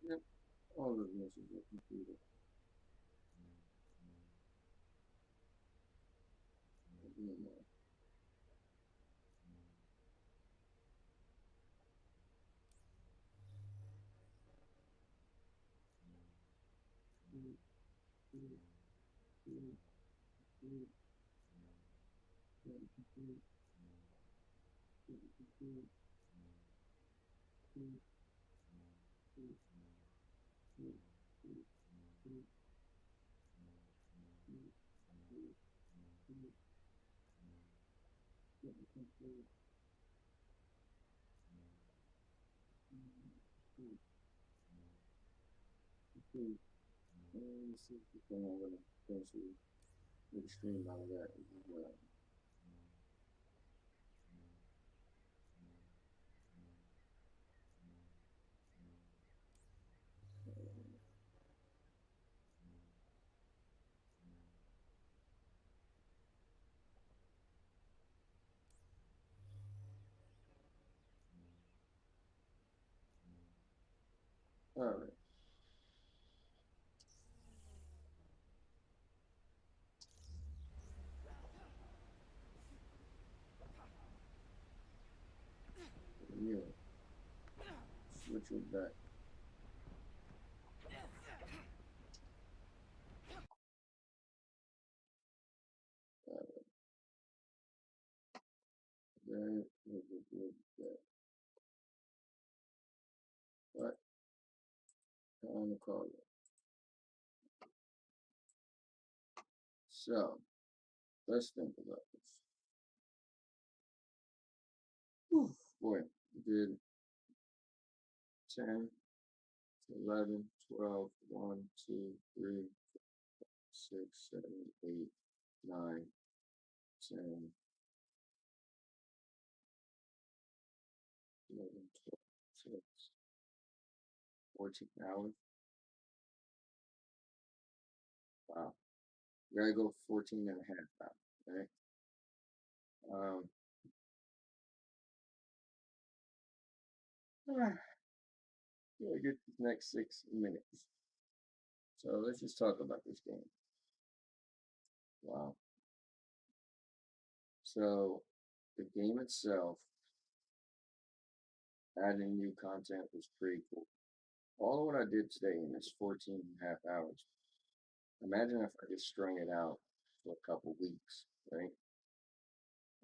Yep, all those missions are completed. Let's see if we can eventually make a stream out of that as well. All right. Yeah. Switch it back. That. What? I'm gonna call it. So let's think about this. Whew, boy, we did 10, 11, 12, 1, 2, 3, 6, 7, 8, 9, 10, 11, 12, 6, 14 hours. Wow. We gotta go 14 and a half hours, right? Yeah, get these next 6 minutes. So let's just talk about this game. Wow. So the game itself, adding new content was pretty cool. All of what I did today in this 14 and a half hours, imagine if I just strung it out for a couple weeks, right?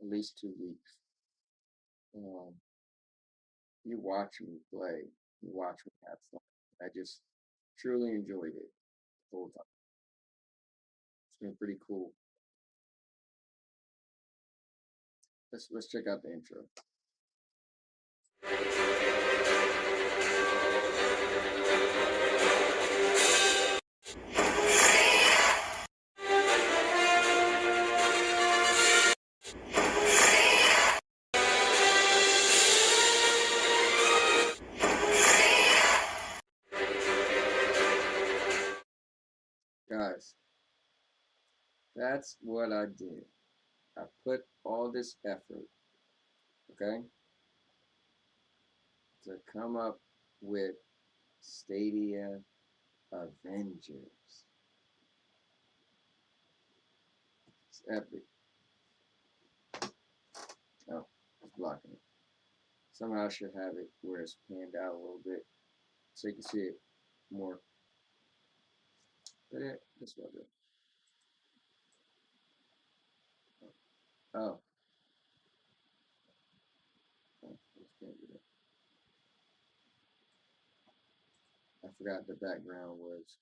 At least 2 weeks. You watch me play, you watch me have fun. I just truly enjoyed it the whole time. It's been pretty cool. Let's check out the intro. Guys, that's what I did. I put all this effort, okay, to come up with Stadia Avengers. It's epic. Oh, it's blocking it. Somehow I should have it where it's panned out a little bit so you can see it more. But yeah, this will do. Oh. Oh, just can't do that. I forgot the background was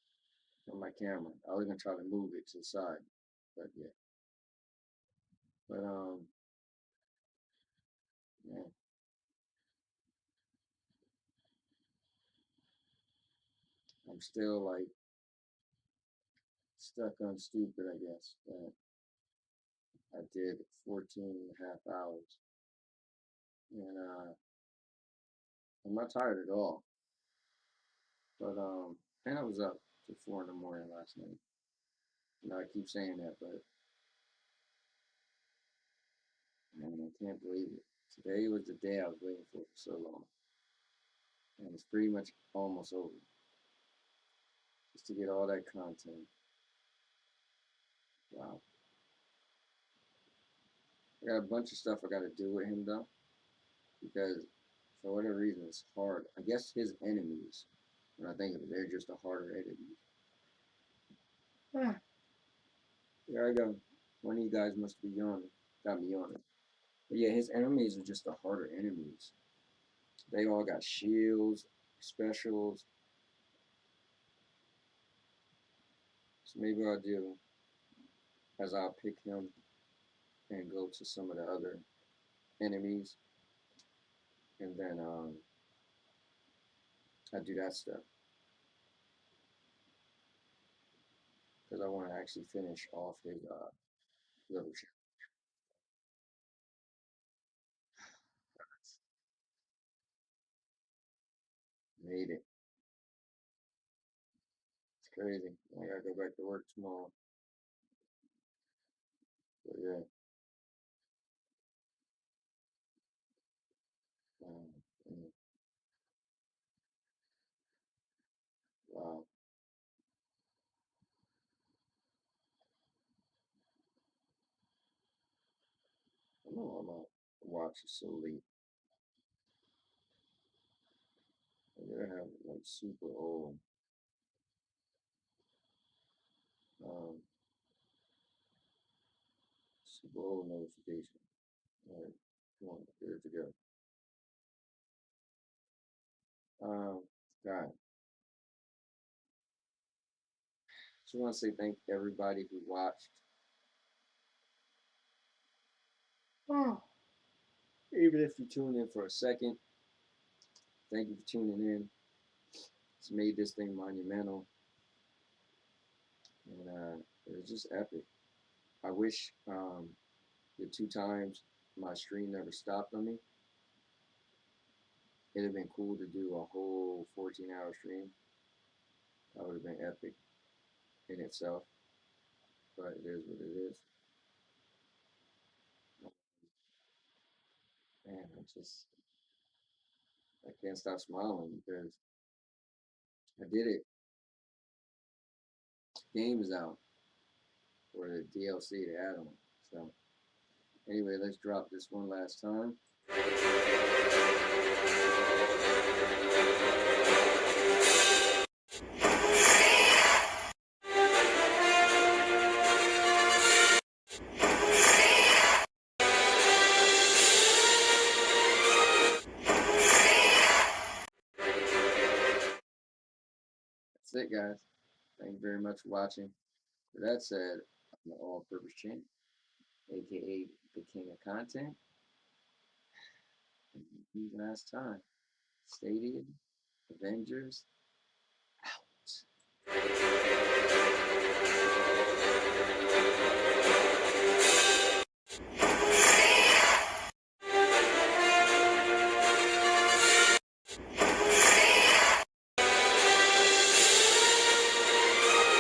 on my camera. I was gonna try to move it to the side, but yeah. But yeah, I'm still like stuck on stupid, I guess. But I did 14 and a half hours, and I'm not tired at all. But and I was up to 4 in the morning last night. You know, I keep saying that, but man, I can't believe it. Today was the day I was waiting for so long, and it's pretty much almost over. Just to get all that content. Wow. I got a bunch of stuff I got to do with him though, because for whatever reason it's hard. I guess his enemies, when I think of it, they're just a harder enemy. Ah, here I go. One of you guys must be yawning. Got me yawning. But yeah, his enemies are just the harder enemies. They all got shields, specials. So maybe I'll do as I'll pick him and go to some of the other enemies, and then I do that stuff because I want to actually finish off his little ship. Made it. It's crazy. I gotta go back to work tomorrow. But yeah. Um, mm, wow. I know I'm out. Watch is so late. I gotta have like super old um super old notification. Alright, come on, get it together. God. Just want to say thank everybody who watched. Oh. Even if you tuned in for a second, thank you for tuning in. It's made this thing monumental, and it was just epic. I wish the 2 times my stream never stopped on me. It'd have been cool to do a whole 14-hour stream. That would have been epic in itself, but it is what it is. Man, I can't stop smiling because I did it. Game is out for the DLC, the add-on. So anyway, let's drop this one last time. That's it, guys. Thank you very much for watching. With that said, I'm the all-purpose champ, aka the king of content. And last time, Stadia Avengers out.